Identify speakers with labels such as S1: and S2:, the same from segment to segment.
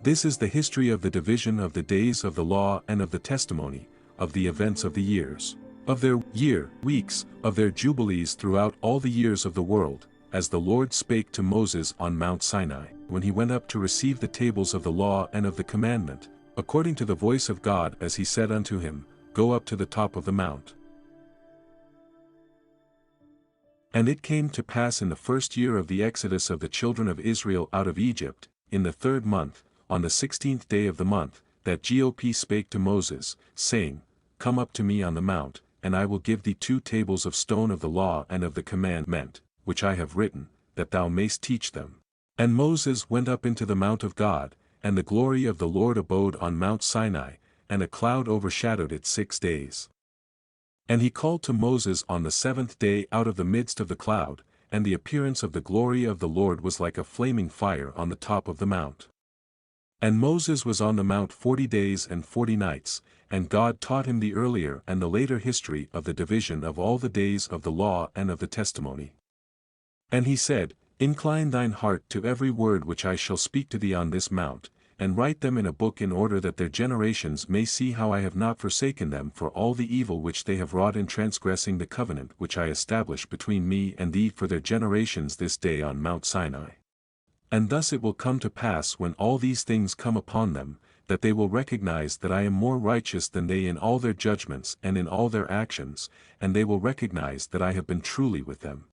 S1: This is the history of the division of the days of the law and of the testimony, of the events of the years, of their weeks, of their jubilees throughout all the years of the world, as the Lord spake to Moses on Mount Sinai, when he went up to receive the tables of the law and of the commandment, according to the voice of God as he said unto him, Go up to the top of the mount. And it came to pass in the first year of the exodus of the children of Israel out of Egypt, in the 3rd month, on the 16th day of the month, that God spake to Moses, saying, Come up to me on the mount, and I will give thee 2 tables of stone of the law and of the commandment, which I have written, that thou mayst teach them. And Moses went up into the mount of God, and the glory of the Lord abode on Mount Sinai, and a cloud overshadowed it 6 days. And he called to Moses on the 7th day out of the midst of the cloud, and the appearance of the glory of the Lord was like a flaming fire on the top of the mount. And Moses was on the mount 40 days and 40 nights, and God taught him the earlier and the later history of the division of all the days of the law and of the testimony. And he said, Incline thine heart to every word which I shall speak to thee on this mount, and write them in a book in order that their generations may see how I have not forsaken them for all the evil which they have wrought in transgressing the covenant which I established between me and thee for their generations this day on Mount Sinai. And thus it will come to pass when all these things come upon them, that they will recognize that I am more righteous than they in all their judgments and in all their actions, and they will recognize that I have been truly with them.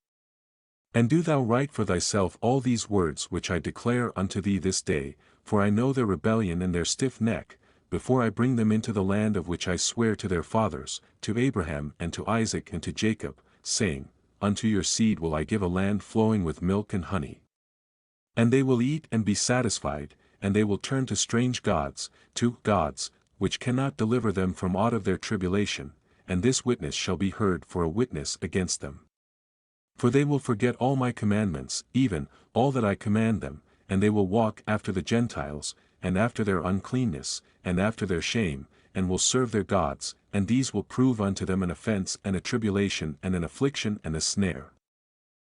S1: And do thou write for thyself all these words which I declare unto thee this day, for I know their rebellion and their stiff neck, before I bring them into the land of which I swear to their fathers, to Abraham and to Isaac and to Jacob, saying, Unto your seed will I give a land flowing with milk and honey. And they will eat and be satisfied, and they will turn to strange gods, to gods, which cannot deliver them from aught of their tribulation, and this witness shall be heard for a witness against them. For they will forget all my commandments, even all that I command them, and they will walk after the Gentiles, and after their uncleanness, and after their shame, and will serve their gods, and these will prove unto them an offense and a tribulation and an affliction and a snare.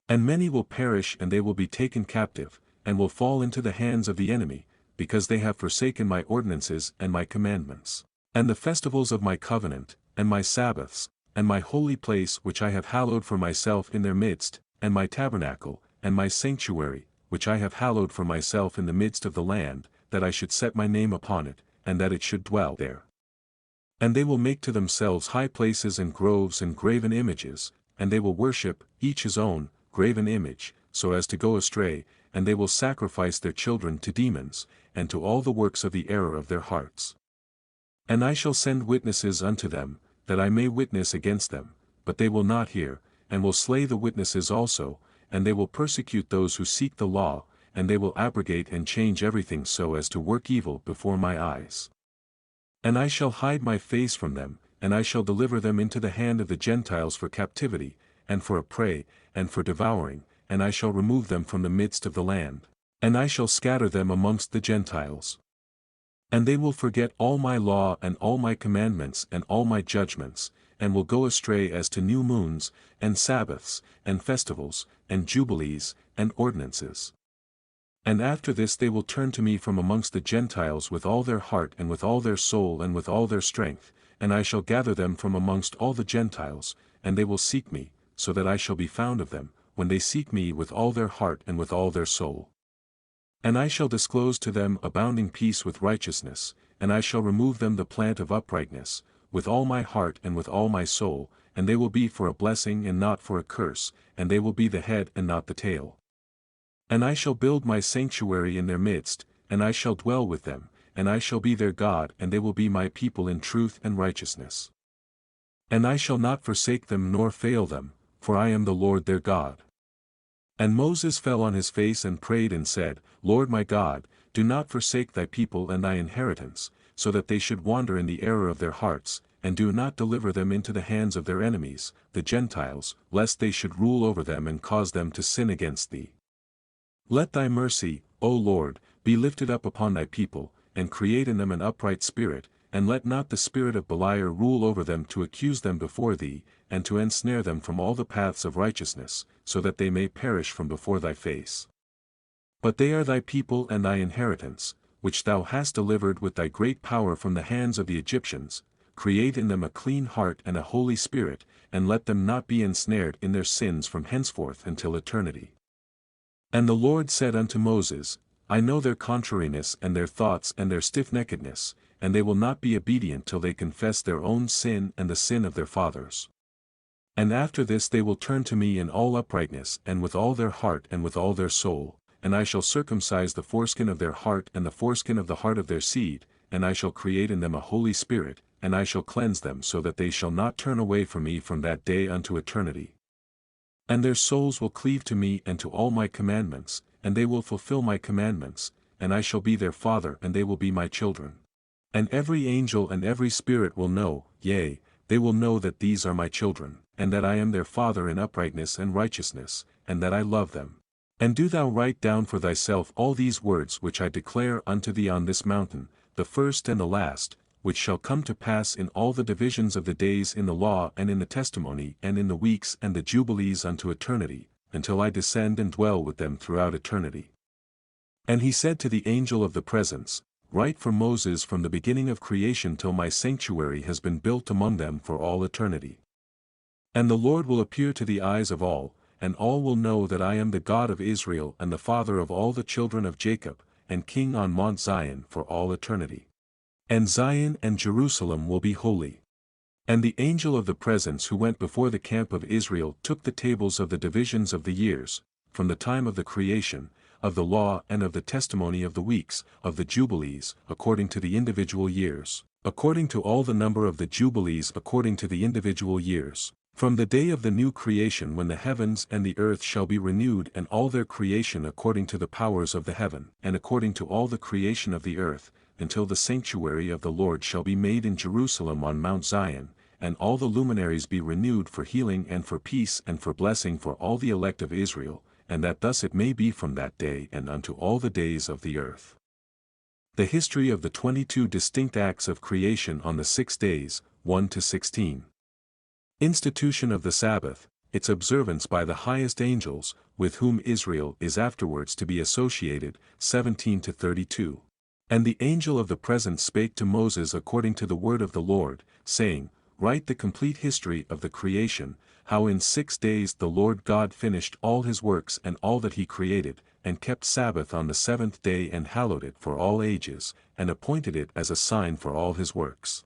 S1: And many will perish and they will be taken captive, and will fall into the hands of the enemy, because they have forsaken my ordinances and my commandments, and the festivals of my covenant, and my Sabbaths, and my holy place which I have hallowed for myself in their midst, and my tabernacle, and my sanctuary, which I have hallowed for myself in the midst of the land, that I should set my name upon it, and that it should dwell there. And they will make to themselves high places and groves and graven images, and they will worship, each his own, graven image, so as to go astray, and they will sacrifice their children to demons, and to all the works of the error of their hearts. And I shall send witnesses unto them, that I may witness against them, but they will not hear, and will slay the witnesses also, and they will persecute those who seek the law, and they will abrogate and change everything so as to work evil before my eyes. And I shall hide my face from them, and I shall deliver them into the hand of the Gentiles for captivity, and for a prey, and for devouring, and I shall remove them from the midst of the land, and I shall scatter them amongst the Gentiles. And they will forget all my law and all my commandments and all my judgments, and will go astray as to new moons, and Sabbaths, and festivals, and jubilees, and ordinances. And after this they will turn to me from amongst the Gentiles with all their heart and with all their soul and with all their strength, and I shall gather them from amongst all the Gentiles, and they will seek me, so that I shall be found of them, when they seek me with all their heart and with all their soul. And I shall disclose to them abounding peace with righteousness, and I shall remove them the plant of uprightness, with all my heart and with all my soul, and they will be for a blessing and not for a curse, and they will be the head and not the tail. And I shall build my sanctuary in their midst, and I shall dwell with them, and I shall be their God and they will be my people in truth and righteousness. And I shall not forsake them nor fail them, for I am the Lord their God. And Moses fell on his face and prayed and said, Lord my God, do not forsake thy people and thy inheritance, so that they should wander in the error of their hearts, and do not deliver them into the hands of their enemies, the Gentiles, lest they should rule over them and cause them to sin against thee. Let thy mercy, O Lord, be lifted up upon thy people, and create in them an upright spirit, and let not the spirit of Beliar rule over them to accuse them before thee, and to ensnare them from all the paths of righteousness, so that they may perish from before thy face. But they are thy people and thy inheritance, which thou hast delivered with thy great power from the hands of the Egyptians, create in them a clean heart and a holy spirit, and let them not be ensnared in their sins from henceforth until eternity. And the Lord said unto Moses, I know their contrariness and their thoughts and their stiffneckedness, and they will not be obedient till they confess their own sin and the sin of their fathers. And after this they will turn to me in all uprightness and with all their heart and with all their soul, and I shall circumcise the foreskin of their heart and the foreskin of the heart of their seed, and I shall create in them a holy spirit, and I shall cleanse them so that they shall not turn away from me from that day unto eternity. And their souls will cleave to me and to all my commandments, and they will fulfill my commandments, and I shall be their father and they will be my children. And every angel and every spirit will know, yea, they will know that these are my children, and that I am their father in uprightness and righteousness, and that I love them. And do thou write down for thyself all these words which I declare unto thee on this mountain, the first and the last, which shall come to pass in all the divisions of the days in the law and in the testimony and in the weeks and the jubilees unto eternity, until I descend and dwell with them throughout eternity. And he said to the angel of the presence, Write for Moses from the beginning of creation till my sanctuary has been built among them for all eternity. And the Lord will appear to the eyes of all, and all will know that I am the God of Israel and the Father of all the children of Jacob, and King on Mount Zion for all eternity. And Zion and Jerusalem will be holy. And the angel of the presence who went before the camp of Israel took the tables of the divisions of the years, from the time of the creation, of the law and of the testimony of the weeks, of the jubilees, according to the individual years, according to all the number of the jubilees according to the individual years, from the day of the new creation when the heavens and the earth shall be renewed and all their creation according to the powers of the heaven, and according to all the creation of the earth, until the sanctuary of the Lord shall be made in Jerusalem on Mount Zion, and all the luminaries be renewed for healing and for peace and for blessing for all the elect of Israel, and that thus it may be from that day and unto all the days of the earth. The history of the 22 distinct acts of creation on the 6 days, 1-16. Institution of the Sabbath, its observance by the highest angels, with whom Israel is afterwards to be associated, 17-32. And the angel of the presence spake to Moses according to the word of the Lord, saying, Write the complete history of the creation, how in 6 days the Lord God finished all his works and all that he created, and kept Sabbath on the 7th day and hallowed it for all ages, and appointed it as a sign for all his works.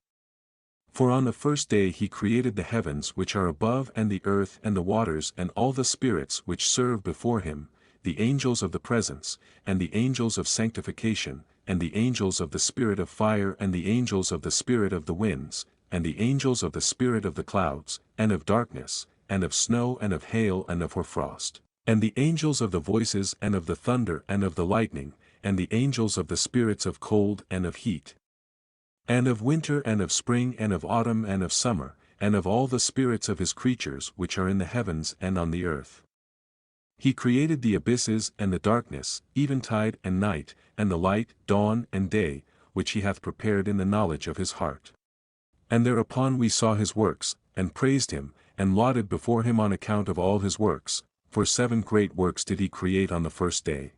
S1: For on the first day he created the heavens which are above and the earth and the waters and all the spirits which serve before him, the angels of the presence, and the angels of sanctification, and the angels of the spirit of fire and the angels of the spirit of the winds, and the angels of the spirit of the clouds, and of darkness, and of snow and of hail and of hoarfrost, and the angels of the voices and of the thunder and of the lightning, and the angels of the spirits of cold and of heat, and of winter and of spring and of autumn and of summer, and of all the spirits of his creatures which are in the heavens and on the earth. He created the abysses and the darkness, eventide and night, and the light, dawn and day, which he hath prepared in the knowledge of his heart. And thereupon we saw his works, and praised him, and lauded before him on account of all his works, for 7 great works did he create on the first day.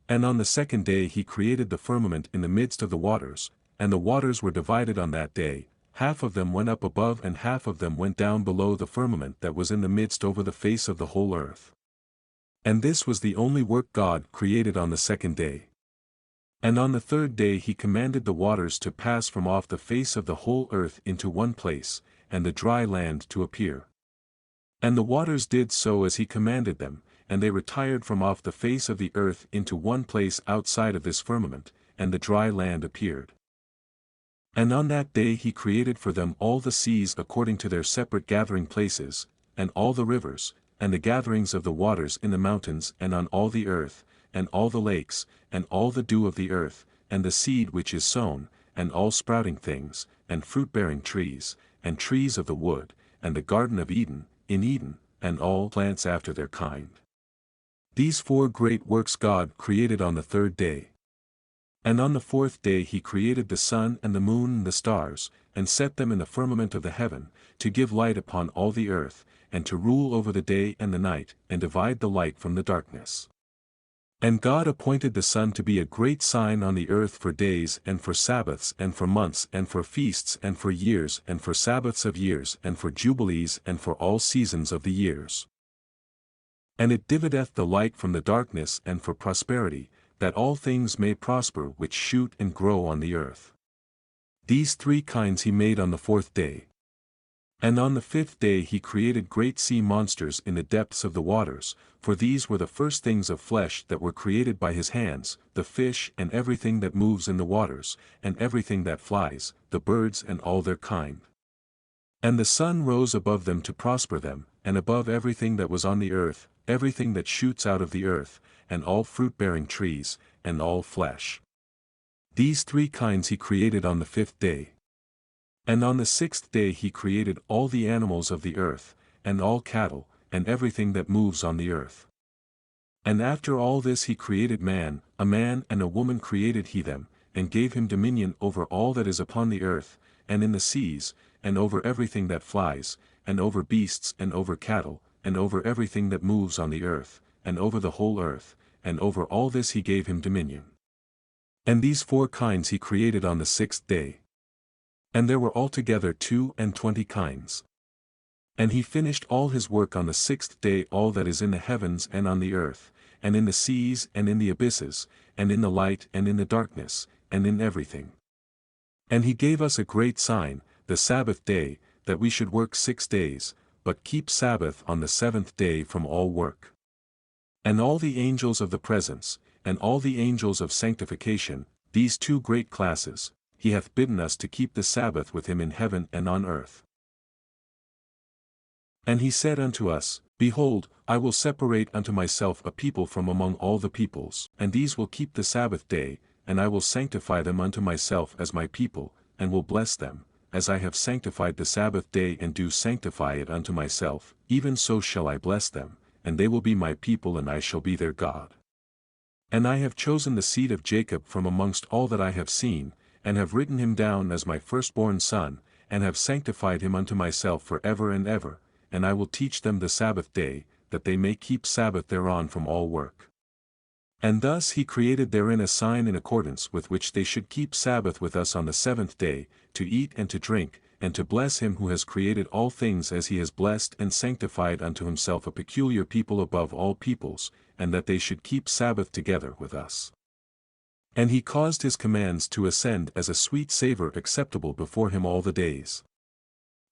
S1: And on the 2nd day he created the firmament in the midst of the waters, and the waters were divided on that day, half of them went up above and half of them went down below the firmament that was in the midst over the face of the whole earth. And this was the only work God created on the 2nd day. And on the 3rd day he commanded the waters to pass from off the face of the whole earth into one place, and the dry land to appear. And the waters did so as he commanded them, and they retired from off the face of the earth into one place outside of this firmament, and the dry land appeared. And on that day he created for them all the seas according to their separate gathering places, and all the rivers, and the gatherings of the waters in the mountains and on all the earth, and all the lakes, and all the dew of the earth, and the seed which is sown, and all sprouting things, and fruit-bearing trees, and trees of the wood, and the garden of Eden, in Eden, and all plants after their kind. These 4 great works God created on the 3rd day. And on the 4th day he created the sun and the moon and the stars, and set them in the firmament of the heaven, to give light upon all the earth, and to rule over the day and the night, and divide the light from the darkness. And God appointed the sun to be a great sign on the earth for days and for Sabbaths and for months and for feasts and for years and for Sabbaths of years and for jubilees and for all seasons of the years. And it divideth the light from the darkness and for prosperity, that all things may prosper which shoot and grow on the earth. These three kinds he made on the fourth day. And on the fifth day he created great sea monsters in the depths of the waters, for these were the first things of flesh that were created by his hands, the fish and everything that moves in the waters, and everything that flies, the birds and all their kind. And the sun rose above them to prosper them, and above everything that was on the earth, everything that shoots out of the earth, and all fruit-bearing trees, and all flesh. These three kinds he created on the fifth day. And on the sixth day he created all the animals of the earth, and all cattle, and everything that moves on the earth. And after all this he created man, a man and a woman created he them, and gave him dominion over all that is upon the earth, and in the seas, and over everything that flies, and over beasts and over cattle, and over everything that moves on the earth, and over the whole earth, and over all this he gave him dominion. And these four kinds he created on the sixth day. And there were altogether 22 kinds. And he finished all his work on the sixth day, all that is in the heavens and on the earth, and in the seas and in the abysses, and in the light and in the darkness, and in everything. And he gave us a great sign, the Sabbath day, that we should work 6 days, but keep Sabbath on the seventh day from all work. And all the angels of the presence, and all the angels of sanctification, these two great classes, he hath bidden us to keep the Sabbath with him in heaven and on earth. And he said unto us, Behold, I will separate unto myself a people from among all the peoples, and these will keep the Sabbath day, and I will sanctify them unto myself as my people, and will bless them, as I have sanctified the Sabbath day and do sanctify it unto myself, even so shall I bless them, and they will be my people and I shall be their God. And I have chosen the seed of Jacob from amongst all that I have seen, and have written him down as my firstborn son, and have sanctified him unto myself for ever and ever, and I will teach them the Sabbath day, that they may keep Sabbath thereon from all work. And thus he created therein a sign in accordance with which they should keep Sabbath with us on the seventh day, to eat and to drink, and to bless him who has created all things as he has blessed and sanctified unto himself a peculiar people above all peoples, and that they should keep Sabbath together with us. And he caused his commands to ascend as a sweet savour acceptable before him all the days.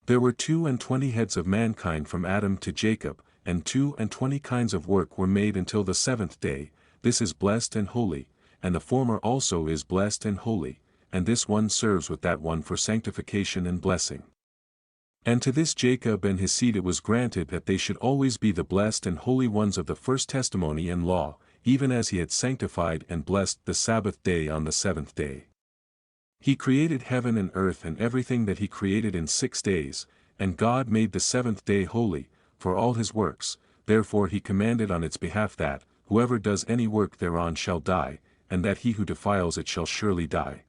S1: There were 22 heads of mankind from Adam to Jacob, and 22 kinds of work were made until the seventh day. This is blessed and holy, and the former also is blessed and holy, and this one serves with that one for sanctification and blessing. And to this Jacob and his seed it was granted that they should always be the blessed and holy ones of the first testimony and law, even as he had sanctified and blessed the Sabbath day on the seventh day. He created heaven and earth and everything that he created in 6 days, and God made the seventh day holy, for all his works, therefore he commanded on its behalf that, whoever does any work thereon shall die, and that he who defiles it shall surely die.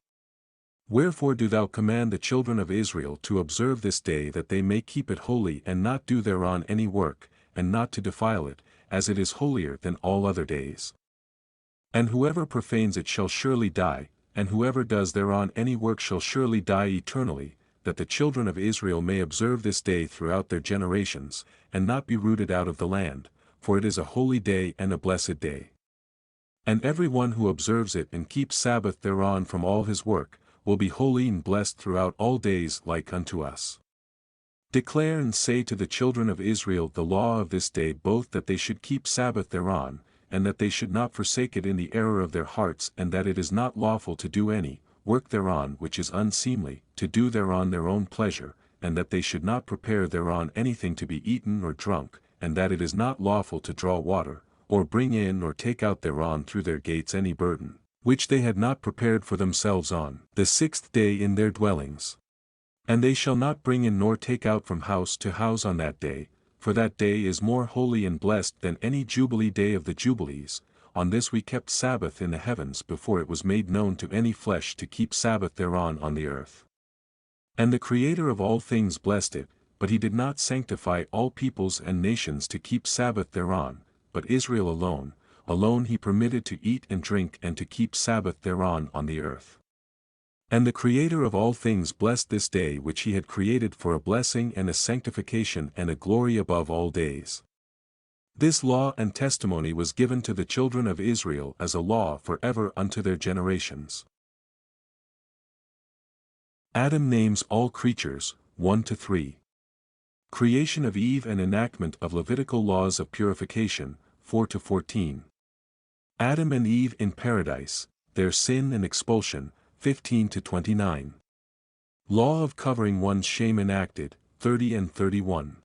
S1: Wherefore do thou command the children of Israel to observe this day that they may keep it holy and not do thereon any work, and not to defile it, as it is holier than all other days. And whoever profanes it shall surely die, and whoever does thereon any work shall surely die eternally, that the children of Israel may observe this day throughout their generations, and not be rooted out of the land, for it is a holy day and a blessed day. And every one who observes it and keeps Sabbath thereon from all his work, will be holy and blessed throughout all days like unto us. Declare and say to the children of Israel the law of this day, both that they should keep Sabbath thereon, and that they should not forsake it in the error of their hearts, and that it is not lawful to do any work thereon which is unseemly, to do thereon their own pleasure, and that they should not prepare thereon anything to be eaten or drunk, and that it is not lawful to draw water, or bring in or take out thereon through their gates any burden, which they had not prepared for themselves on the 6th day in their dwellings. And they shall not bring in nor take out from house to house on that day, for that day is more holy and blessed than any jubilee day of the jubilees. On this we kept Sabbath in the heavens before it was made known to any flesh to keep Sabbath thereon on the earth. And the Creator of all things blessed it, but he did not sanctify all peoples and nations to keep Sabbath thereon, but Israel alone, alone he permitted to eat and drink and to keep Sabbath thereon on the earth. And the Creator of all things blessed this day which he had created for a blessing and a sanctification and a glory above all days. This law and testimony was given to the children of Israel as a law forever unto their generations. Adam names all creatures, 1-3. Creation of Eve and enactment of Levitical laws of purification, 4-14. Adam and Eve in paradise, their sin and expulsion, 15-29. Law of covering one's shame enacted, 30 and 31.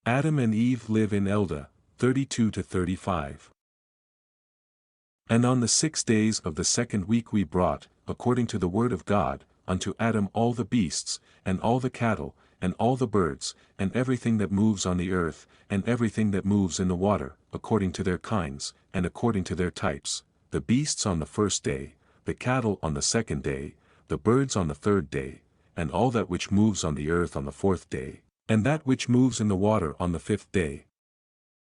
S1: Adam and Eve live in Elda, 32-35. And on the 6 days of the second week we brought, according to the word of God, unto Adam all the beasts, and all the cattle, and all the birds, and everything that moves on the earth, and everything that moves in the water, according to their kinds, and according to their types, the beasts on the first day, the cattle on the second day, the birds on the third day, and all that which moves on the earth on the fourth day, and that which moves in the water on the fifth day.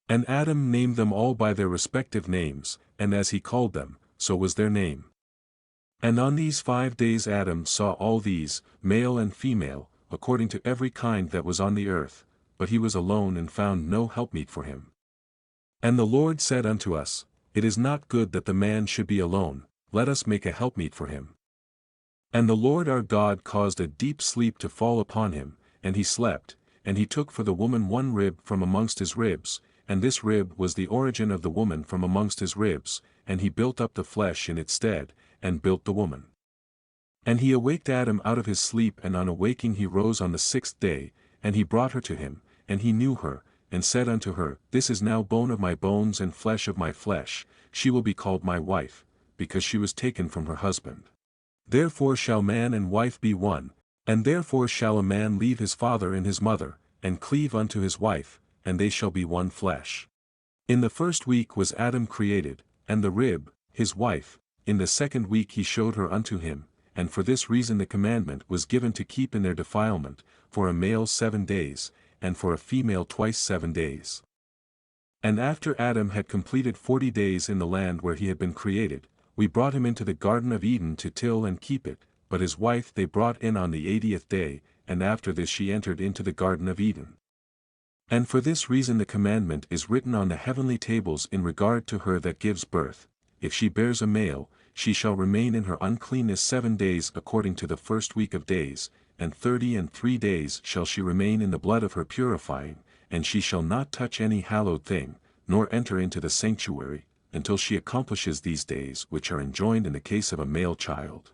S1: And Adam named them all by their respective names, and as he called them, so was their name. And on these 5 days Adam saw all these, male and female, according to every kind that was on the earth, but he was alone and found no helpmeet for him. And the Lord said unto us, It is not good that the man should be alone, let us make a helpmeet for him. And the Lord our God caused a deep sleep to fall upon him, and he slept, and he took for the woman one rib from amongst his ribs, and this rib was the origin of the woman from amongst his ribs, and he built up the flesh in its stead, and built the woman. And he awaked Adam out of his sleep, and on awaking he rose on the 6th day, and he brought her to him, and he knew her, and said unto her, This is now bone of my bones and flesh of my flesh, she will be called my wife, because she was taken from her husband. Therefore shall man and wife be one, and therefore shall a man leave his father and his mother, and cleave unto his wife, and they shall be one flesh. In the first week was Adam created, and the rib, his wife, in the second week he showed her unto him, and for this reason the commandment was given to keep in their defilement, for a male 7 days, and for a female twice 7 days. And after Adam had completed 40 days in the land where he had been created, we brought him into the Garden of Eden to till and keep it, but his wife they brought in on the 80th day, and after this she entered into the Garden of Eden. And for this reason the commandment is written on the heavenly tables in regard to her that gives birth, if she bears a male, she shall remain in her uncleanness 7 days according to the first week of days, and 33 days shall she remain in the blood of her purifying, and she shall not touch any hallowed thing, nor enter into the sanctuary, until she accomplishes these days which are enjoined in the case of a male child.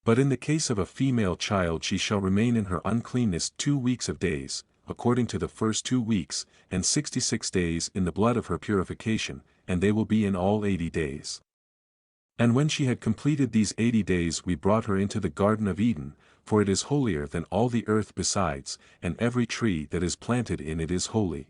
S1: But in the case of a female child she shall remain in her uncleanness 2 weeks of days, according to the first 2 weeks, and 66 days in the blood of her purification, and they will be in all 80 days. And when she had completed these 80 days we brought her into the Garden of Eden, for it is holier than all the earth besides, and every tree that is planted in it is holy.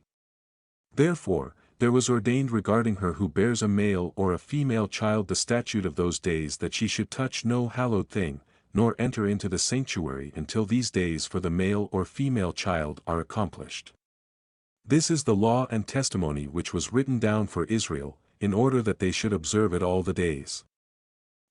S1: Therefore, there was ordained regarding her who bears a male or a female child the statute of those days that she should touch no hallowed thing, nor enter into the sanctuary until these days for the male or female child are accomplished. This is the law and testimony which was written down for Israel, in order that they should observe it all the days.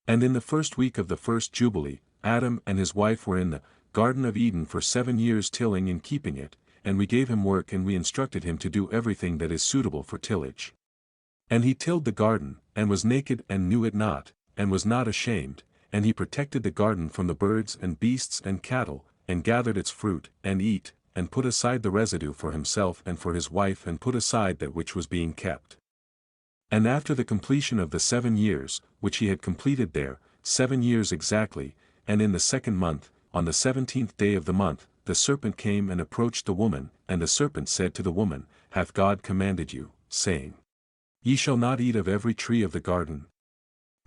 S1: And in the first week of the first Jubilee, Adam and his wife were in the Garden of Eden for 7 years tilling and keeping it, and we gave him work and we instructed him to do everything that is suitable for tillage. And he tilled the garden, and was naked and knew it not, and was not ashamed, and he protected the garden from the birds and beasts and cattle, and gathered its fruit, and eat, and put aside the residue for himself and for his wife and put aside that which was being kept. And after the completion of the 7 years, which he had completed there, 7 years exactly, and in the 2nd month, on the 17th day of the month, the serpent came and approached the woman, and the serpent said to the woman, Hath God commanded you, saying, Ye shall not eat of every tree of the garden?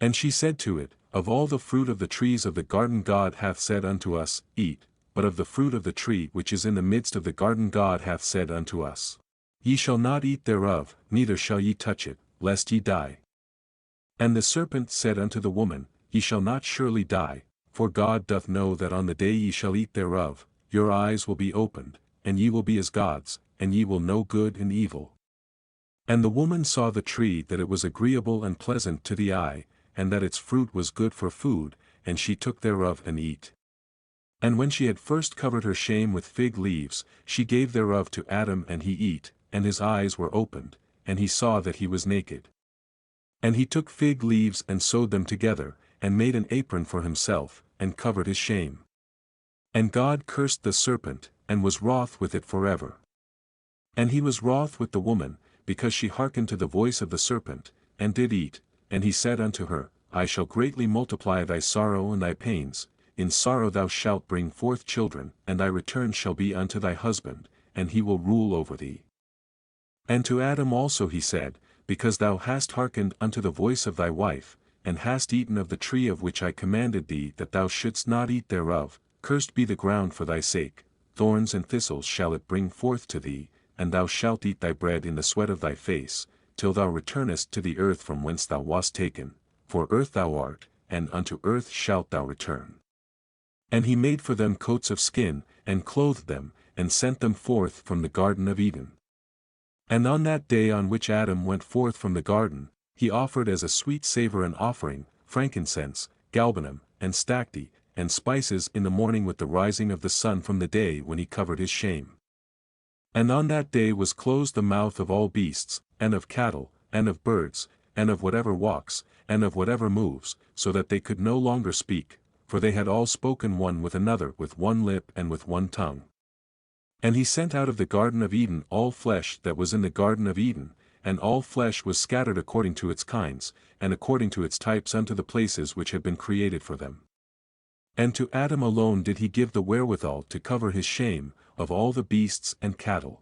S1: And she said to it, Of all the fruit of the trees of the garden God hath said unto us, Eat, but of the fruit of the tree which is in the midst of the garden God hath said unto us, Ye shall not eat thereof, neither shall ye touch it, lest ye die. And the serpent said unto the woman, Ye shall not surely die, for God doth know that on the day ye shall eat thereof, your eyes will be opened, and ye will be as gods, and ye will know good and evil. And the woman saw the tree that it was agreeable and pleasant to the eye, and that its fruit was good for food, and she took thereof and eat. And when she had first covered her shame with fig leaves, she gave thereof to Adam and he eat, and his eyes were opened, and he saw that he was naked. And he took fig leaves and sewed them together, and made an apron for himself, and covered his shame. And God cursed the serpent, and was wroth with it forever. And he was wroth with the woman, because she hearkened to the voice of the serpent, and did eat, and he said unto her, I shall greatly multiply thy sorrow and thy pains, in sorrow thou shalt bring forth children, and thy return shall be unto thy husband, and he will rule over thee. And to Adam also he said, Because thou hast hearkened unto the voice of thy wife, and hast eaten of the tree of which I commanded thee that thou shouldst not eat thereof, cursed be the ground for thy sake, thorns and thistles shall it bring forth to thee, and thou shalt eat thy bread in the sweat of thy face, till thou returnest to the earth from whence thou wast taken, for earth thou art, and unto earth shalt thou return. And he made for them coats of skin, and clothed them, and sent them forth from the garden of Eden. And on that day on which Adam went forth from the garden, he offered as a sweet savor an offering, frankincense, galbanum, and stacte, and spices in the morning with the rising of the sun from the day when he covered his shame. And on that day was closed the mouth of all beasts, and of cattle, and of birds, and of whatever walks, and of whatever moves, so that they could no longer speak, for they had all spoken one with another with one lip and with one tongue. And he sent out of the garden of Eden all flesh that was in the garden of Eden, and all flesh was scattered according to its kinds, and according to its types unto the places which had been created for them. And to Adam alone did he give the wherewithal to cover his shame, of all the beasts and cattle.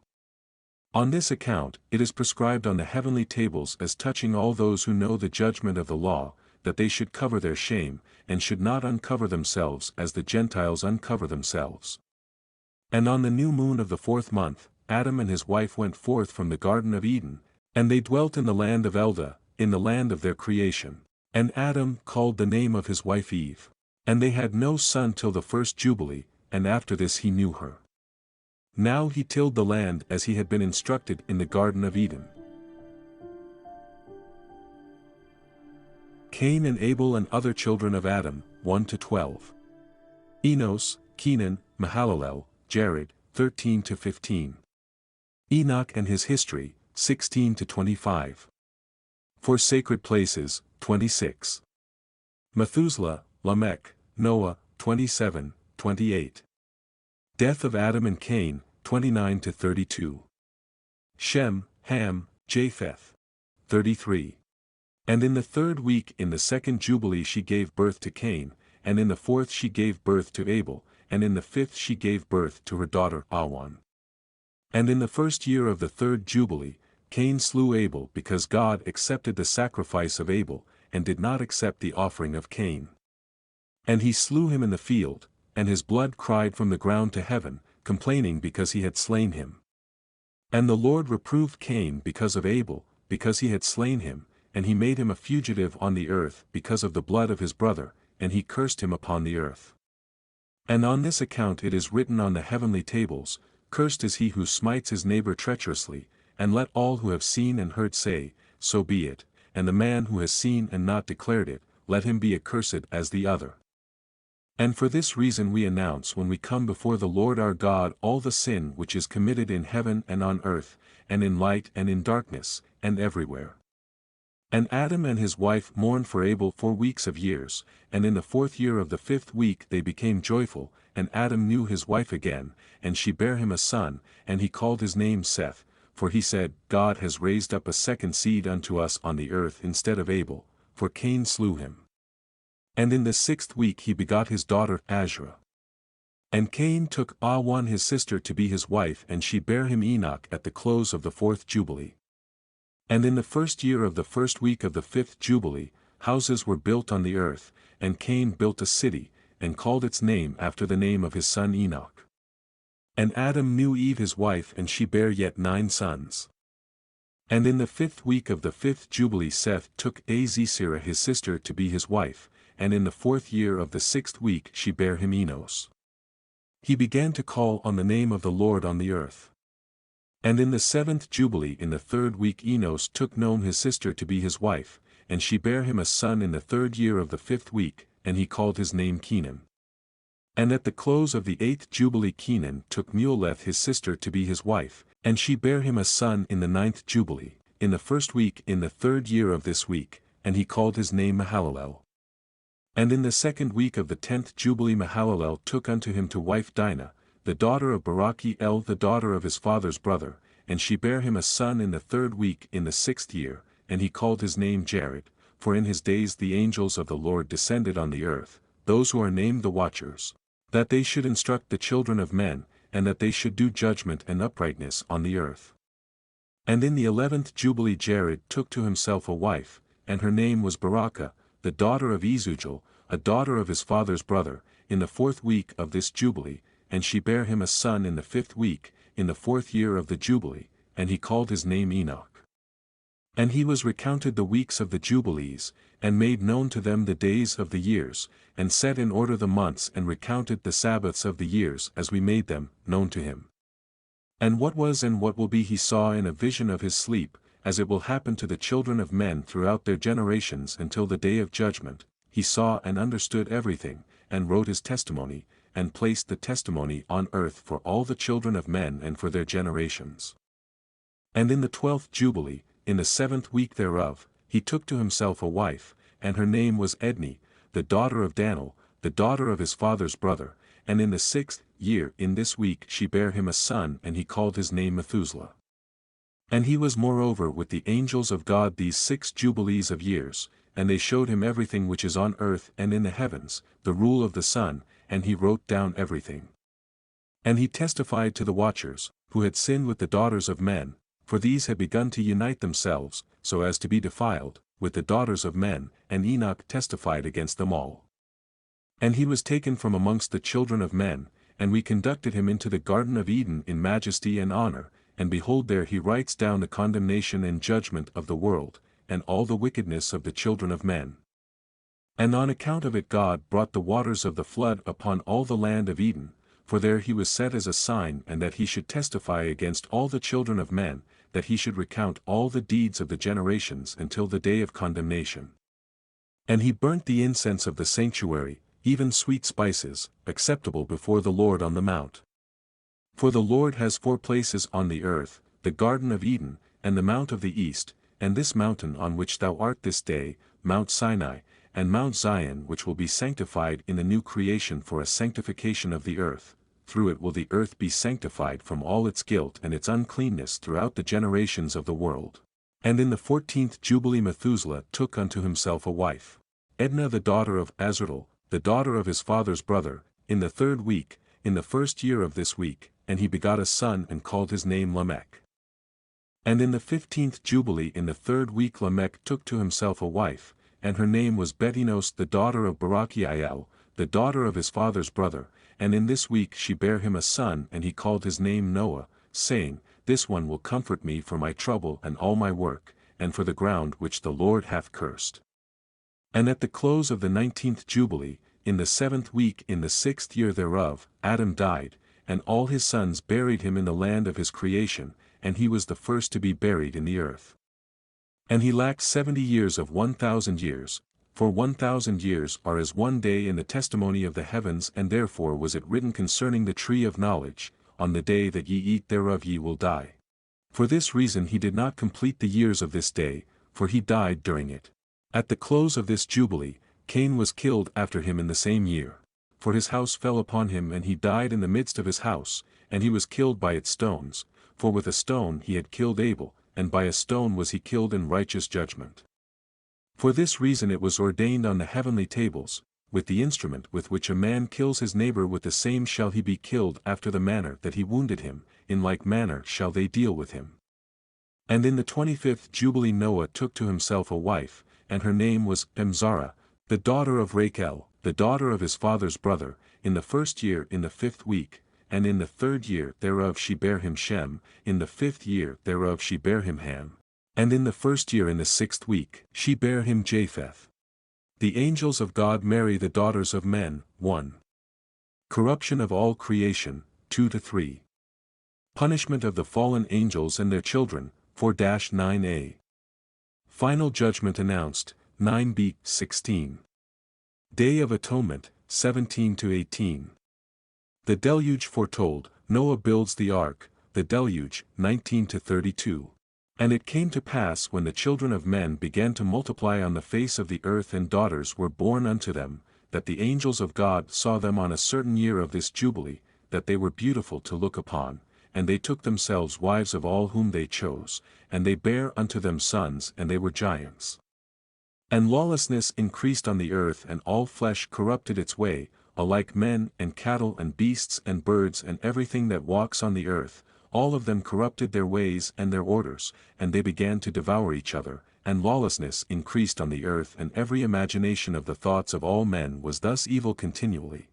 S1: On this account it is prescribed on the heavenly tables as touching all those who know the judgment of the law, that they should cover their shame, and should not uncover themselves as the Gentiles uncover themselves. And on the new moon of the 4th month, Adam and his wife went forth from the garden of Eden, and they dwelt in the land of Elda, in the land of their creation. And Adam called the name of his wife Eve. And they had no son till the first Jubilee, and after this he knew her. Now he tilled the land as he had been instructed in the garden of Eden. Cain and Abel and other children of Adam, 1-12. Enos, Canaan, Mahalalel, Jared, 13-15. Enoch and his history, 16-25. For sacred places, 26. Methuselah, Lamech, Noah, 27-28. Death of Adam and Cain, 29-32. Shem, Ham, Japheth. 33. And in the 3rd week in the 2nd Jubilee she gave birth to Cain, and in the 4th she gave birth to Abel, and in the 5th she gave birth to her daughter Awan. And in the 1st year of the 3rd Jubilee, Cain slew Abel because God accepted the sacrifice of Abel, and did not accept the offering of Cain. And he slew him in the field, and his blood cried from the ground to heaven, complaining because he had slain him. And the Lord reproved Cain because of Abel, because he had slain him, and he made him a fugitive on the earth because of the blood of his brother, and he cursed him upon the earth. And on this account it is written on the heavenly tables, Cursed is he who smites his neighbor treacherously, and let all who have seen and heard say, So be it, and the man who has seen and not declared it, let him be accursed as the other. And for this reason we announce when we come before the Lord our God all the sin which is committed in heaven and on earth, and in light and in darkness, and everywhere. And Adam and his wife mourned for Abel 4 weeks of years, and in the 4th year of the 5th week they became joyful, and Adam knew his wife again, and she bare him a son, and he called his name Seth, for he said, God has raised up a second seed unto us on the earth instead of Abel, for Cain slew him. And in the 6th week he begot his daughter Asherah. And Cain took Awan his sister to be his wife, and she bare him Enoch at the close of the 4th Jubilee. And in the 1st year of the 1st week of the 5th Jubilee, houses were built on the earth, and Cain built a city, and called its name after the name of his son Enoch. And Adam knew Eve his wife, and she bare yet 9 sons. And in the 5th week of the 5th Jubilee Seth took Azisirah his sister to be his wife, and in the 4th year of the 6th week she bare him Enos. He began to call on the name of the Lord on the earth. And in the 7th Jubilee in the 3rd week Enos took Noam his sister to be his wife, and she bare him a son in the 3rd year of the 5th week, and he called his name Canaan. And at the close of the 8th Jubilee Canaan took Muleth his sister to be his wife, and she bare him a son in the 9th Jubilee, in the 1st week in the 3rd year of this week, and he called his name Mahalalel. And in the 2nd week of the 10th Jubilee Mahalalel took unto him to wife Dina, the daughter of Barachiel the daughter of his father's brother, and she bare him a son in the 3rd week in the 6th year, and he called his name Jared, for in his days the angels of the Lord descended on the earth, those who are named the Watchers, that they should instruct the children of men, and that they should do judgment and uprightness on the earth. And in the 11th Jubilee Jared took to himself a wife, and her name was Barakah, the daughter of Ezujel, a daughter of his father's brother, in the 4th week of this Jubilee, and she bare him a son in the 5th week, in the 4th year of the Jubilee, and he called his name Enoch. And he was recounted the weeks of the Jubilees, and made known to them the days of the years, and set in order the months and recounted the Sabbaths of the years as we made them known to him. And what was and what will be he saw in a vision of his sleep, as it will happen to the children of men throughout their generations until the day of judgment, he saw and understood everything, and wrote his testimony, and placed the testimony on earth for all the children of men and for their generations. And in the 12th Jubilee, in the 7th week thereof, he took to himself a wife, and her name was Edni, the daughter of Danel, the daughter of his father's brother, and in the 6th year in this week she bare him a son and he called his name Methuselah. And he was moreover with the angels of God these 6 jubilees of years, and they showed him everything which is on earth and in the heavens, the rule of the sun, and he wrote down everything. And he testified to the Watchers, who had sinned with the daughters of men, for these had begun to unite themselves, so as to be defiled, with the daughters of men, and Enoch testified against them all. And he was taken from amongst the children of men, and we conducted him into the Garden of Eden in majesty and honor, and behold there he writes down the condemnation and judgment of the world, and all the wickedness of the children of men. And on account of it God brought the waters of the flood upon all the land of Eden, for there he was set as a sign and that he should testify against all the children of men, that he should recount all the deeds of the generations until the day of condemnation. And he burnt the incense of the sanctuary, even sweet spices, acceptable before the Lord on the mount. For the Lord has 4 places on the earth, the Garden of Eden, and the Mount of the East, and this mountain on which thou art this day, Mount Sinai, and Mount Zion which will be sanctified in the new creation for a sanctification of the earth. Through it will the earth be sanctified from all its guilt and its uncleanness throughout the generations of the world. And in the 14th Jubilee Methuselah took unto himself a wife, Edna the daughter of Azriel, the daughter of his father's brother, in the 3rd week, in the 1st year of this week, and he begot a son and called his name Lamech. And in the 15th Jubilee in the 3rd week Lamech took to himself a wife, and her name was Betinos the daughter of Barachiel, the daughter of his father's brother, and in this week she bare him a son and he called his name Noah, saying, This one will comfort me for my trouble and all my work, and for the ground which the Lord hath cursed. And at the close of the 19th Jubilee, in the 7th week in the 6th year thereof, Adam died, and all his sons buried him in the land of his creation, and he was the first to be buried in the earth. And he lacked 70 years of 1,000 years, for 1,000 years are as one day in the testimony of the heavens, and therefore was it written concerning the tree of knowledge, On the day that ye eat thereof ye will die. For this reason he did not complete the years of this day, for he died during it. At the close of this Jubilee, Cain was killed after him in the same year. For his house fell upon him and he died in the midst of his house, and he was killed by its stones, for with a stone he had killed Abel, and by a stone was he killed in righteous judgment. For this reason it was ordained on the heavenly tables, with the instrument with which a man kills his neighbor with the same shall he be killed after the manner that he wounded him, in like manner shall they deal with him. And in the 25th Jubilee Noah took to himself a wife, and her name was Zara, the daughter of Rachel, the daughter of his father's brother, in the 1st year in the 5th week, and in the 3rd year thereof she bare him Shem, in the 5th year thereof she bare him Ham, and in the 1st year in the 6th week she bare him Japheth. The angels of God marry the daughters of men. 1. Corruption of all creation. 2-3. Punishment of the fallen angels and their children, 4-9a. Final judgment announced, 9b, 16. Day of Atonement, 17-18. The deluge foretold, Noah builds the ark, the deluge, 19-32. And it came to pass when the children of men began to multiply on the face of the earth and daughters were born unto them, that the angels of God saw them on a certain year of this jubilee, that they were beautiful to look upon, and they took themselves wives of all whom they chose, and they bare unto them sons and they were giants. And lawlessness increased on the earth and all flesh corrupted its way, alike men and cattle and beasts and birds and everything that walks on the earth, all of them corrupted their ways and their orders, and they began to devour each other, and lawlessness increased on the earth and every imagination of the thoughts of all men was thus evil continually.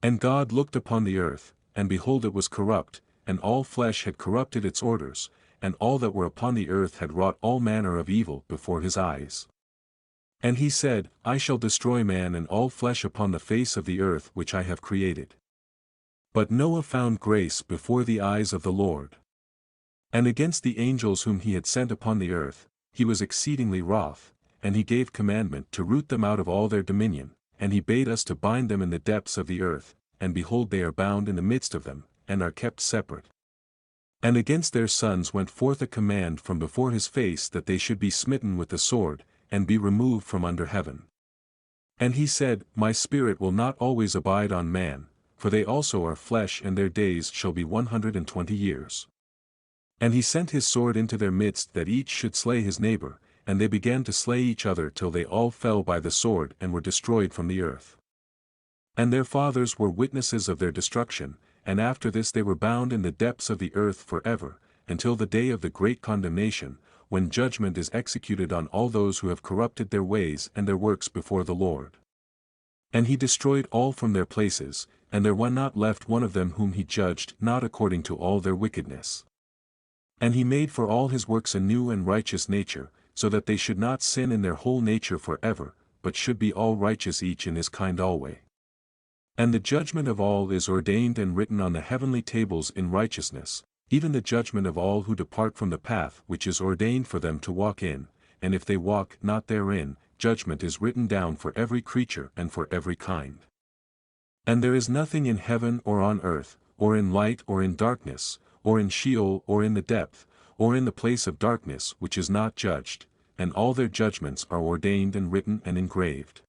S1: And God looked upon the earth, and behold it was corrupt, and all flesh had corrupted its orders, and all that were upon the earth had wrought all manner of evil before his eyes. And he said, I shall destroy man and all flesh upon the face of the earth which I have created. But Noah found grace before the eyes of the Lord. And against the angels whom he had sent upon the earth, he was exceedingly wroth, and he gave commandment to root them out of all their dominion, and he bade us to bind them in the depths of the earth, and behold they are bound in the midst of them, and are kept separate. And against their sons went forth a command from before his face that they should be smitten with the sword, and be removed from under heaven. And he said, My spirit will not always abide on man, for they also are flesh and their days shall be 120 years. And he sent his sword into their midst that each should slay his neighbor, and they began to slay each other till they all fell by the sword and were destroyed from the earth. And their fathers were witnesses of their destruction, and after this they were bound in the depths of the earth forever, until the day of the great condemnation, when judgment is executed on all those who have corrupted their ways and their works before the Lord. And he destroyed all from their places, and there was not left one of them whom he judged not according to all their wickedness. And he made for all his works a new and righteous nature, so that they should not sin in their whole nature forever, but should be all righteous each in his kind alway. And the judgment of all is ordained and written on the heavenly tables in righteousness, even the judgment of all who depart from the path which is ordained for them to walk in, and if they walk not therein, judgment is written down for every creature and for every kind. And there is nothing in heaven or on earth, or in light or in darkness, or in Sheol or in the depth, or in the place of darkness which is not judged, and all their judgments are ordained and written and engraved.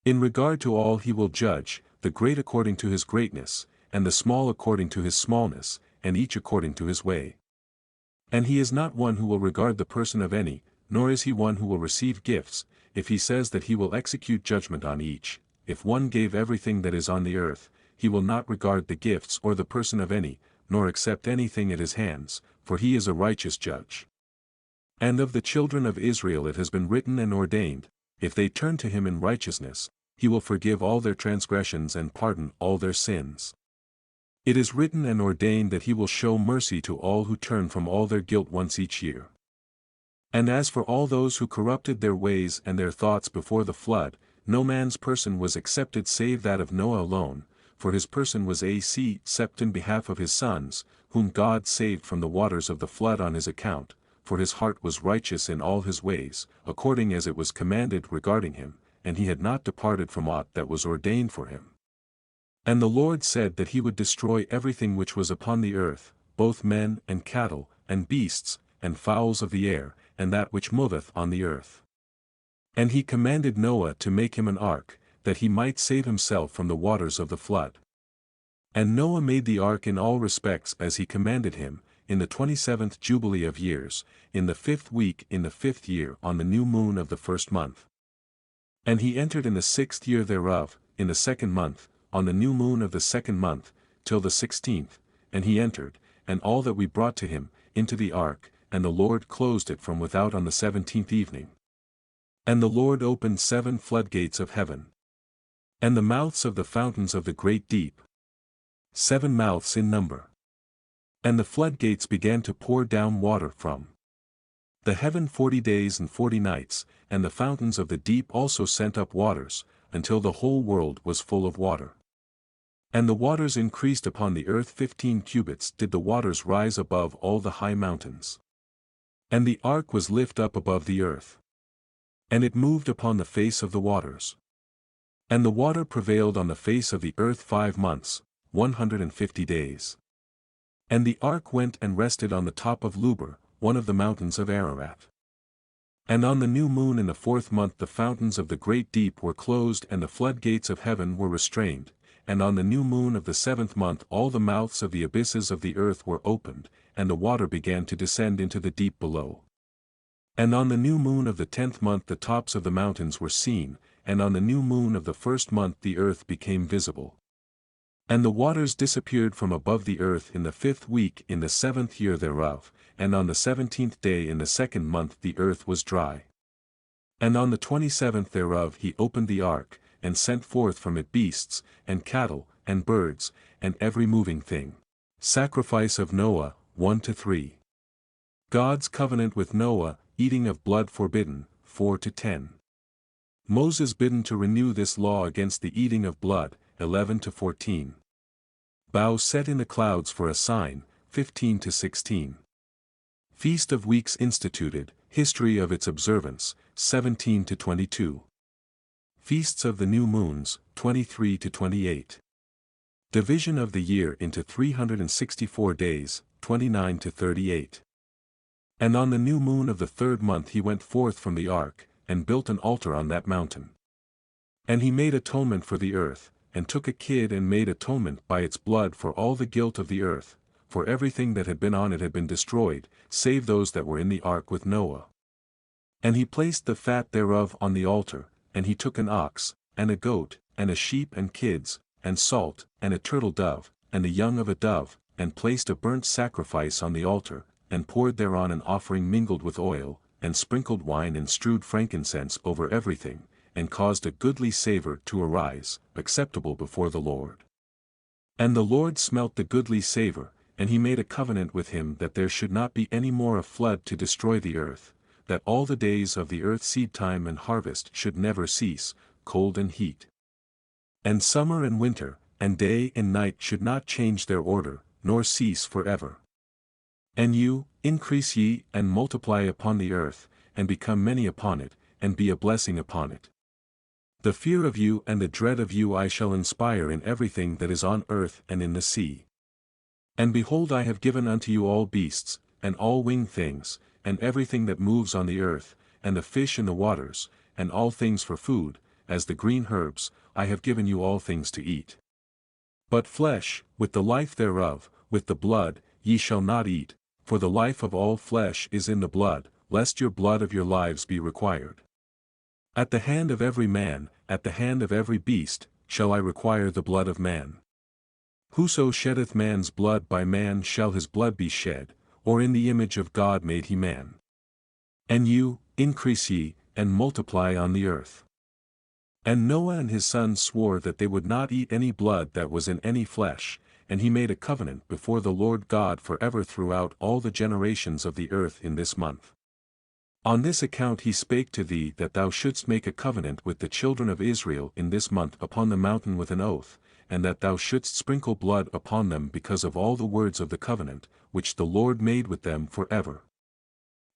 S1: In regard to all he will judge, the great according to his greatness, and the small according to his smallness, and each according to his way. And he is not one who will regard the person of any, nor is he one who will receive gifts, if he says that he will execute judgment on each. If one gave everything that is on the earth, he will not regard the gifts or the person of any, nor accept anything at his hands, for he is a righteous judge. And of the children of Israel it has been written and ordained, if they turn to him in righteousness, he will forgive all their transgressions and pardon all their sins. It is written and ordained that he will show mercy to all who turn from all their guilt once each year. And as for all those who corrupted their ways and their thoughts before the flood, no man's person was accepted save that of Noah alone, for his person was except in behalf of his sons, whom God saved from the waters of the flood on his account, for his heart was righteous in all his ways, according as it was commanded regarding him, and he had not departed from aught that was ordained for him. And the Lord said that he would destroy everything which was upon the earth, both men and cattle, and beasts, and fowls of the air, and that which moveth on the earth. And he commanded Noah to make him an ark, that he might save himself from the waters of the flood. And Noah made the ark in all respects as he commanded him, in the 27th jubilee of years, in the 5th week in the 5th year on the new moon of the 1st month. And he entered in the 6th year thereof, in the 2nd month, on the new moon of the 2nd month, till the 16th, and he entered, and all that we brought to him, into the ark, and the Lord closed it from without on the 17th evening. And the Lord opened 7 floodgates of heaven. And the mouths of the fountains of the great deep. 7 mouths in number. And the floodgates began to pour down water from the heaven 40 days and 40 nights, and the fountains of the deep also sent up waters, until the whole world was full of water. And the waters increased upon the earth 15 cubits did the waters rise above all the high mountains. And the ark was lift up above the earth. And it moved upon the face of the waters. And the water prevailed on the face of the earth 5 months, 150 days. And the ark went and rested on the top of Luber, one of the mountains of Ararat. And on the new moon in the 4th month the fountains of the great deep were closed and the floodgates of heaven were restrained, and on the new moon of the 7th month all the mouths of the abysses of the earth were opened, and the water began to descend into the deep below. And on the new moon of the 10th month the tops of the mountains were seen, and on the new moon of the 1st month the earth became visible. And the waters disappeared from above the earth in the 5th week in the 7th year thereof, and on the 17th day in the 2nd month the earth was dry. And on the 27th thereof he opened the ark, and sent forth from it beasts, and cattle, and birds, and every moving thing. Sacrifice of Noah, 1-3. God's covenant with Noah, eating of blood forbidden, 4-10. Moses bidden to renew this law against the eating of blood, 11-14. Boughs set in the clouds for a sign, 15-16. Feast of Weeks instituted, history of its observance, 17-22. Feasts of the New Moons, 23-28. Division of the year into 364 days, 29-38. And on the new moon of the 3rd month he went forth from the ark, and built an altar on that mountain. And he made atonement for the earth, and took a kid and made atonement by its blood for all the guilt of the earth, for everything that had been on it had been destroyed, save those that were in the ark with Noah. And he placed the fat thereof on the altar, and he took an ox, and a goat, and a sheep and kids, and salt, and a turtle dove, and the young of a dove, and placed a burnt sacrifice on the altar, and poured thereon an offering mingled with oil, and sprinkled wine and strewed frankincense over everything, and caused a goodly savour to arise, acceptable before the Lord. And the Lord smelt the goodly savour, and he made a covenant with him that there should not be any more a flood to destroy the earth, that all the days of the earth seedtime and harvest should never cease, cold and heat. And summer and winter, and day and night should not change their order, nor cease forever. And you, increase ye, and multiply upon the earth, and become many upon it, and be a blessing upon it. The fear of you and the dread of you I shall inspire in everything that is on earth and in the sea. And behold I have given unto you all beasts, and all winged things, and everything that moves on the earth, and the fish in the waters, and all things for food, as the green herbs, I have given you all things to eat. But flesh, with the life thereof, with the blood, ye shall not eat, for the life of all flesh is in the blood, lest your blood of your lives be required. At the hand of every man, at the hand of every beast, shall I require the blood of man. Whoso sheddeth man's blood by man shall his blood be shed, or in the image of God made he man. And you, increase ye, and multiply on the earth. And Noah and his sons swore that they would not eat any blood that was in any flesh, and he made a covenant before the Lord God forever throughout all the generations of the earth in this month. On this account he spake to thee that thou shouldst make a covenant with the children of Israel in this month upon the mountain with an oath, and that thou shouldst sprinkle blood upon them because of all the words of the covenant, which the Lord made with them forever.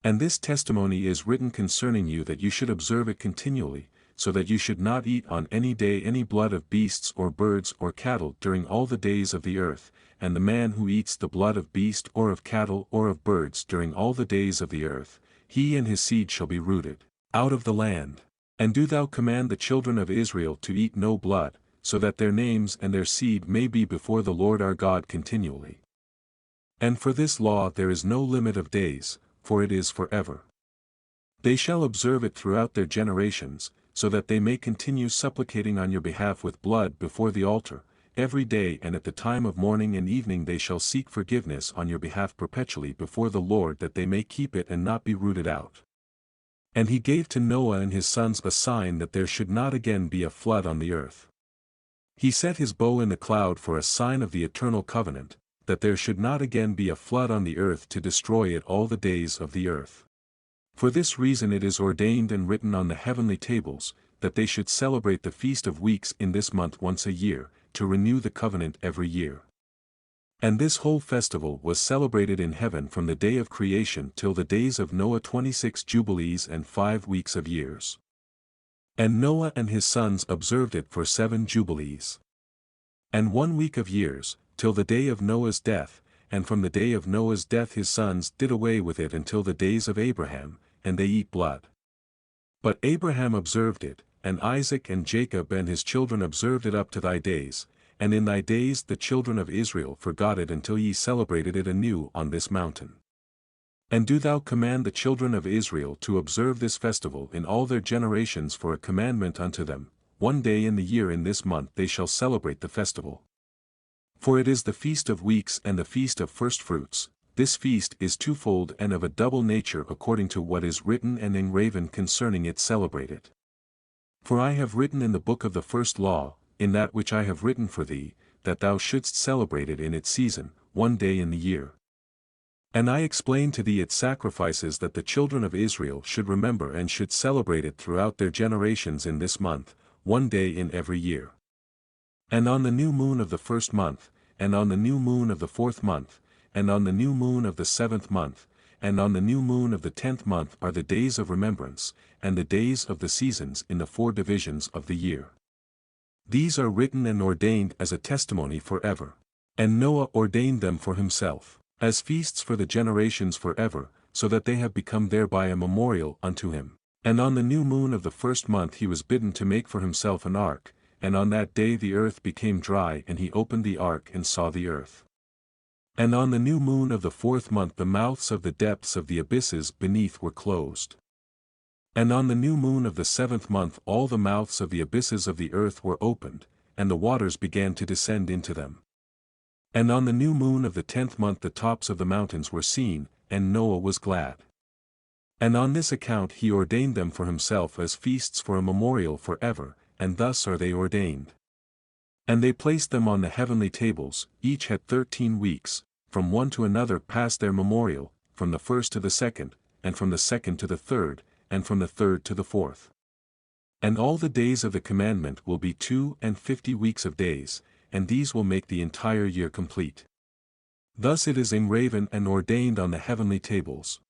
S1: And this testimony is written concerning you that you should observe it continually, so that you should not eat on any day any blood of beasts or birds or cattle during all the days of the earth, and the man who eats the blood of beast or of cattle or of birds during all the days of the earth, he and his seed shall be rooted out of the land. And do thou command the children of Israel to eat no blood, so that their names and their seed may be before the Lord our God continually. And for this law there is no limit of days, for it is forever. They shall observe it throughout their generations, so that they may continue supplicating on your behalf with blood before the altar, every day and at the time of morning and evening they shall seek forgiveness on your behalf perpetually before the Lord that they may keep it and not be rooted out. And he gave to Noah and his sons a sign that there should not again be a flood on the earth. He set his bow in the cloud for a sign of the eternal covenant, that there should not again be a flood on the earth to destroy it all the days of the earth. For this reason it is ordained and written on the heavenly tables, that they should celebrate the Feast of Weeks in this month once a year, to renew the covenant every year. And this whole festival was celebrated in heaven from the day of creation till the days of Noah 26 jubilees and 5 weeks of years. And Noah and his sons observed it for 7 jubilees. And 1 week of years, till the day of Noah's death, and from the day of Noah's death his sons did away with it until the days of Abraham, and they eat blood. But Abraham observed it, and Isaac and Jacob and his children observed it up to thy days, and in thy days the children of Israel forgot it until ye celebrated it anew on this mountain. And do thou command the children of Israel to observe this festival in all their generations for a commandment unto them, 1 day in the year in this month they shall celebrate the festival. For it is the feast of weeks and the feast of firstfruits. This feast is twofold and of a double nature according to what is written and engraven concerning it celebrate it. For I have written in the book of the first law, in that which I have written for thee, that thou shouldst celebrate it in its season, 1 day in the year. And I explain to thee its sacrifices that the children of Israel should remember and should celebrate it throughout their generations in this month, 1 day in every year. And on the new moon of the 1st month, and on the new moon of the 4th month, and on the new moon of the 7th month, and on the new moon of the 10th month are the days of remembrance, and the days of the seasons in the 4 divisions of the year. These are written and ordained as a testimony forever. And Noah ordained them for himself, as feasts for the generations forever, so that they have become thereby a memorial unto him. And on the new moon of the 1st month he was bidden to make for himself an ark, and on that day the earth became dry and he opened the ark and saw the earth. And on the new moon of the 4th month the mouths of the depths of the abysses beneath were closed. And on the new moon of the 7th month all the mouths of the abysses of the earth were opened, and the waters began to descend into them. And on the new moon of the 10th month the tops of the mountains were seen, and Noah was glad. And on this account he ordained them for himself as feasts for a memorial forever, and thus are they ordained. And they placed them on the heavenly tables, each had 13 weeks, from one to another passed their memorial, from the 1st to the 2nd, and from the 2nd to the 3rd, and from the 3rd to the 4th. And all the days of the commandment will be 52 weeks of days, and these will make the entire year complete. Thus it is engraven and ordained on the heavenly tables.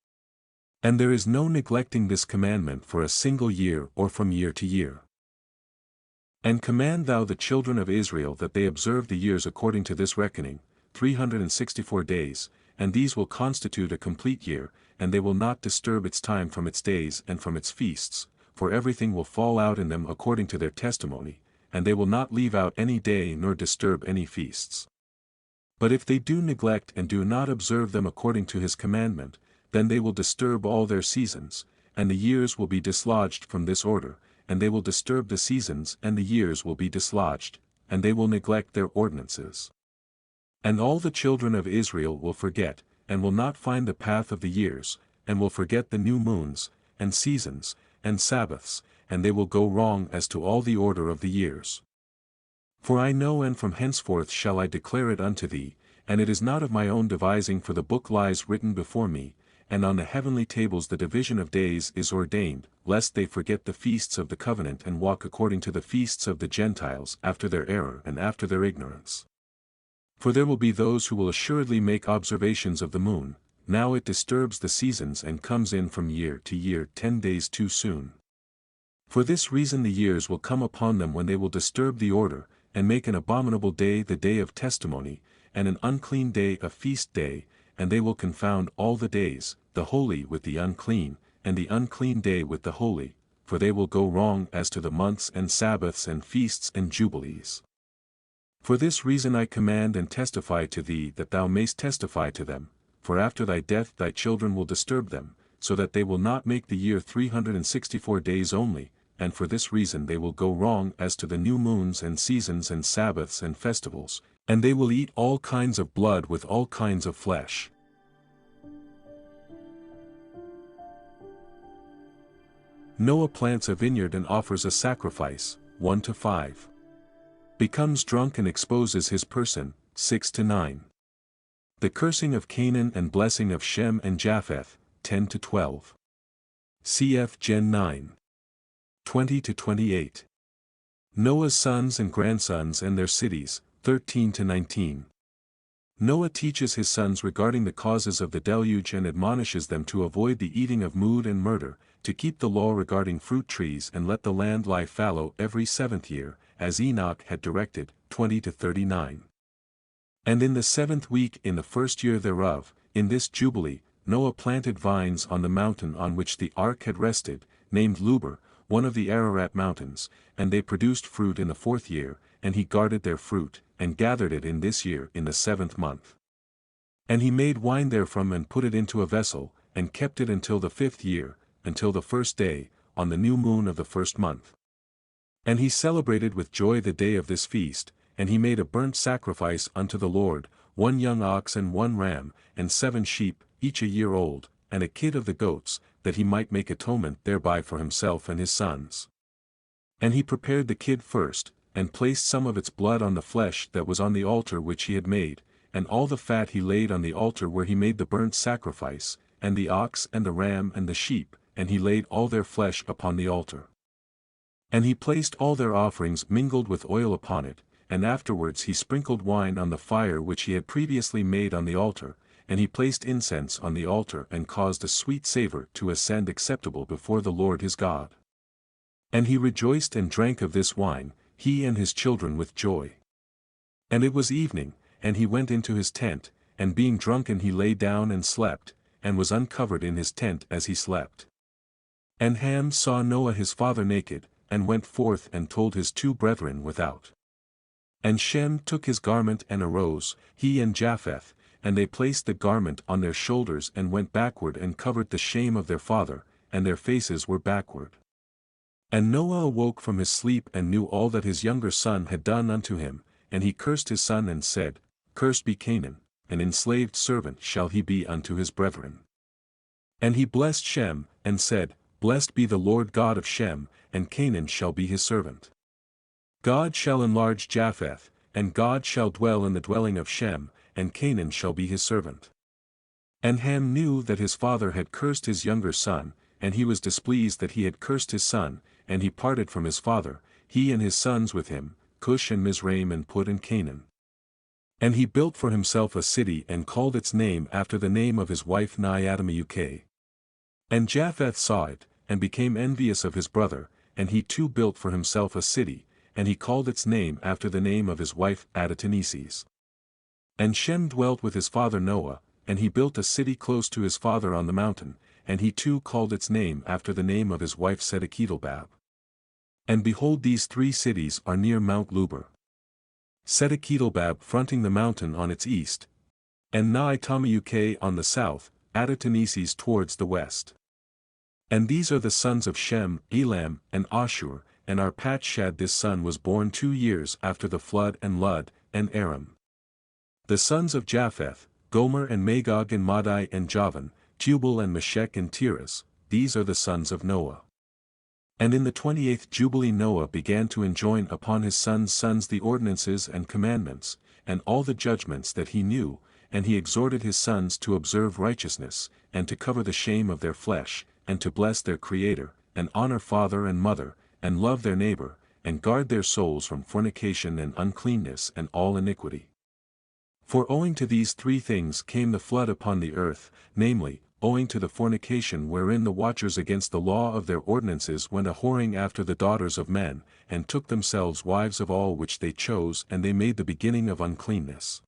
S1: And there is no neglecting this commandment for a single year or from year to year. And command thou the children of Israel that they observe the years according to this reckoning, 364 days, and these will constitute a complete year, and they will not disturb its time from its days and from its feasts, for everything will fall out in them according to their testimony, and they will not leave out any day nor disturb any feasts. But if they do neglect and do not observe them according to his commandment, then they will disturb all their seasons, and the years will be dislodged from this order, and they will disturb the seasons and the years will be dislodged, and they will neglect their ordinances. And all the children of Israel will forget, and will not find the path of the years, and will forget the new moons, and seasons, and Sabbaths, and they will go wrong as to all the order of the years. For I know and from henceforth shall I declare it unto thee, and it is not of my own devising for the book lies written before me, and on the heavenly tables the division of days is ordained, lest they forget the feasts of the covenant and walk according to the feasts of the Gentiles after their error and after their ignorance. For there will be those who will assuredly make observations of the moon, now it disturbs the seasons and comes in from year to year 10 days too soon. For this reason the years will come upon them when they will disturb the order, and make an abominable day the day of testimony, and an unclean day a feast day, and they will confound all the days, the holy with the unclean, and the unclean day with the holy, for they will go wrong as to the months and Sabbaths and feasts and jubilees. For this reason I command and testify to thee that thou mayst testify to them, for after thy death thy children will disturb them, so that they will not make the year 364 days only, and for this reason they will go wrong as to the new moons and seasons and Sabbaths and festivals, and they will eat all kinds of blood with all kinds of flesh. Noah plants a vineyard and offers a sacrifice, 1-5. Becomes drunk and exposes his person, 6-9. The cursing of Canaan and blessing of Shem and Japheth, 10-12. Cf. Gen 9. 20-28. Noah's sons and grandsons and their cities, 13-19. Noah teaches his sons regarding the causes of the deluge and admonishes them to avoid the eating of mood and murder, to keep the law regarding fruit trees and let the land lie fallow every 7th year, as Enoch had directed, 20-39. And in the 7th week in the 1st year thereof, in this Jubilee, Noah planted vines on the mountain on which the ark had rested, named Luber, one of the Ararat mountains, and they produced fruit in the 4th year, and he guarded their fruit, and gathered it in this year in the 7th month. And he made wine therefrom and put it into a vessel, and kept it until the 5th year, until the 1st day, on the new moon of the 1st month. And he celebrated with joy the day of this feast, and he made a burnt sacrifice unto the Lord, 1 young ox and 1 ram, and 7 sheep, each a year old, and a kid of the goats, that he might make atonement thereby for himself and his sons. And he prepared the kid first, and placed some of its blood on the flesh that was on the altar which he had made, and all the fat he laid on the altar where he made the burnt sacrifice, and the ox and the ram and the sheep, and he laid all their flesh upon the altar. And he placed all their offerings mingled with oil upon it, and afterwards he sprinkled wine on the fire which he had previously made on the altar, and he placed incense on the altar and caused a sweet savor to ascend acceptable before the Lord his God. And he rejoiced and drank of this wine, he and his children with joy. And it was evening, and he went into his tent, and being drunken he lay down and slept, and was uncovered in his tent as he slept. And Ham saw Noah his father naked, and went forth and told his 2 brethren without. And Shem took his garment and arose, he and Japheth, and they placed the garment on their shoulders and went backward and covered the shame of their father, and their faces were backward. And Noah awoke from his sleep and knew all that his younger son had done unto him, and he cursed his son and said, Cursed be Canaan, an enslaved servant shall he be unto his brethren. And he blessed Shem, and said, Blessed be the Lord God of Shem, and Canaan shall be his servant. God shall enlarge Japheth, and God shall dwell in the dwelling of Shem, and Canaan shall be his servant. And Ham knew that his father had cursed his younger son, and he was displeased that he had cursed his son, and he parted from his father, he and his sons with him, Cush and Mizraim and Put and Canaan. And he built for himself a city and called its name after the name of his wife Niadamuk. And Japheth saw it, and became envious of his brother, and he too built for himself a city, and he called its name after the name of his wife Adateneses. And Shem dwelt with his father Noah, and he built a city close to his father on the mountain, and he too called its name after the name of his wife Sedeketulbab. And behold, these 3 cities are near Mount Luber. Sedeketulbab fronting the mountain on its east, and Niadamuk on the south, Adateneses towards the west. And these are the sons of Shem, Elam, and Ashur, and Arpachshad this son was born 2 years after the flood, and Lud, and Aram. The sons of Japheth, Gomer and Magog and Madai and Javan, Tubal and Meshech and Tiras, these are the sons of Noah. And in the 28th Jubilee Noah began to enjoin upon his sons' sons the ordinances and commandments, and all the judgments that he knew, and he exhorted his sons to observe righteousness, and to cover the shame of their flesh, and to bless their Creator, and honor father and mother, and love their neighbor, and guard their souls from fornication and uncleanness and all iniquity. For owing to these 3 things came the flood upon the earth, namely, owing to the fornication wherein the watchers against the law of their ordinances went a-whoring after the daughters of men, and took themselves wives of all which they chose, and they made the beginning of uncleanness.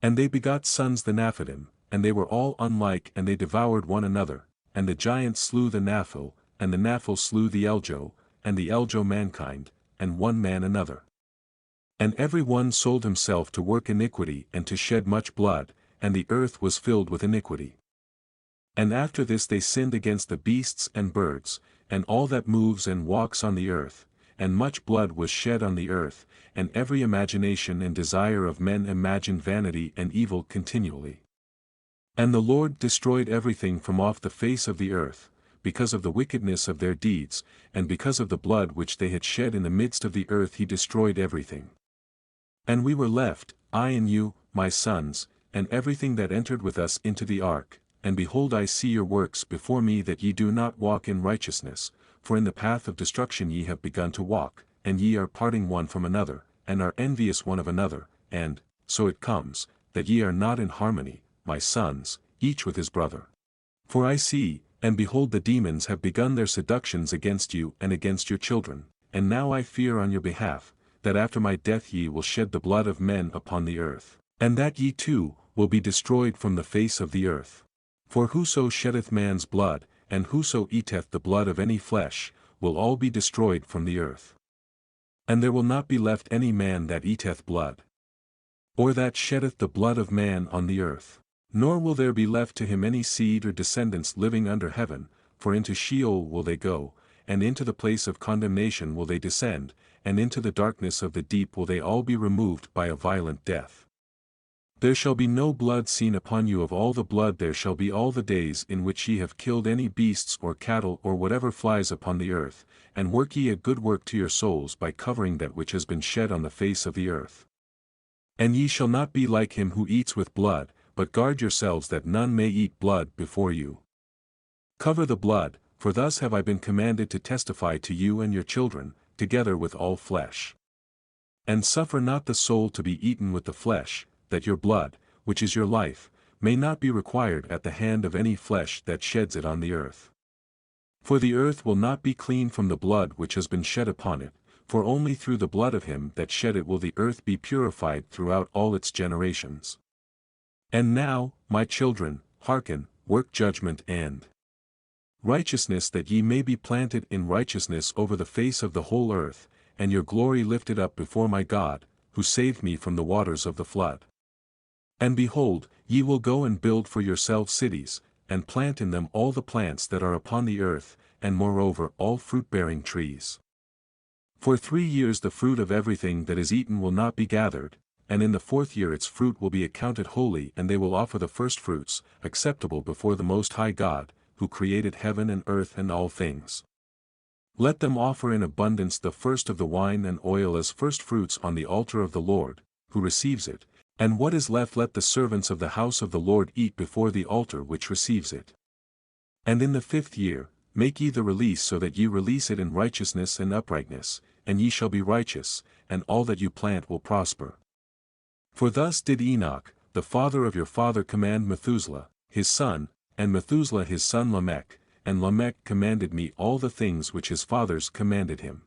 S1: And they begot sons the Naphitim, and they were all unlike, and they devoured one another, and the giant slew the Naphil, and the Naphil slew the Eljo, and the Eljo mankind, and one man another. And every one sold himself to work iniquity and to shed much blood, and the earth was filled with iniquity. And after this they sinned against the beasts and birds, and all that moves and walks on the earth, and much blood was shed on the earth, and every imagination and desire of men imagined vanity and evil continually. And the Lord destroyed everything from off the face of the earth, because of the wickedness of their deeds, and because of the blood which they had shed in the midst of the earth he destroyed everything. And we were left, I and you, my sons, and everything that entered with us into the ark, and behold I see your works before me that ye do not walk in righteousness, for in the path of destruction ye have begun to walk, and ye are parting one from another, and are envious one of another, and, so it comes, that ye are not in harmony, my sons, each with his brother. For I see, and behold the demons have begun their seductions against you and against your children, and now I fear on your behalf, that after my death ye will shed the blood of men upon the earth, and that ye too will be destroyed from the face of the earth. For whoso sheddeth man's blood, and whoso eateth the blood of any flesh, will all be destroyed from the earth. And there will not be left any man that eateth blood, or that sheddeth the blood of man on the earth. Nor will there be left to him any seed or descendants living under heaven, for into Sheol will they go, and into the place of condemnation will they descend, and into the darkness of the deep will they all be removed by a violent death. There shall be no blood seen upon you of all the blood there shall be all the days in which ye have killed any beasts or cattle or whatever flies upon the earth, and work ye a good work to your souls by covering that which has been shed on the face of the earth. And ye shall not be like him who eats with blood, but guard yourselves that none may eat blood before you. Cover the blood, for thus have I been commanded to testify to you and your children, together with all flesh. And suffer not the soul to be eaten with the flesh, that your blood, which is your life, may not be required at the hand of any flesh that sheds it on the earth. For the earth will not be clean from the blood which has been shed upon it, for only through the blood of him that shed it will the earth be purified throughout all its generations. And now, my children, hearken, work judgment and righteousness that ye may be planted in righteousness over the face of the whole earth, and your glory lifted up before my God, who saved me from the waters of the flood. And behold, ye will go and build for yourselves cities, and plant in them all the plants that are upon the earth, and moreover all fruit-bearing trees. For 3 years the fruit of everything that is eaten will not be gathered, and in the 4th year its fruit will be accounted holy, and they will offer the firstfruits, acceptable before the Most High God, who created heaven and earth and all things. Let them offer in abundance the first of the wine and oil as firstfruits on the altar of the Lord, who receives it, and what is left let the servants of the house of the Lord eat before the altar which receives it. And in the 5th year, make ye the release so that ye release it in righteousness and uprightness, and ye shall be righteous, and all that you plant will prosper. For thus did Enoch, the father of your father command Methuselah, his son, and Methuselah his son Lamech, and Lamech commanded me all the things which his fathers commanded him.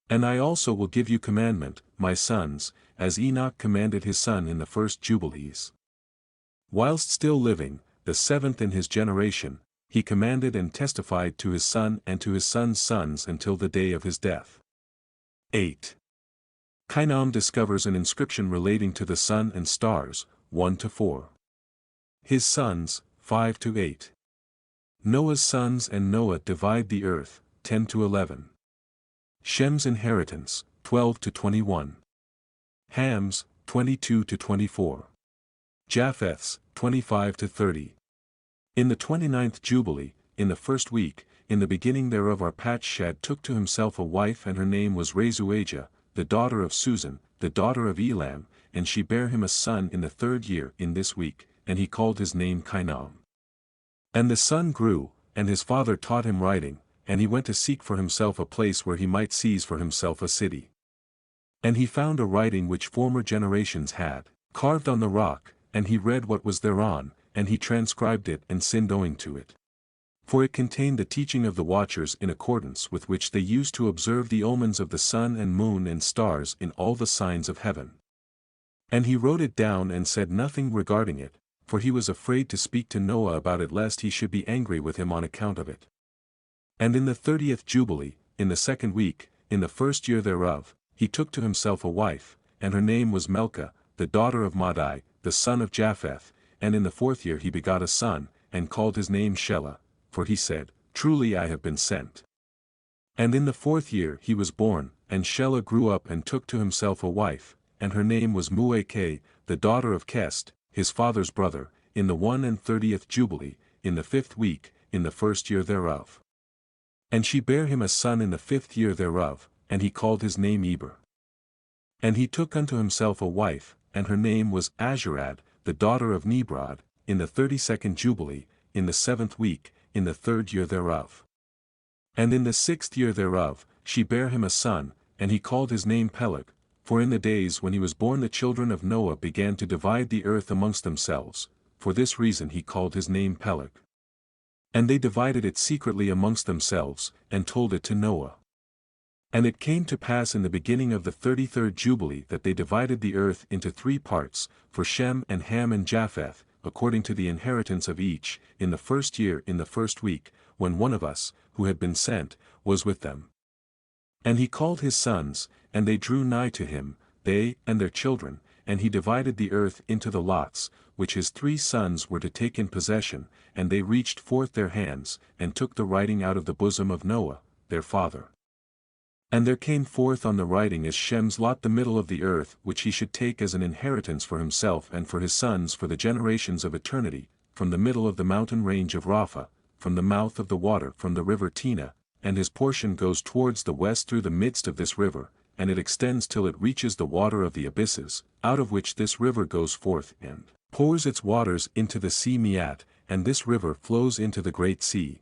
S1: And I also will give you commandment, my sons, as Enoch commanded his son in the first Jubilees. Whilst still living, the 7th in his generation, he commanded and testified to his son and to his son's sons until the day of his death. 8. Canaan discovers an inscription relating to the sun and stars, 1-4. His sons, 5-8. Noah's sons and Noah divide the earth, 10-11. Shem's inheritance, 12-21. Ham's, 22-24. Japheth's, 25-30. In the 29th Jubilee, in the 1st week, in the beginning thereof Arpachshad took to himself a wife, and her name was Rezuajah, the daughter of Susan, the daughter of Elam, and she bare him a son in the 3rd year in this week, and he called his name Canaan. And the son grew, and his father taught him writing, and he went to seek for himself a place where he might seize for himself a city. And he found a writing which former generations had carved on the rock, and he read what was thereon, and he transcribed it and sinned owing to it. For it contained the teaching of the watchers in accordance with which they used to observe the omens of the sun and moon and stars in all the signs of heaven. And he wrote it down and said nothing regarding it, for he was afraid to speak to Noah about it lest he should be angry with him on account of it. And in the 30th Jubilee, in the 2nd week, in the 1st year thereof, he took to himself a wife, and her name was Melchah, the daughter of Maddai, the son of Japheth, and in the 4th year he begot a son, and called his name Shelah, for he said, Truly I have been sent. And in the 4th year he was born, and Shelah grew up and took to himself a wife, and her name was Muekeh, the daughter of Kest, his father's brother, in the 31st Jubilee, in the 5th week, in the 1st year thereof. And she bare him a son in the 5th year thereof, and he called his name Eber. And he took unto himself a wife, and her name was Azurad, the daughter of Nebrod, in the 32nd Jubilee, in the 7th week, in the 3rd year thereof. And in the 6th year thereof, she bare him a son, and he called his name Peleg, for in the days when he was born the children of Noah began to divide the earth amongst themselves, for this reason he called his name Peleg. And they divided it secretly amongst themselves, and told it to Noah. And it came to pass in the beginning of the 33rd Jubilee that they divided the earth into 3 parts, for Shem and Ham and Japheth, according to the inheritance of each, in the first year in the first week, when one of us, who had been sent, was with them. And he called his sons, and they drew nigh to him, they and their children, and he divided the earth into the lots, which his 3 sons were to take in possession, and they reached forth their hands, and took the writing out of the bosom of Noah, their father. And there came forth on the writing as Shem's lot the middle of the earth which he should take as an inheritance for himself and for his sons for the generations of eternity, from the middle of the mountain range of Rapha, from the mouth of the water from the river Dina, and his portion goes towards the west through the midst of this river, and it extends till it reaches the water of the abysses, out of which this river goes forth and pours its waters into the sea Miat, and this river flows into the great sea.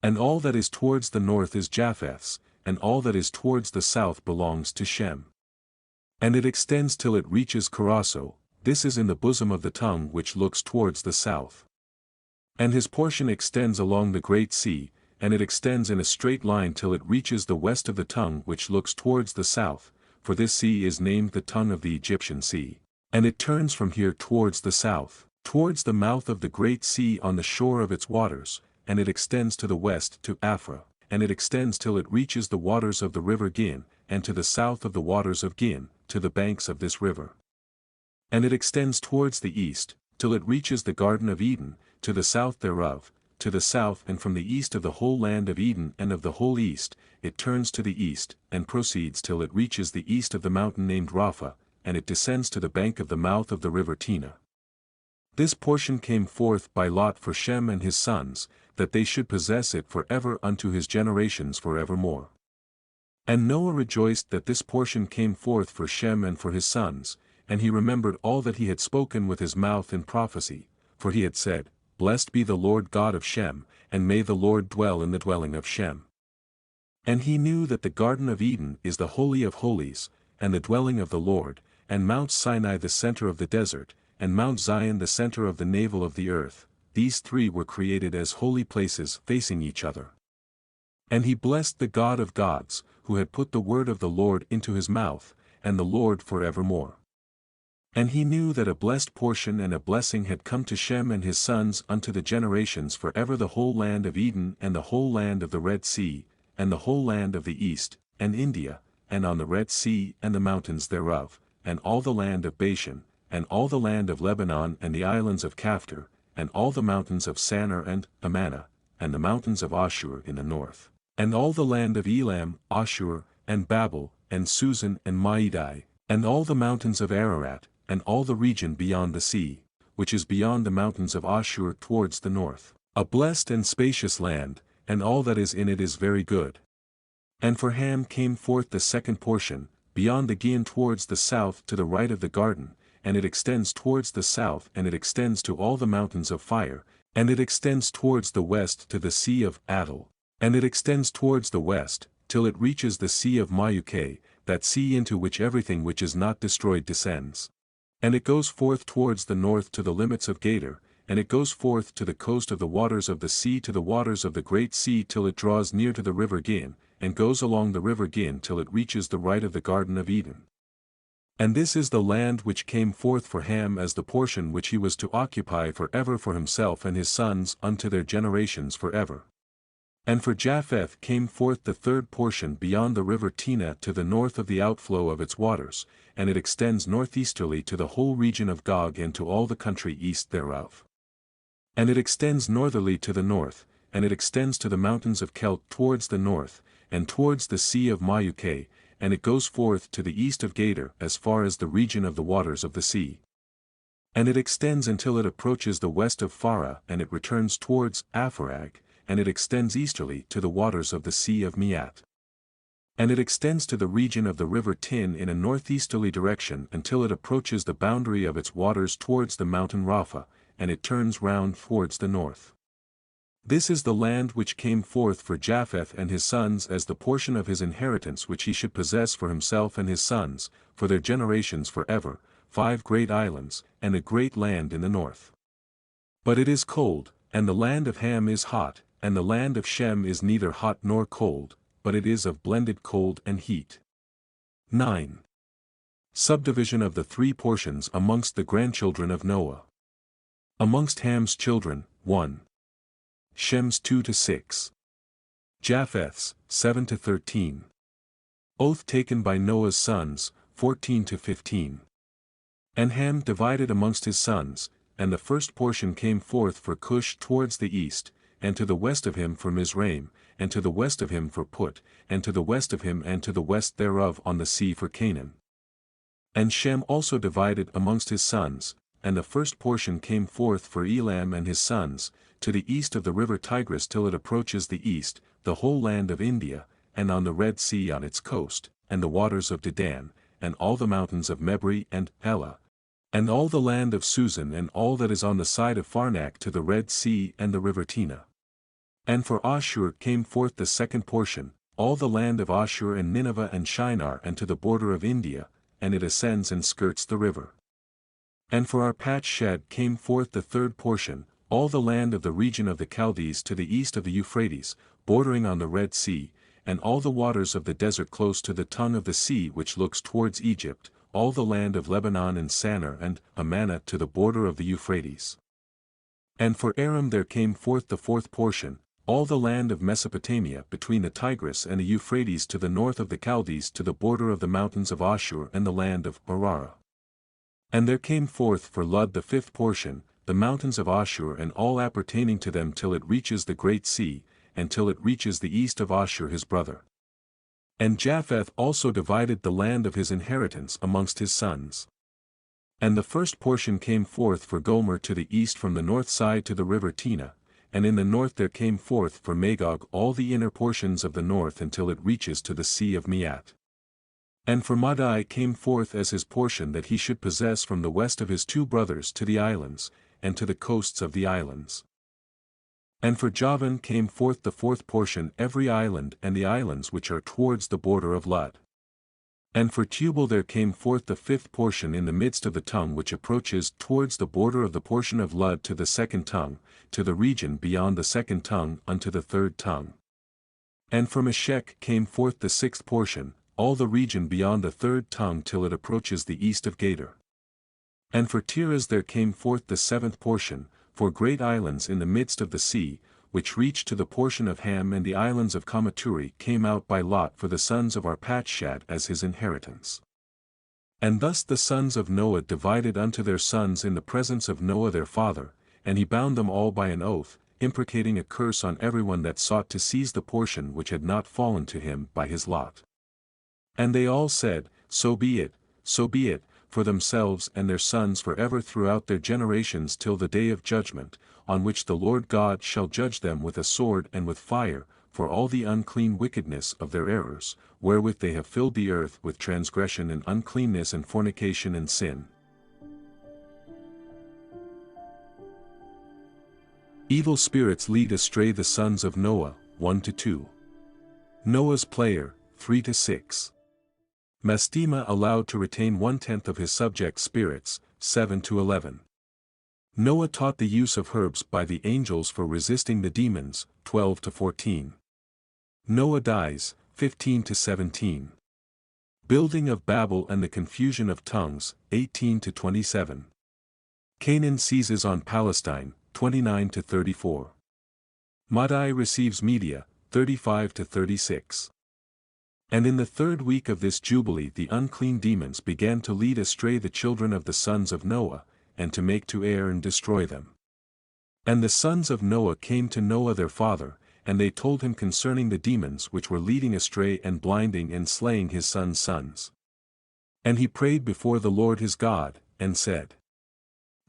S1: And all that is towards the north is Japheth's, and all that is towards the south belongs to Shem. And it extends till it reaches Carasso, this is in the bosom of the tongue which looks towards the south. And his portion extends along the great sea, and it extends in a straight line till it reaches the west of the tongue which looks towards the south, for this sea is named the tongue of the Egyptian sea, and it turns from here towards the south, towards the mouth of the great sea on the shore of its waters, and it extends to the west to Aphra, and it extends till it reaches the waters of the river Gin, and to the south of the waters of Gin, to the banks of this river. And it extends towards the east, till it reaches the Garden of Eden, to the south thereof, to the south and from the east of the whole land of Eden and of the whole east, it turns to the east, and proceeds till it reaches the east of the mountain named Rapha, and it descends to the bank of the mouth of the river Dina. This portion came forth by lot for Shem and his sons, that they should possess it for ever unto his generations for evermore. And Noah rejoiced that this portion came forth for Shem and for his sons, and he remembered all that he had spoken with his mouth in prophecy, for he had said, Blessed be the Lord God of Shem, and may the Lord dwell in the dwelling of Shem. And he knew that the Garden of Eden is the Holy of Holies, and the dwelling of the Lord, and Mount Sinai the center of the desert, and Mount Zion the center of the navel of the earth, these 3 were created as holy places facing each other. And he blessed the God of gods, who had put the word of the Lord into his mouth, and the Lord for evermore. And he knew that a blessed portion and a blessing had come to Shem and his sons unto the generations for ever the whole land of Eden and the whole land of the Red Sea, and the whole land of the east, and India, and on the Red Sea and the mountains thereof, and all the land of Bashan, and all the land of Lebanon and the islands of Caphtor, and all the mountains of Sanir and Amanah, and the mountains of Ashur in the north, and all the land of Elam, Ashur, and Babel, and Susan and Maidai, and all the mountains of Ararat, and all the region beyond the sea, which is beyond the mountains of Ashur towards the north, a blessed and spacious land, and all that is in it is very good. And for Ham came forth the second portion, beyond the Gin towards the south to the right of the garden, and it extends towards the south and it extends to all the mountains of fire, and it extends towards the west to the sea of Adal, and it extends towards the west, till it reaches the sea of Mayuke, that sea into which everything which is not destroyed descends. And it goes forth towards the north to the limits of Gader, and it goes forth to the coast of the waters of the sea to the waters of the great sea till it draws near to the river Gin, and goes along the river Gin till it reaches the right of the Garden of Eden. And this is the land which came forth for Ham as the portion which he was to occupy for ever for himself and his sons unto their generations for ever. And for Japheth came forth the third portion beyond the river Dina to the north of the outflow of its waters, and it extends northeasterly to the whole region of Gog and to all the country east thereof. And it extends northerly to the north, and it extends to the mountains of Kelt towards the north, and towards the sea of Mayuke, and it goes forth to the east of Gader as far as the region of the waters of the sea. And it extends until it approaches the west of Farah and it returns towards Apharag, and it extends easterly to the waters of the sea of Miat. And it extends to the region of the river Tin in a northeasterly direction until it approaches the boundary of its waters towards the mountain Rapha, and it turns round towards the north. This is the land which came forth for Japheth and his sons as the portion of his inheritance which he should possess for himself and his sons, for their generations forever, 5 great islands, and a great land in the north. But it is cold, and the land of Ham is hot, and the land of Shem is neither hot nor cold, but it is of blended cold and heat. 9. Subdivision of the 3 portions amongst the grandchildren of Noah. Amongst Ham's children, 1. Shem's 2-6. Japheth's, 7-13. Oath taken by Noah's sons, 14-15. And Ham divided amongst his sons, and the first portion came forth for Cush towards the east, and to the west of him for Mizraim, and to the west of him for Put, and to the west of him and to the west thereof on the sea for Canaan. And Shem also divided amongst his sons, and the first portion came forth for Elam and his sons, to the east of the river Tigris till it approaches the east, the whole land of India, and on the Red Sea on its coast, and the waters of Dedan, and all the mountains of Mebri and Elah, and all the land of Susan and all that is on the side of Farnak to the Red Sea and the river Tina. And for Ashur came forth the second portion, all the land of Ashur and Nineveh and Shinar and to the border of India, and it ascends and skirts the river. And for Arpachshad came forth the third portion, all the land of the region of the Chaldees to the east of the Euphrates, bordering on the Red Sea, and all the waters of the desert close to the tongue of the sea which looks towards Egypt, all the land of Lebanon and Sanir and Amana to the border of the Euphrates. And for Aram there came forth the fourth portion, all the land of Mesopotamia between the Tigris and the Euphrates to the north of the Chaldees to the border of the mountains of Ashur and the land of Arara. And there came forth for Lud the fifth portion, the mountains of Ashur and all appertaining to them till it reaches the great sea, and till it reaches the east of Ashur his brother. And Japheth also divided the land of his inheritance amongst his sons. And the first portion came forth for Gomer to the east from the north side to the river Tina, and in the north there came forth for Magog all the inner portions of the north until it reaches to the sea of Miat. And for Madai came forth as his portion that he should possess from the west of his 2 brothers to the islands, and to the coasts of the islands. And for Javan came forth the fourth portion every island and the islands which are towards the border of Lud. And for Tubal there came forth the fifth portion in the midst of the tongue which approaches towards the border of the portion of Lud to the second tongue, to the region beyond the second tongue unto the third tongue. And for Meshech came forth the sixth portion, all the region beyond the third tongue till it approaches the east of Gader. And for Tiras there came forth the seventh portion, for great islands in the midst of the sea, which reached to the portion of Ham, and the islands of Kamaturi came out by lot for the sons of Arpachshad as his inheritance. And thus the sons of Noah divided unto their sons in the presence of Noah their father, and he bound them all by an oath, imprecating a curse on everyone that sought to seize the portion which had not fallen to him by his lot. And they all said, So be it, for themselves and their sons forever throughout their generations till the day of judgment, on which the Lord God shall judge them with a sword and with fire, for all the unclean wickedness of their errors, wherewith they have filled the earth with transgression and uncleanness and fornication and sin. Evil spirits lead astray the sons of Noah, 1-2. Noah's player, 3-6. Mastema allowed to retain 1/10 of his subject spirits, 7-11. Noah taught the use of herbs by the angels for resisting the demons, 12-14. Noah dies, 15-17. Building of Babel and the confusion of tongues, 18-27. Canaan seizes on Palestine, 29-34. Madai receives Media, 35-36. And in the 3rd week of this Jubilee the unclean demons began to lead astray the children of the sons of Noah, and to make to err and destroy them. And the sons of Noah came to Noah their father, and they told him concerning the demons which were leading astray and blinding and slaying his sons' sons. And he prayed before the Lord his God, and said,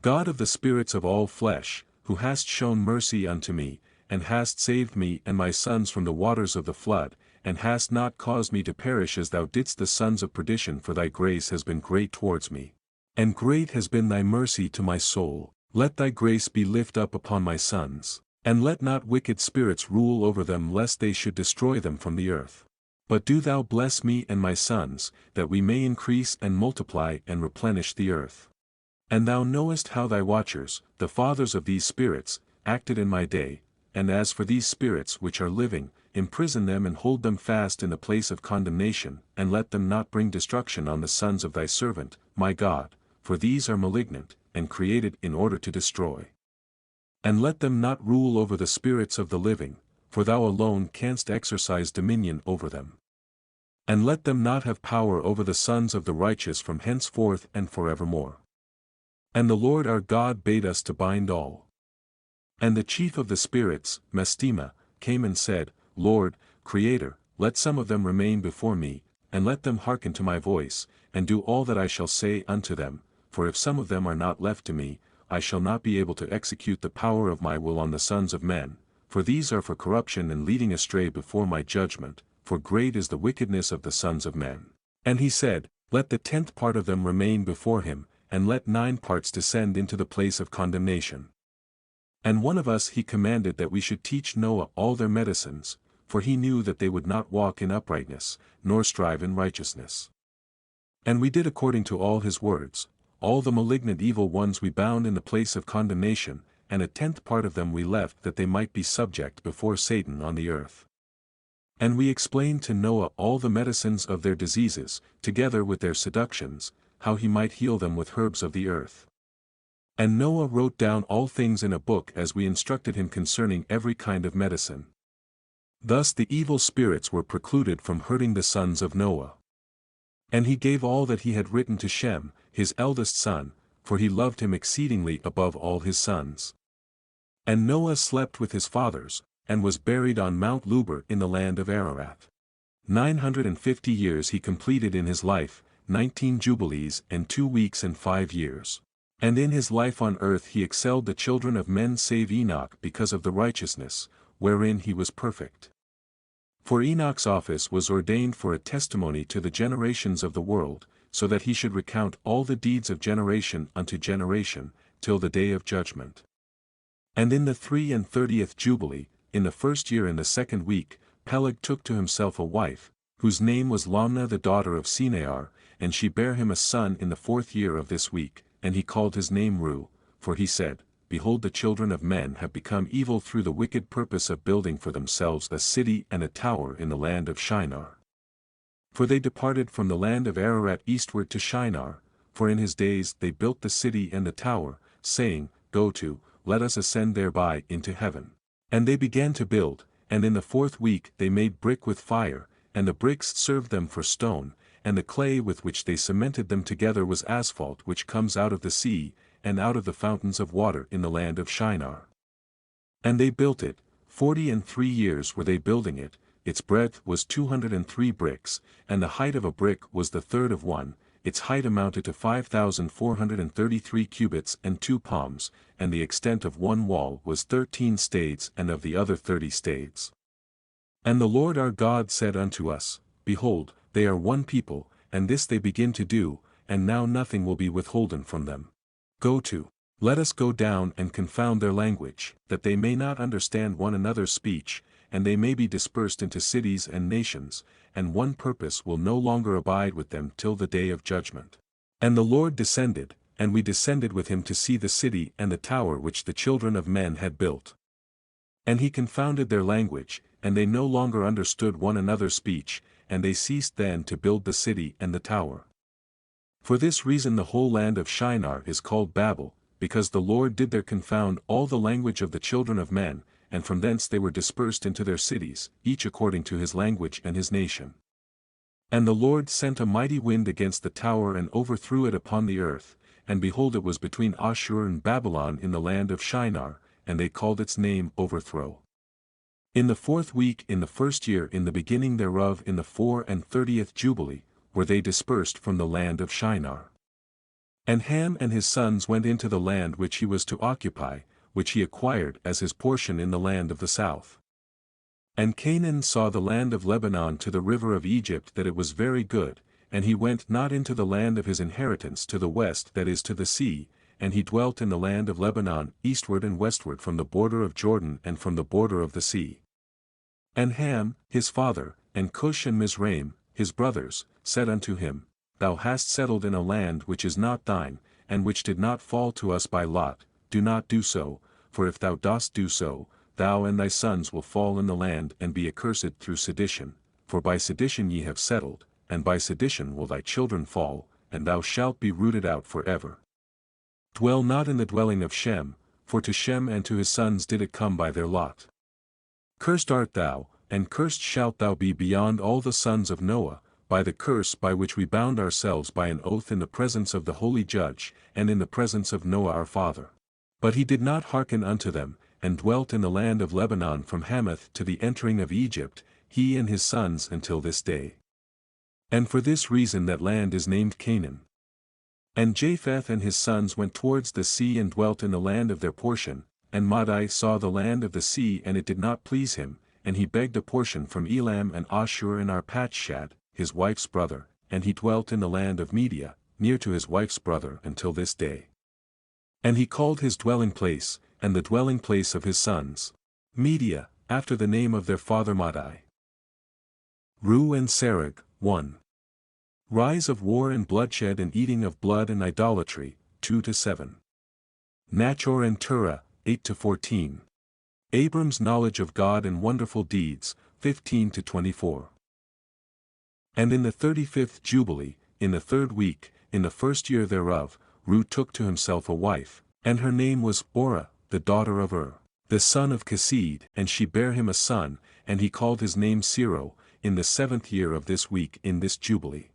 S1: God of the spirits of all flesh, who hast shown mercy unto me, and hast saved me and my sons from the waters of the flood, and hast not caused me to perish as thou didst the sons of perdition, for thy grace has been great towards me. And great has been thy mercy to my soul, let thy grace be lift up upon my sons, And let not wicked spirits rule over them lest they should destroy them from the earth. But do thou bless me and my sons, that we may increase and multiply and replenish the earth. And thou knowest how thy watchers, the fathers of these spirits, acted in my day, and as for these spirits which are living, imprison them and hold them fast in the place of condemnation, and let them not bring destruction on the sons of thy servant, my God, for these are malignant, and created in order to destroy. And let them not rule over the spirits of the living, for thou alone canst exercise dominion over them. And let them not have power over the sons of the righteous from henceforth and forevermore. And the Lord our God bade us to bind all. And the chief of the spirits, Mastema, came and said, Lord, Creator, let some of them remain before me, and let them hearken to my voice, and do all that I shall say unto them, for if some of them are not left to me, I shall not be able to execute the power of my will on the sons of men, for these are for corruption and leading astray before my judgment, for great is the wickedness of the sons of men. And he said, Let the 10th part of them remain before him, and let 9 parts descend into the place of condemnation. And one of us he commanded that we should teach Noah all their medicines, for he knew that they would not walk in uprightness, nor strive in righteousness. And we did according to all his words. All the malignant evil ones we bound in the place of condemnation, and a 10th part of them we left that they might be subject before Satan on the earth. And we explained to Noah all the medicines of their diseases, together with their seductions, how he might heal them with herbs of the earth. And Noah wrote down all things in a book as we instructed him concerning every kind of medicine. Thus the evil spirits were precluded from hurting the sons of Noah. And he gave all that he had written to Shem, his eldest son, for he loved him exceedingly above all his sons. And Noah slept with his fathers, and was buried on Mount Luber in the land of Ararat. 950 years he completed in his life, 19 jubilees and 2 weeks and 5 years. And in his life on earth he excelled the children of men save Enoch because of the righteousness, wherein he was perfect. For Enoch's office was ordained for a testimony to the generations of the world, so that he should recount all the deeds of generation unto generation, till the day of judgment. And in the 33rd jubilee, in the 1st year in the 2nd week, Peleg took to himself a wife, whose name was Lamna the daughter of Sinear, and she bare him a son in the 4th year of this week, and he called his name Ru, for he said, Behold, the children of men have become evil through the wicked purpose of building for themselves a city and a tower in the land of Shinar. For they departed from the land of Ararat eastward to Shinar, for in his days they built the city and the tower, saying, Go to, let us ascend thereby into heaven. And they began to build, and in the 4th week they made brick with fire, and the bricks served them for stone, and the clay with which they cemented them together was asphalt which comes out of the sea, and out of the fountains of water in the land of Shinar. And they built it, 43 years were they building it, its breadth was 203 bricks, and the height of a brick was the third of one, its height amounted to 5,433 cubits and 2 palms, and the extent of one wall was 13 stades and of the other 30 stades. And the Lord our God said unto us, Behold, they are one people, and this they begin to do, and now nothing will be withholden from them. Go to, let us go down and confound their language, that they may not understand one another's speech, and they may be dispersed into cities and nations, and one purpose will no longer abide with them till the day of judgment. And the Lord descended, and we descended with him to see the city and the tower which the children of men had built. And he confounded their language, and they no longer understood one another's speech, and they ceased then to build the city and the tower. For this reason the whole land of Shinar is called Babel, because the Lord did there confound all the language of the children of men, and from thence they were dispersed into their cities, each according to his language and his nation. And the Lord sent a mighty wind against the tower and overthrew it upon the earth, and behold it was between Ashur and Babylon in the land of Shinar, and they called its name Overthrow. In the 4th week in the 1st year in the beginning thereof in the 34th jubilee, were they dispersed from the land of Shinar. And Ham and his sons went into the land which he was to occupy, which he acquired as his portion in the land of the south. And Canaan saw the land of Lebanon to the river of Egypt that it was very good, and he went not into the land of his inheritance to the west that is to the sea, and he dwelt in the land of Lebanon eastward and westward from the border of Jordan and from the border of the sea. And Ham, his father, and Cush and Mizraim, his brothers, said unto him, Thou hast settled in a land which is not thine, and which did not fall to us by lot, do not do so, for if thou dost do so, thou and thy sons will fall in the land and be accursed through sedition, for by sedition ye have settled, and by sedition will thy children fall, and thou shalt be rooted out forever. Dwell not in the dwelling of Shem, for to Shem and to his sons did it come by their lot. Cursed art thou, and cursed shalt thou be beyond all the sons of Noah, by the curse by which we bound ourselves by an oath in the presence of the holy judge, and in the presence of Noah our father. But he did not hearken unto them, and dwelt in the land of Lebanon from Hamath to the entering of Egypt, he and his sons until this day. And for this reason that land is named Canaan. And Japheth and his sons went towards the sea and dwelt in the land of their portion, and Madai saw the land of the sea and it did not please him, and he begged a portion from Elam and Ashur and Arpachshad, his wife's brother, and he dwelt in the land of Media, near to his wife's brother until this day. And he called his dwelling place, and the dwelling place of his sons, Media, after the name of their father Madai. Ru and Serug, 1. Rise of war and bloodshed and eating of blood and idolatry, 2-7. Nachor and Terah, 8-14. Abram's knowledge of God and wonderful deeds, 15-24. And in the 35th Jubilee, in the 3rd week, in the 1st year thereof, Ru took to himself a wife, and her name was Orah, the daughter of the son of Chesid, and she bare him a son, and he called his name Siro, in the 7th year of this week in this Jubilee.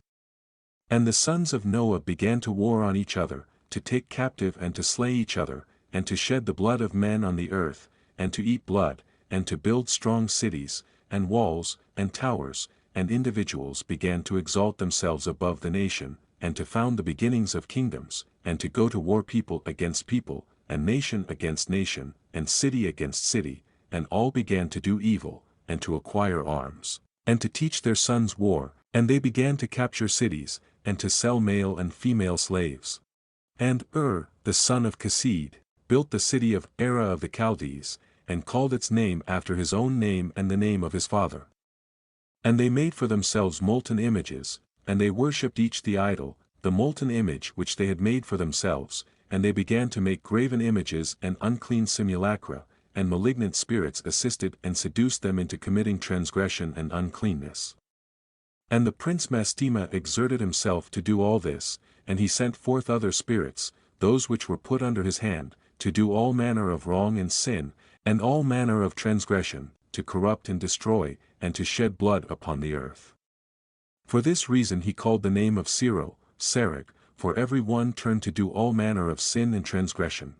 S1: And the sons of Noah began to war on each other, to take captive and to slay each other, and to shed the blood of men on the earth, and to eat blood, and to build strong cities, and walls, and towers, and individuals began to exalt themselves above the nation, and to found the beginnings of kingdoms, and to go to war people against people, and nation against nation, and city against city, and all began to do evil, and to acquire arms, and to teach their sons war, and they began to capture cities, and to sell male and female slaves. And the son of Chesid, built the city of Era of the Chaldees, and called its name after his own name and the name of his father. And they made for themselves molten images, and they worshipped each the idol, the molten image which they had made for themselves, and they began to make graven images and unclean simulacra, and malignant spirits assisted and seduced them into committing transgression and uncleanness. And the prince Mastema exerted himself to do all this, and he sent forth other spirits, those which were put under his hand, to do all manner of wrong and sin, and all manner of transgression, to corrupt and destroy, and to shed blood upon the earth. For this reason he called the name of Siro, Serug, for every one turned to do all manner of sin and transgression.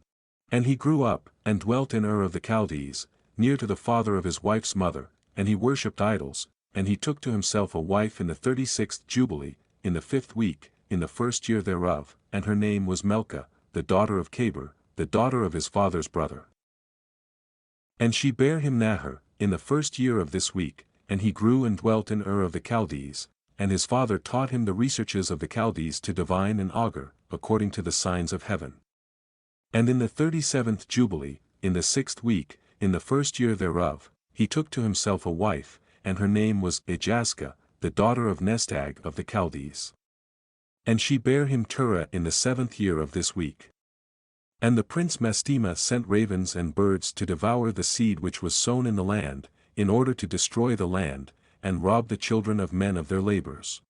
S1: And he grew up, and dwelt in Ur of the Chaldees, near to the father of his wife's mother, and he worshipped idols, and he took to himself a wife in the 36th Jubilee, in the 5th week, in the 1st year thereof, and her name was Melchah, the daughter of Cabir, the daughter of his father's brother. And she bare him Nahor, in the 1st year of this week, and he grew and dwelt in Ur of the Chaldees, and his father taught him the researches of the Chaldees to divine and augur, according to the signs of heaven. And in the 37th Jubilee, in the 6th week, in the 1st year thereof, he took to himself a wife, and her name was Ejaska, the daughter of Nestag of the Chaldees. And she bare him Terah in the 7th year of this week. And the prince Mastema sent ravens and birds to devour the seed which was sown in the land, in order to destroy the land, and rob the children of men of their labors.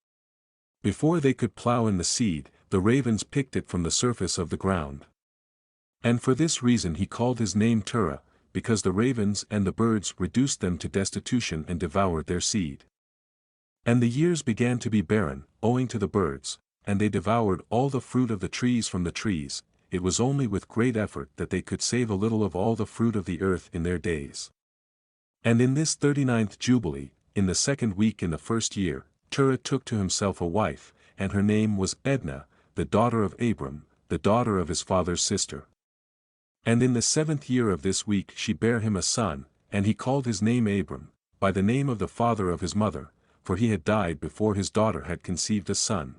S1: Before they could plow in the seed, the ravens picked it from the surface of the ground. And for this reason he called his name Terah, because the ravens and the birds reduced them to destitution and devoured their seed. And the years began to be barren, owing to the birds, and they devoured all the fruit of the trees from the trees. It was only with great effort that they could save a little of all the fruit of the earth in their days. And in this 39th Jubilee, in the 2nd week in the 1st year, Terah took to himself a wife, and her name was Edna, the daughter of Abram, the daughter of his father's sister. And in the 7th year of this week she bare him a son, and he called his name Abram, by the name of the father of his mother, for he had died before his daughter had conceived a son.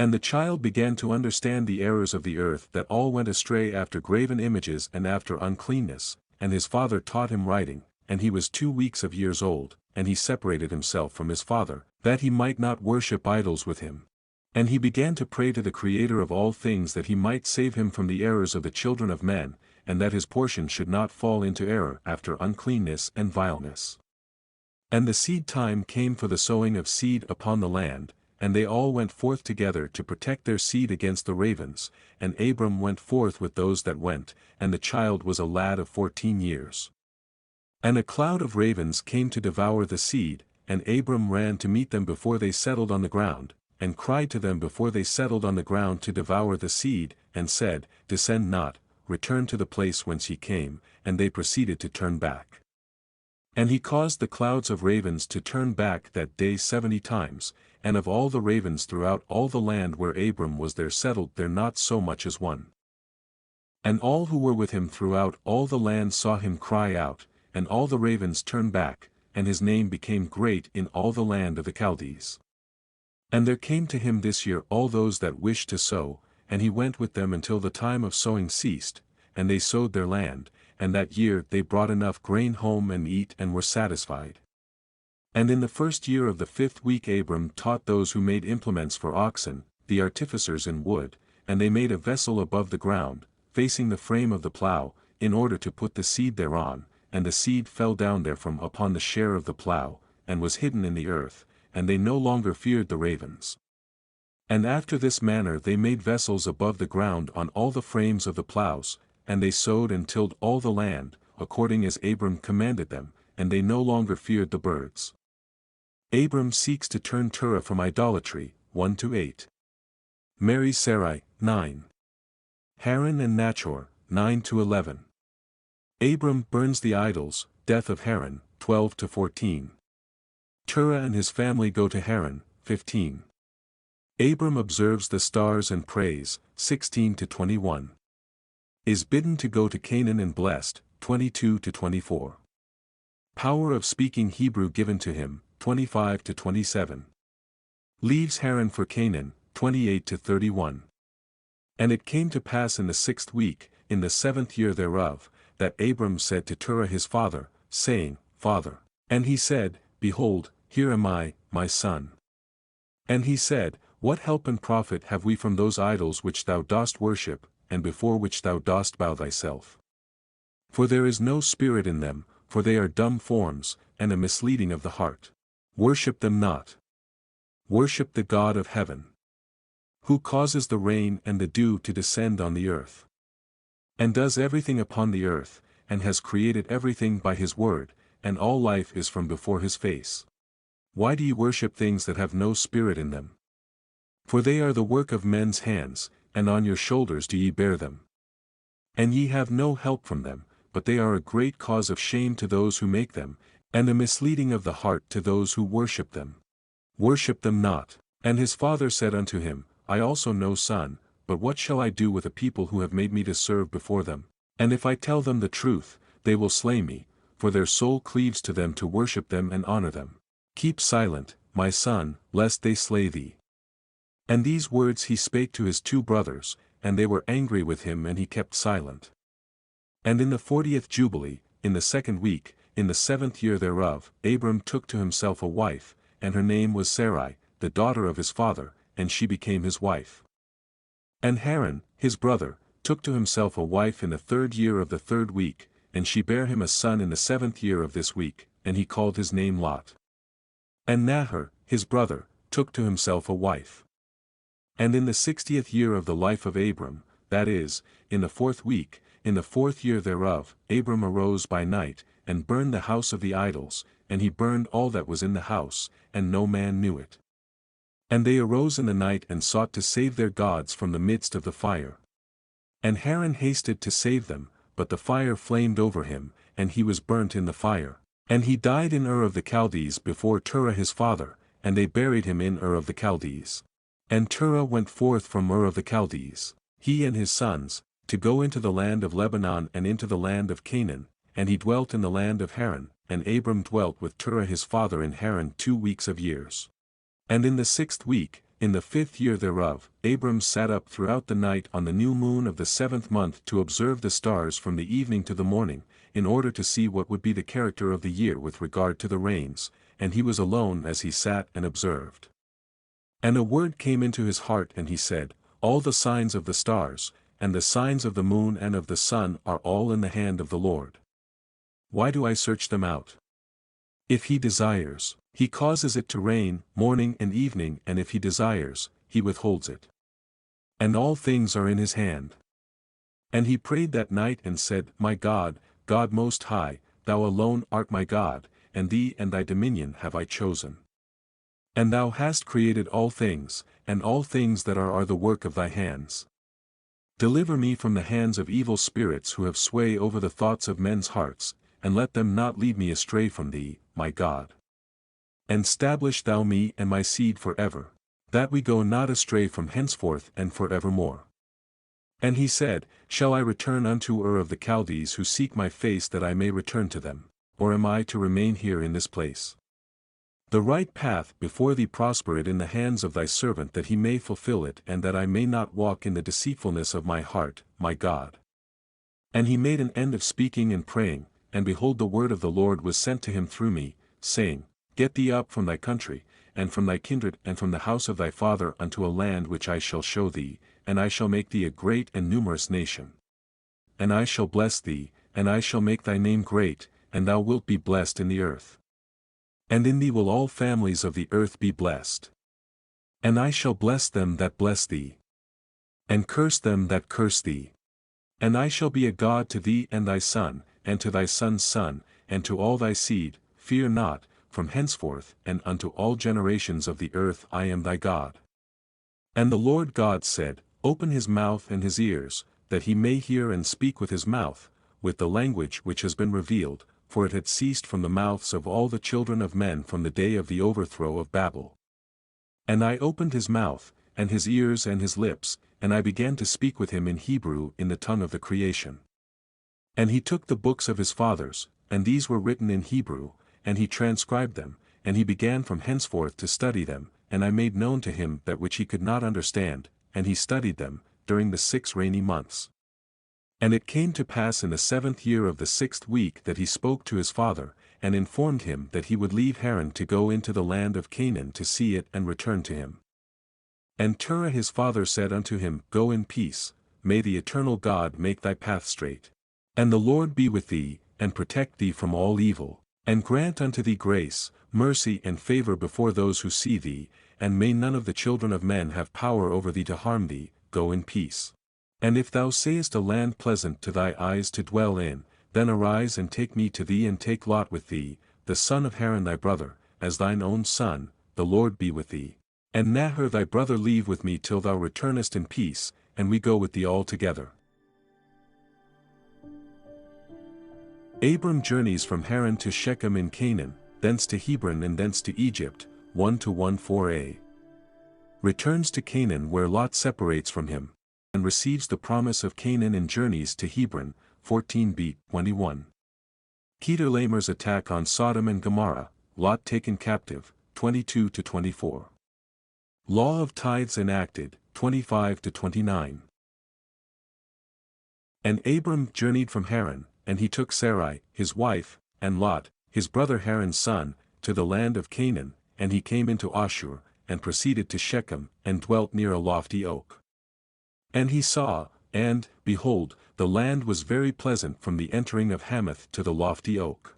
S1: And the child began to understand the errors of the earth, that all went astray after graven images and after uncleanness, and his father taught him writing, and he was 2 weeks of years old, and he separated himself from his father, that he might not worship idols with him. And he began to pray to the Creator of all things that he might save him from the errors of the children of men, and that his portion should not fall into error after uncleanness and vileness. And the seed time came for the sowing of seed upon the land, and they all went forth together to protect their seed against the ravens, and Abram went forth with those that went, and the child was a lad of 14 years. And a cloud of ravens came to devour the seed, and Abram ran to meet them before they settled on the ground, and cried to them before they settled on the ground to devour the seed, and said, Descend not, return to the place whence ye came, and they proceeded to turn back. And he caused the clouds of ravens to turn back that day 70 times, and of all the ravens throughout all the land where Abram was there settled there not so much as one. And all who were with him throughout all the land saw him cry out, and all the ravens turned back, and his name became great in all the land of the Chaldees. And there came to him this year all those that wished to sow, and he went with them until the time of sowing ceased, and they sowed their land, and that year they brought enough grain home and eat and were satisfied. And in the 1st year of the 5th week Abram taught those who made implements for oxen, the artificers in wood, and they made a vessel above the ground, facing the frame of the plough, in order to put the seed thereon, and the seed fell down therefrom upon the share of the plough, and was hidden in the earth, and they no longer feared the ravens. And after this manner they made vessels above the ground on all the frames of the ploughs, and they sowed and tilled all the land, according as Abram commanded them, and they no longer feared the birds. Abram seeks to turn Terah from idolatry, 1-8. Marries Sarai, 9. Haran and Nachor, 9-11. Abram burns the idols, death of Haran, 12-14. Terah and his family go to Haran, 15. Abram observes the stars and prays, 16-21. Is bidden to go to Canaan and blessed, 22-24. Power of speaking Hebrew given to him, 25-27. Leaves Haran for Canaan, 28-31. And it came to pass in the 6th week, in the 7th year thereof, that Abram said to Terah his father, saying, Father. And he said, Behold, here am I, my son. And he said, What help and profit have we from those idols which thou dost worship, and before which thou dost bow thyself? For there is no spirit in them, for they are dumb forms, and a misleading of the heart. Worship them not. Worship the God of heaven, who causes the rain and the dew to descend on the earth, and does everything upon the earth, and has created everything by his word, and all life is from before his face. Why do ye worship things that have no spirit in them? For they are the work of men's hands, and on your shoulders do ye bear them. And ye have no help from them, but they are a great cause of shame to those who make them, and a misleading of the heart to those who worship them. Worship them not. And his father said unto him, I also know, son, but what shall I do with a people who have made me to serve before them? And if I tell them the truth, they will slay me, for their soul cleaves to them to worship them and honor them. Keep silent, my son, lest they slay thee. And these words he spake to his 2 brothers, and they were angry with him, and he kept silent. And in the 40th Jubilee, in the 2nd week, in the 7th year thereof, Abram took to himself a wife, and her name was Sarai, the daughter of his father, and she became his wife. And Haran, his brother, took to himself a wife in the 3rd year of the 3rd week, and she bare him a son in the 7th year of this week, and he called his name Lot. And Nahor, his brother, took to himself a wife. And in the 60th year of the life of Abram, that is, in the 4th week, in the 4th year thereof, Abram arose by night, and burned the house of the idols, and he burned all that was in the house, and no man knew it. And they arose in the night and sought to save their gods from the midst of the fire. And Haran hasted to save them, but the fire flamed over him, and he was burnt in the fire. And he died in Ur of the Chaldees before Terah his father, and they buried him in Ur of the Chaldees. And Terah went forth from Ur of the Chaldees, he and his sons, to go into the land of Lebanon and into the land of Canaan, and he dwelt in the land of Haran, and Abram dwelt with Terah his father in Haran 2 weeks of years. And in the 6th week, In the 5th year thereof, Abram sat up throughout the night on the new moon of the 7th month to observe the stars from the evening to the morning, in order to see what would be the character of the year with regard to the rains, and he was alone as he sat and observed. And a word came into his heart, and he said, All the signs of the stars, and the signs of the moon and of the sun are all in the hand of the Lord. Why do I search them out? If he desires, he causes it to rain, morning and evening, and if he desires, he withholds it. And all things are in his hand. And he prayed that night and said, My God, God most high, thou alone art my God, and thee and thy dominion have I chosen. And thou hast created all things, and all things that are the work of thy hands. Deliver me from the hands of evil spirits who have sway over the thoughts of men's hearts, and let them not lead me astray from thee, my God. And stablish thou me and my seed forever, that we go not astray from henceforth and forevermore. And he said, Shall I return unto Ur of the Chaldees who seek my face that I may return to them, or am I to remain here in this place? The right path before thee prosper it in the hands of thy servant that he may fulfill it and that I may not walk in the deceitfulness of my heart, my God. And he made an end of speaking and praying, and behold the word of the Lord was sent to him through me, saying, Get thee up from thy country, and from thy kindred and from the house of thy father unto a land which I shall show thee, and I shall make thee a great and numerous nation. And I shall bless thee, and I shall make thy name great, and thou wilt be blessed in the earth. And in thee will all families of the earth be blessed. And I shall bless them that bless thee, and curse them that curse thee. And I shall be a God to thee and thy son, and to thy son's son, and to all thy seed. Fear not, from henceforth and unto all generations of the earth I am thy God. And the Lord God said, Open his mouth and his ears, that he may hear and speak with his mouth, with the language which has been revealed, for it had ceased from the mouths of all the children of men from the day of the overthrow of Babel. And I opened his mouth, and his ears and his lips, and I began to speak with him in Hebrew in the tongue of the creation. And he took the books of his fathers, and these were written in Hebrew, and he transcribed them, and he began from henceforth to study them, and I made known to him that which he could not understand, and he studied them, during the 6 rainy months. And it came to pass in the 7th year of the 6th week that he spoke to his father, and informed him that he would leave Haran to go into the land of Canaan to see it and return to him. And Terah his father said unto him, Go in peace, may the eternal God make thy path straight. And the Lord be with thee, and protect thee from all evil, and grant unto thee grace, mercy and favor before those who see thee, and may none of the children of men have power over thee to harm thee. Go in peace. And if thou sayest a land pleasant to thy eyes to dwell in, then arise and take me to thee and take Lot with thee, the son of Haran thy brother, as thine own son. The Lord be with thee. And Nahor thy brother leave with me till thou returnest in peace, and we go with thee all together. Abram journeys from Haran to Shechem in Canaan, thence to Hebron and thence to Egypt, 1-14a. Returns to Canaan where Lot separates from him, and receives the promise of Canaan and journeys to Hebron, 14b, 21. Kedorlaomer's attack on Sodom and Gomorrah, Lot taken captive, 22-24. Law of tithes enacted, 25-29. And Abram journeyed from Haran, and he took Sarai, his wife, and Lot, his brother Haran's son, to the land of Canaan, and he came into Ashur, and proceeded to Shechem, and dwelt near a lofty oak. And he saw, and, behold, the land was very pleasant from the entering of Hamath to the lofty oak.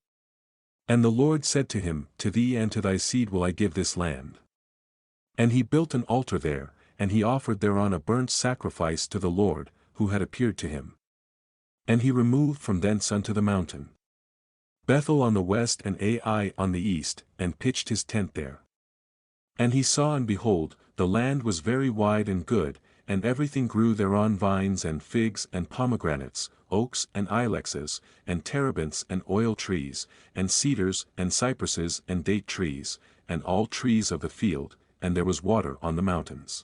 S1: And the Lord said to him, To thee and to thy seed will I give this land. And he built an altar there, and he offered thereon a burnt sacrifice to the Lord, who had appeared to him. And he removed from thence unto the mountain Bethel on the west and Ai on the east, and pitched his tent there. And he saw and behold, the land was very wide and good, and everything grew thereon vines and figs and pomegranates, oaks and ilexes, and terebinths and oil trees, and cedars and cypresses and date trees, and all trees of the field, and there was water on the mountains.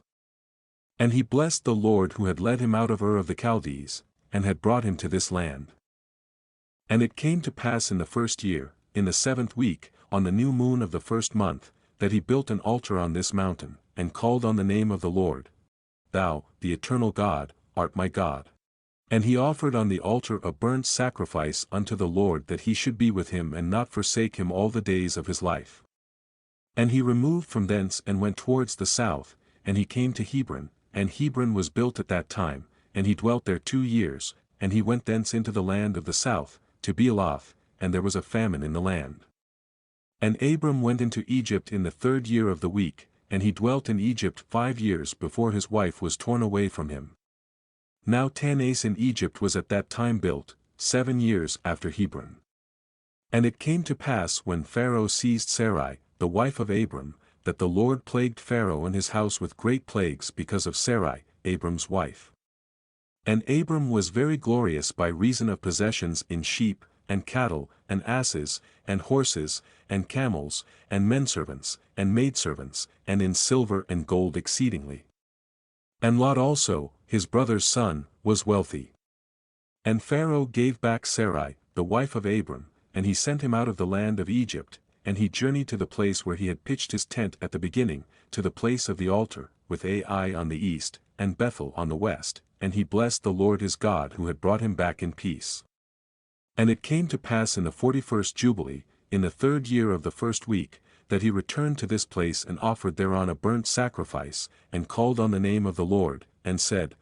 S1: And he blessed the Lord who had led him out of Ur of the Chaldees, and had brought him to this land. And it came to pass in the 1st year, in the 7th week, on the new moon of the 1st month, that he built an altar on this mountain, and called on the name of the Lord. Thou, the eternal God, art my God. And he offered on the altar a burnt sacrifice unto the Lord that he should be with him and not forsake him all the days of his life. And he removed from thence and went towards the south, and he came to Hebron, and Hebron was built at that time, and he dwelt there 2 years, and he went thence into the land of the south, to Bealoth, and there was a famine in the land. And Abram went into Egypt in the 3rd year of the week, and he dwelt in Egypt 5 years before his wife was torn away from him. Now Tanis in Egypt was at that time built, 7 years after Hebron. And it came to pass when Pharaoh seized Sarai, the wife of Abram, that the Lord plagued Pharaoh and his house with great plagues because of Sarai, Abram's wife. And Abram was very glorious by reason of possessions in sheep, and cattle, and asses, and horses, and camels, and menservants, and maidservants, and in silver and gold exceedingly. And Lot also, his brother's son, was wealthy. And Pharaoh gave back Sarai, the wife of Abram, and he sent him out of the land of Egypt, and he journeyed to the place where he had pitched his tent at the beginning, to the place of the altar, with Ai on the east, and Bethel on the west, and he blessed the Lord his God who had brought him back in peace. And it came to pass in the 41st Jubilee, in the 3rd year of the 1st week, that he returned to this place and offered thereon a burnt sacrifice, and called on the name of the Lord, and said,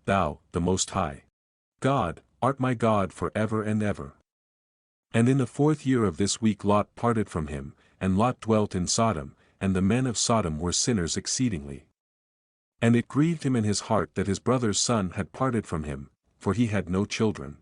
S1: Thou, the Most High God, art my God for ever and ever. And in the 4th year of this week Lot parted from him, and Lot dwelt in Sodom, and the men of Sodom were sinners exceedingly. And it grieved him in his heart that his brother's son had parted from him, for he had no children.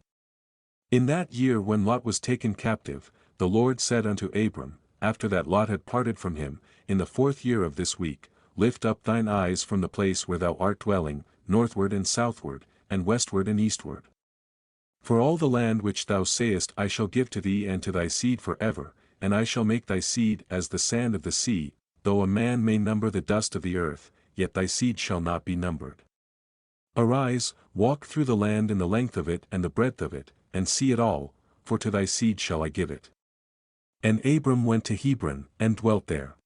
S1: In that year when Lot was taken captive, the Lord said unto Abram, after that Lot had parted from him, in the 4th year of this week, Lift up thine eyes from the place where thou art dwelling, northward and southward, and westward and eastward. For all the land which thou sayest I shall give to thee and to thy seed forever, and I shall make thy seed as the sand of the sea, though a man may number the dust of the earth, yet thy seed shall not be numbered. Arise, walk through the land in the length of it and the breadth of it, and see it all, for to thy seed shall I give it. And Abram went to Hebron, and dwelt there.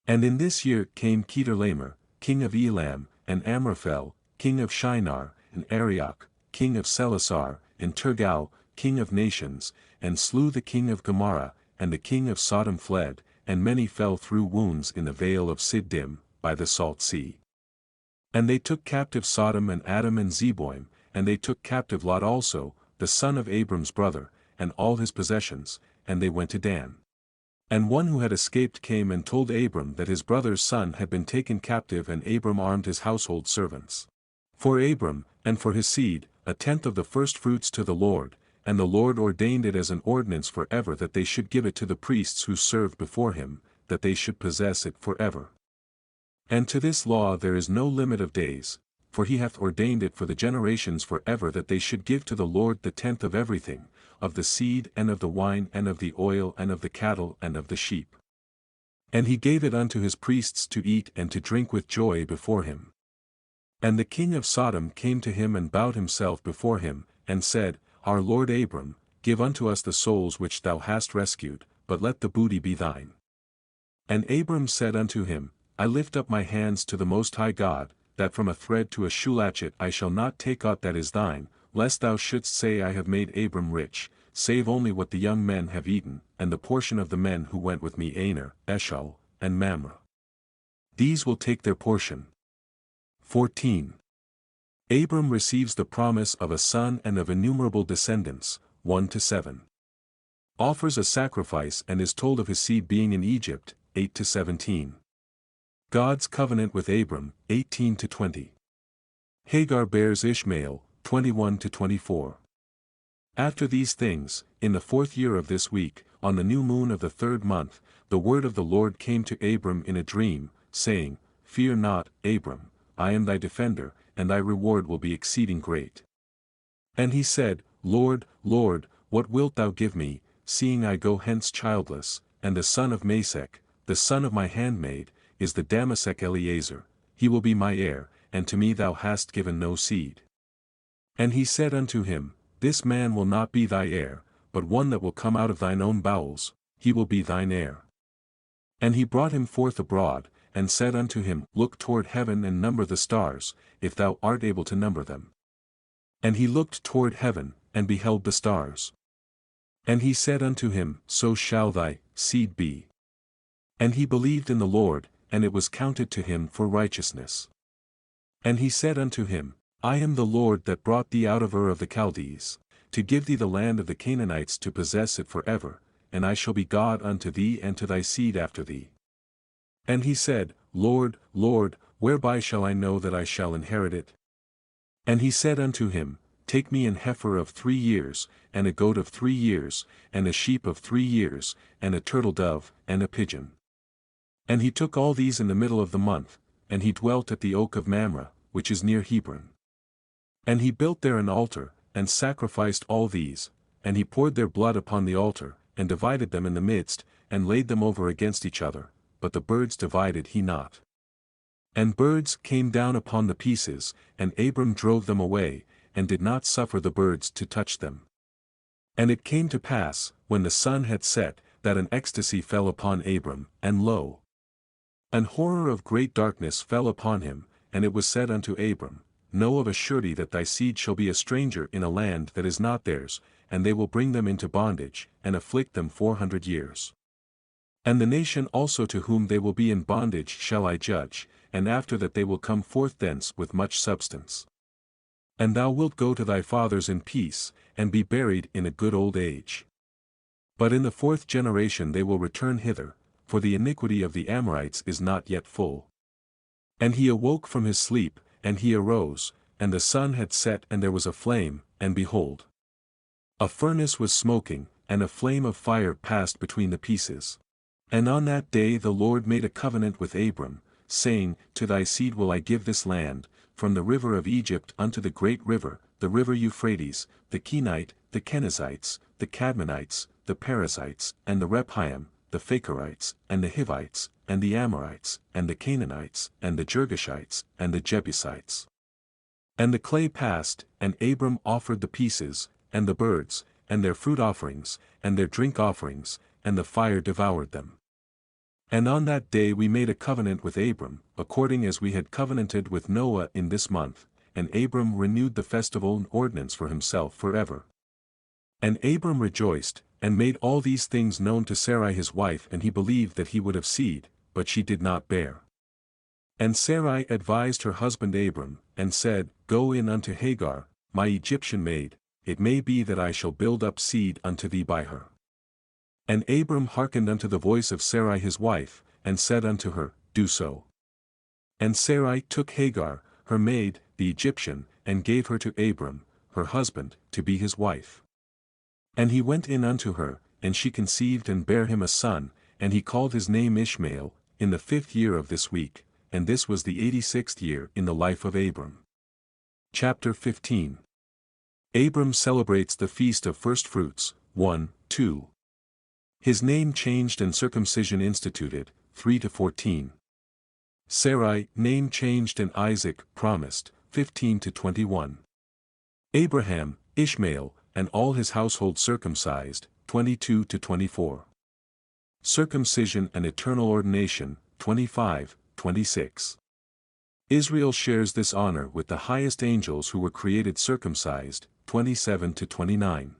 S1: And in this year came Chedorlaomer, king of Elam, and Amraphel, king of Shinar, and Arioch, king of Selasar, and Turgal, king of nations, and slew the king of Gomorrah, and the king of Sodom fled, and many fell through wounds in the vale of Siddim, by the salt sea. And they took captive Sodom and Adam and Zeboim, and they took captive Lot also, the son of Abram's brother, and all his possessions, and they went to Dan. And one who had escaped came and told Abram that his brother's son had been taken captive, and Abram armed his household servants. For Abram, and for his seed, 1/10 of the firstfruits to the Lord, and the Lord ordained it as an ordinance forever that they should give it to the priests who served before him, that they should possess it forever. And to this law there is no limit of days, for he hath ordained it for the generations forever that they should give to the Lord the 10th of everything, of the seed and of the wine and of the oil and of the cattle and of the sheep. And he gave it unto his priests to eat and to drink with joy before him. And the king of Sodom came to him and bowed himself before him, and said, Our lord Abram, give unto us the souls which thou hast rescued, but let the booty be thine. And Abram said unto him, I lift up my hands to the Most High God, that from a thread to a shoe latchet I shall not take aught that is thine, lest thou shouldst say I have made Abram rich, save only what the young men have eaten, and the portion of the men who went with me Aner, Eshol, and Mamre. These will take their portion. 14. Abram receives the promise of a son and of innumerable descendants, 1-7. Offers a sacrifice and is told of his seed being in Egypt, 8-17. God's covenant with Abram, 18-20. Hagar bears Ishmael, 21-24. After these things, in the 4th year of this week, on the new moon of the 3rd month, the word of the Lord came to Abram in a dream, saying, Fear not, Abram, I am thy defender, and thy reward will be exceeding great. And he said, Lord, Lord, what wilt thou give me, seeing I go hence childless, and the son of Masech, the son of my handmaid, is the Damasek Eliezer, he will be my heir, and to me thou hast given no seed. And he said unto him, This man will not be thy heir, but one that will come out of thine own bowels, he will be thine heir. And he brought him forth abroad, and said unto him, Look toward heaven and number the stars, if thou art able to number them. And he looked toward heaven, and beheld the stars. And he said unto him, So shall thy seed be. And he believed in the Lord, and it was counted to him for righteousness. And he said unto him, I am the Lord that brought thee out of Ur of the Chaldees, to give thee the land of the Canaanites to possess it forever, and I shall be God unto thee and to thy seed after thee. And he said, Lord, Lord, whereby shall I know that I shall inherit it? And he said unto him, Take me an heifer of 3 years, and a goat of 3 years, and a sheep of 3 years, and a turtle dove, and a pigeon. And he took all these in the middle of the month, and he dwelt at the oak of Mamre, which is near Hebron. And he built there an altar, and sacrificed all these, and he poured their blood upon the altar, and divided them in the midst, and laid them over against each other, but the birds divided he not. And birds came down upon the pieces, and Abram drove them away, and did not suffer the birds to touch them. And it came to pass, when the sun had set, that an ecstasy fell upon Abram, and lo, an horror of great darkness fell upon him, and it was said unto Abram, Know of a surety that thy seed shall be a stranger in a land that is not theirs, and they will bring them into bondage, and afflict them 400 years. And the nation also to whom they will be in bondage shall I judge, and after that they will come forth thence with much substance. And thou wilt go to thy fathers in peace, and be buried in a good old age. But in the 4th generation they will return hither, for the iniquity of the Amorites is not yet full. And he awoke from his sleep, and he arose, and the sun had set and there was a flame, and behold, a furnace was smoking, and a flame of fire passed between the pieces. And on that day the Lord made a covenant with Abram, saying, To thy seed will I give this land, from the river of Egypt unto the great river, the river Euphrates, the Kenite, the Kenizzites, the Cadmonites, the Perizzites, and the Rephaim, the Phacharites, and the Hivites, and the Amorites, and the Canaanites, and the Girgashites, and the Jebusites. And the clay passed, and Abram offered the pieces, and the birds, and their fruit offerings, and their drink offerings, and the fire devoured them. And on that day we made a covenant with Abram, according as we had covenanted with Noah in this month, and Abram renewed the festival and ordinance for himself forever. And Abram rejoiced, and made all these things known to Sarai his wife, and he believed that he would have seed, but she did not bear. And Sarai advised her husband Abram, and said, Go in unto Hagar, my Egyptian maid, it may be that I shall build up seed unto thee by her. And Abram hearkened unto the voice of Sarai his wife, and said unto her, Do so. And Sarai took Hagar, her maid, the Egyptian, and gave her to Abram, her husband, to be his wife. And he went in unto her, and she conceived and bare him a son, and he called his name Ishmael, in the 5th year of this week, and this was the 86th year in the life of Abram. Chapter 15. Abram celebrates the feast of firstfruits, 1, 2. His name changed and circumcision instituted, 3-14. Sarai, name changed and Isaac, promised, 15-21. Abraham, Ishmael, and all his household circumcised, 22-24. Circumcision and eternal ordination, 25-26. Israel shares this honor with the highest angels who were created circumcised, 27-29.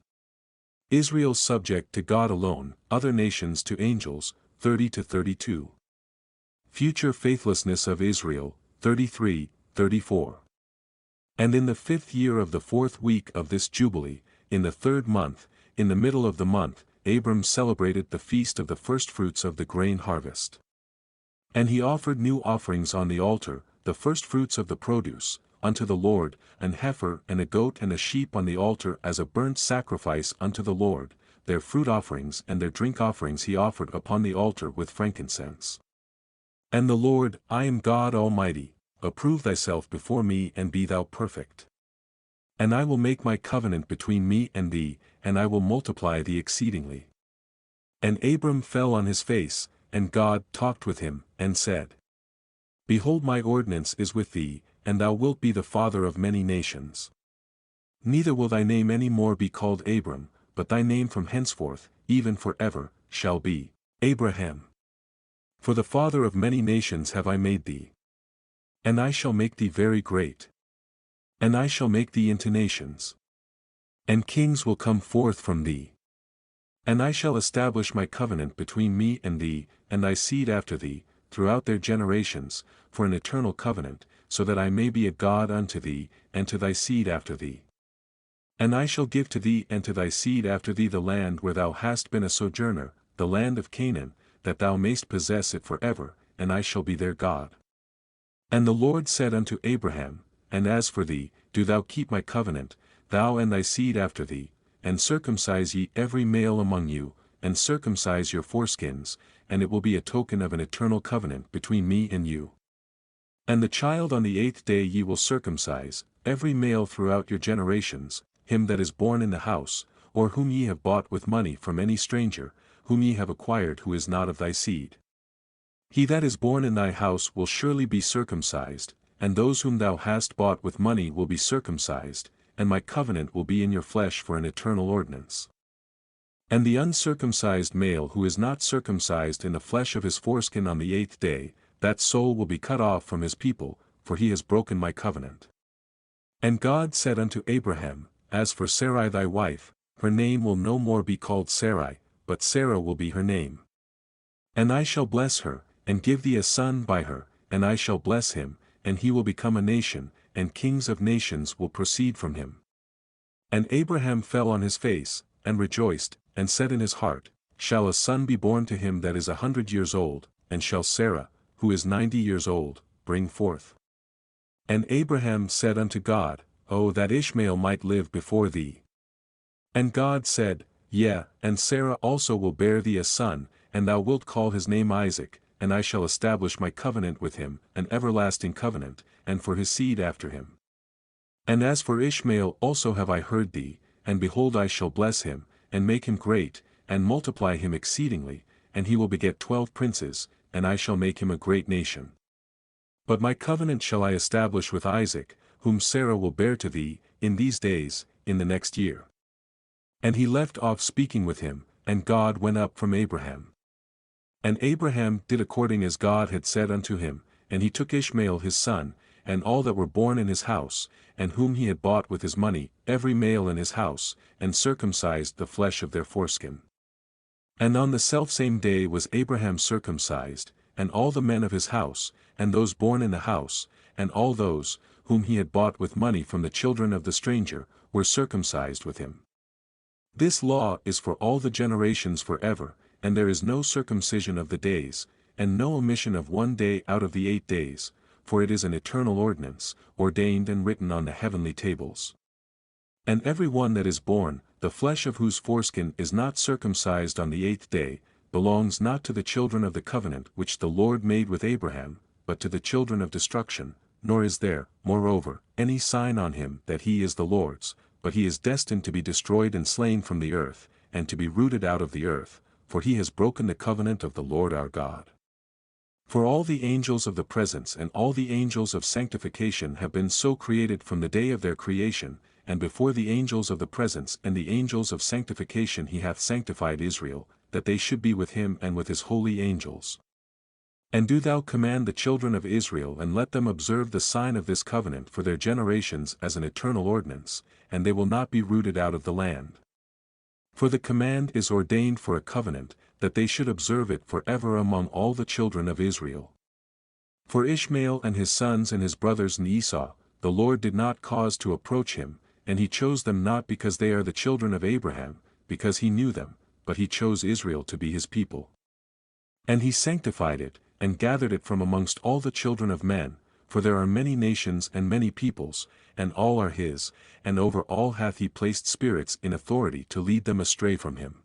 S1: Israel subject to God alone, other nations to angels, 30-32. Future faithlessness of Israel, 33-34. And in the 5th year of the 4th week of this Jubilee, in the 3rd month, in the middle of the month, Abram celebrated the feast of the firstfruits of the grain harvest. And he offered new offerings on the altar, the firstfruits of the produce, unto the Lord, an heifer and a goat and a sheep on the altar as a burnt sacrifice unto the Lord, their fruit offerings and their drink offerings he offered upon the altar with frankincense. And the Lord, I am God Almighty, approve thyself before me and be thou perfect. And I will make my covenant between me and thee, and I will multiply thee exceedingly. And Abram fell on his face, and God talked with him, and said, Behold, my ordinance is with thee, and thou wilt be the father of many nations. Neither will thy name any more be called Abram, but thy name from henceforth, even forever, shall be Abraham. For the father of many nations have I made thee. And I shall make thee very great. And I shall make thee into nations. And kings will come forth from thee. And I shall establish my covenant between me and thee, and thy seed after thee, throughout their generations, for an eternal covenant, so that I may be a God unto thee, and to thy seed after thee. And I shall give to thee and to thy seed after thee the land where thou hast been a sojourner, the land of Canaan, that thou mayst possess it for ever, and I shall be their God. And the Lord said unto Abraham, And as for thee, do thou keep my covenant, thou and thy seed after thee, and circumcise ye every male among you, and circumcise your foreskins, and it will be a token of an eternal covenant between me and you. And the child on the 8th day ye will circumcise, every male throughout your generations, him that is born in the house, or whom ye have bought with money from any stranger, whom ye have acquired who is not of thy seed. He that is born in thy house will surely be circumcised, and those whom thou hast bought with money will be circumcised, and my covenant will be in your flesh for an eternal ordinance. And the uncircumcised male who is not circumcised in the flesh of his foreskin on the 8th day, that soul will be cut off from his people, for he has broken my covenant. And God said unto Abraham, As for Sarai thy wife, her name will no more be called Sarai, but Sarah will be her name. And I shall bless her, and give thee a son by her, and I shall bless him, and he will become a nation, and kings of nations will proceed from him. And Abraham fell on his face, and rejoiced, and said in his heart, Shall a son be born to him that is 100 years old, and shall Sarah, who is 90 years old, bring forth? And Abraham said unto God, O that Ishmael might live before thee. And God said, Yea, and Sarah also will bear thee a son, and thou wilt call his name Isaac, and I shall establish my covenant with him, an everlasting covenant, and for his seed after him. And as for Ishmael also have I heard thee, and behold I shall bless him, and make him great, and multiply him exceedingly, and he will beget 12 princes, and I shall make him a great nation. But my covenant shall I establish with Isaac, whom Sarah will bear to thee, in these days, in the next year. And he left off speaking with him, and God went up from Abraham. And Abraham did according as God had said unto him, and he took Ishmael his son, and all that were born in his house, and whom he had bought with his money, every male in his house, and circumcised the flesh of their foreskin. And on the selfsame day was Abraham circumcised, and all the men of his house, and those born in the house, and all those, whom he had bought with money from the children of the stranger, were circumcised with him. This law is for all the generations forever, and there is no circumcision of the days, and no omission of 1 day out of the 8 days, for it is an eternal ordinance, ordained and written on the heavenly tables. And every one that is born, the flesh of whose foreskin is not circumcised on the 8th day, belongs not to the children of the covenant which the Lord made with Abraham, but to the children of destruction, nor is there, moreover, any sign on him that he is the Lord's, but he is destined to be destroyed and slain from the earth, and to be rooted out of the earth, for he has broken the covenant of the Lord our God. For all the angels of the presence and all the angels of sanctification have been so created from the day of their creation, and before the angels of the presence and the angels of sanctification he hath sanctified Israel, that they should be with him and with his holy angels. And do thou command the children of Israel and let them observe the sign of this covenant for their generations as an eternal ordinance, and they will not be rooted out of the land. For the command is ordained for a covenant, that they should observe it for ever among all the children of Israel. For Ishmael and his sons and his brothers and Esau, the Lord did not cause to approach him, and he chose them not because they are the children of Abraham, because he knew them, but he chose Israel to be his people. And he sanctified it, and gathered it from amongst all the children of men, for there are many nations and many peoples, and all are his, and over all hath he placed spirits in authority to lead them astray from him.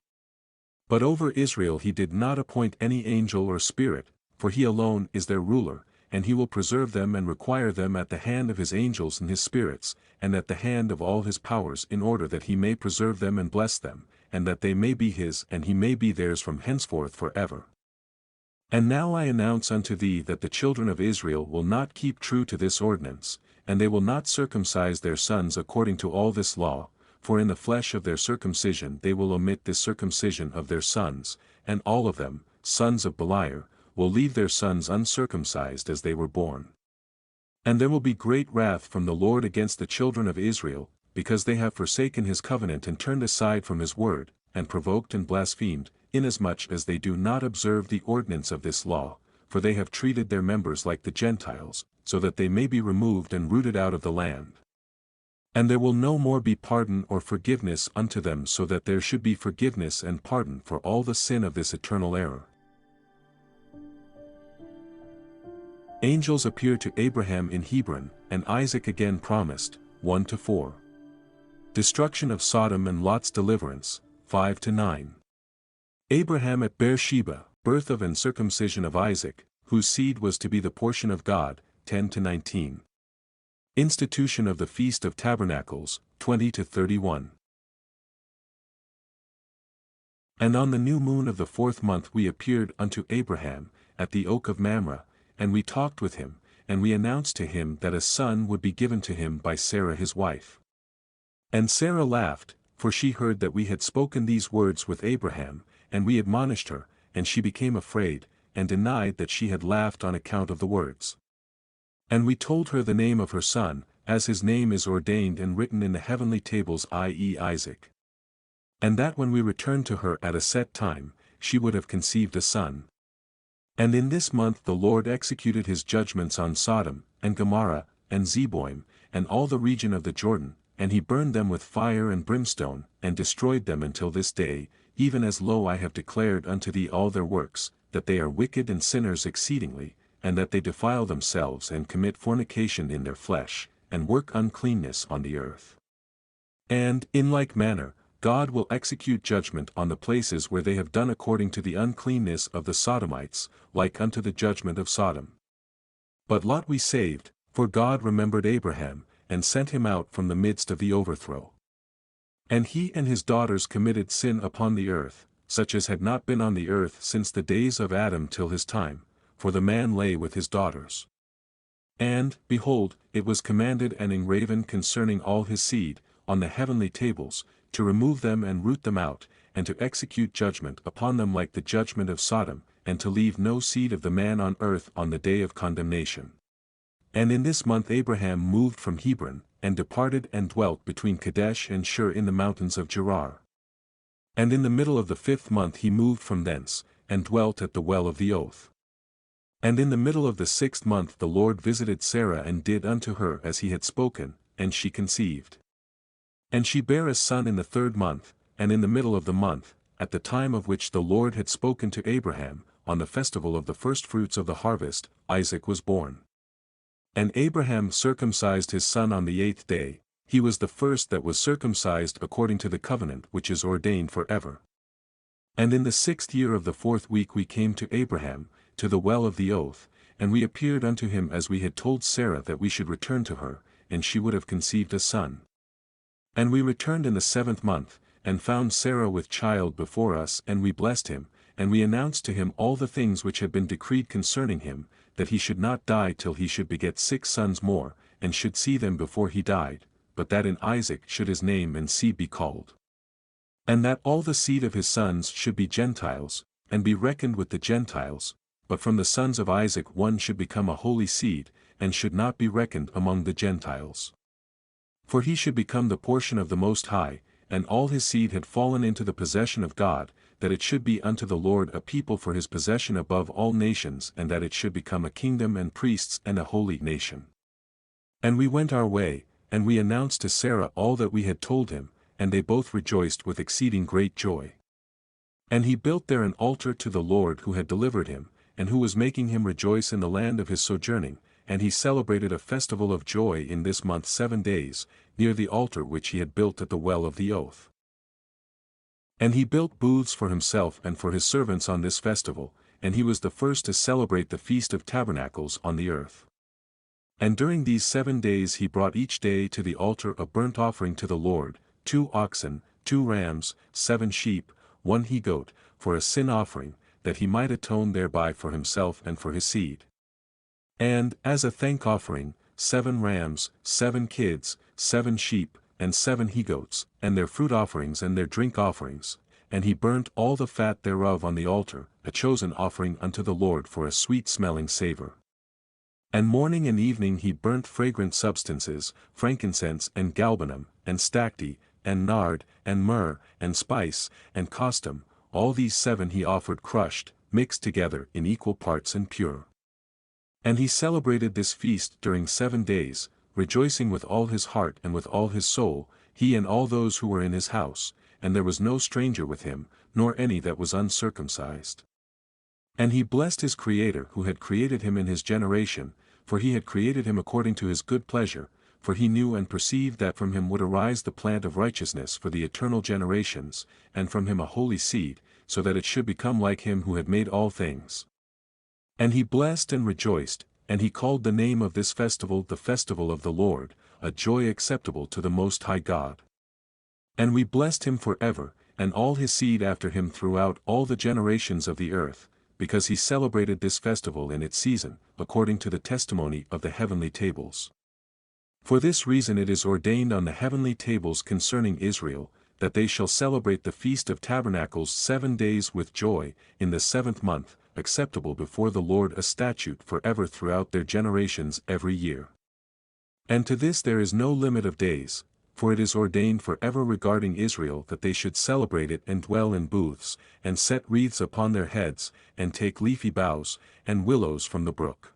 S1: But over Israel he did not appoint any angel or spirit, for he alone is their ruler, and he will preserve them and require them at the hand of his angels and his spirits, and at the hand of all his powers in order that he may preserve them and bless them, and that they may be his and he may be theirs from henceforth forever. And now I announce unto thee that the children of Israel will not keep true to this ordinance, and they will not circumcise their sons according to all this law, for in the flesh of their circumcision they will omit this circumcision of their sons, and all of them, sons of Beliar, will leave their sons uncircumcised as they were born. And there will be great wrath from the Lord against the children of Israel, because they have forsaken his covenant and turned aside from his word, and provoked and blasphemed, inasmuch as they do not observe the ordinance of this law, for they have treated their members like the Gentiles, so that they may be removed and rooted out of the land. And there will no more be pardon or forgiveness unto them, so that there should be forgiveness and pardon for all the sin of this eternal error. Angels appear to Abraham in Hebron, and Isaac again promised, 1-4. Destruction of Sodom and Lot's deliverance, 5-9. Abraham at Beersheba, birth of and circumcision of Isaac, whose seed was to be the portion of God, 10-19. Institution of the Feast of Tabernacles, 20-31. And on the new moon of the 4th month we appeared unto Abraham, at the oak of Mamre, and we talked with him, and we announced to him that a son would be given to him by Sarah his wife. And Sarah laughed, for she heard that we had spoken these words with Abraham, and we admonished her, and she became afraid, and denied that she had laughed on account of the words. And we told her the name of her son, as his name is ordained and written in the heavenly tables, i.e. Isaac. And that when we returned to her at a set time, she would have conceived a son. And in this month the Lord executed his judgments on Sodom, and Gomorrah, and Zeboim, and all the region of the Jordan, and he burned them with fire and brimstone, and destroyed them until this day, even as lo I have declared unto thee all their works, that they are wicked and sinners exceedingly, and that they defile themselves and commit fornication in their flesh, and work uncleanness on the earth. And, in like manner, God will execute judgment on the places where they have done according to the uncleanness of the Sodomites, like unto the judgment of Sodom. But Lot we saved, for God remembered Abraham, and sent him out from the midst of the overthrow. And he and his daughters committed sin upon the earth, such as had not been on the earth since the days of Adam till his time, for the man lay with his daughters. And, behold, it was commanded and engraven concerning all his seed, on the heavenly tables, to remove them and root them out, and to execute judgment upon them like the judgment of Sodom, and to leave no seed of the man on earth on the day of condemnation. And in this month Abraham moved from Hebron, and departed and dwelt between Kadesh and Shur in the mountains of Gerar. And in the middle of the 5th month he moved from thence, and dwelt at the well of the oath. And in the middle of the 6th month the Lord visited Sarah and did unto her as he had spoken, and she conceived. And she bare a son in the 3rd month, and in the middle of the month, at the time of which the Lord had spoken to Abraham, on the festival of the firstfruits of the harvest, Isaac was born. And Abraham circumcised his son on the 8th day, he was the first that was circumcised according to the covenant which is ordained forever. And in the 6th year of the 4th week we came to Abraham, to the well of the oath, and we appeared unto him as we had told Sarah that we should return to her, and she would have conceived a son. And we returned in the 7th month, and found Sarah with child before us, and we blessed him, and we announced to him all the things which had been decreed concerning him, that he should not die till he should beget 6 sons more, and should see them before he died, but that in Isaac should his name and seed be called. And that all the seed of his sons should be Gentiles, and be reckoned with the Gentiles, but from the sons of Isaac one should become a holy seed, and should not be reckoned among the Gentiles. For he should become the portion of the Most High, and all his seed had fallen into the possession of God, that it should be unto the Lord a people for his possession above all nations, and that it should become a kingdom and priests and a holy nation. And we went our way, and we announced to Sarah all that we had told him, and they both rejoiced with exceeding great joy. And he built there an altar to the Lord who had delivered him, and who was making him rejoice in the land of his sojourning, and he celebrated a festival of joy in this month 7 days, near the altar which he had built at the well of the oath. And he built booths for himself and for his servants on this festival, and he was the first to celebrate the Feast of Tabernacles on the earth. And during these 7 days he brought each day to the altar a burnt offering to the Lord, 2 oxen, 2 rams, 7 sheep, 1 he-goat, for a sin offering, that he might atone thereby for himself and for his seed. And, as a thank offering, 7 rams, 7 kids, 7 sheep, and 7 he-goats, and their fruit offerings and their drink offerings, and he burnt all the fat thereof on the altar, a chosen offering unto the Lord for a sweet-smelling savour. And morning and evening he burnt fragrant substances, frankincense and galbanum, and stacte, and nard, and myrrh, and spice, and costum, all these 7 he offered crushed, mixed together in equal parts and pure. And he celebrated this feast during 7 days, rejoicing with all his heart and with all his soul, he and all those who were in his house, and there was no stranger with him, nor any that was uncircumcised. And he blessed his Creator who had created him in his generation, for he had created him according to his good pleasure, for he knew and perceived that from him would arise the plant of righteousness for the eternal generations, and from him a holy seed, so that it should become like him who had made all things. And he blessed and rejoiced, and he called the name of this festival the festival of the Lord, a joy acceptable to the Most High God. And we blessed him forever, and all his seed after him throughout all the generations of the earth, because he celebrated this festival in its season, according to the testimony of the heavenly tables. For this reason it is ordained on the heavenly tables concerning Israel, that they shall celebrate the Feast of Tabernacles 7 days with joy, in the 7th month, acceptable before the Lord, a statute forever throughout their generations every year. And to this there is no limit of days, for it is ordained forever regarding Israel that they should celebrate it and dwell in booths, and set wreaths upon their heads, and take leafy boughs, and willows from the brook.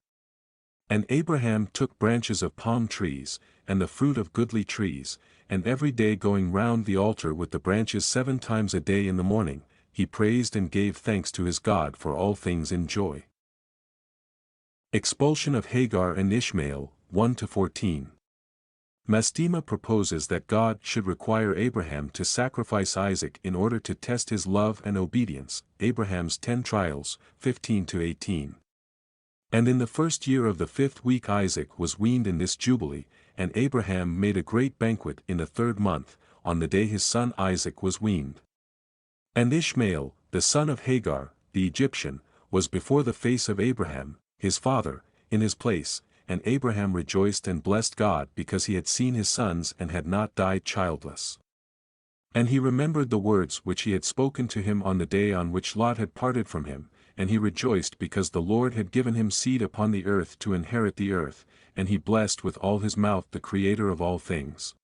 S1: And Abraham took branches of palm trees, and the fruit of goodly trees, and every day going round the altar with the branches 7 times a day in the morning, he praised and gave thanks to his God for all things in joy. Expulsion of Hagar and Ishmael, 1-14. Mastema proposes that God should require Abraham to sacrifice Isaac in order to test his love and obedience, Abraham's 10 trials, 15-18. And in the 1st year of the 5th week Isaac was weaned in this jubilee, and Abraham made a great banquet in the 3rd month, on the day his son Isaac was weaned. And Ishmael, the son of Hagar, the Egyptian, was before the face of Abraham, his father, in his place, and Abraham rejoiced and blessed God because he had seen his sons and had not died childless. And he remembered the words which he had spoken to him on the day on which Lot had parted from him, and he rejoiced because the Lord had given him seed upon the earth to inherit the earth, and he blessed with all his mouth the Creator of all things.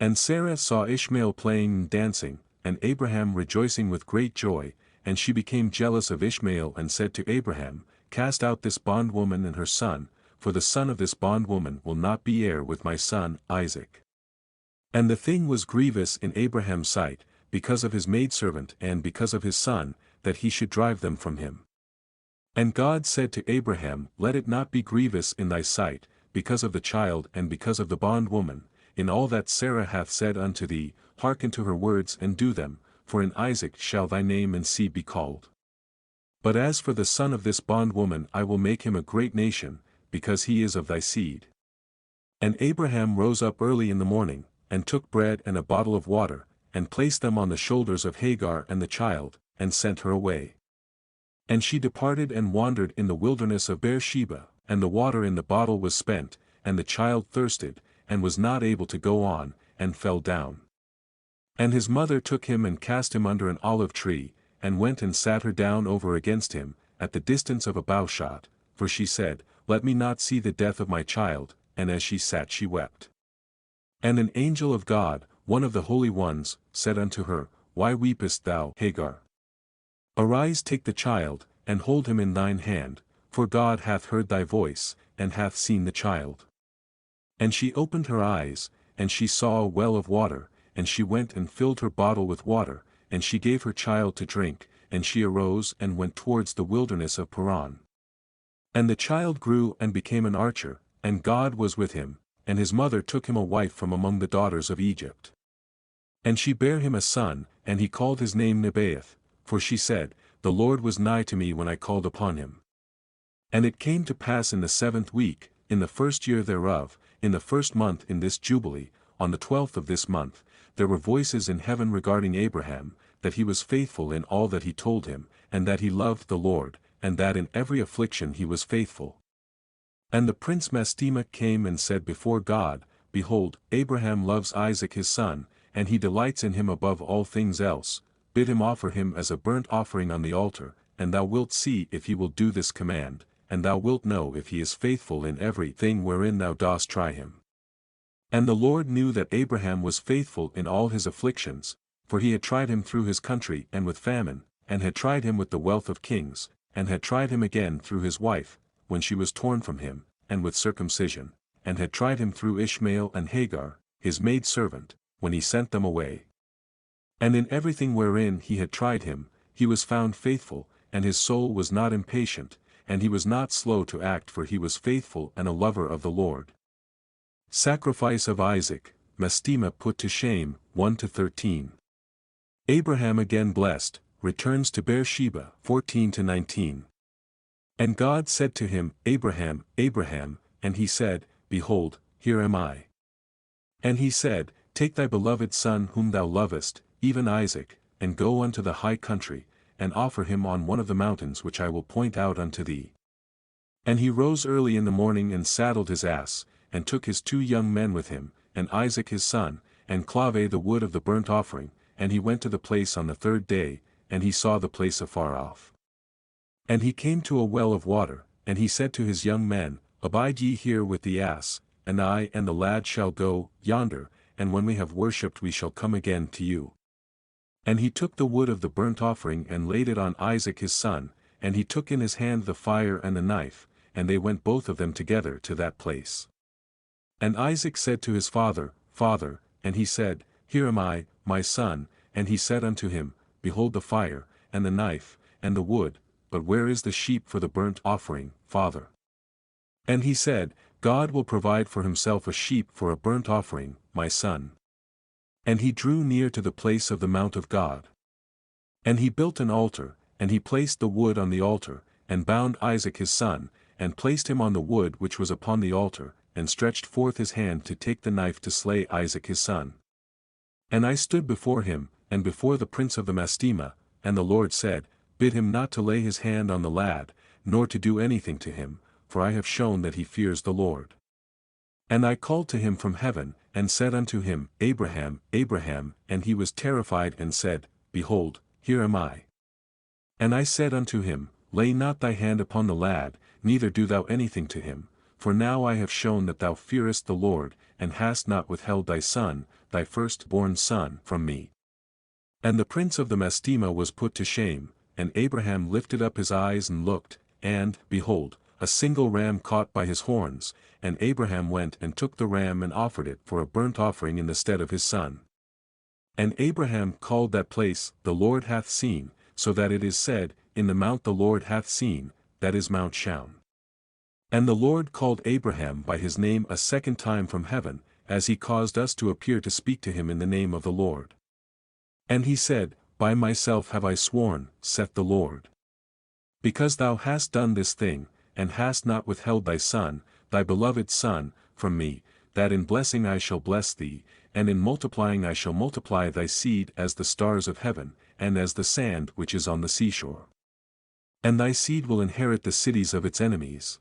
S1: And Sarah saw Ishmael playing and dancing, and Abraham rejoicing with great joy, and she became jealous of Ishmael and said to Abraham, Cast out this bondwoman and her son, for the son of this bondwoman will not be heir with my son Isaac. And the thing was grievous in Abraham's sight, because of his maidservant and because of his son, that he should drive them from him. And God said to Abraham, Let it not be grievous in thy sight, because of the child and because of the bondwoman, in all that Sarah hath said unto thee, hearken to her words and do them, for in Isaac shall thy name and seed be called. But as for the son of this bondwoman I will make him a great nation, because he is of thy seed. And Abraham rose up early in the morning, and took bread and a bottle of water, and placed them on the shoulders of Hagar and the child, and sent her away. And she departed and wandered in the wilderness of Beersheba, and the water in the bottle was spent, and the child thirsted, and was not able to go on, and fell down. And his mother took him and cast him under an olive tree, and went and sat her down over against him, at the distance of a bowshot, for she said, Let me not see the death of my child, and as she sat she wept. And an angel of God, one of the holy ones, said unto her, Why weepest thou, Hagar? Arise, take the child, and hold him in thine hand, for God hath heard thy voice, and hath seen the child. And she opened her eyes, and she saw a well of water, and she went and filled her bottle with water, and she gave her child to drink, and she arose and went towards the wilderness of Paran. And the child grew and became an archer, and God was with him, and his mother took him a wife from among the daughters of Egypt. And she bare him a son, and he called his name Nebaioth, for she said, The Lord was nigh to me when I called upon him. And it came to pass in the 7th week, in the 1st year thereof, in the 1st month in this jubilee, on the 12th of this month, there were voices in heaven regarding Abraham, that he was faithful in all that he told him, and that he loved the Lord, and that in every affliction he was faithful. And the prince Mastema came and said before God, Behold, Abraham loves Isaac his son, and he delights in him above all things else. bid him offer him as a burnt offering on the altar, and thou wilt see if he will do this command, and thou wilt know if he is faithful in every thing wherein thou dost try him. And the Lord knew that Abraham was faithful in all his afflictions, for he had tried him through his country and with famine, and had tried him with the wealth of kings, and had tried him again through his wife, when she was torn from him, and with circumcision, and had tried him through Ishmael and Hagar, his maidservant, when he sent them away. And in everything wherein he had tried him, he was found faithful, and his soul was not impatient, and he was not slow to act, for he was faithful and a lover of the Lord. Sacrifice of Isaac, Mastema put to shame, 1-13. Abraham again blessed, returns to Beersheba, 14-19. And God said to him, Abraham, Abraham, and he said, Behold, here am I. And he said, Take thy beloved son whom thou lovest, even Isaac, and go unto the high country, and offer him on one of the mountains which I will point out unto thee. And he rose early in the morning and saddled his ass, and took his 2 young men with him, and Isaac his son, and clave the wood of the burnt offering, and he went to the place on the 3rd day, and he saw the place afar off. And he came to a well of water, and he said to his young men, Abide ye here with the ass, and I and the lad shall go yonder, and when we have worshipped we shall come again to you. And he took the wood of the burnt offering and laid it on Isaac his son, and he took in his hand the fire and the knife, and they went both of them together to that place. And Isaac said to his father, Father, and he said, Here am I, my son, and he said unto him, Behold the fire, and the knife, and the wood, but where is the sheep for the burnt offering, father? And he said, God will provide for himself a sheep for a burnt offering, my son. And he drew near to the place of the mount of God. And he built an altar, and he placed the wood on the altar, and bound Isaac his son, and placed him on the wood which was upon the altar, and stretched forth his hand to take the knife to slay Isaac his son. And I stood before him, and before the prince of the Mastema, and the Lord said, Bid him not to lay his hand on the lad, nor to do anything to him, for I have shown that he fears the Lord. And I called to him from heaven, and said unto him, Abraham, Abraham, and he was terrified and said, Behold, here am I. And I said unto him, Lay not thy hand upon the lad, neither do thou anything to him, for now I have shown that thou fearest the Lord, and hast not withheld thy son, thy firstborn son, from me. And the prince of the Mastema was put to shame, and Abraham lifted up his eyes and looked, and, behold, a single ram caught by his horns, and Abraham went and took the ram and offered it for a burnt offering in the stead of his son. And Abraham called that place, The Lord hath seen, so that it is said, In the mount the Lord hath seen, that is Mount Shaun. And the Lord called Abraham by his name a second time from heaven, as he caused us to appear to speak to him in the name of the Lord. And he said, By myself have I sworn, saith the Lord. Because thou hast done this thing, and hast not withheld thy son, thy beloved son, from me, that in blessing I shall bless thee, and in multiplying I shall multiply thy seed as the stars of heaven, and as the sand which is on the seashore. And thy seed will inherit the cities of its enemies.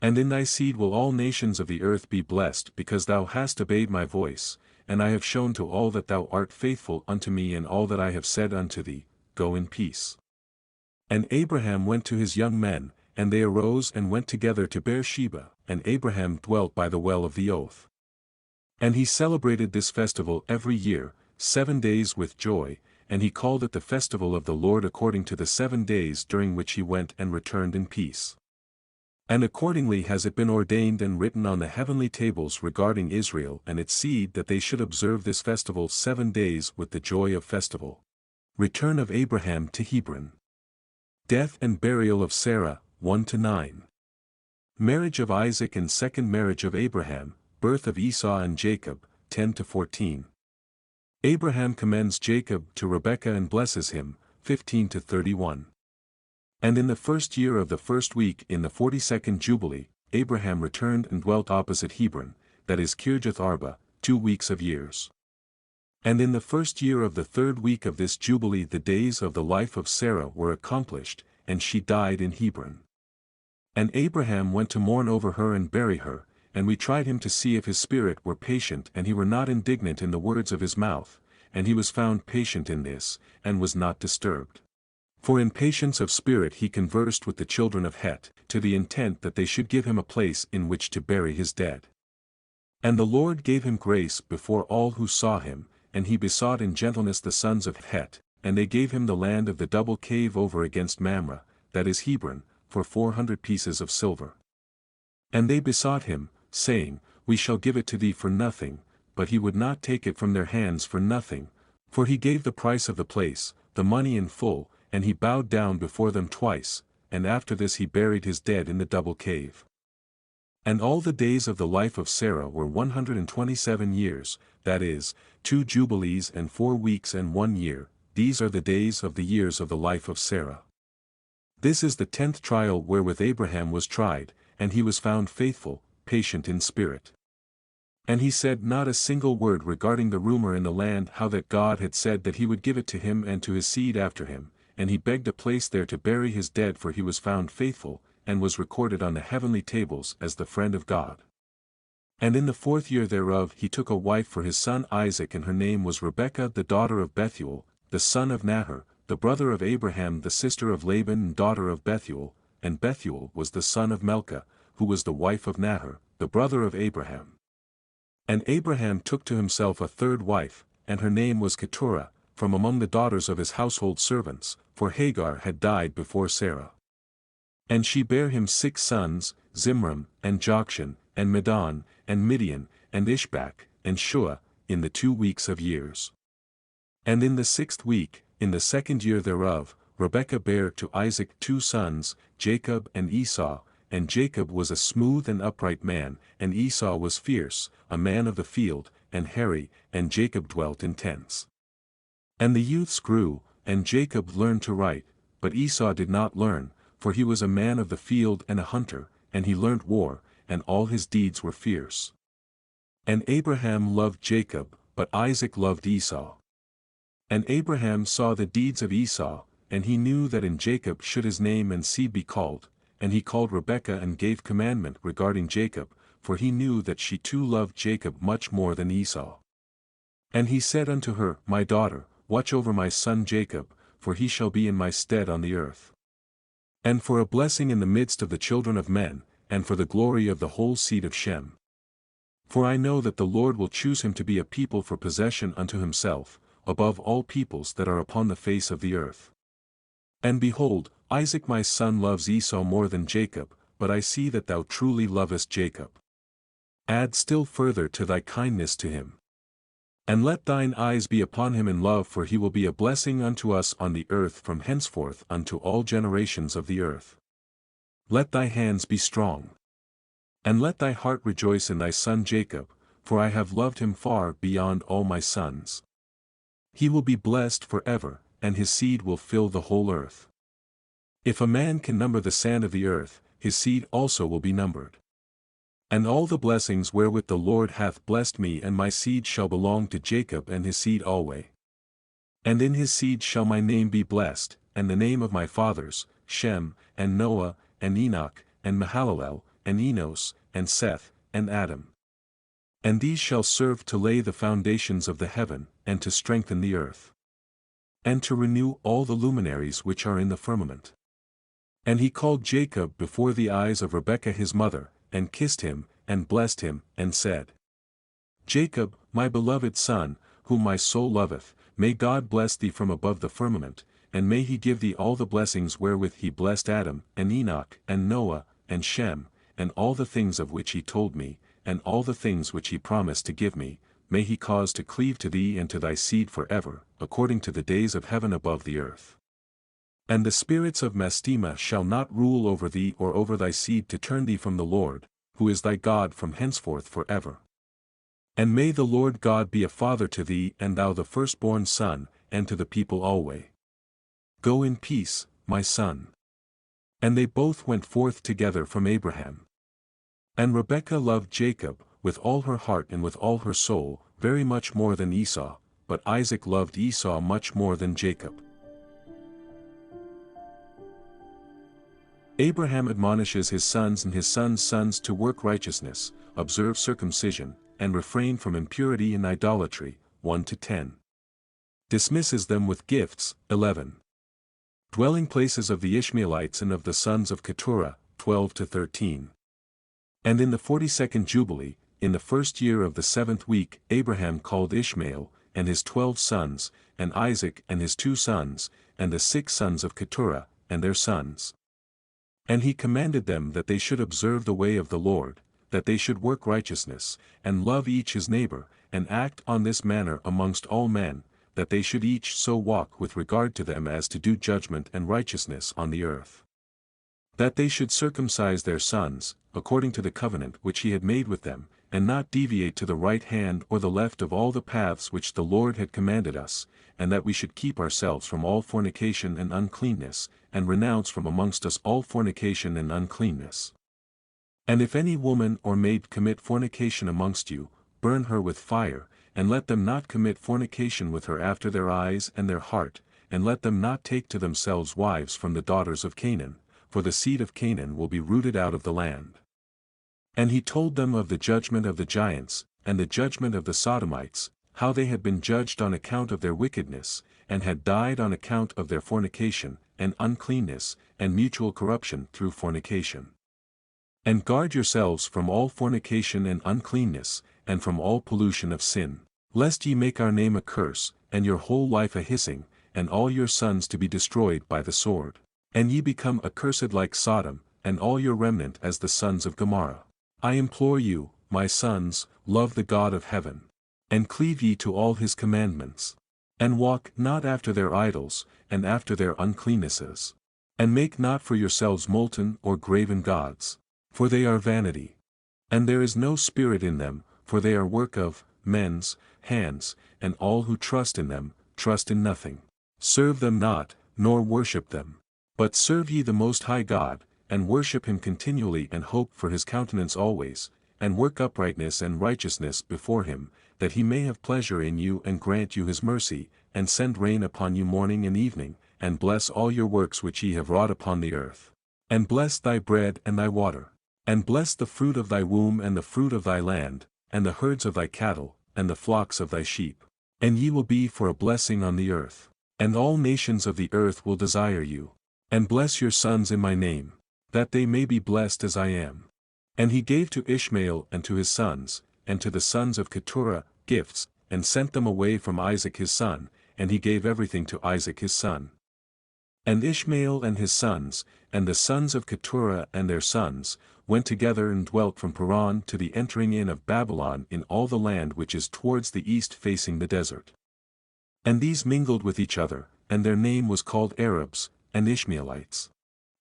S1: And in thy seed will all nations of the earth be blessed, because thou hast obeyed my voice, and I have shown to all that thou art faithful unto me in all that I have said unto thee. Go in peace. And Abraham went to his young men, and they arose and went together to Beersheba, and Abraham dwelt by the well of the oath. And he celebrated this festival every year, 7 days with joy, and he called it the festival of the Lord according to the 7 days during which he went and returned in peace. And accordingly has it been ordained and written on the heavenly tables regarding Israel and its seed that they should observe this festival 7 days with the joy of festival. Return of Abraham to Hebron. Death and burial of Sarah, 1-9. Marriage of Isaac and second marriage of Abraham, birth of Esau and Jacob, 10-14. Abraham commends Jacob to Rebekah and blesses him, 15-31. And in the first year of the first week in the 42nd Jubilee, Abraham returned and dwelt opposite Hebron, that is Kirjath Arba, 2 weeks of years. And in the first year of the 3rd week of this Jubilee the days of the life of Sarah were accomplished, and she died in Hebron. And Abraham went to mourn over her and bury her, and we tried him to see if his spirit were patient and he were not indignant in the words of his mouth, and he was found patient in this, and was not disturbed. For in patience of spirit he conversed with the children of Het, to the intent that they should give him a place in which to bury his dead. And the Lord gave him grace before all who saw him, and he besought in gentleness the sons of Het, and they gave him the land of the double cave over against Mamre, that is Hebron, for 400 pieces of silver. And they besought him, saying, We shall give it to thee for nothing, but he would not take it from their hands for nothing, for he gave the price of the place, the money in full, and he bowed down before them twice, and after this he buried his dead in the double cave. And all the days of the life of Sarah were 127 years, that is, 2 jubilees and 4 weeks and 1 year, these are the days of the years of the life of Sarah. This is the 10th trial wherewith Abraham was tried, and he was found faithful, patient in spirit. And he said not a single word regarding the rumor in the land how that God had said that he would give it to him and to his seed after him, and he begged a place there to bury his dead, for he was found faithful, and was recorded on the heavenly tables as the friend of God. And in the 4th year thereof he took a wife for his son Isaac, and her name was Rebekah the daughter of Bethuel, the son of Nahor, the brother of Abraham, the sister of Laban and daughter of Bethuel, and Bethuel was the son of Milcah, who was the wife of Nahor, the brother of Abraham. And Abraham took to himself a 3rd wife, and her name was Keturah, from among the daughters of his household servants, for Hagar had died before Sarah. And she bare him 6 sons, Zimram, and Jokshan, and Medan, and Midian, and Ishbak, and Shua, in the 2 weeks of years. And in the 6th week, in the 2nd year thereof, Rebekah bare to Isaac 2 sons, Jacob and Esau, and Jacob was a smooth and upright man, and Esau was fierce, a man of the field, and hairy, and Jacob dwelt in tents. And the youths grew, and Jacob learned to write, but Esau did not learn, for he was a man of the field and a hunter, and he learnt war, and all his deeds were fierce. And Abraham loved Jacob, but Isaac loved Esau. And Abraham saw the deeds of Esau, and he knew that in Jacob should his name and seed be called, and he called Rebekah and gave commandment regarding Jacob, for he knew that she too loved Jacob much more than Esau. And he said unto her, My daughter, watch over my son Jacob, for he shall be in my stead on the earth. And for a blessing in the midst of the children of men, and for the glory of the whole seed of Shem. For I know that the Lord will choose him to be a people for possession unto himself, above all peoples that are upon the face of the earth. And behold, Isaac my son loves Esau more than Jacob, but I see that thou truly lovest Jacob. Add still further to thy kindness to him. And let thine eyes be upon him in love, for he will be a blessing unto us on the earth from henceforth unto all generations of the earth. Let thy hands be strong. And let thy heart rejoice in thy son Jacob, for I have loved him far beyond all my sons. He will be blessed forever, and his seed will fill the whole earth. If a man can number the sand of the earth, his seed also will be numbered. And all the blessings wherewith the Lord hath blessed me and my seed shall belong to Jacob and his seed alway. And in his seed shall my name be blessed, and the name of my fathers, Shem, and Noah, and Enoch, and Mahalalel, and Enos, and Seth, and Adam. And these shall serve to lay the foundations of the heaven, and to strengthen the earth. And to renew all the luminaries which are in the firmament. And he called Jacob before the eyes of Rebekah his mother, and kissed him, and blessed him, and said, Jacob, my beloved son, whom my soul loveth, may God bless thee from above the firmament, and may he give thee all the blessings wherewith he blessed Adam, and Enoch, and Noah, and Shem, and all the things of which he told me, and all the things which he promised to give me, may he cause to cleave to thee and to thy seed forever, according to the days of heaven above the earth. And the spirits of Mastema shall not rule over thee or over thy seed to turn thee from the Lord, who is thy God from henceforth forever. And may the Lord God be a father to thee and thou the firstborn son, and to the people alway. Go in peace, my son. And they both went forth together from Abraham. And Rebekah loved Jacob, with all her heart and with all her soul, very much more than Esau, but Isaac loved Esau much more than Jacob. Abraham admonishes his sons and his sons' sons to work righteousness, observe circumcision, and refrain from impurity and idolatry, 1-10. dismisses them with gifts. 11. Dwelling places of the Ishmaelites and of the sons of Keturah. 12-13. And in the 42nd Jubilee, in the first year of the 7th week, Abraham called Ishmael, and his 12 sons, and Isaac and his 2 sons, and the 6 sons of Keturah, and their sons. And he commanded them that they should observe the way of the Lord, that they should work righteousness, and love each his neighbor, and act on this manner amongst all men, that they should each so walk with regard to them as to do judgment and righteousness on the earth. That they should circumcise their sons, according to the covenant which he had made with them, and not deviate to the right hand or the left of all the paths which the Lord had commanded us, and that we should keep ourselves from all fornication and uncleanness, and renounce from amongst us all fornication and uncleanness. And if any woman or maid commit fornication amongst you, burn her with fire, and let them not commit fornication with her after their eyes and their heart, and let them not take to themselves wives from the daughters of Canaan, for the seed of Canaan will be rooted out of the land. And he told them of the judgment of the giants, and the judgment of the Sodomites, how they had been judged on account of their wickedness, and had died on account of their fornication, and uncleanness, and mutual corruption through fornication. And guard yourselves from all fornication and uncleanness, and from all pollution of sin, lest ye make our name a curse, and your whole life a hissing, and all your sons to be destroyed by the sword. And ye become accursed like Sodom, and all your remnant as the sons of Gomorrah. I implore you, my sons, love the God of heaven. And cleave ye to all his commandments. And walk not after their idols, and after their uncleannesses. And make not for yourselves molten or graven gods, for they are vanity. And there is no spirit in them, for they are work of men's hands, and all who trust in them, trust in nothing. Serve them not, nor worship them. But serve ye the Most High God, and worship him continually and hope for his countenance always, and work uprightness and righteousness before him, that he may have pleasure in you and grant you his mercy, and send rain upon you morning and evening, and bless all your works which ye have wrought upon the earth. And bless thy bread and thy water. And bless the fruit of thy womb and the fruit of thy land, and the herds of thy cattle, and the flocks of thy sheep. And ye will be for a blessing on the earth. And all nations of the earth will desire you. And bless your sons in my name, that they may be blessed as I am. And he gave to Ishmael and to his sons, and to the sons of Keturah, gifts, and sent them away from Isaac his son, and he gave everything to Isaac his son. And Ishmael and his sons, and the sons of Keturah and their sons, went together and dwelt from Paran to the entering in of Babylon in all the land which is towards the east facing the desert. And these mingled with each other, and their name was called Arabs, and Ishmaelites.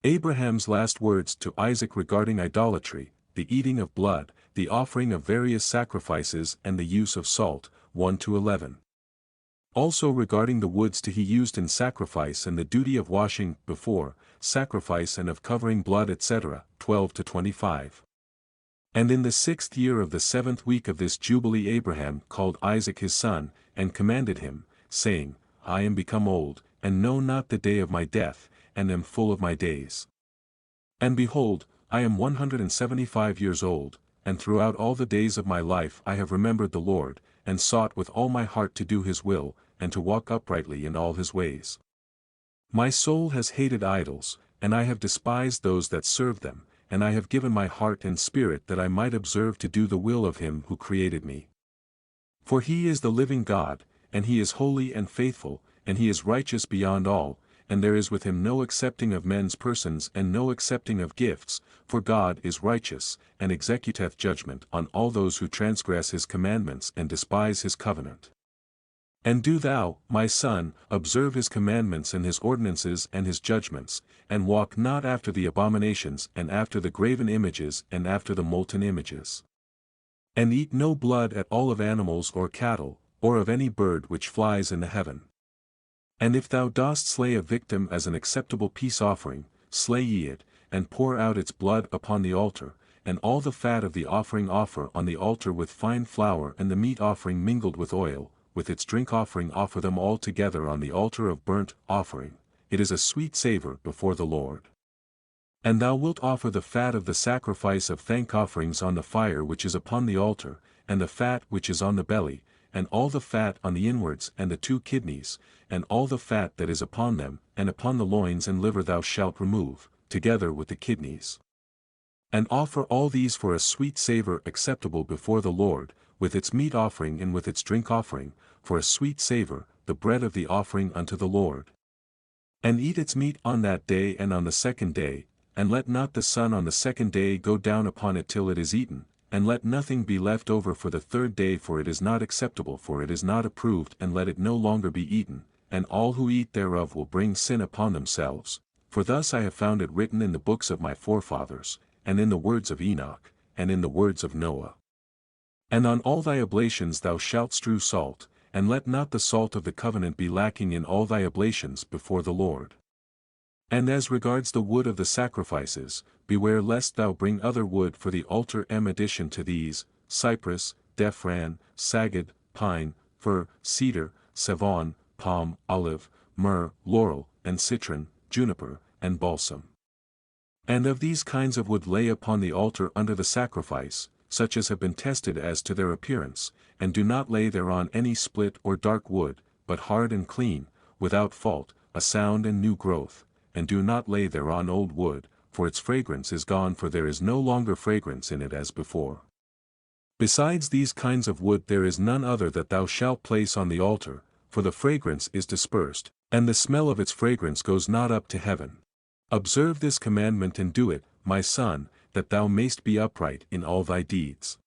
S1: Abraham's last words to Isaac regarding idolatry, the eating of blood, the offering of various sacrifices and the use of salt, 1-11. Also regarding the woods he used in sacrifice and the duty of washing before sacrifice and of covering blood etc., 12-25. And in the 6th year of the 7th week of this Jubilee Abraham called Isaac his son, and commanded him, saying, I am become old, and know not the day of my death, and am full of my days. And behold, I am 175 years old, and throughout all the days of my life I have remembered the Lord, and sought with all my heart to do his will, and to walk uprightly in all his ways. My soul has hated idols, and I have despised those that serve them, and I have given my heart and spirit that I might observe to do the will of him who created me. For he is the living God, and he is holy and faithful, and he is righteous beyond all, and there is with him no accepting of men's persons and no accepting of gifts, for God is righteous, and executeth judgment on all those who transgress his commandments and despise his covenant. And do thou, my son, observe his commandments and his ordinances and his judgments, and walk not after the abominations and after the graven images and after the molten images. And eat no blood at all of animals or cattle, or of any bird which flies in the heaven. And if thou dost slay a victim as an acceptable peace offering, slay ye it, and pour out its blood upon the altar, and all the fat of the offering offer on the altar with fine flour and the meat offering mingled with oil, with its drink offering offer them all together on the altar of burnt offering, it is a sweet savour before the Lord. And thou wilt offer the fat of the sacrifice of thank offerings on the fire which is upon the altar, and the fat which is on the belly, and all the fat on the inwards and the 2 kidneys, and all the fat that is upon them, and upon the loins and liver thou shalt remove, together with the kidneys. And offer all these for a sweet savor acceptable before the Lord, with its meat offering and with its drink offering, for a sweet savor, the bread of the offering unto the Lord. And eat its meat on that day and on the 2nd day, and let not the sun on the 2nd day go down upon it till it is eaten, and let nothing be left over for the 3rd day, for it is not acceptable, for it is not approved, and let it no longer be eaten, and all who eat thereof will bring sin upon themselves, for thus I have found it written in the books of my forefathers, and in the words of Enoch, and in the words of Noah. And on all thy oblations thou shalt strew salt, and let not the salt of the covenant be lacking in all thy oblations before the Lord. And as regards the wood of the sacrifices, beware lest thou bring other wood for the altar in addition to these, cypress, dephran, sagad, pine, fir, cedar, savon, palm, olive, myrrh, laurel, and citron, juniper, and balsam. And of these kinds of wood lay upon the altar under the sacrifice, such as have been tested as to their appearance, and do not lay thereon any split or dark wood, but hard and clean, without fault, a sound and new growth, and do not lay thereon old wood, for its fragrance is gone, for there is no longer fragrance in it as before. Besides these kinds of wood there is none other that thou shalt place on the altar, for the fragrance is dispersed, and the smell of its fragrance goes not up to heaven. Observe this commandment and do it, my son, that thou mayst be upright in all thy deeds.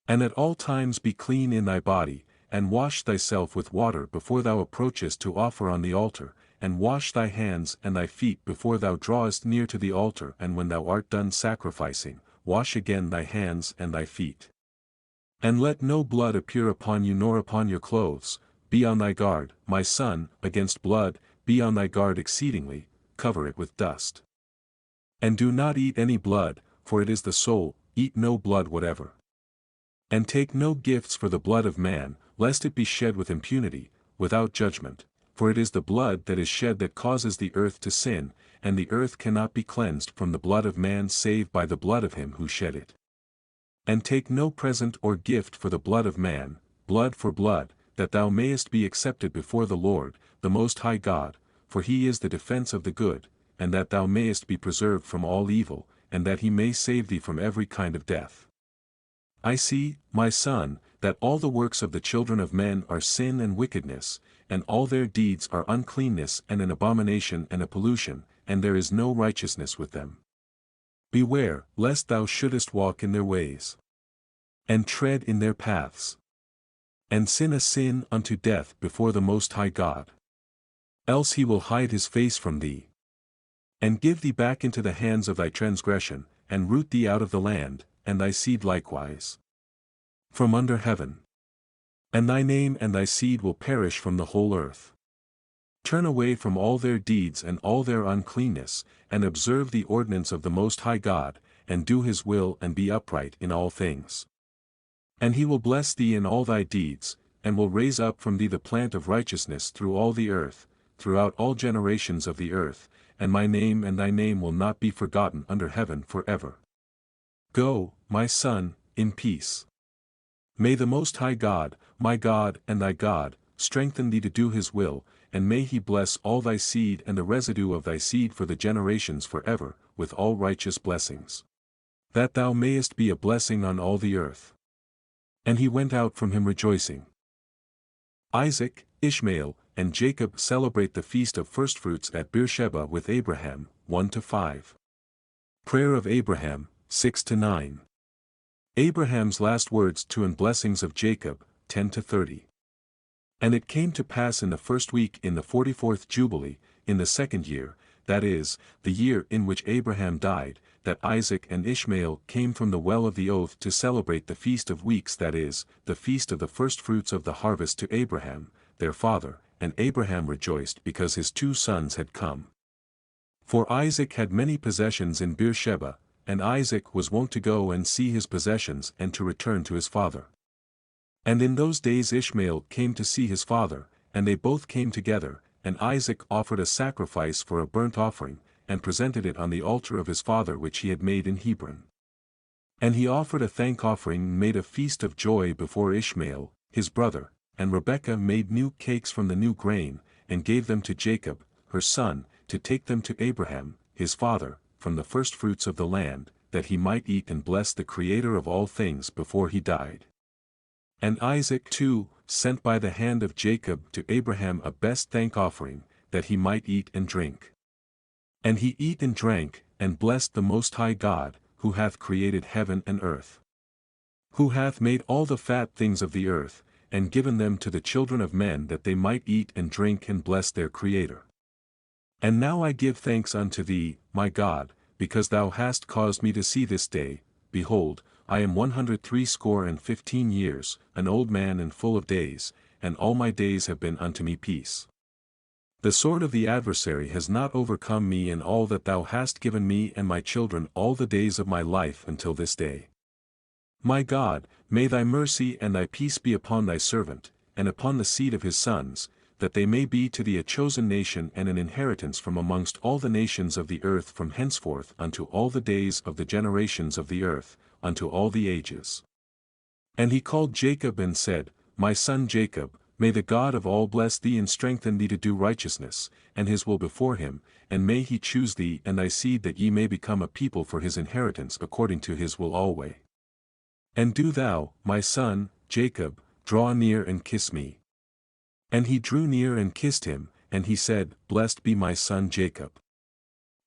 S1: And at all times be clean in thy body, and wash thyself with water before thou approachest to offer on the altar, and wash thy hands and thy feet before thou drawest near to the altar, and when thou art done sacrificing, wash again thy hands and thy feet. And let no blood appear upon you nor upon your clothes, be on thy guard, my son, against blood, be on thy guard exceedingly, cover it with dust. And do not eat any blood, for it is the soul, eat no blood whatever. And take no gifts for the blood of man, lest it be shed with impunity, without judgment, for it is the blood that is shed that causes the earth to sin, and the earth cannot be cleansed from the blood of man save by the blood of him who shed it. And take no present or gift for the blood of man, blood for blood, that thou mayest be accepted before the Lord, the Most High God, for he is the defense of the good, and that thou mayest be preserved from all evil, and that he may save thee from every kind of death. I see, my son, that all the works of the children of men are sin and wickedness, and all their deeds are uncleanness and an abomination and a pollution, and there is no righteousness with them. Beware, lest thou shouldest walk in their ways, and tread in their paths, and sin a sin unto death before the Most High God. Else he will hide his face from thee, and give thee back into the hands of thy transgression, and root thee out of the land, and thy seed likewise, from under heaven. And thy name and thy seed will perish from the whole earth. Turn away from all their deeds and all their uncleanness, and observe the ordinance of the Most High God, and do his will and be upright in all things. And he will bless thee in all thy deeds, and will raise up from thee the plant of righteousness through all the earth, throughout all generations of the earth, and my name and thy name will not be forgotten under heaven forever. Go, my son, in peace. May the Most High God, my God and thy God, strengthen thee to do his will, and may he bless all thy seed and the residue of thy seed for the generations forever, with all righteous blessings, that thou mayest be a blessing on all the earth. And he went out from him rejoicing. Isaac, Ishmael, and Jacob celebrate the feast of firstfruits at Beersheba with Abraham, 1-5. Prayer of Abraham, 6-9. Abraham's last words to and blessings of Jacob, 10-30. And it came to pass in the first week in the 44th Jubilee, in the 2nd year, that is, the year in which Abraham died, that Isaac and Ishmael came from the well of the oath to celebrate the feast of weeks, that is, the feast of the firstfruits of the harvest to Abraham, their father, and Abraham rejoiced because his 2 sons had come. For Isaac had many possessions in Beersheba, and Isaac was wont to go and see his possessions and to return to his father. And in those days Ishmael came to see his father, and they both came together, and Isaac offered a sacrifice for a burnt offering, and presented it on the altar of his father which he had made in Hebron. And he offered a thank offering and made a feast of joy before Ishmael, his brother, and Rebekah made new cakes from the new grain, and gave them to Jacob, her son, to take them to Abraham, his father, from the firstfruits of the land, that he might eat and bless the Creator of all things before he died. And Isaac too sent by the hand of Jacob to Abraham a best thank-offering, that he might eat and drink. And he ate and drank, and blessed the Most High God, who hath created heaven and earth. Who hath made all the fat things of the earth, and given them to the children of men that they might eat and drink and bless their Creator. And now I give thanks unto thee, my God, because thou hast caused me to see this day. Behold, I am 163 years, an old man and full of days, and all my days have been unto me peace. The sword of the adversary has not overcome me in all that thou hast given me and my children all the days of my life until this day. My God, may thy mercy and thy peace be upon thy servant, and upon the seed of his sons, that they may be to thee a chosen nation and an inheritance from amongst all the nations of the earth from henceforth unto all the days of the generations of the earth, unto all the ages. And he called Jacob and said, My son Jacob, may the God of all bless thee and strengthen thee to do righteousness, and his will before him, and may he choose thee and thy seed that ye may become a people for his inheritance according to his will alway. And do thou, my son, Jacob, draw near and kiss me. And he drew near and kissed him, and he said, Blessed be my son Jacob.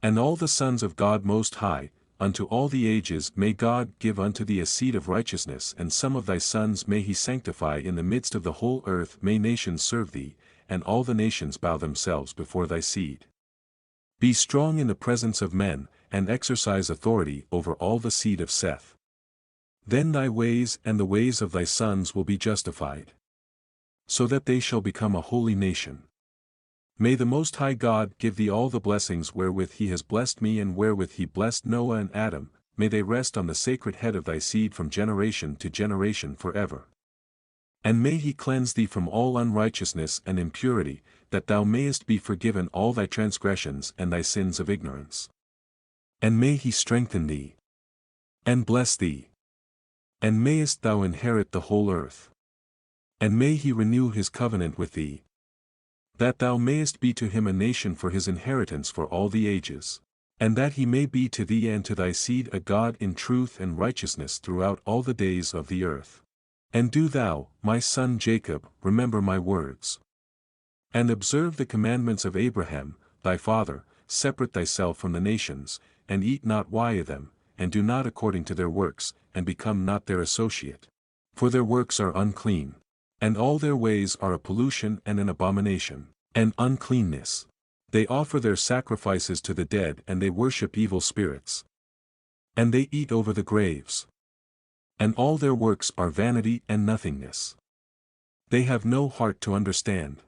S1: And all the sons of God Most High, unto all the ages may God give unto thee a seed of righteousness, and some of thy sons may he sanctify in the midst of the whole earth. May nations serve thee, and all the nations bow themselves before thy seed. Be strong in the presence of men, and exercise authority over all the seed of Seth. Then thy ways and the ways of thy sons will be justified, so that they shall become a holy nation. May the Most High God give thee all the blessings wherewith he has blessed me and wherewith he blessed Noah and Adam, may they rest on the sacred head of thy seed from generation to generation forever. And may he cleanse thee from all unrighteousness and impurity, that thou mayest be forgiven all thy transgressions and thy sins of ignorance. And may he strengthen thee, and bless thee, and mayest thou inherit the whole earth. And may he renew his covenant with thee, that thou mayest be to him a nation for his inheritance for all the ages, and that he may be to thee and to thy seed a God in truth and righteousness throughout all the days of the earth. And do thou, my son Jacob, remember my words, and observe the commandments of Abraham, thy father, separate thyself from the nations, and eat not wi them, and do not according to their works, and become not their associate. For their works are unclean, and all their ways are a pollution and an abomination, and uncleanness. They offer their sacrifices to the dead and they worship evil spirits. And they eat over the graves. And all their works are vanity and nothingness. They have no heart to understand.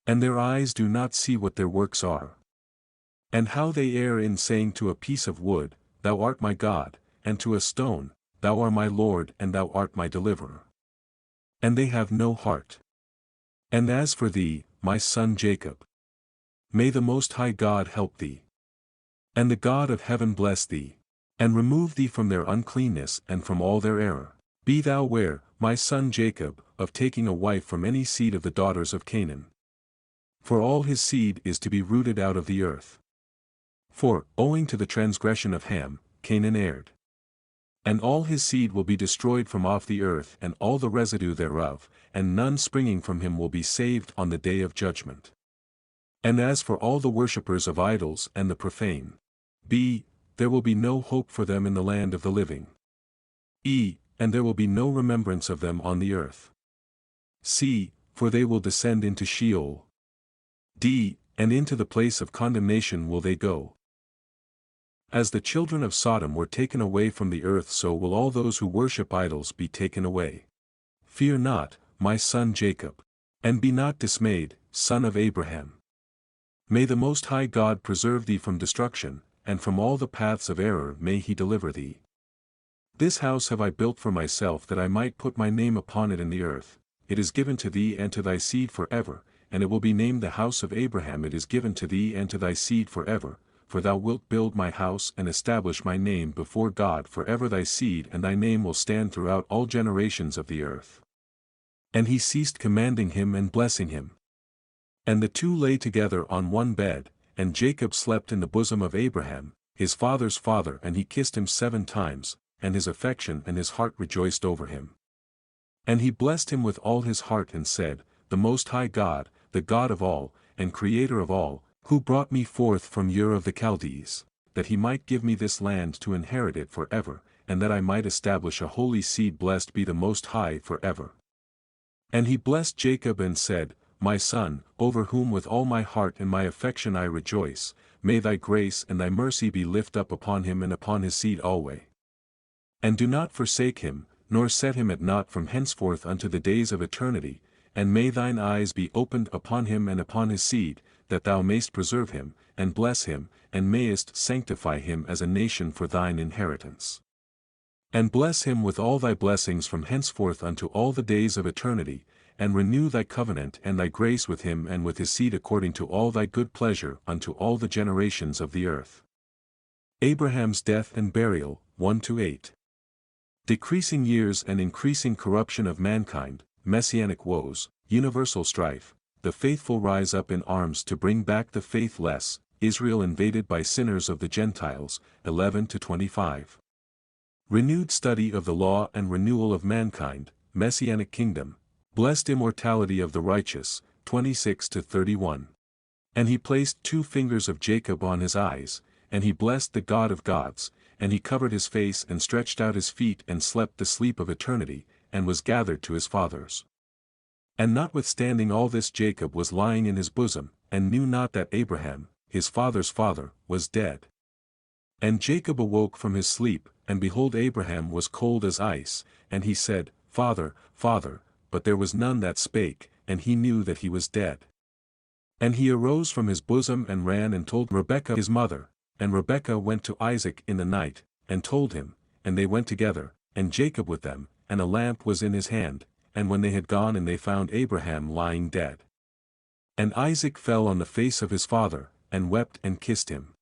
S1: And their eyes do not see what their works are. And how they err in saying to a piece of wood, Thou art my God, and to a stone, Thou art my Lord and thou art my deliverer. And they have no heart. And as for thee, my son Jacob, may the Most High God help thee, and the God of heaven bless thee, and remove thee from their uncleanness and from all their error. Be thou ware, my son Jacob, of taking a wife from any seed of the daughters of Canaan. For all his seed is to be rooted out of the earth. For, owing to the transgression of Ham, Canaan erred. And all his seed will be destroyed from off the earth and all the residue thereof, and none springing from him will be saved on the day of judgment. And as for all the worshippers of idols and the profane, there will be no hope for them in the land of the living. And there will be no remembrance of them on the earth. For they will descend into Sheol. And into the place of condemnation will they go. As the children of Sodom were taken away from the earth, so will all those who worship idols be taken away. Fear not, my son Jacob. And be not dismayed, son of Abraham. May the Most High God preserve thee from destruction, and from all the paths of error may he deliver thee. This house have I built for myself that I might put my name upon it in the earth. It is given to thee and to thy seed forever, and it will be named the house of Abraham. It is given to thee and to thy seed forever. For thou wilt build my house and establish my name before God forever. Thy seed and thy name will stand throughout all generations of the earth. And he ceased commanding him and blessing him. And the two lay together on one bed, and Jacob slept in the bosom of Abraham, his father's father, and he kissed him 7 times, and his affection and his heart rejoiced over him. And he blessed him with all his heart and said, The Most High God, the God of all, and Creator of all, who brought me forth from Ur of the Chaldees, that he might give me this land to inherit it forever, and that I might establish a holy seed, blessed be the Most High forever. And he blessed Jacob and said, My son, over whom with all my heart and my affection I rejoice, may thy grace and thy mercy be lift up upon him and upon his seed alway. And do not forsake him, nor set him at naught from henceforth unto the days of eternity, and may thine eyes be opened upon him and upon his seed, that thou mayst preserve him, and bless him, and mayest sanctify him as a nation for thine inheritance. And bless him with all thy blessings from henceforth unto all the days of eternity, and renew thy covenant and thy grace with him and with his seed according to all thy good pleasure unto all the generations of the earth. Abraham's death and burial, 1-8. Decreasing years and increasing corruption of mankind, messianic woes, universal strife, the faithful rise up in arms to bring back the faithless, Israel invaded by sinners of the Gentiles, 11-25. Renewed study of the law and renewal of mankind, messianic kingdom, blessed immortality of the righteous, 26-31. And he placed 2 fingers of Jacob on his eyes, and he blessed the God of gods, and he covered his face and stretched out his feet and slept the sleep of eternity, and was gathered to his fathers. And notwithstanding all this Jacob was lying in his bosom, and knew not that Abraham, his father's father, was dead. And Jacob awoke from his sleep, and behold Abraham was cold as ice, and he said, Father, Father, but there was none that spake, and he knew that he was dead. And he arose from his bosom and ran and told Rebekah his mother, and Rebekah went to Isaac in the night, and told him, and they went together, and Jacob with them, and a lamp was in his hand, and when they had gone and they found Abraham lying dead. And Isaac fell on the face of his father, and wept and kissed him.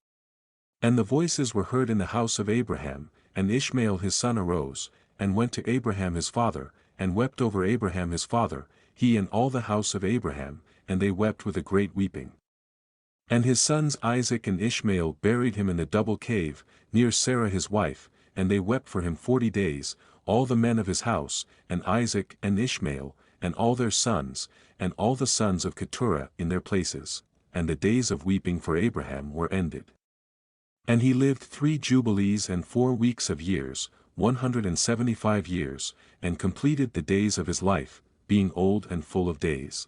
S1: And the voices were heard in the house of Abraham, and Ishmael his son arose, and went to Abraham his father, and wept over Abraham his father, he and all the house of Abraham, and they wept with a great weeping. And his sons Isaac and Ishmael buried him in the double cave, near Sarah his wife, and they wept for him 40 days, all the men of his house, and Isaac and Ishmael, and all their sons, and all the sons of Keturah in their places, and the days of weeping for Abraham were ended. And he lived 3 jubilees and 4 weeks of years, 175 years, and completed the days of his life, being old and full of days.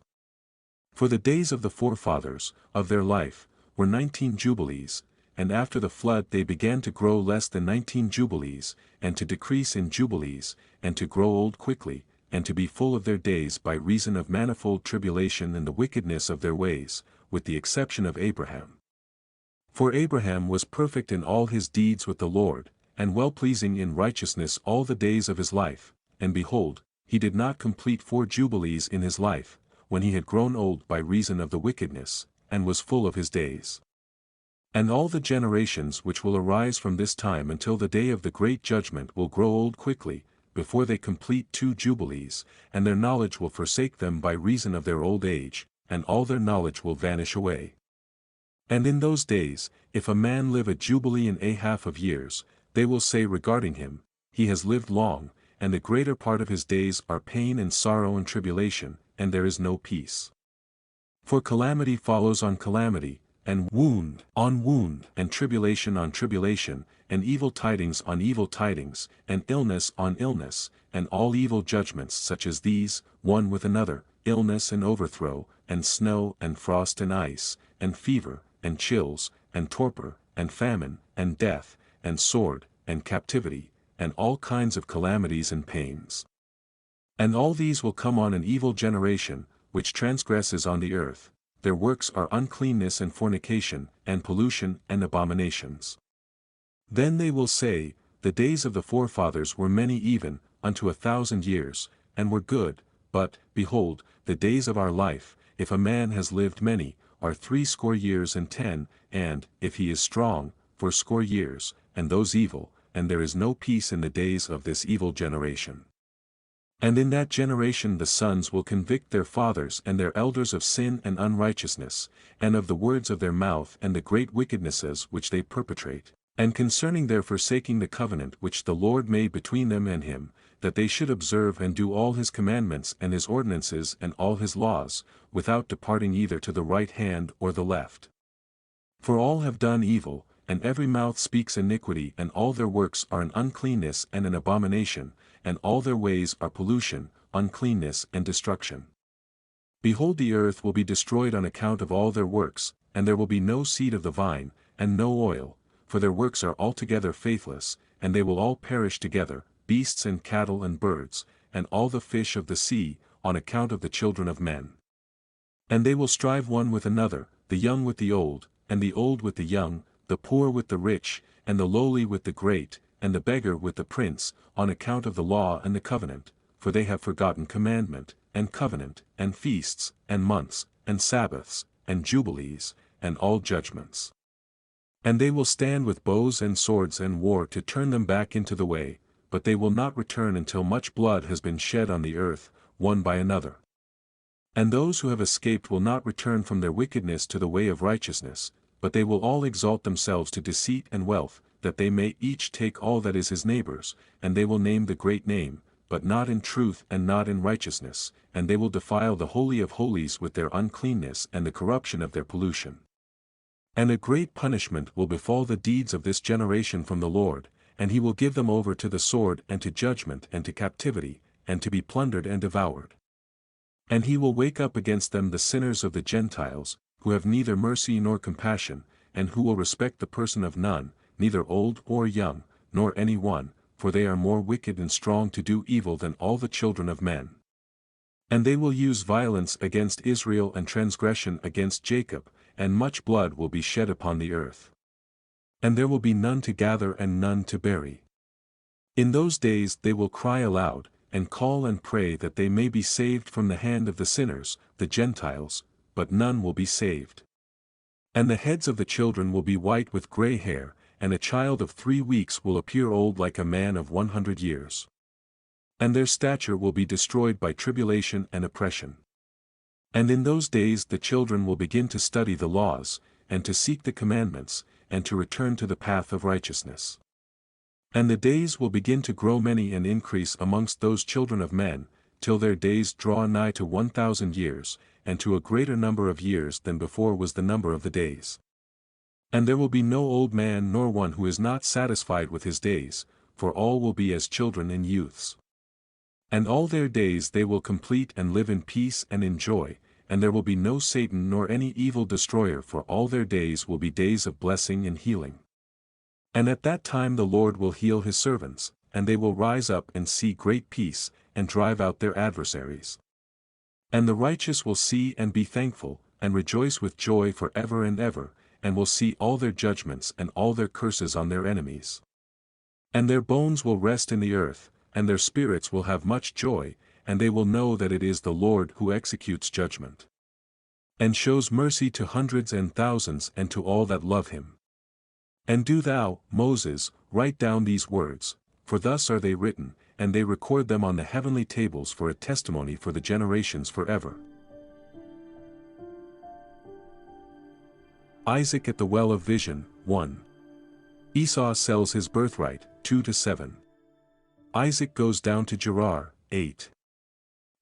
S1: For the days of the forefathers, of their life, were 19 jubilees, and after the flood they began to grow less than 19 jubilees, and to decrease in jubilees, and to grow old quickly, and to be full of their days by reason of manifold tribulation and the wickedness of their ways, with the exception of Abraham. For Abraham was perfect in all his deeds with the Lord, and well-pleasing in righteousness all the days of his life, and behold, he did not complete 4 jubilees in his life, when he had grown old by reason of the wickedness, and was full of his days. And all the generations which will arise from this time until the day of the great judgment will grow old quickly, before they complete 2 jubilees, and their knowledge will forsake them by reason of their old age, and all their knowledge will vanish away. And in those days, if a man live a jubilee and a half of years, they will say regarding him, He has lived long, and the greater part of his days are pain and sorrow and tribulation, and there is no peace. For calamity follows on calamity, and wound on wound, and tribulation on tribulation, and evil tidings on evil tidings, and illness on illness, and all evil judgments such as these, one with another, illness and overthrow, and snow and frost and ice, and fever, and chills, and torpor, and famine, and death, and sword, and captivity, and all kinds of calamities and pains. And all these will come on an evil generation, which transgresses on the earth. Their works are uncleanness and fornication, and pollution and abominations. Then they will say, The days of the forefathers were many even, unto 1,000 years, and were good, but, behold, the days of our life, if a man has lived many, are 60 years and 10, and, if he is strong, 80 years, and those evil, and there is no peace in the days of this evil generation. And in that generation the sons will convict their fathers and their elders of sin and unrighteousness, and of the words of their mouth and the great wickednesses which they perpetrate, and concerning their forsaking the covenant which the Lord made between them and him, that they should observe and do all his commandments and his ordinances and all his laws, without departing either to the right hand or the left. For all have done evil, and every mouth speaks iniquity, and all their works are an uncleanness and an abomination, and all their ways are pollution, uncleanness and destruction. Behold, the earth will be destroyed on account of all their works, and there will be no seed of the vine, and no oil, for their works are altogether faithless, and they will all perish together, beasts and cattle and birds, and all the fish of the sea, on account of the children of men. And they will strive one with another, the young with the old, and the old with the young, the poor with the rich, and the lowly with the great, and the beggar with the prince, on account of the law and the covenant, for they have forgotten commandment, and covenant, and feasts, and months, and Sabbaths, and jubilees, and all judgments. And they will stand with bows and swords and war to turn them back into the way, but they will not return until much blood has been shed on the earth, one by another. And those who have escaped will not return from their wickedness to the way of righteousness, but they will all exalt themselves to deceit and wealth, that they may each take all that is his neighbor's, and they will name the great name, but not in truth and not in righteousness, and they will defile the Holy of Holies with their uncleanness and the corruption of their pollution. And a great punishment will befall the deeds of this generation from the Lord, and he will give them over to the sword and to judgment and to captivity, and to be plundered and devoured. And he will wake up against them the sinners of the Gentiles, who have neither mercy nor compassion, and who will respect the person of none, neither old or young, nor any one, for they are more wicked and strong to do evil than all the children of men. And they will use violence against Israel and transgression against Jacob, and much blood will be shed upon the earth. And there will be none to gather and none to bury. In those days they will cry aloud, and call and pray that they may be saved from the hand of the sinners, the Gentiles, but none will be saved. And the heads of the children will be white with gray hair, and a child of 3 weeks will appear old like a man of 100 years. And their stature will be destroyed by tribulation and oppression. And in those days the children will begin to study the laws, and to seek the commandments, and to return to the path of righteousness. And the days will begin to grow many and increase amongst those children of men, till their days draw nigh to 1,000 years, and to a greater number of years than before was the number of the days. And there will be no old man nor one who is not satisfied with his days, for all will be as children and youths. And all their days they will complete and live in peace and in joy, and there will be no Satan nor any evil destroyer, for all their days will be days of blessing and healing. And at that time the Lord will heal his servants, and they will rise up and see great peace, and drive out their adversaries. And the righteous will see and be thankful, and rejoice with joy for ever and ever, and will see all their judgments and all their curses on their enemies. And their bones will rest in the earth, and their spirits will have much joy, and they will know that it is the Lord who executes judgment, and shows mercy to hundreds and thousands and to all that love him. And do thou, Moses, write down these words, for thus are they written, and they record them on the heavenly tables for a testimony for the generations forever. Isaac at the well of vision, 1. Esau sells his birthright, 2-7. Isaac goes down to Gerar, 8.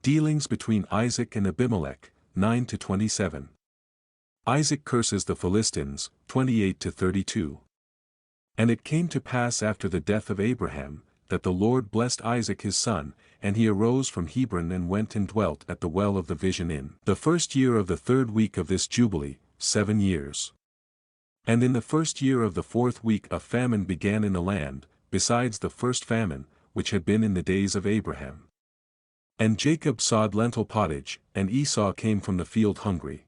S1: Dealings between Isaac and Abimelech, 9-27. Isaac curses the Philistines, 28-32. And it came to pass after the death of Abraham, that the Lord blessed Isaac his son, and he arose from Hebron and went and dwelt at the well of the vision in the first year of the 3rd week of this Jubilee, 7 years. And in the 1st year of the 4th week a famine began in the land, besides the first famine, which had been in the days of Abraham. And Jacob sawed lentil pottage, and Esau came from the field hungry.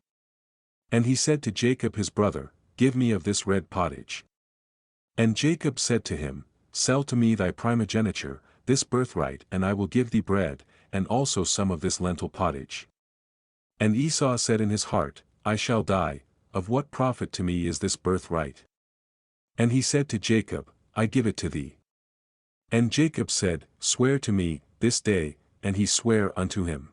S1: And he said to Jacob his brother, Give me of this red pottage. And Jacob said to him, Sell to me thy primogeniture, this birthright, and I will give thee bread, and also some of this lentil pottage. And Esau said in his heart, I shall die, of what profit to me is this birthright? And he said to Jacob, I give it to thee. And Jacob said, Swear to me, this day, and he sware unto him.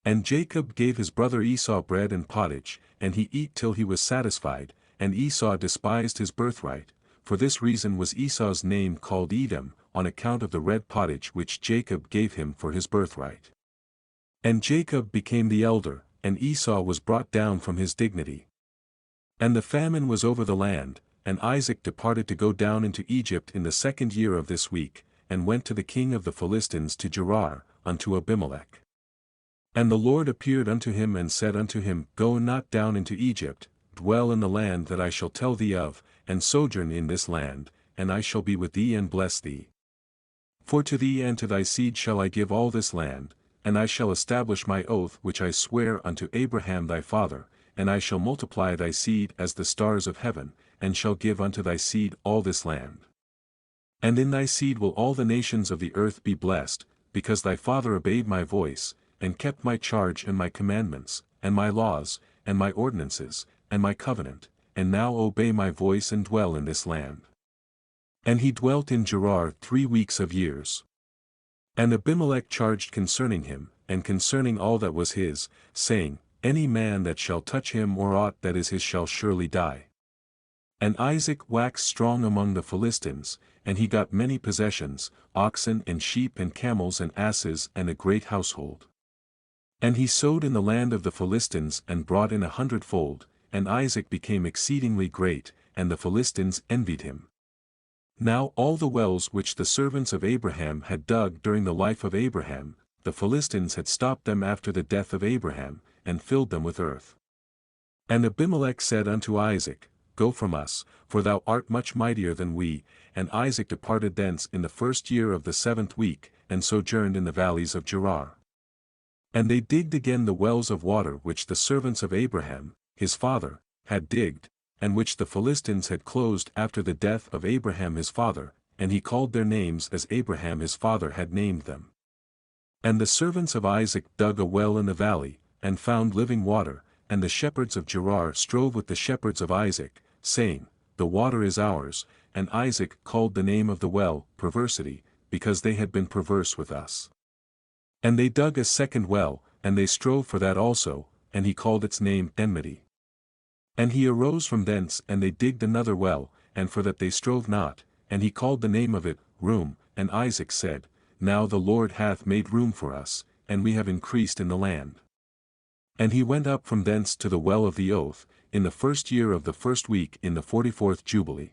S1: And Jacob gave his brother Esau bread and pottage, and he eat till he was satisfied, and Esau despised his birthright. For this reason was Esau's name called Edom, on account of the red pottage which Jacob gave him for his birthright. And Jacob became the elder, and Esau was brought down from his dignity. And the famine was over the land, and Isaac departed to go down into Egypt in the 2nd year of this week, and went to the king of the Philistines to Gerar, unto Abimelech. And the Lord appeared unto him and said unto him, Go not down into Egypt, dwell in the land that I shall tell thee of, and sojourn in this land, and I shall be with thee and bless thee. For to thee and to thy seed shall I give all this land, and I shall establish my oath which I swear unto Abraham thy father, and I shall multiply thy seed as the stars of heaven, and shall give unto thy seed all this land. And in thy seed will all the nations of the earth be blessed, because thy father obeyed my voice, and kept my charge and my commandments, and my laws, and my ordinances, and my covenant, and now obey my voice and dwell in this land. And he dwelt in Gerar 3 weeks of years. And Abimelech charged concerning him, and concerning all that was his, saying, Any man that shall touch him or aught that is his shall surely die. And Isaac waxed strong among the Philistines, and he got many possessions, oxen and sheep and camels and asses and a great household. And he sowed in the land of the Philistines and brought in 100-fold, and Isaac became exceedingly great, and the Philistines envied him. Now all the wells which the servants of Abraham had dug during the life of Abraham, the Philistines had stopped them after the death of Abraham, and filled them with earth. And Abimelech said unto Isaac, Go from us, for thou art much mightier than we. And Isaac departed thence in the 1st year of the 7th week, and sojourned in the valleys of Gerar. And they digged again the wells of water which the servants of Abraham, his father, had digged, and which the Philistines had closed after the death of Abraham his father, and he called their names as Abraham his father had named them. And the servants of Isaac dug a well in the valley, and found living water, and the shepherds of Gerar strove with the shepherds of Isaac, saying, The water is ours, and Isaac called the name of the well, Perversity, because they had been perverse with us. And they dug a 2nd well, and they strove for that also, and he called its name Enmity. And he arose from thence and they digged another well, and for that they strove not, and he called the name of it, Room, and Isaac said, Now the Lord hath made room for us, and we have increased in the land. And he went up from thence to the well of the oath, in the 1st year of the 1st week in the 44th Jubilee.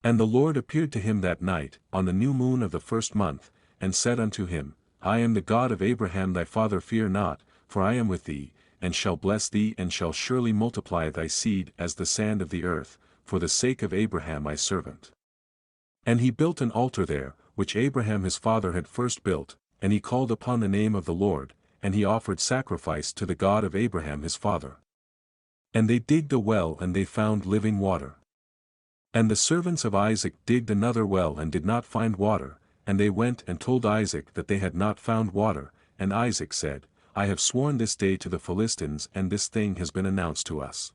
S1: And the Lord appeared to him that night, on the new moon of the 1st month, and said unto him, I am the God of Abraham thy father, fear not, for I am with thee, and shall bless thee and shall surely multiply thy seed as the sand of the earth, for the sake of Abraham my servant. And he built an altar there, which Abraham his father had first built, and he called upon the name of the Lord, and he offered sacrifice to the God of Abraham his father. And they digged a well and they found living water. And the servants of Isaac digged another well and did not find water, and they went and told Isaac that they had not found water, and Isaac said, I have sworn this day to the Philistines, and this thing has been announced to us.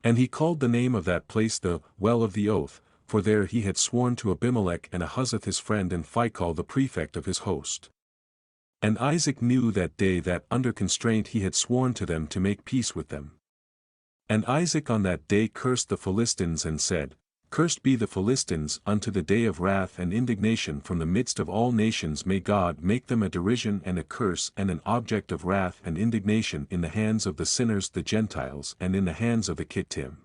S1: And he called the name of that place the Well of the Oath, for there he had sworn to Abimelech and Ahuzzath his friend and Phicol the prefect of his host. And Isaac knew that day that under constraint he had sworn to them to make peace with them. And Isaac on that day cursed the Philistines and said, Cursed be the Philistines unto the day of wrath and indignation from the midst of all nations. May God make them a derision and a curse and an object of wrath and indignation in the hands of the sinners the Gentiles and in the hands of the Kittim.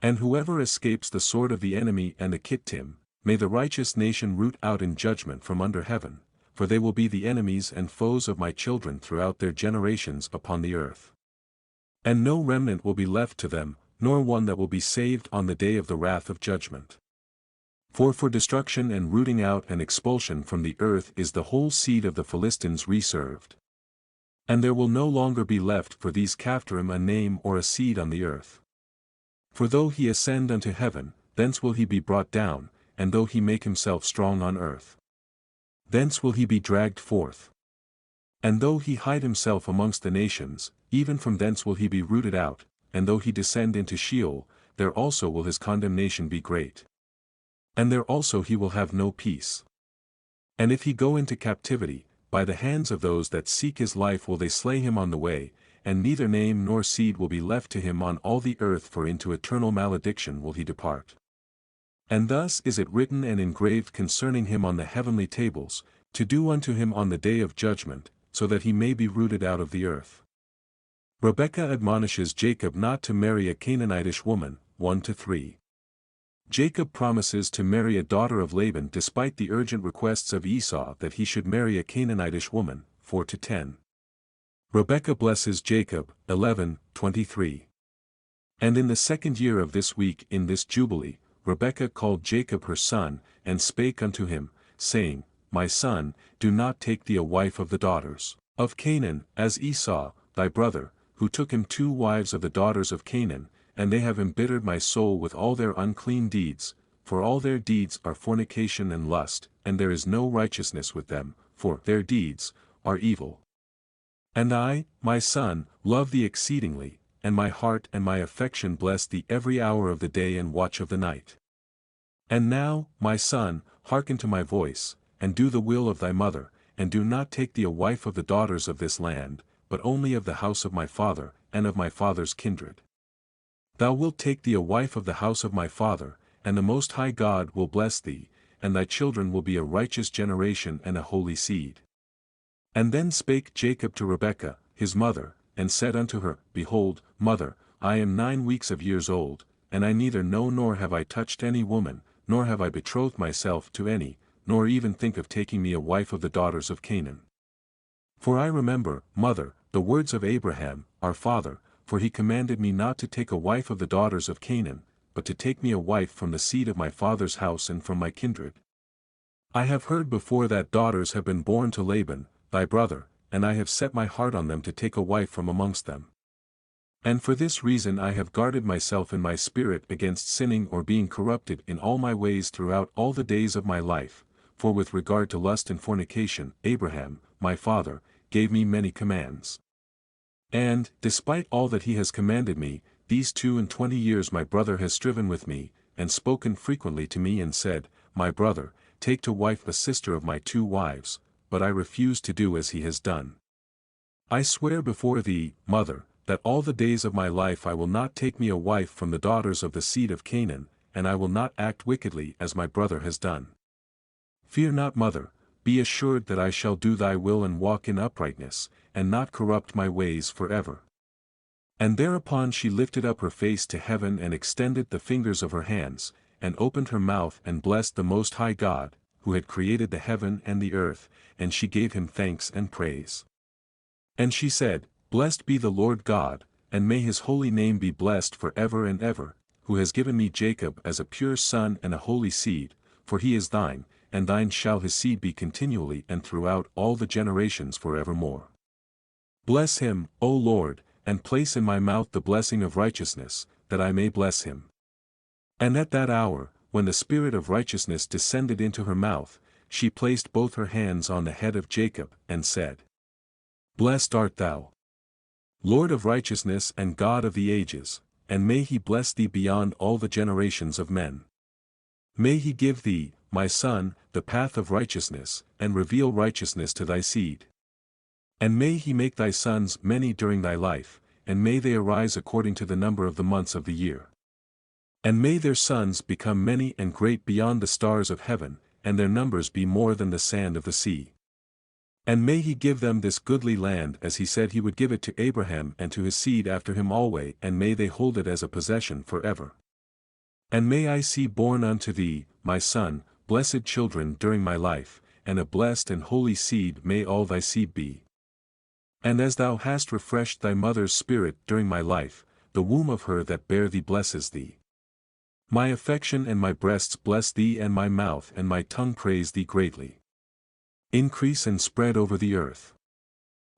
S1: And whoever escapes the sword of the enemy and the Kittim, may the righteous nation root out in judgment from under heaven, for they will be the enemies and foes of my children throughout their generations upon the earth. And no remnant will be left to them, nor one that will be saved on the day of the wrath of judgment. For destruction and rooting out and expulsion from the earth is the whole seed of the Philistines reserved. And there will no longer be left for these Captarim a name or a seed on the earth. For though he ascend unto heaven, thence will he be brought down, and though he make himself strong on earth, thence will he be dragged forth. And though he hide himself amongst the nations, even from thence will he be rooted out, and though he descend into Sheol, there also will his condemnation be great. And there also he will have no peace. And if he go into captivity, by the hands of those that seek his life will they slay him on the way, and neither name nor seed will be left to him on all the earth, for into eternal malediction will he depart. And thus is it written and engraved concerning him on the heavenly tables, to do unto him on the day of judgment, so that he may be rooted out of the earth. Rebekah admonishes Jacob not to marry a Canaanitish woman, 1-3. Jacob promises to marry a daughter of Laban despite the urgent requests of Esau that he should marry a Canaanitish woman, 4-10. Rebekah blesses Jacob, 11:23. And in the second year of this week in this Jubilee, Rebekah called Jacob her son, and spake unto him, saying, My son, do not take thee a wife of the daughters of Canaan, as Esau, thy brother, who took him 2 wives of the daughters of Canaan, and they have embittered my soul with all their unclean deeds, for all their deeds are fornication and lust, and there is no righteousness with them, for their deeds are evil. And I, my son, love thee exceedingly, and my heart and my affection bless thee every hour of the day and watch of the night. And now, my son, hearken to my voice, and do the will of thy mother, and do not take thee a wife of the daughters of this land, but only of the house of my father, and of my father's kindred. Thou wilt take thee a wife of the house of my father, and the Most High God will bless thee, and thy children will be a righteous generation and a holy seed. And then spake Jacob to Rebekah, his mother, and said unto her, Behold, mother, I am 9 weeks of years old, and I neither know nor have I touched any woman, nor have I betrothed myself to any, nor even think of taking me a wife of the daughters of Canaan. For I remember, mother, the words of Abraham, our father, for he commanded me not to take a wife of the daughters of Canaan, but to take me a wife from the seed of my father's house and from my kindred. I have heard before that daughters have been born to Laban, thy brother, and I have set my heart on them to take a wife from amongst them. And for this reason I have guarded myself in my spirit against sinning or being corrupted in all my ways throughout all the days of my life, for with regard to lust and fornication, Abraham, my father, gave me many commands. And, despite all that he has commanded me, these 22 years my brother has striven with me, and spoken frequently to me and said, My brother, take to wife a sister of my 2 wives, but I refuse to do as he has done. I swear before thee, mother, that all the days of my life I will not take me a wife from the daughters of the seed of Canaan, and I will not act wickedly as my brother has done. Fear not, mother, be assured that I shall do thy will and walk in uprightness, and not corrupt my ways forever. And thereupon she lifted up her face to heaven and extended the fingers of her hands, and opened her mouth and blessed the Most High God, who had created the heaven and the earth, and she gave him thanks and praise. And she said, Blessed be the Lord God, and may his holy name be blessed forever and ever, who has given me Jacob as a pure son and a holy seed, for he is thine, and thine shall his seed be continually and throughout all the generations forevermore. Bless him, O Lord, and place in my mouth the blessing of righteousness, that I may bless him. And at that hour, when the spirit of righteousness descended into her mouth, she placed both her hands on the head of Jacob, and said, Blessed art thou, Lord of righteousness and God of the ages, and may he bless thee beyond all the generations of men. May he give thee, my son, the path of righteousness, and reveal righteousness to thy seed. And may he make thy sons many during thy life, and may they arise according to the number of the months of the year. And may their sons become many and great beyond the stars of heaven, and their numbers be more than the sand of the sea. And may he give them this goodly land as he said he would give it to Abraham and to his seed after him alway, and may they hold it as a possession forever. And may I see born unto thee, my son, blessed children during my life, and a blessed and holy seed may all thy seed be. And as thou hast refreshed thy mother's spirit during my life, the womb of her that bare thee blesses thee. My affection and my breasts bless thee, and my mouth and my tongue praise thee greatly. Increase and spread over the earth.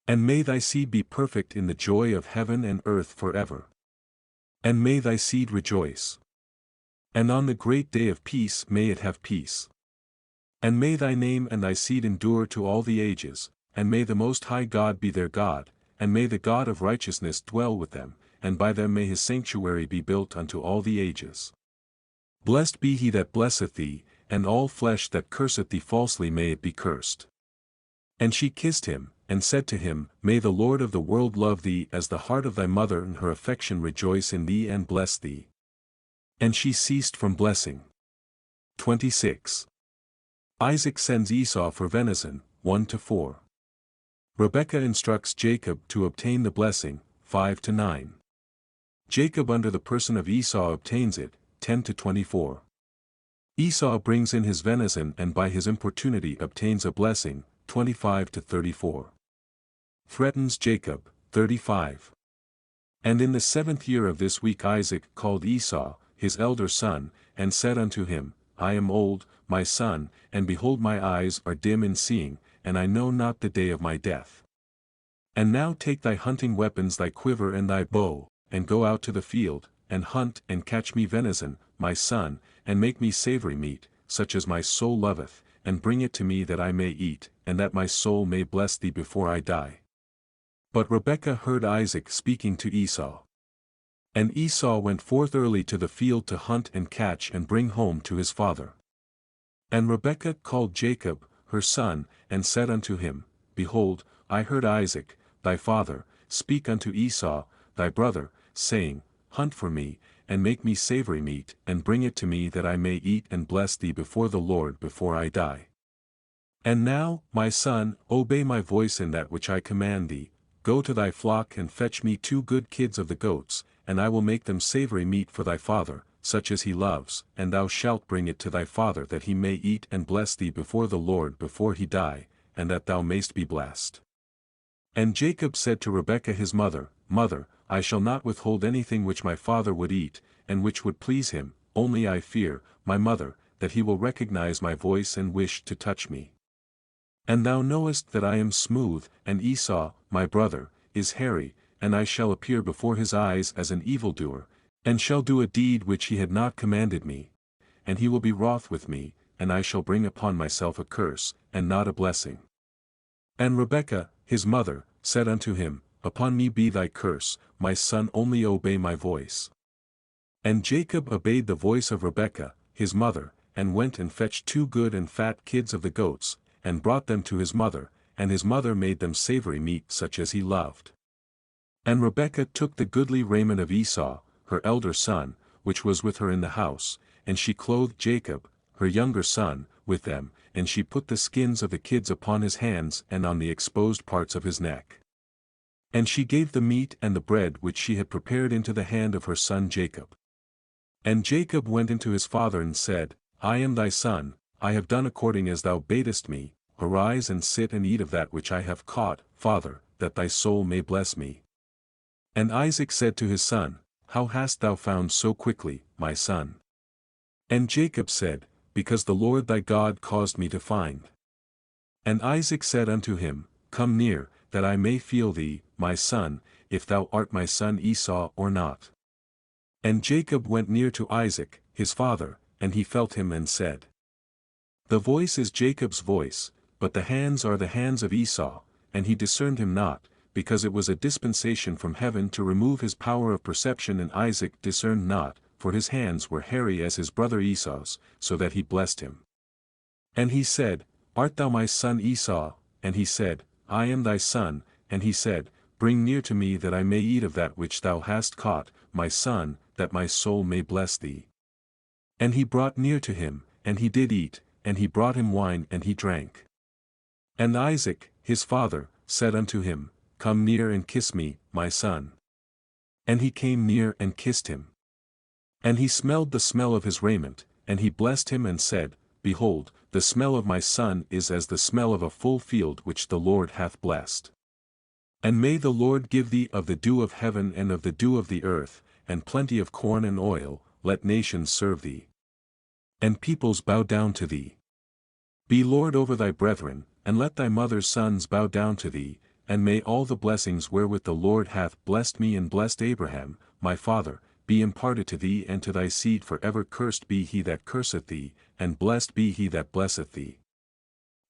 S1: And may thy seed be perfect in the joy of heaven and earth forever. And may thy seed rejoice. And on the great day of peace may it have peace. And may thy name and thy seed endure to all the ages, and may the Most High God be their God, and may the God of righteousness dwell with them, and by them may his sanctuary be built unto all the ages. Blessed be he that blesseth thee, and all flesh that curseth thee falsely may it be cursed. And she kissed him, and said to him, May the Lord of the world love thee as the heart of thy mother and her affection rejoice in thee and bless thee. And she ceased from blessing. 26. Isaac sends Esau for venison, 1-4. Rebekah instructs Jacob to obtain the blessing, 5-9. Jacob under the person of Esau obtains it, 10-24. Esau brings in his venison and by his importunity obtains a blessing, 25-34. Threatens Jacob, 35. And in the 7th year of this week Isaac called Esau, his elder son, and said unto him, I am old, my son, and behold my eyes are dim in seeing, and I know not the day of my death. And now take thy hunting weapons thy quiver and thy bow, and go out to the field, and hunt and catch me venison, my son, and make me savory meat, such as my soul loveth, and bring it to me that I may eat, and that my soul may bless thee before I die. But Rebekah heard Isaac speaking to Esau. And Esau went forth early to the field to hunt and catch and bring home to his father. And Rebekah called Jacob, her son, and said unto him, Behold, I heard Isaac, thy father, speak unto Esau, thy brother, saying, Hunt for me, and make me savory meat, and bring it to me that I may eat and bless thee before the Lord before I die. And now, my son, obey my voice in that which I command thee, go to thy flock and fetch me 2 good kids of the goats, and I will make them savory meat for thy father, such as he loves, and thou shalt bring it to thy father that he may eat and bless thee before the Lord before he die, and that thou mayst be blessed. And Jacob said to Rebekah his mother, Mother, I shall not withhold anything which my father would eat, and which would please him, only I fear, my mother, that he will recognize my voice and wish to touch me. And thou knowest that I am smooth, and Esau, my brother, is hairy, and I shall appear before his eyes as an evildoer, and shall do a deed which he had not commanded me. And he will be wroth with me, and I shall bring upon myself a curse, and not a blessing. And Rebekah, his mother, said unto him, Upon me be thy curse, my son, only obey my voice. And Jacob obeyed the voice of Rebekah, his mother, and went and fetched 2 good and fat kids of the goats, and brought them to his mother, and his mother made them savory meat such as he loved. And Rebekah took the goodly raiment of Esau, her elder son, which was with her in the house, and she clothed Jacob, her younger son, with them, and she put the skins of the kids upon his hands and on the exposed parts of his neck. And she gave the meat and the bread which she had prepared into the hand of her son Jacob. And Jacob went into his father and said, I am thy son, I have done according as thou badest me, arise and sit and eat of that which I have caught, father, that thy soul may bless me. And Isaac said to his son, How hast thou found so quickly, my son? And Jacob said, Because the Lord thy God caused me to find. And Isaac said unto him, Come near, that I may feel thee, my son, if thou art my son Esau or not. And Jacob went near to Isaac, his father, and he felt him and said, The voice is Jacob's voice, but the hands are the hands of Esau, and he discerned him not, because it was a dispensation from heaven to remove his power of perception, and Isaac discerned not, for his hands were hairy as his brother Esau's, so that he blessed him. And he said, Art thou my son Esau? And he said, I am thy son, and he said, Bring near to me that I may eat of that which thou hast caught, my son, that my soul may bless thee. And he brought near to him, and he did eat, and he brought him wine and he drank. And Isaac, his father, said unto him, Come near and kiss me, my son. And he came near and kissed him. And he smelled the smell of his raiment, and he blessed him and said, Behold, the smell of my son is as the smell of a full field which the Lord hath blessed. And may the Lord give thee of the dew of heaven and of the dew of the earth, and plenty of corn and oil, let nations serve thee. And peoples bow down to thee. Be Lord over thy brethren, and let thy mother's sons bow down to thee, and may all the blessings wherewith the Lord hath blessed me and blessed Abraham, my father, be imparted to thee and to thy seed forever. Cursed be he that curseth thee, and blessed be he that blesseth thee.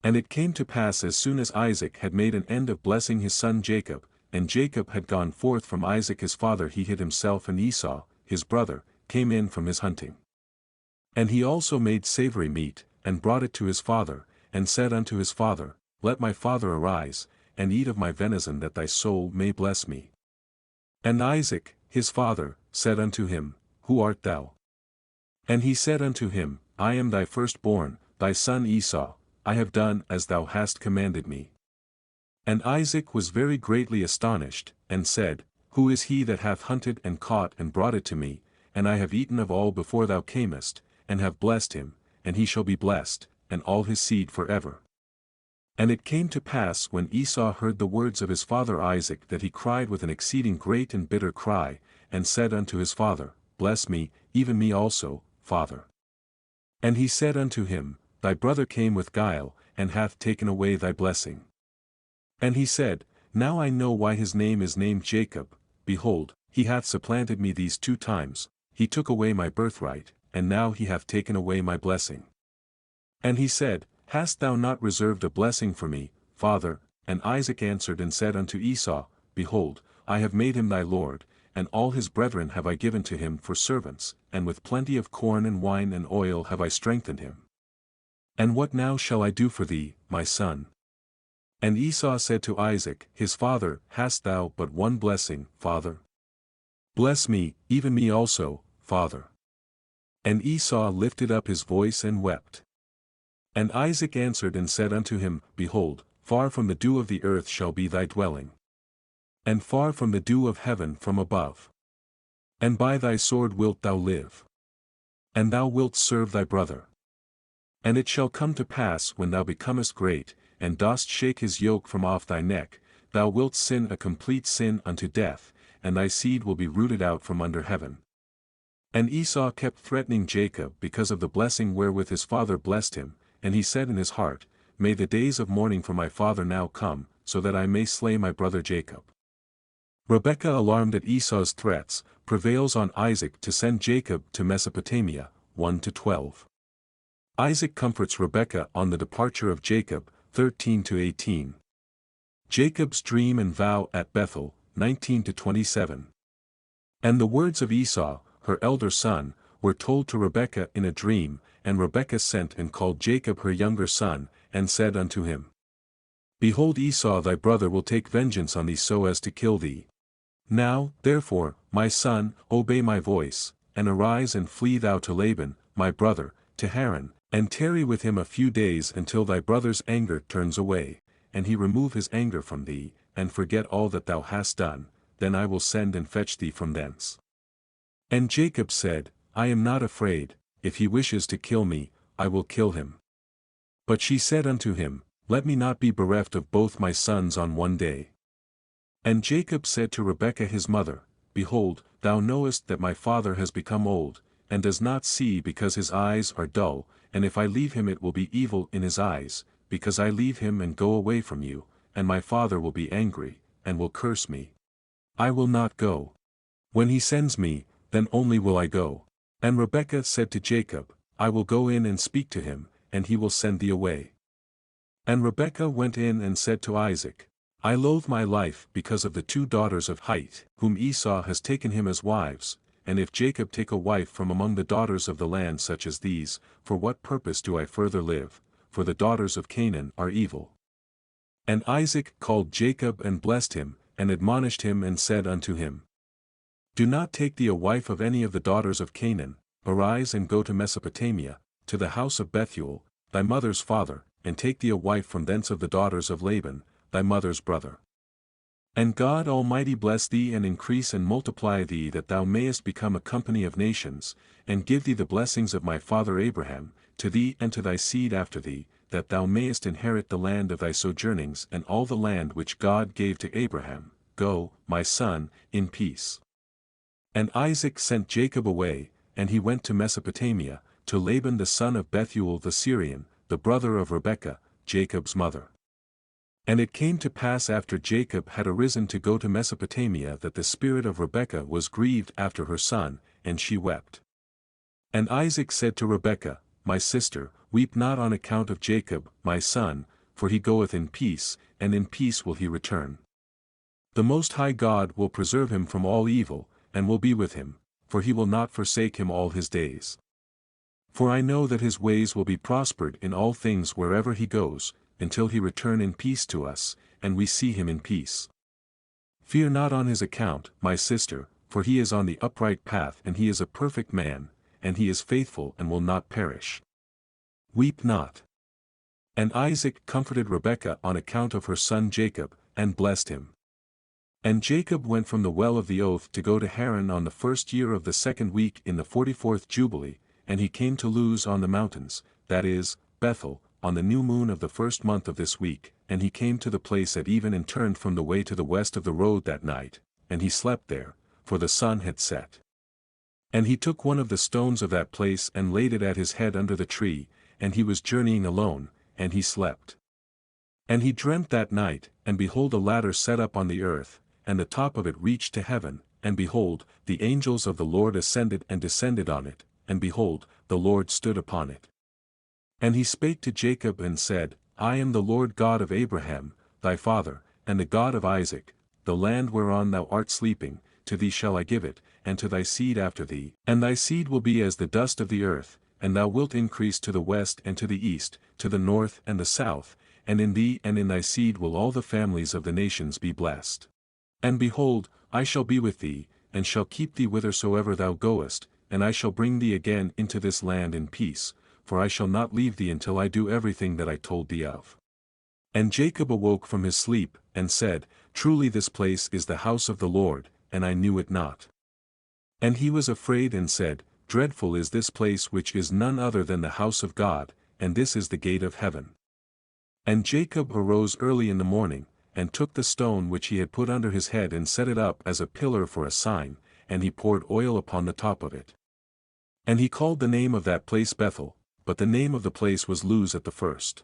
S1: And it came to pass as soon as Isaac had made an end of blessing his son Jacob, and Jacob had gone forth from Isaac his father, he hid himself, and Esau, his brother, came in from his hunting. And he also made savory meat, and brought it to his father, and said unto his father, let my father arise, and eat of my venison that thy soul may bless me. And Isaac, his father, said unto him, Who art thou? And he said unto him, I am thy firstborn, thy son Esau, I have done as thou hast commanded me. And Isaac was very greatly astonished, and said, Who is he that hath hunted and caught and brought it to me, and I have eaten of all before thou camest, and have blessed him, and he shall be blessed, and all his seed forever. And it came to pass when Esau heard the words of his father Isaac that he cried with an exceeding great and bitter cry, and said unto his father, Bless me, even me also, father. And he said unto him, Thy brother came with guile, and hath taken away thy blessing. And he said, Now I know why his name is named Jacob, behold, he hath supplanted me these 2 times, he took away my birthright, and now he hath taken away my blessing. And he said, Hast thou not reserved a blessing for me, father? And Isaac answered and said unto Esau, Behold, I have made him thy lord, and all his brethren have I given to him for servants, and with plenty of corn and wine and oil have I strengthened him. And what now shall I do for thee, my son? And Esau said to Isaac, his father, Hast thou but one blessing, father? Bless me, even me also, father. And Esau lifted up his voice and wept. And Isaac answered and said unto him, Behold, far from the dew of the earth shall be thy dwelling, and far from the dew of heaven from above. And by thy sword wilt thou live, and thou wilt serve thy brother. And it shall come to pass when thou becomest great, and dost shake his yoke from off thy neck, thou wilt sin a complete sin unto death, and thy seed will be rooted out from under heaven. And Esau kept threatening Jacob because of the blessing wherewith his father blessed him, and he said in his heart, May the days of mourning for my father now come, so that I may slay my brother Jacob. Rebekah, alarmed at Esau's threats, prevails on Isaac to send Jacob to Mesopotamia, 1-12. Isaac comforts Rebekah on the departure of Jacob, 13-18. Jacob's dream and vow at Bethel, 19-27. And the words of Esau, her elder son, were told to Rebekah in a dream, and Rebekah sent and called Jacob her younger son, and said unto him, Behold, Esau thy brother will take vengeance on thee so as to kill thee. Now, therefore, my son, obey my voice, and arise and flee thou to Laban, my brother, to Haran, and tarry with him a few days until thy brother's anger turns away, and he remove his anger from thee, and forget all that thou hast done, then I will send and fetch thee from thence. And Jacob said, I am not afraid, if he wishes to kill me, I will kill him. But she said unto him, Let me not be bereft of both my sons on one day. And Jacob said to Rebekah his mother, Behold, thou knowest that my father has become old, and does not see because his eyes are dull, and if I leave him it will be evil in his eyes, because I leave him and go away from you, and my father will be angry, and will curse me. I will not go. When he sends me, then only will I go. And Rebekah said to Jacob, I will go in and speak to him, and he will send thee away. And Rebekah went in and said to Isaac, I loathe my life because of the 2 daughters of Heth, whom Esau has taken him as wives, and if Jacob take a wife from among the daughters of the land such as these, for what purpose do I further live, for the daughters of Canaan are evil. And Isaac called Jacob and blessed him, and admonished him and said unto him, Do not take thee a wife of any of the daughters of Canaan, arise and go to Mesopotamia, to the house of Bethuel, thy mother's father, and take thee a wife from thence of the daughters of Laban, thy mother's brother. And God Almighty bless thee and increase and multiply thee that thou mayest become a company of nations, and give thee the blessings of my father Abraham, to thee and to thy seed after thee, that thou mayest inherit the land of thy sojournings and all the land which God gave to Abraham. Go, my son, in peace. And Isaac sent Jacob away, and he went to Mesopotamia, to Laban the son of Bethuel the Syrian, the brother of Rebekah, Jacob's mother. And it came to pass after Jacob had arisen to go to Mesopotamia that the spirit of Rebekah was grieved after her son, and she wept. And Isaac said to Rebekah, My sister, weep not on account of Jacob, my son, for he goeth in peace, and in peace will he return. The Most High God will preserve him from all evil, and will be with him, for he will not forsake him all his days. For I know that his ways will be prospered in all things wherever he goes, until he return in peace to us, and we see him in peace. Fear not on his account, my sister, for he is on the upright path and he is a perfect man, and he is faithful and will not perish. Weep not. And Isaac comforted Rebekah on account of her son Jacob, and blessed him. And Jacob went from the well of the oath to go to Haran on the 1st year of the 2nd week in the 44th Jubilee, and he came to Luz on the mountains, that is, Bethel, on the new moon of the 1st month of this week, and he came to the place at even and turned from the way to the west of the road that night, and he slept there, for the sun had set. And he took one of the stones of that place and laid it at his head under the tree, and he was journeying alone, and he slept. And he dreamt that night, and behold a ladder set up on the earth, and the top of it reached to heaven, and behold, the angels of the Lord ascended and descended on it, and behold, the Lord stood upon it. And he spake to Jacob and said, I am the Lord God of Abraham, thy father, and the God of Isaac. The land whereon thou art sleeping, to thee shall I give it, and to thy seed after thee, and thy seed will be as the dust of the earth, and thou wilt increase to the west and to the east, to the north and the south, and in thee and in thy seed will all the families of the nations be blessed. And behold, I shall be with thee, and shall keep thee whithersoever thou goest, and I shall bring thee again into this land in peace, for I shall not leave thee until I do everything that I told thee of. And Jacob awoke from his sleep, and said, Truly this place is the house of the Lord, and I knew it not. And he was afraid and said, Dreadful is this place which is none other than the house of God, and this is the gate of heaven. And Jacob arose early in the morning, and took the stone which he had put under his head and set it up as a pillar for a sign, and he poured oil upon the top of it. And he called the name of that place Bethel, but the name of the place was Luz at the first.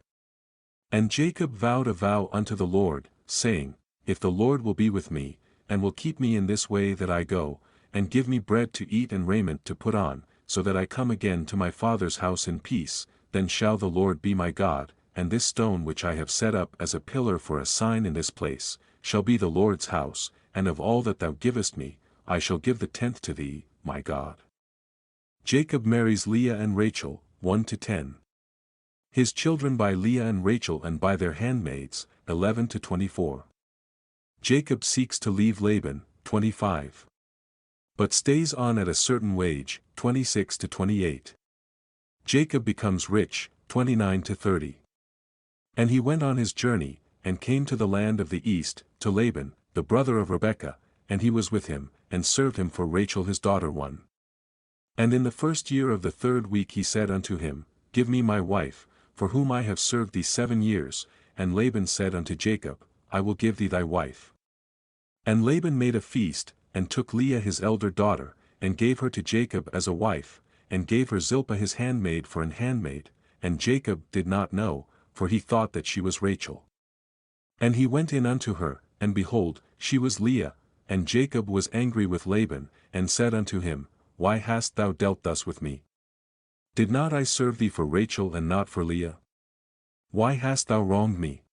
S1: And Jacob vowed a vow unto the Lord, saying, If the Lord will be with me, and will keep me in this way that I go, and give me bread to eat and raiment to put on, so that I come again to my father's house in peace, then shall the Lord be my God, and this stone which I have set up as a pillar for a sign in this place, shall be the Lord's house, and of all that thou givest me, I shall give the 10th to thee, my God. Jacob marries Leah and Rachel, 1-10. His children by Leah and Rachel and by their handmaids, 11-24. Jacob seeks to leave Laban, 25. But stays on at a certain wage, 26-28. Jacob becomes rich, 29-30. And he went on his journey, and came to the land of the east, to Laban, the brother of Rebekah, and he was with him, and served him for Rachel his daughter one. And in the 1st year of the 3rd week he said unto him, Give me my wife, for whom I have served thee 7 years, and Laban said unto Jacob, I will give thee thy wife. And Laban made a feast, and took Leah his elder daughter, and gave her to Jacob as a wife, and gave her Zilpah his handmaid for an handmaid, and Jacob did not know, for he thought that she was Rachel. And he went in unto her, and behold, she was Leah, and Jacob was angry with Laban, and said unto him, Why hast thou dealt thus with me? Did not I serve thee for Rachel and not for Leah? Why hast thou wronged me?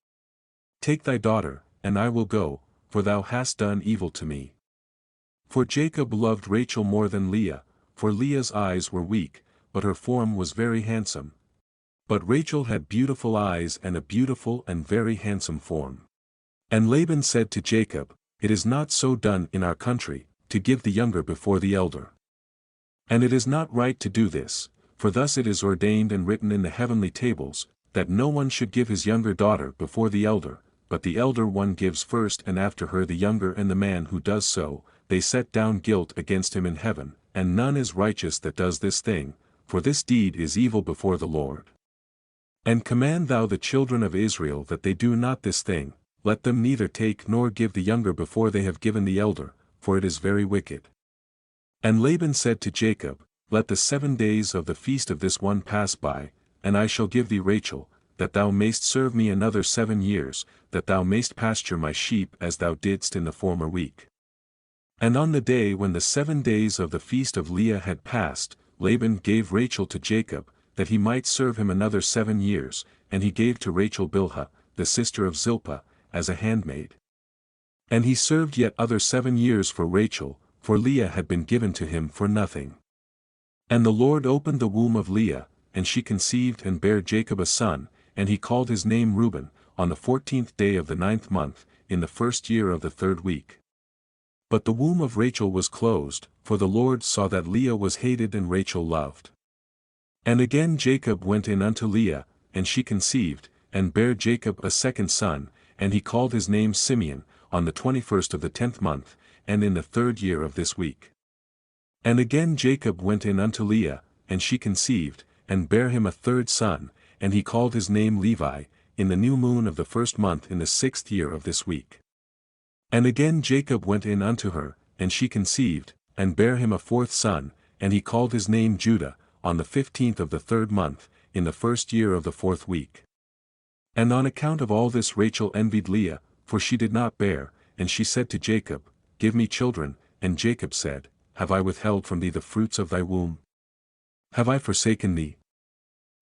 S1: Take thy daughter, and I will go, for thou hast done evil to me. For Jacob loved Rachel more than Leah, for Leah's eyes were weak, but her form was very handsome. But Rachel had beautiful eyes and a beautiful and very handsome form. And Laban said to Jacob, It is not so done in our country, to give the younger before the elder. And it is not right to do this, for thus it is ordained and written in the heavenly tables, that no one should give his younger daughter before the elder, but the elder one gives first and after her the younger, and the man who does so, they set down guilt against him in heaven, and none is righteous that does this thing, for this deed is evil before the Lord. And command thou the children of Israel that they do not this thing, let them neither take nor give the younger before they have given the elder, for it is very wicked. And Laban said to Jacob, Let the 7 days of the feast of this one pass by, and I shall give thee Rachel, that thou mayst serve me another 7 years, that thou mayst pasture my sheep as thou didst in the former week. And on the day when the 7 days of the feast of Leah had passed, Laban gave Rachel to Jacob, that he might serve him another 7 years, and he gave to Rachel Bilhah, the sister of Zilpah, as a handmaid. And he served yet other 7 years for Rachel, for Leah had been given to him for nothing. And the Lord opened the womb of Leah, and she conceived and bare Jacob a son, and he called his name Reuben, on the 14th day of the 9th month, in the 1st year of the 3rd week. But the womb of Rachel was closed, for the Lord saw that Leah was hated and Rachel loved. And again Jacob went in unto Leah, and she conceived, and bare Jacob a second son, and he called his name Simeon, on the 21st of the 10th month, and in the 3rd year of this week. And again Jacob went in unto Leah, and she conceived, and bare him a third son, and he called his name Levi, in the new moon of the 1st month in the 6th year of this week. And again Jacob went in unto her, and she conceived, and bare him a fourth son, and he called his name Judah, on the 15th of the 3rd month, in the 1st year of the 4th week. And on account of all this Rachel envied Leah, for she did not bear, and she said to Jacob, Give me children, and Jacob said, Have I withheld from thee the fruits of thy womb? Have I forsaken thee?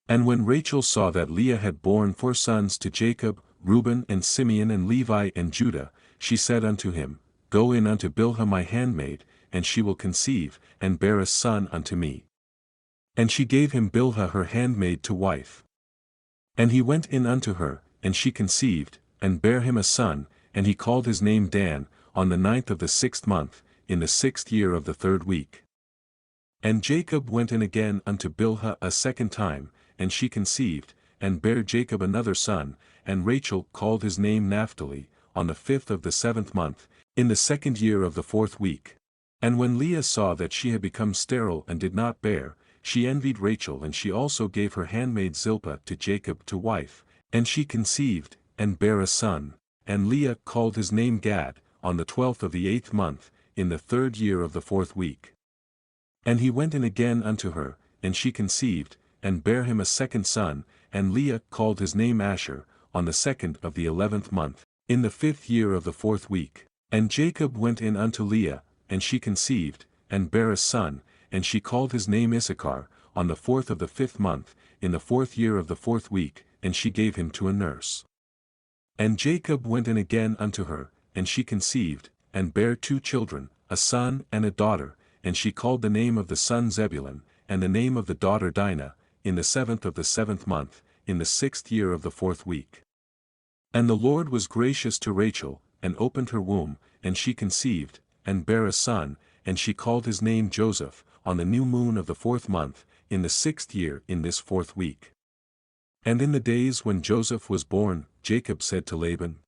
S1: And when Rachel saw that Leah had borne 4 sons to Jacob, Reuben and Simeon and Levi and Judah, she said unto him, Go in unto Bilhah my handmaid, and she will conceive, and bear a son unto me. And she gave him Bilhah her handmaid to wife. And he went in unto her, and she conceived, and bare him a son, and he called his name Dan, on the 9th of the 6th month, in the 6th year of the 3rd week. And Jacob went in again unto Bilhah a second time, and she conceived, and bare Jacob another son, and Rachel called his name Naphtali, on the 5th of the 7th month, in the 2nd year of the 4th week. And when Leah saw that she had become sterile and did not bear, she envied Rachel, and she also gave her handmaid Zilpah to Jacob to wife, and she conceived, and bare a son, and Leah called his name Gad, on the 12th of the 8th month, in the 3rd year of the 4th week. And he went in again unto her, and she conceived, and bare him a second son, and Leah called his name Asher, on the 2nd of the 11th month, in the 5th year of the 4th week. And Jacob went in unto Leah, and she conceived, and bare a son, and she called his name Issachar, on the 4th of the 5th month, in the 4th year of the 4th week, and she gave him to a nurse. And Jacob went in again unto her, and she conceived, and bare 2 children, a son and a daughter, and she called the name of the son Zebulun, and the name of the daughter Dina, in the 7th of the 7th month, in the 6th year of the 4th week. And the Lord was gracious to Rachel, and opened her womb, and she conceived, and bare a son, and she called his name Joseph, on the new moon of the 4th month, in the 6th year in this 4th week. And in the days when Joseph was born, Jacob said to Laban,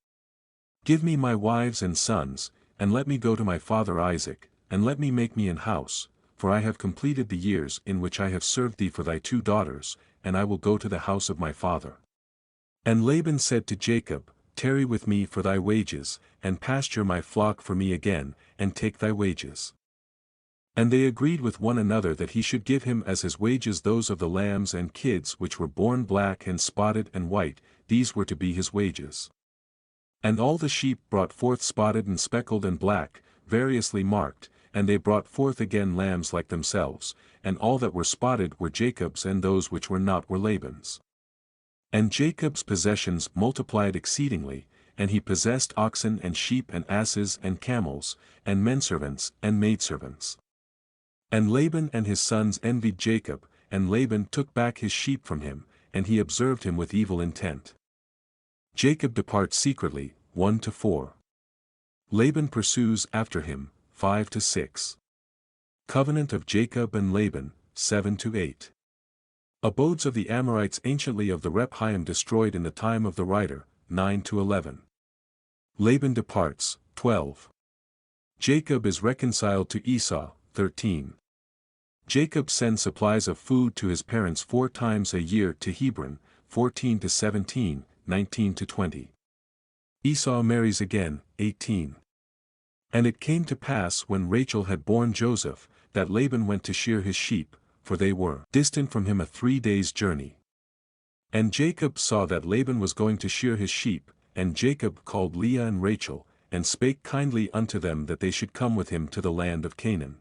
S1: Give me my wives and sons, and let me go to my father Isaac, and let me make me an house, for I have completed the years in which I have served thee for thy 2 daughters, and I will go to the house of my father. And Laban said to Jacob, Tarry with me for thy wages, and pasture my flock for me again, and take thy wages. And they agreed with one another that he should give him as his wages those of the lambs and kids which were born black and spotted and white, these were to be his wages. And all the sheep brought forth spotted and speckled and black, variously marked, and they brought forth again lambs like themselves, and all that were spotted were Jacob's, and those which were not were Laban's. And Jacob's possessions multiplied exceedingly, and he possessed oxen and sheep and asses and camels, and menservants and maidservants. And Laban and his sons envied Jacob, and Laban took back his sheep from him, and he observed him with evil intent. Jacob departs secretly, 1-4. Laban pursues after him, 5-6. Covenant of Jacob and Laban, 7-8. Abodes of the Amorites anciently of the Rephaim destroyed in the time of the writer, 9-11. Laban departs, 12. Jacob is reconciled to Esau, 13. Jacob sends supplies of food to his parents 4 times a year to Hebron, 14-17, 19-20. Esau marries again, 18. And it came to pass when Rachel had borne Joseph, that Laban went to shear his sheep, for they were distant from him a 3 days' journey. And Jacob saw that Laban was going to shear his sheep, and Jacob called Leah and Rachel, and spake kindly unto them that they should come with him to the land of Canaan.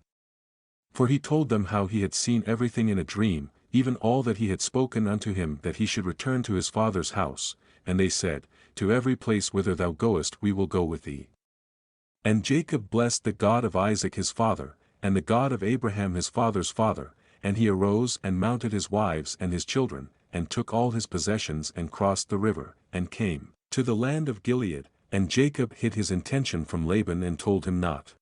S1: For he told them how he had seen everything in a dream, even all that he had spoken unto him that he should return to his father's house, and they said, To every place whither thou goest we will go with thee. And Jacob blessed the God of Isaac his father, and the God of Abraham his father's father, and he arose and mounted his wives and his children, and took all his possessions and crossed the river, and came to the land of Gilead, and Jacob hid his intention from Laban and told him not.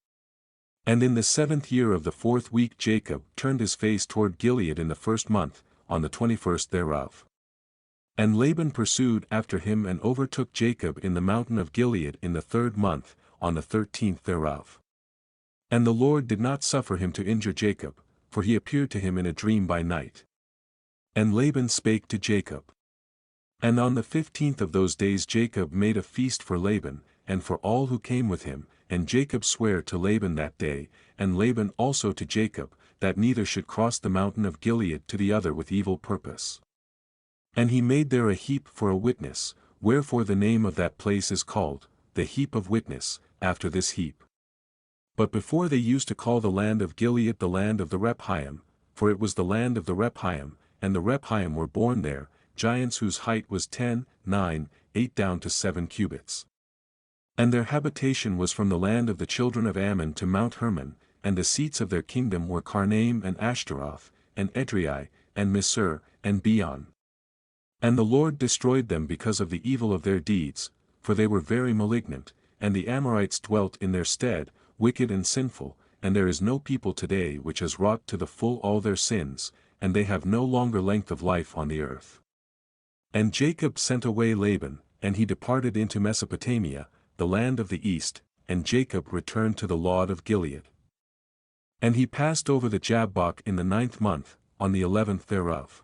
S1: And in the 7th year of the 4th week Jacob turned his face toward Gilead in the 1st month, on the 21st thereof. And Laban pursued after him and overtook Jacob in the mountain of Gilead in the 3rd month, on the 13th thereof. And the Lord did not suffer him to injure Jacob, for he appeared to him in a dream by night. And Laban spake to Jacob. And on the 15th of those days Jacob made a feast for Laban, and for all who came with him, and Jacob sware to Laban that day, and Laban also to Jacob, that neither should cross the mountain of Gilead to the other with evil purpose. And he made there a heap for a witness, wherefore the name of that place is called, the heap of witness, after this heap. But before they used to call the land of Gilead the land of the Rephaim, for it was the land of the Rephaim, and the Rephaim were born there, giants whose height was 10, 9, 8 down to 7 cubits. And their habitation was from the land of the children of Ammon to Mount Hermon, and the seats of their kingdom were Karnaim and Ashtaroth, and Edrei, and Misr, and Beon. And the Lord destroyed them because of the evil of their deeds, for they were very malignant, and the Amorites dwelt in their stead, wicked and sinful, and there is no people today which has wrought to the full all their sins, and they have no longer length of life on the earth. And Jacob sent away Laban, and he departed into Mesopotamia, the land of the east, and Jacob returned to the Lod of Gilead. And he passed over the Jabbok in the 9th month, on the 11th thereof.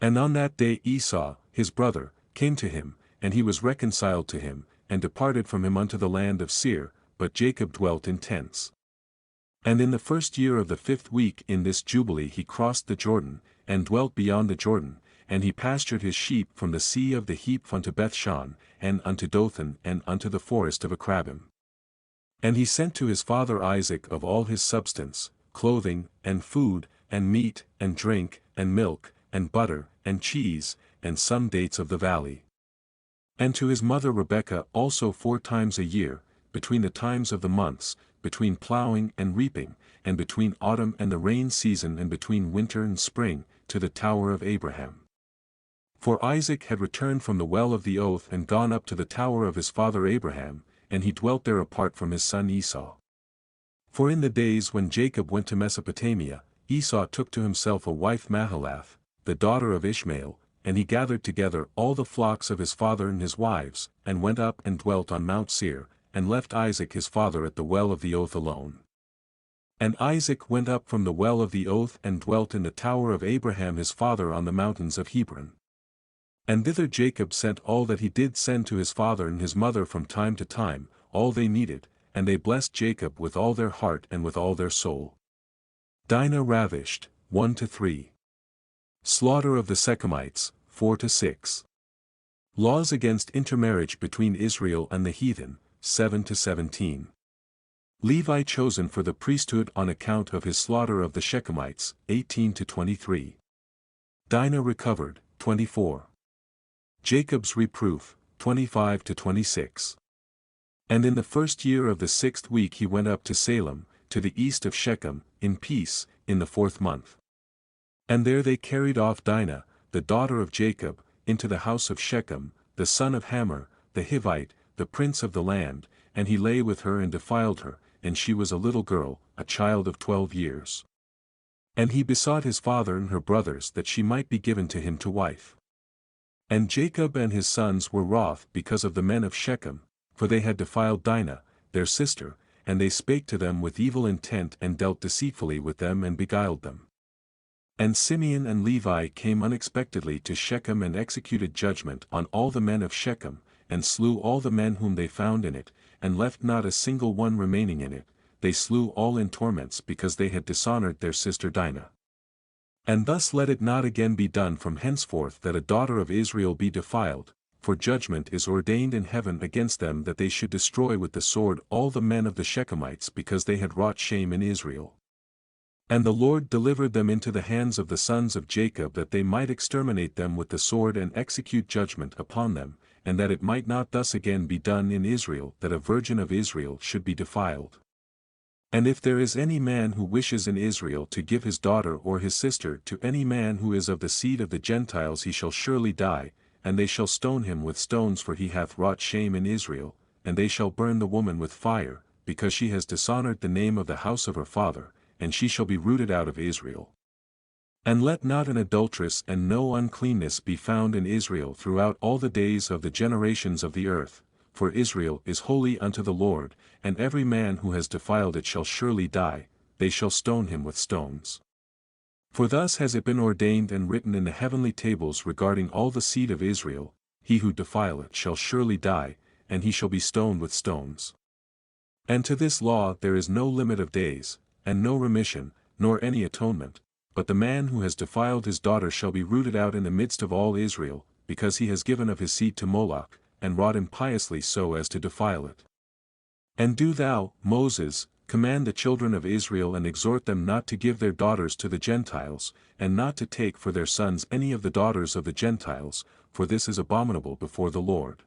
S1: And on that day Esau, his brother, came to him, and he was reconciled to him, and departed from him unto the land of Seir, but Jacob dwelt in tents. And in the 1st year of the 5th week in this Jubilee he crossed the Jordan, and dwelt beyond the Jordan, and he pastured his sheep from the sea of the heap unto Bethshan, and unto Dothan, and unto the forest of Akrabim. And he sent to his father Isaac of all his substance, clothing, and food, and meat, and drink, and milk, and butter, and cheese, and some dates of the valley. And to his mother Rebekah also 4 times a year, between the times of the months, between plowing and reaping, and between autumn and the rain season and between winter and spring, to the tower of Abraham. For Isaac had returned from the well of the oath and gone up to the tower of his father Abraham, and he dwelt there apart from his son Esau. For in the days when Jacob went to Mesopotamia, Esau took to himself a wife Mahalath, the daughter of Ishmael, and he gathered together all the flocks of his father and his wives, and went up and dwelt on Mount Seir, and left Isaac his father at the well of the oath alone. And Isaac went up from the well of the oath and dwelt in the tower of Abraham his father on the mountains of Hebron. And thither Jacob sent all that he did send to his father and his mother from time to time, all they needed, and they blessed Jacob with all their heart and with all their soul. Dina ravished, 1-3. Slaughter of the Shechemites, 4-6. Laws against intermarriage between Israel and the heathen, 7-17. Levi chosen for the priesthood on account of his slaughter of the Shechemites, 18-23. Dina recovered, 24. Jacob's reproof, 25-26. And in the 1st year of the 6th week he went up to Salem, to the east of Shechem, in peace, in the 4th month. And there they carried off Dina, the daughter of Jacob, into the house of Shechem, the son of Hamor, the Hivite, the prince of the land, and he lay with her and defiled her, and she was a little girl, a child of 12 years. And he besought his father and her brothers that she might be given to him to wife. And Jacob and his sons were wroth because of the men of Shechem, for they had defiled Dina, their sister, and they spake to them with evil intent and dealt deceitfully with them and beguiled them. And Simeon and Levi came unexpectedly to Shechem and executed judgment on all the men of Shechem, and slew all the men whom they found in it, and left not a single one remaining in it. They slew all in torments because they had dishonored their sister Dina. And thus let it not again be done from henceforth that a daughter of Israel be defiled, for judgment is ordained in heaven against them that they should destroy with the sword all the men of the Shechemites because they had wrought shame in Israel. And the Lord delivered them into the hands of the sons of Jacob that they might exterminate them with the sword and execute judgment upon them, and that it might not thus again be done in Israel that a virgin of Israel should be defiled. And if there is any man who wishes in Israel to give his daughter or his sister to any man who is of the seed of the Gentiles, he shall surely die, and they shall stone him with stones, for he hath wrought shame in Israel, and they shall burn the woman with fire, because she has dishonored the name of the house of her father, and she shall be rooted out of Israel. And let not an adulteress and no uncleanness be found in Israel throughout all the days of the generations of the earth, for Israel is holy unto the Lord, and every man who has defiled it shall surely die, they shall stone him with stones. For thus has it been ordained and written in the heavenly tables regarding all the seed of Israel, he who defileth shall surely die, and he shall be stoned with stones. And to this law there is no limit of days, and no remission, nor any atonement, but the man who has defiled his daughter shall be rooted out in the midst of all Israel, because he has given of his seed to Moloch, and wrought impiously so as to defile it. And do thou, Moses, command the children of Israel and exhort them not to give their daughters to the Gentiles, and not to take for their sons any of the daughters of the Gentiles, for this is abominable before the Lord.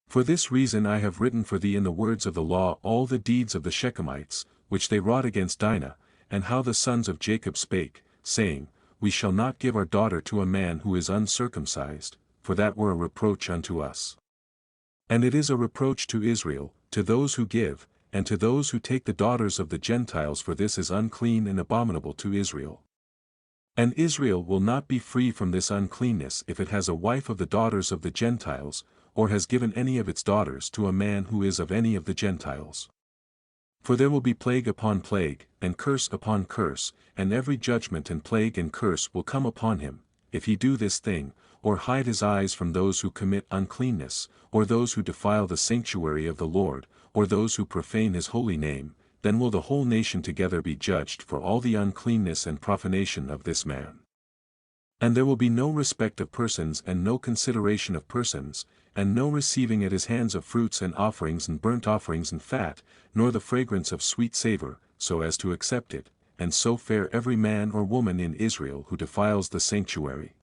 S1: For this reason I have written for thee in the words of the law all the deeds of the Shechemites, which they wrought against Dina, and how the sons of Jacob spake, saying, We shall not give our daughter to a man who is uncircumcised, for that were a reproach unto us. And it is a reproach to Israel, to those who give, and to those who take the daughters of the Gentiles, for this is unclean and abominable to Israel. And Israel will not be free from this uncleanness if it has a wife of the daughters of the Gentiles, or has given any of its daughters to a man who is of any of the Gentiles. For there will be plague upon plague, and curse upon curse, and every judgment and plague and curse will come upon him, if he do this thing, or hide his eyes from those who commit uncleanness, or those who defile the sanctuary of the Lord, or those who profane his holy name, then will the whole nation together be judged for all the uncleanness and profanation of this man. And there will be no respect of persons and no consideration of persons, and no receiving at his hands of fruits and offerings and burnt offerings and fat, nor the fragrance of sweet savor, so as to accept it, and so fare every man or woman in Israel who defiles the sanctuary.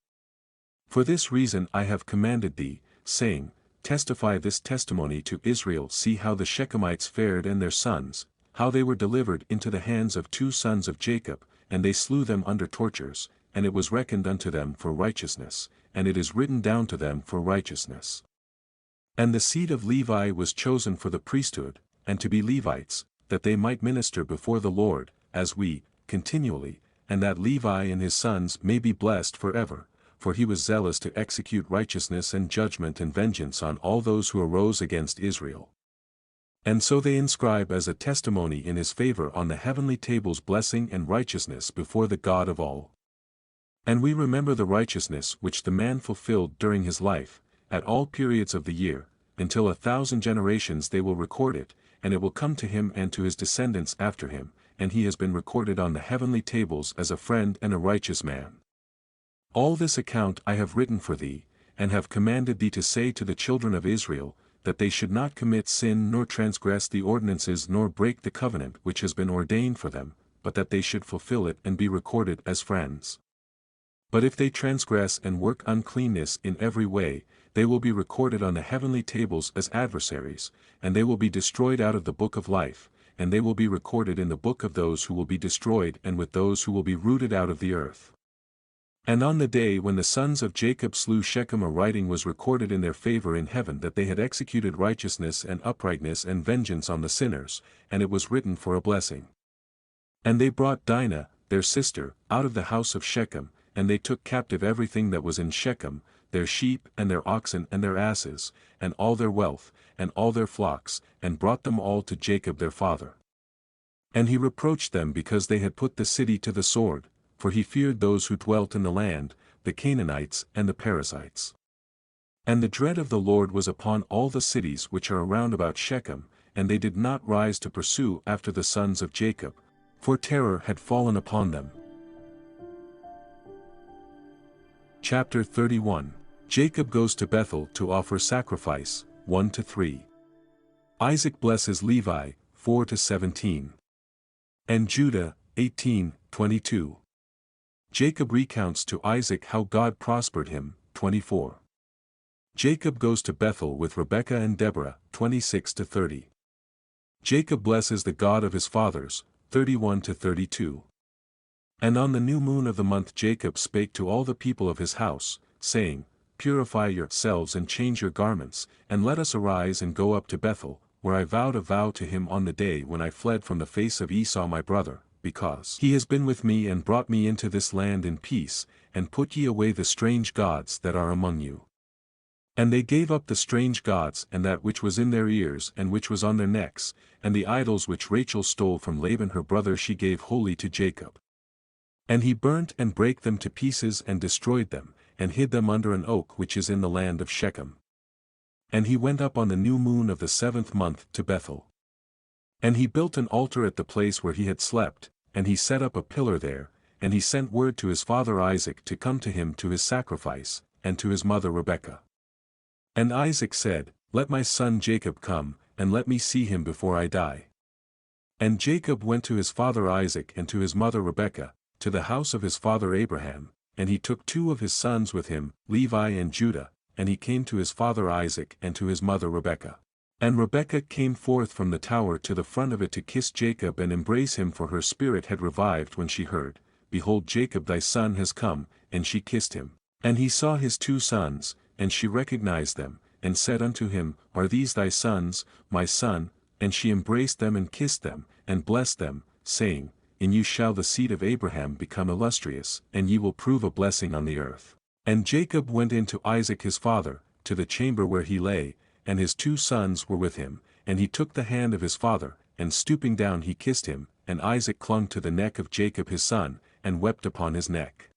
S1: For this reason I have commanded thee, saying, Testify this testimony to Israel. See how the Shechemites fared and their sons, how they were delivered into the hands of 2 sons of Jacob, and they slew them under tortures, and it was reckoned unto them for righteousness, and it is written down to them for righteousness. And the seed of Levi was chosen for the priesthood, and to be Levites, that they might minister before the Lord, as we, continually, and that Levi and his sons may be blessed forever, for he was zealous to execute righteousness and judgment and vengeance on all those who arose against Israel. And so they inscribe as a testimony in his favor on the heavenly tables blessing and righteousness before the God of all. And we remember the righteousness which the man fulfilled during his life, at all periods of the year, until 1,000 generations they will record it, and it will come to him and to his descendants after him, and he has been recorded on the heavenly tables as a friend and a righteous man. All this account I have written for thee, and have commanded thee to say to the children of Israel, that they should not commit sin nor transgress the ordinances nor break the covenant which has been ordained for them, but that they should fulfill it and be recorded as friends. But if they transgress and work uncleanness in every way, they will be recorded on the heavenly tables as adversaries, and they will be destroyed out of the book of life, and they will be recorded in the book of those who will be destroyed and with those who will be rooted out of the earth. And on the day when the sons of Jacob slew Shechem, a writing was recorded in their favor in heaven that they had executed righteousness and uprightness and vengeance on the sinners, and it was written for a blessing. And they brought Dina, their sister, out of the house of Shechem, and they took captive everything that was in Shechem, their sheep and their oxen and their asses, and all their wealth, and all their flocks, and brought them all to Jacob their father. And he reproached them because they had put the city to the sword, for he feared those who dwelt in the land, the Canaanites and the Perizzites. And the dread of the Lord was upon all the cities which are around about Shechem, and they did not rise to pursue after the sons of Jacob, for terror had fallen upon them. Chapter 31. Jacob goes to Bethel to offer sacrifice, 1-3. Isaac blesses Levi, 4-17. And Judah, 18-22. Jacob recounts to Isaac how God prospered him, 24. Jacob goes to Bethel with Rebekah and Deborah, 26-30. Jacob blesses the God of his fathers. 31-32. And on the new moon of the month Jacob spake to all the people of his house, saying, Purify yourselves and change your garments, and let us arise and go up to Bethel, where I vowed a vow to him on the day when I fled from the face of Esau my brother, because he has been with me and brought me into this land in peace, and put ye away the strange gods that are among you. And they gave up the strange gods and that which was in their ears and which was on their necks, and the idols which Rachel stole from Laban her brother she gave wholly to Jacob. And he burnt and brake them to pieces and destroyed them, and hid them under an oak which is in the land of Shechem. And he went up on the new moon of the 7th month to Bethel. And he built an altar at the place where he had slept, and he set up a pillar there, and he sent word to his father Isaac to come to him to his sacrifice, and to his mother Rebekah. And Isaac said, Let my son Jacob come, and let me see him before I die. And Jacob went to his father Isaac and to his mother Rebekah, to the house of his father Abraham, and he took 2 of his sons with him, Levi and Judah, and he came to his father Isaac and to his mother Rebekah. And Rebekah came forth from the tower to the front of it to kiss Jacob and embrace him, for her spirit had revived when she heard, Behold, Jacob thy son has come, and she kissed him. And he saw his 2 sons, and she recognized them, and said unto him, Are these thy sons, my son? And she embraced them and kissed them, and blessed them, saying, In you shall the seed of Abraham become illustrious, and ye will prove a blessing on the earth. And Jacob went in to Isaac his father, to the chamber where he lay, and his 2 sons were with him, and he took the hand of his father, and stooping down he kissed him, and Isaac clung to the neck of Jacob his son, and wept upon his neck.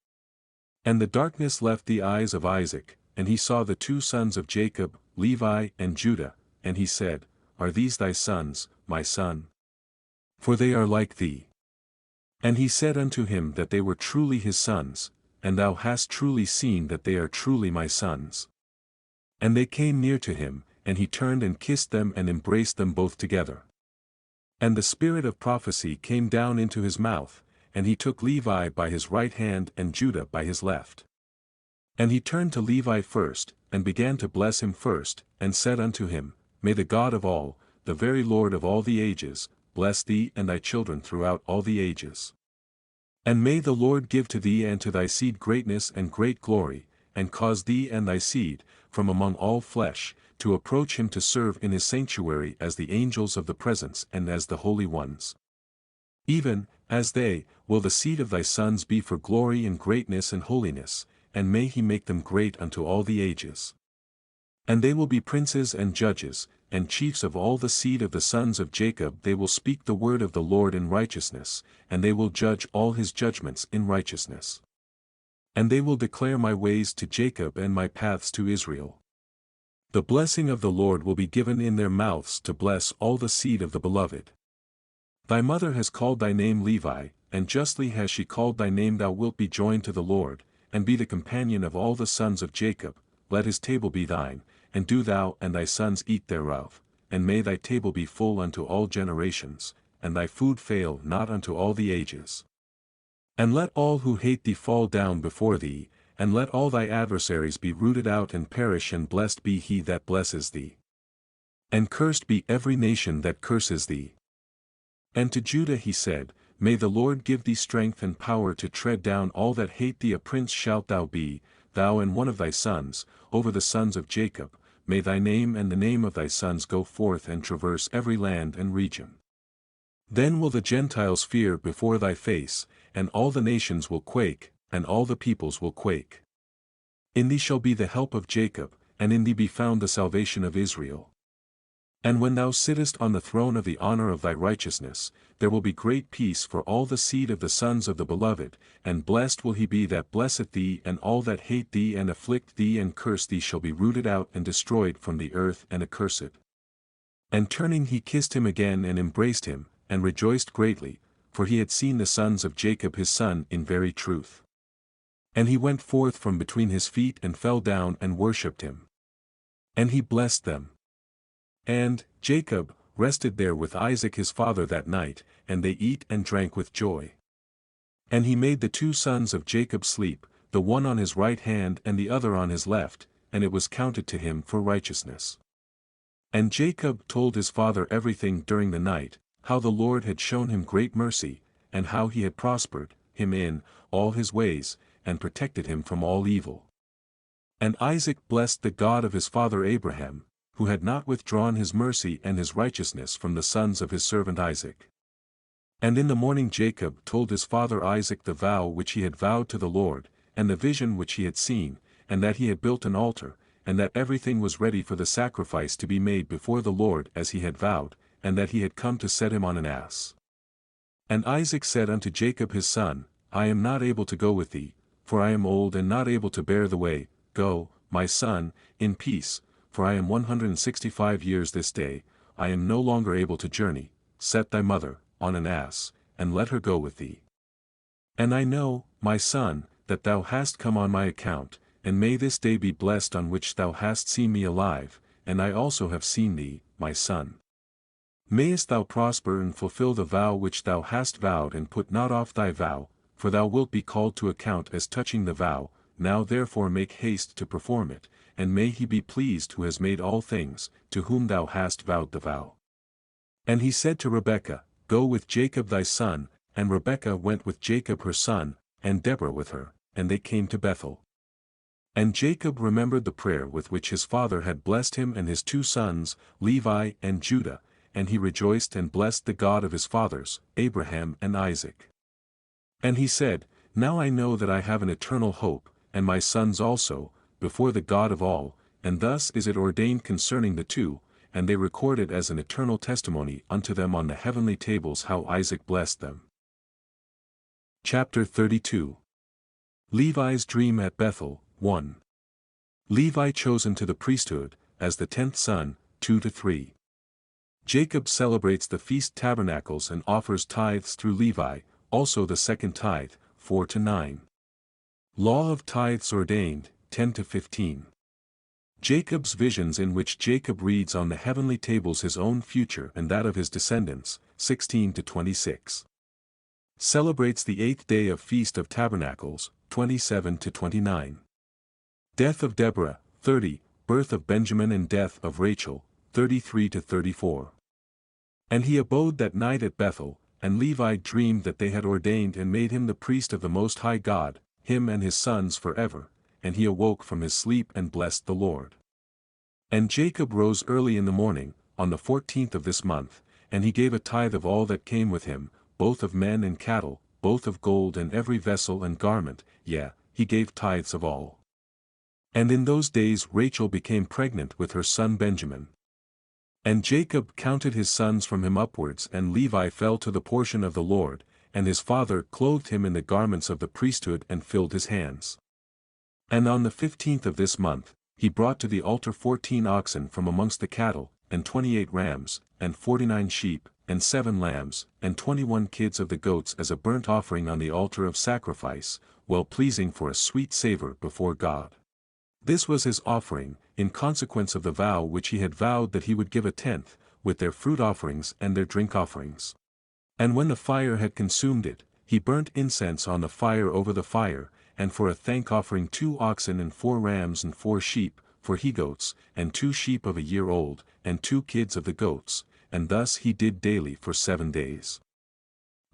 S1: And the darkness left the eyes of Isaac, and he saw the 2 sons of Jacob, Levi and Judah, and he said, Are these thy sons, my son? For they are like thee. And he said unto him that they were truly his sons, and thou hast truly seen that they are truly my sons. And they came near to him, and he turned and kissed them and embraced them both together. And the spirit of prophecy came down into his mouth, and he took Levi by his right hand and Judah by his left. And he turned to Levi first, and began to bless him first, and said unto him, May the God of all, the very Lord of all the ages, bless thee and thy children throughout all the ages. And may the Lord give to thee and to thy seed greatness and great glory, and cause thee and thy seed, from among all flesh, to approach him to serve in his sanctuary as the angels of the presence and as the holy ones. Even, as they, will the seed of thy sons be for glory and greatness and holiness, and may he make them great unto all the ages. And they will be princes and judges, and chiefs of all the seed of the sons of Jacob. They will speak the word of the Lord in righteousness, and they will judge all his judgments in righteousness. And they will declare my ways to Jacob and my paths to Israel. The blessing of the Lord will be given in their mouths to bless all the seed of the beloved. Thy mother has called thy name Levi, and justly has she called thy name. Thou wilt be joined to the Lord, and be the companion of all the sons of Jacob. Let his table be thine, and do thou and thy sons eat thereof, and may thy table be full unto all generations, and thy food fail not unto all the ages. And let all who hate thee fall down before thee, and let all thy adversaries be rooted out and perish. And blessed be he that blesses thee. And cursed be every nation that curses thee. And to Judah he said, May the Lord give thee strength and power to tread down all that hate thee. A prince shalt thou be, thou and one of thy sons, over the sons of Jacob. May thy name and the name of thy sons go forth and traverse every land and region. Then will the Gentiles fear before thy face, and all the nations will quake, and all the peoples will quake. In thee shall be the help of Jacob, and in thee be found the salvation of Israel. And when thou sittest on the throne of the honor of thy righteousness, there will be great peace for all the seed of the sons of the beloved, and blessed will he be that blesseth thee. And all that hate thee and afflict thee and curse thee shall be rooted out and destroyed from the earth and accursed. And turning he kissed him again and embraced him, and rejoiced greatly, for he had seen the sons of Jacob his son in very truth. And he went forth from between his feet and fell down and worshipped him. And he blessed them. And Jacob rested there with Isaac his father that night, and they eat and drank with joy. And he made the 2 sons of Jacob sleep, the one on his right hand and the other on his left, and it was counted to him for righteousness. And Jacob told his father everything during the night, how the Lord had shown him great mercy, and how he had prospered him in all his ways, and protected him from all evil. And Isaac blessed the God of his father Abraham, who had not withdrawn his mercy and his righteousness from the sons of his servant Isaac. And in the morning Jacob told his father Isaac the vow which he had vowed to the Lord, and the vision which he had seen, and that he had built an altar, and that everything was ready for the sacrifice to be made before the Lord as he had vowed, and that he had come to set him on an ass. And Isaac said unto Jacob his son, I am not able to go with thee, for I am old and not able to bear the way. Go, my son, in peace, for I am 165 years this day, I am no longer able to journey. Set thy mother on an ass, and let her go with thee. And I know, my son, that thou hast come on my account, and may this day be blessed on which thou hast seen me alive, and I also have seen thee, my son. Mayest thou prosper and fulfill the vow which thou hast vowed, and put not off thy vow, for thou wilt be called to account as touching the vow. Now therefore make haste to perform it, and may he be pleased who has made all things, to whom thou hast vowed the vow. And he said to Rebekah, Go with Jacob thy son, and Rebekah went with Jacob her son, and Deborah with her, and they came to Bethel. And Jacob remembered the prayer with which his father had blessed him and his 2 sons, Levi and Judah, and he rejoiced and blessed the God of his fathers, Abraham and Isaac. And he said, Now I know that I have an eternal hope, and my sons also, before the God of all, and thus is it ordained concerning the 2, and they record it as an eternal testimony unto them on the heavenly tables how Isaac blessed them. Chapter 32. Levi's dream at Bethel, 1. Levi chosen to the priesthood, as the 10th son, 2-3. Jacob celebrates the feast tabernacles and offers tithes through Levi, also the second tithe, 4-9. Law of tithes ordained, 10-15. Jacob's visions in which Jacob reads on the heavenly tables his own future and that of his descendants, 16-26. Celebrates the 8th day of Feast of Tabernacles, 27-29. Death of Deborah, 30, birth of Benjamin and death of Rachel, 33-34. And he abode that night at Bethel, and Levi dreamed that they had ordained and made him the priest of the Most High God, him and his sons forever, and he awoke from his sleep and blessed the Lord. And Jacob rose early in the morning, on the 14th of this month, and he gave a tithe of all that came with him, both of men and cattle, both of gold and every vessel and garment, yea, he gave tithes of all. And in those days Rachel became pregnant with her son Benjamin. And Jacob counted his sons from him upwards, and Levi fell to the portion of the Lord, and his father clothed him in the garments of the priesthood and filled his hands. And on the 15th of this month, he brought to the altar 14 oxen from amongst the cattle, and 28 rams, and 49 sheep, and 7 lambs, and 21 kids of the goats as a burnt offering on the altar of sacrifice, well pleasing for a sweet savor before God. This was his offering, in consequence of the vow which he had vowed that he would give 1/10, with their fruit offerings and their drink offerings. And when the fire had consumed it, he burnt incense on the fire over the fire, and for a thank offering 2 oxen and 4 rams and 4 sheep, for he-goats, and 2 sheep of a year old, and 2 kids of the goats, and thus he did daily for 7 days.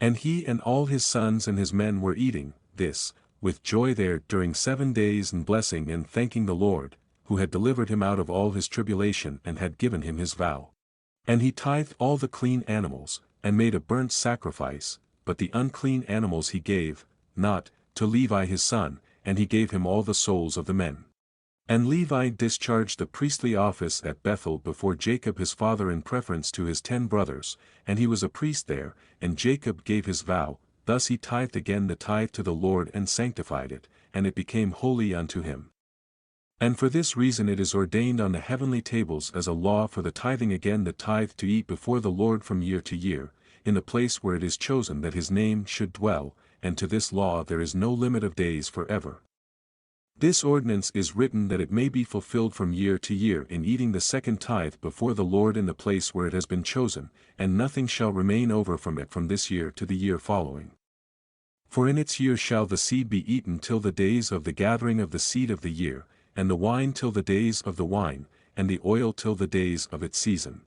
S1: And he and all his sons and his men were eating this, with joy there during 7 days, and blessing and thanking the Lord, who had delivered him out of all his tribulation and had given him his vow. And he tithed all the clean animals, and made a burnt sacrifice, but the unclean animals he gave, not, to Levi his son, and he gave him all the souls of the men. And Levi discharged the priestly office at Bethel before Jacob his father in preference to his 10 brothers, and he was a priest there, and Jacob gave his vow, thus he tithed again the tithe to the Lord and sanctified it, and it became holy unto him. And for this reason it is ordained on the heavenly tables as a law for the tithing again the tithe to eat before the Lord from year to year, in the place where it is chosen that his name should dwell, and to this law there is no limit of days forever. This ordinance is written that it may be fulfilled from year to year in eating the second tithe before the Lord in the place where it has been chosen, and nothing shall remain over from it from this year to the year following. For in its year shall the seed be eaten till the days of the gathering of the seed of the year, and the wine till the days of the wine, and the oil till the days of its season.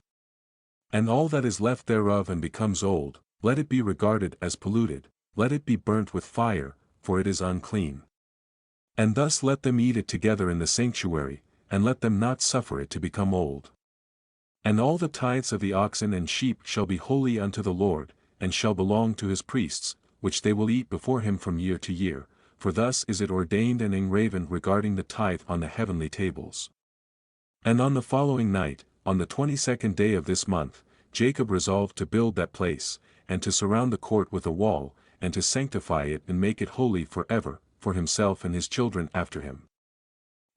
S1: And all that is left thereof and becomes old, let it be regarded as polluted, let it be burnt with fire, for it is unclean. And thus let them eat it together in the sanctuary, and let them not suffer it to become old. And all the tithes of the oxen and sheep shall be holy unto the Lord, and shall belong to his priests, which they will eat before him from year to year, for thus is it ordained and engraven regarding the tithe on the heavenly tables. And on the following night, on the 22nd day of this month, Jacob resolved to build that place, and to surround the court with a wall, and to sanctify it and make it holy forever, for himself and his children after him.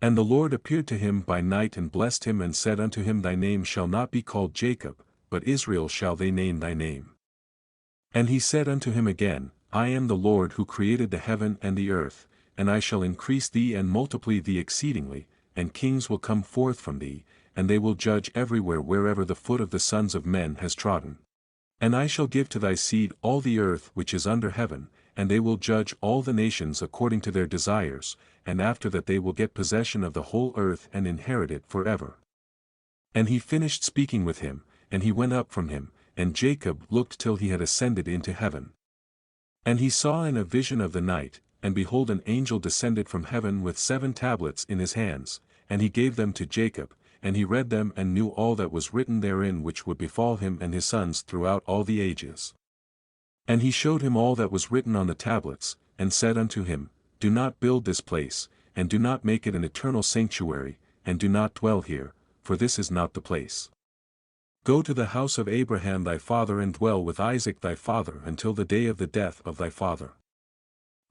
S1: And the Lord appeared to him by night and blessed him and said unto him, Thy name shall not be called Jacob, but Israel shall they name thy name. And he said unto him again, I am the Lord who created the heaven and the earth, and I shall increase thee and multiply thee exceedingly, and kings will come forth from thee, and they will judge everywhere wherever the foot of the sons of men has trodden. And I shall give to thy seed all the earth which is under heaven, and they will judge all the nations according to their desires, and after that they will get possession of the whole earth and inherit it forever. And he finished speaking with him, and he went up from him, and Jacob looked till he had ascended into heaven. And he saw in a vision of the night, and behold an angel descended from heaven with 7 tablets in his hands, and he gave them to Jacob, and he read them and knew all that was written therein which would befall him and his sons throughout all the ages. And he showed him all that was written on the tablets, and said unto him, Do not build this place, and do not make it an eternal sanctuary, and do not dwell here, for this is not the place. Go to the house of Abraham thy father and dwell with Isaac thy father until the day of the death of thy father.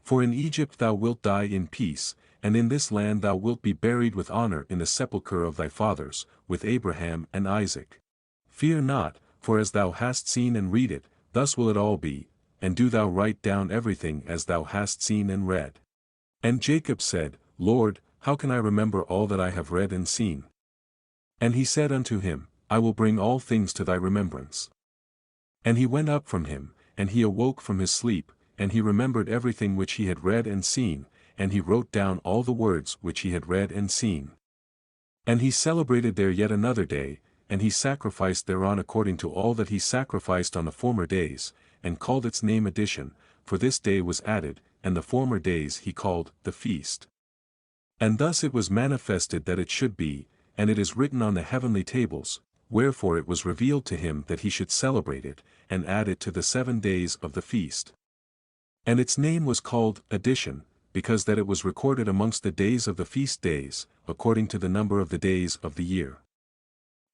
S1: For in Egypt thou wilt die in peace, and in this land thou wilt be buried with honor in the sepulchre of thy fathers, with Abraham and Isaac. Fear not, for as thou hast seen and read it, thus will it all be, and do thou write down everything as thou hast seen and read. And Jacob said, Lord, how can I remember all that I have read and seen? And he said unto him, I will bring all things to thy remembrance. And he went up from him, and he awoke from his sleep, and he remembered everything which he had read and seen, and he wrote down all the words which he had read and seen. And he celebrated there yet another day, and he sacrificed thereon according to all that he sacrificed on the former days, and called its name Addition, for this day was added, and the former days he called the feast. And thus it was manifested that it should be, and it is written on the heavenly tables, wherefore it was revealed to him that he should celebrate it, and add it to the 7 days of the feast. And its name was called Addition, because that it was recorded amongst the days of the feast days, according to the number of the days of the year.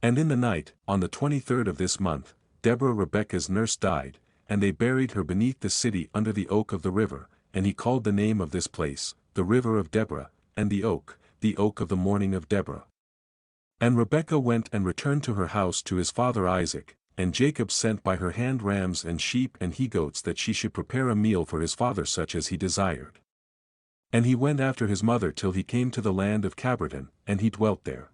S1: And in the night, on the 23rd of this month, Deborah Rebekah's nurse died, and they buried her beneath the city under the oak of the river, and he called the name of this place, the river of Deborah, and the oak of the morning of Deborah. And Rebekah went and returned to her house to his father Isaac, and Jacob sent by her hand rams and sheep and he-goats that she should prepare a meal for his father such as he desired. And he went after his mother till he came to the land of Cabirton, and he dwelt there.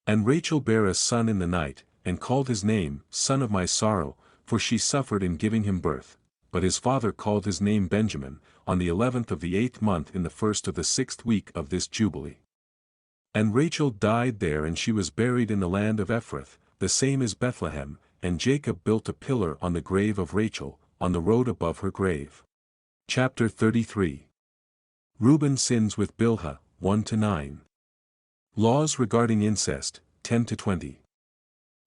S1: And Rachel bare a son in the night, and called his name, Son of my sorrow, for she suffered in giving him birth, but his father called his name Benjamin, on the 11th of the 8th month in the 1st of the 6th week of this Jubilee. And Rachel died there and she was buried in the land of Ephrath, the same is Bethlehem, and Jacob built a pillar on the grave of Rachel, on the road above her grave. Chapter 33. Reuben sins with Bilhah, 1-9. Laws regarding incest, 10-20.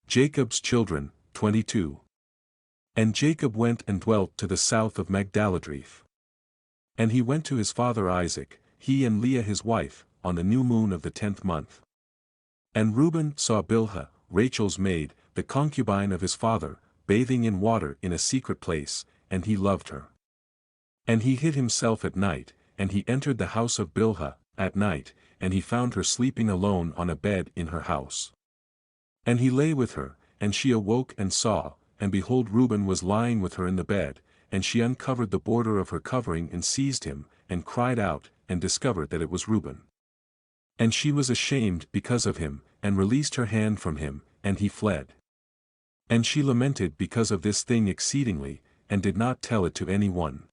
S1: Jacob's children, 22. And Jacob went and dwelt to the south of Magdaladreph. And he went to his father Isaac, he and Leah his wife, on the new moon of the 10th month. And Reuben saw Bilhah, Rachel's maid, the concubine of his father, bathing in water in a secret place, and he loved her. And he hid himself at night, and he entered the house of Bilhah, at night, and he found her sleeping alone on a bed in her house. And he lay with her, and she awoke and saw, and behold Reuben was lying with her in the bed, and she uncovered the border of her covering and seized him, and cried out, and discovered that it was Reuben. And she was ashamed because of him, and released her hand from him, and he fled. And she lamented because of this thing exceedingly, and did not tell it to any one.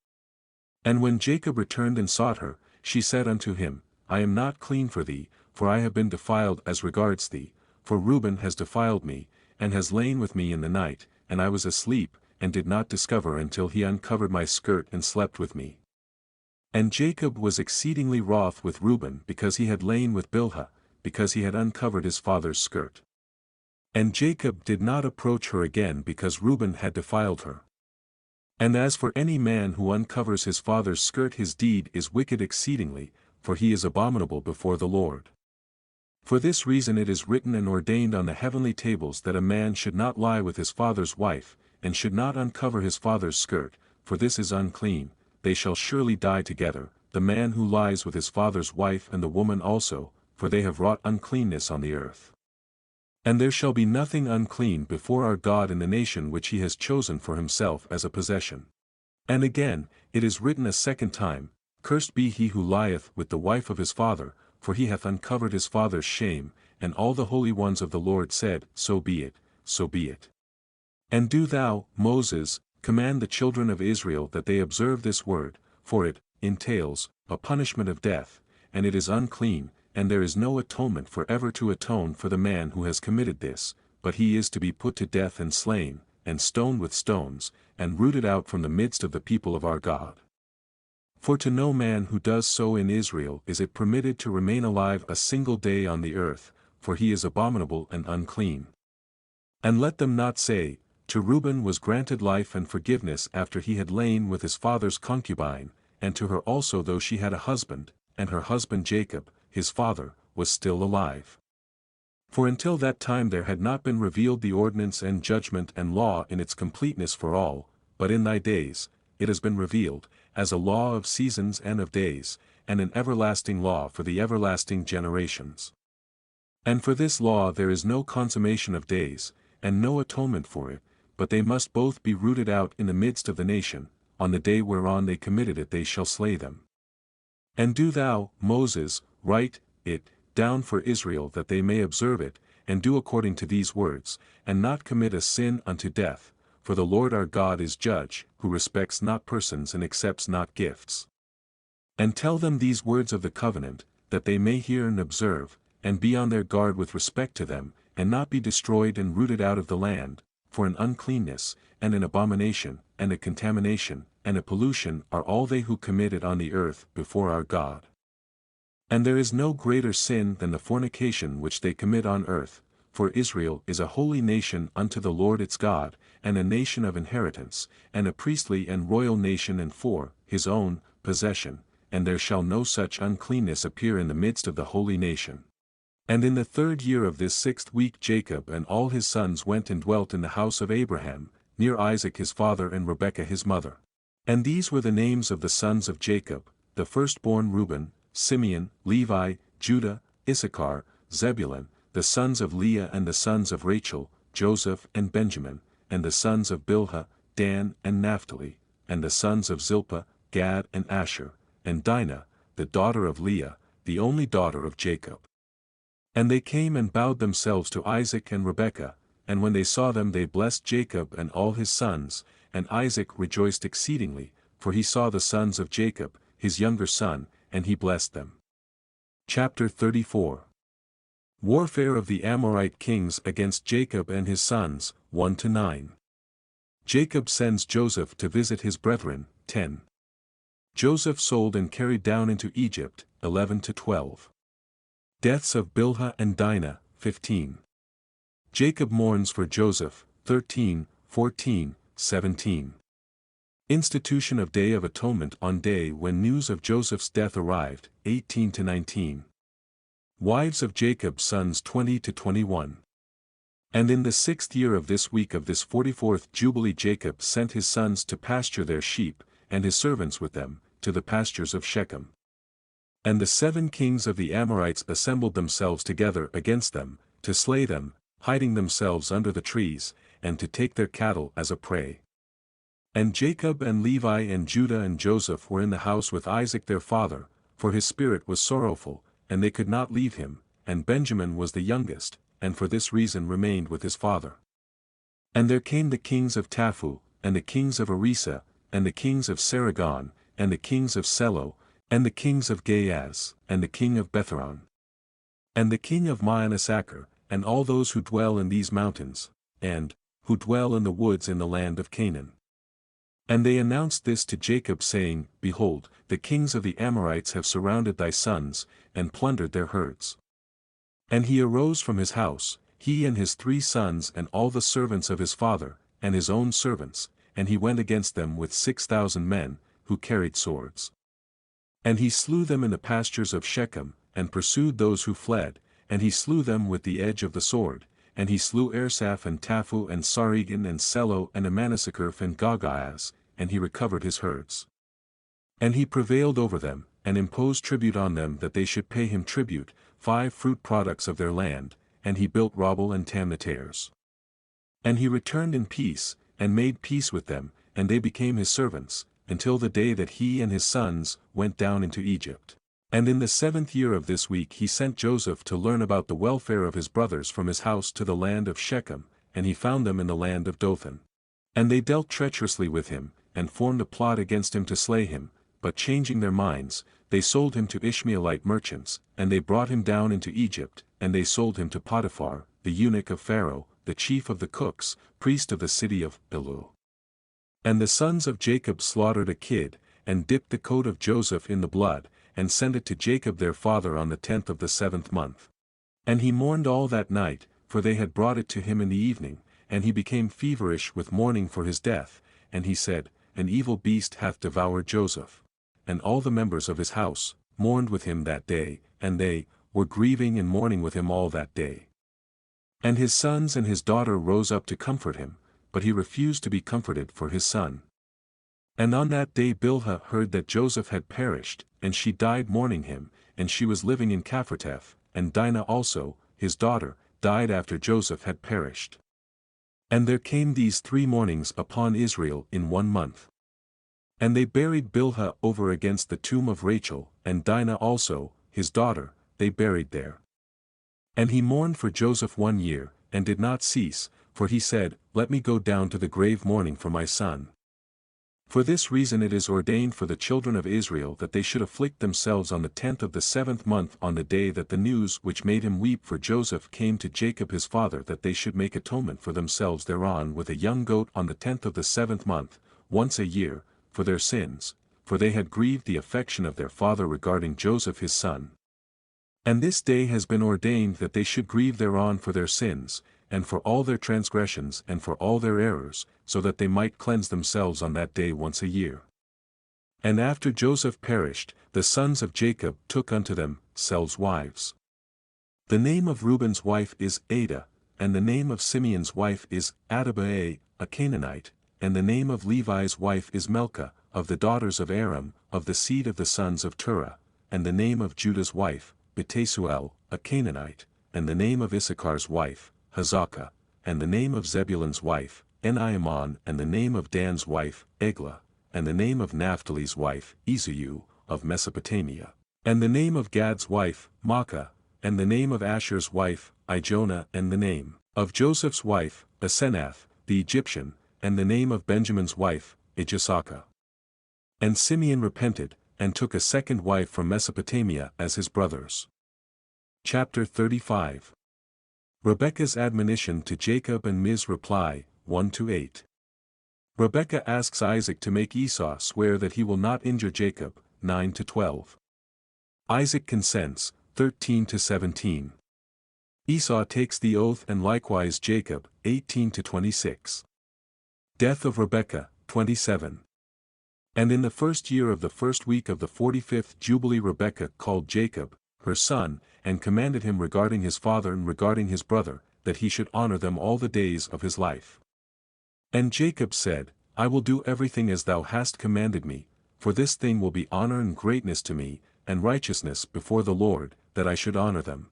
S1: And when Jacob returned and sought her, she said unto him, I am not clean for thee, for I have been defiled as regards thee, for Reuben has defiled me, and has lain with me in the night, and I was asleep, and did not discover until he uncovered my skirt and slept with me. And Jacob was exceedingly wroth with Reuben because he had lain with Bilhah, because he had uncovered his father's skirt. And Jacob did not approach her again because Reuben had defiled her. And as for any man who uncovers his father's skirt, his deed is wicked exceedingly, for he is abominable before the Lord. For this reason it is written and ordained on the heavenly tables that a man should not lie with his father's wife, and should not uncover his father's skirt, for this is unclean. They shall surely die together, the man who lies with his father's wife and the woman also, for they have wrought uncleanness on the earth. And there shall be nothing unclean before our God in the nation which he has chosen for himself as a possession. And again, it is written a second time, Cursed be he who lieth with the wife of his father, for he hath uncovered his father's shame, and all the holy ones of the Lord said, So be it, so be it. And do thou, Moses, command the children of Israel that they observe this word, for it entails a punishment of death, and it is unclean, and there is no atonement for ever to atone for the man who has committed this, but he is to be put to death and slain, and stoned with stones, and rooted out from the midst of the people of our God. For to no man who does so in Israel is it permitted to remain alive a single day on the earth, for he is abominable and unclean. And let them not say, To Reuben was granted life and forgiveness after he had lain with his father's concubine, and to her also though she had a husband, and her husband Jacob, his father, was still alive. For until that time there had not been revealed the ordinance and judgment and law in its completeness for all, but in thy days, it has been revealed, as a law of seasons and of days, and an everlasting law for the everlasting generations. And for this law there is no consummation of days, and no atonement for it, but they must both be rooted out in the midst of the nation, on the day whereon they committed it they shall slay them. And do thou, Moses, write it down for Israel that they may observe it, and do according to these words, and not commit a sin unto death, for the Lord our God is judge, who respects not persons and accepts not gifts. And tell them these words of the covenant, that they may hear and observe, and be on their guard with respect to them, and not be destroyed and rooted out of the land, for an uncleanness, and an abomination, and a contamination, and a pollution are all they who commit it on the earth before our God. And there is no greater sin than the fornication which they commit on earth, for Israel is a holy nation unto the Lord its God, and a nation of inheritance, and a priestly and royal nation and for his own possession, and there shall no such uncleanness appear in the midst of the holy nation. And in the 3rd year of this 6th week Jacob and all his sons went and dwelt in the house of Abraham, near Isaac his father and Rebekah his mother. And these were the names of the sons of Jacob, the firstborn Reuben, Simeon, Levi, Judah, Issachar, Zebulun, the sons of Leah and the sons of Rachel, Joseph and Benjamin, and the sons of Bilhah, Dan and Naphtali, and the sons of Zilpah, Gad and Asher, and Dina, the daughter of Leah, the only daughter of Jacob. And they came and bowed themselves to Isaac and Rebekah, and when they saw them they blessed Jacob and all his sons, and Isaac rejoiced exceedingly, for he saw the sons of Jacob, his younger son, and he blessed them. Chapter 34. Warfare of the Amorite kings against Jacob and his sons, 1-9. Jacob sends Joseph to visit his brethren, 10. Joseph sold and carried down into Egypt, 11-12. Deaths of Bilhah and Dina, 15. Jacob mourns for Joseph, 13, 14, 17. Institution of Day of Atonement on day when news of Joseph's death arrived, 18-19. Wives of Jacob's sons 20-21. And in the 6th year of this week of this 44th Jubilee Jacob sent his sons to pasture their sheep, and his servants with them, to the pastures of Shechem. And the 7 kings of the Amorites assembled themselves together against them, to slay them, hiding themselves under the trees, and to take their cattle as a prey. And Jacob and Levi and Judah and Joseph were in the house with Isaac their father, for his spirit was sorrowful, and they could not leave him, and Benjamin was the youngest, and for this reason remained with his father. And there came the kings of Taphu, and the kings of Arisa, and the kings of Sargon, and the kings of Selo, and the kings of Gaaz, and the king of Betharon, and the king of Maonassachar, and all those who dwell in these mountains, and, who dwell in the woods in the land of Canaan. And they announced this to Jacob saying, Behold, the kings of the Amorites have surrounded thy sons, and plundered their herds. And he arose from his house, he and his 3 sons and all the servants of his father, and his own servants, and he went against them with 6,000 men, who carried swords. And he slew them in the pastures of Shechem, and pursued those who fled, and he slew them with the edge of the sword, and he slew Ersaph and Taphu and Sargon and Selo and Amanassakirph and Gogaias, and he recovered his herds. And he prevailed over them, and imposed tribute on them that they should pay him tribute, 5 fruit products of their land, and he built Rabel and Tamnatares. And he returned in peace, and made peace with them, and they became his servants, until the day that he and his sons went down into Egypt. And in the 7th year of this week he sent Joseph to learn about the welfare of his brothers from his house to the land of Shechem, and he found them in the land of Dothan. And they dealt treacherously with him, and formed a plot against him to slay him, but changing their minds, they sold him to Ishmaelite merchants, and they brought him down into Egypt, and they sold him to Potiphar, the eunuch of Pharaoh, the chief of the cooks, priest of the city of Belul. And the sons of Jacob slaughtered a kid, and dipped the coat of Joseph in the blood, and sent it to Jacob their father on the 10th of the 7th month. And he mourned all that night, for they had brought it to him in the evening, and he became feverish with mourning for his death, and he said, An evil beast hath devoured Joseph. And all the members of his house mourned with him that day, and they were grieving and mourning with him all that day. And his sons and his daughter rose up to comfort him, but he refused to be comforted for his son. And on that day Bilhah heard that Joseph had perished, and she died mourning him, and she was living in Caphteph, and Dina also, his daughter, died after Joseph had perished. And there came these 3 mournings upon Israel in 1 month. And they buried Bilhah over against the tomb of Rachel, and Dina also, his daughter, they buried there. And he mourned for Joseph 1 year, and did not cease, for he said, Let me go down to the grave mourning for my son. For this reason it is ordained for the children of Israel that they should afflict themselves on the 10th of the 7th month on the day that the news which made him weep for Joseph came to Jacob his father, that they should make atonement for themselves thereon with a young goat on the 10th of the 7th month, once a year, for their sins, for they had grieved the affection of their father regarding Joseph his son. And this day has been ordained that they should grieve thereon for their sins, and for all their transgressions and for all their errors, so that they might cleanse themselves on that day once a year. And after Joseph perished, the sons of Jacob took unto themselves wives. The name of Reuben's wife is Adah, and the name of Simeon's wife is Adabah, a Canaanite, and the name of Levi's wife is Melchah, of the daughters of Aram, of the seed of the sons of Turah, and the name of Judah's wife, Betasuel, a Canaanite, and the name of Issachar's wife, Hazakah, and the name of Zebulun's wife, Eniamon, and the name of Dan's wife, Eglah, and the name of Naphtali's wife, Eziu, of Mesopotamia, and the name of Gad's wife, Maacah, and the name of Asher's wife, Ijonah, and the name of Joseph's wife, Asenath, the Egyptian, and the name of Benjamin's wife, Ijisakah. And Simeon repented, and took a second wife from Mesopotamia as his brothers. Chapter 35. Rebekah's admonition to Jacob and Ms' reply, 1-8. Rebekah asks Isaac to make Esau swear that he will not injure Jacob, 9-12. Isaac consents, 13-17. Esau takes the oath and likewise Jacob, 18-26. Death of Rebekah, 27. And in the 1st year of the 1st week of the 45th Jubilee Rebekah called Jacob, her son, and commanded him regarding his father and regarding his brother, that he should honor them all the days of his life. And Jacob said, I will do everything as thou hast commanded me, for this thing will be honor and greatness to me, and righteousness before the Lord, that I should honor them.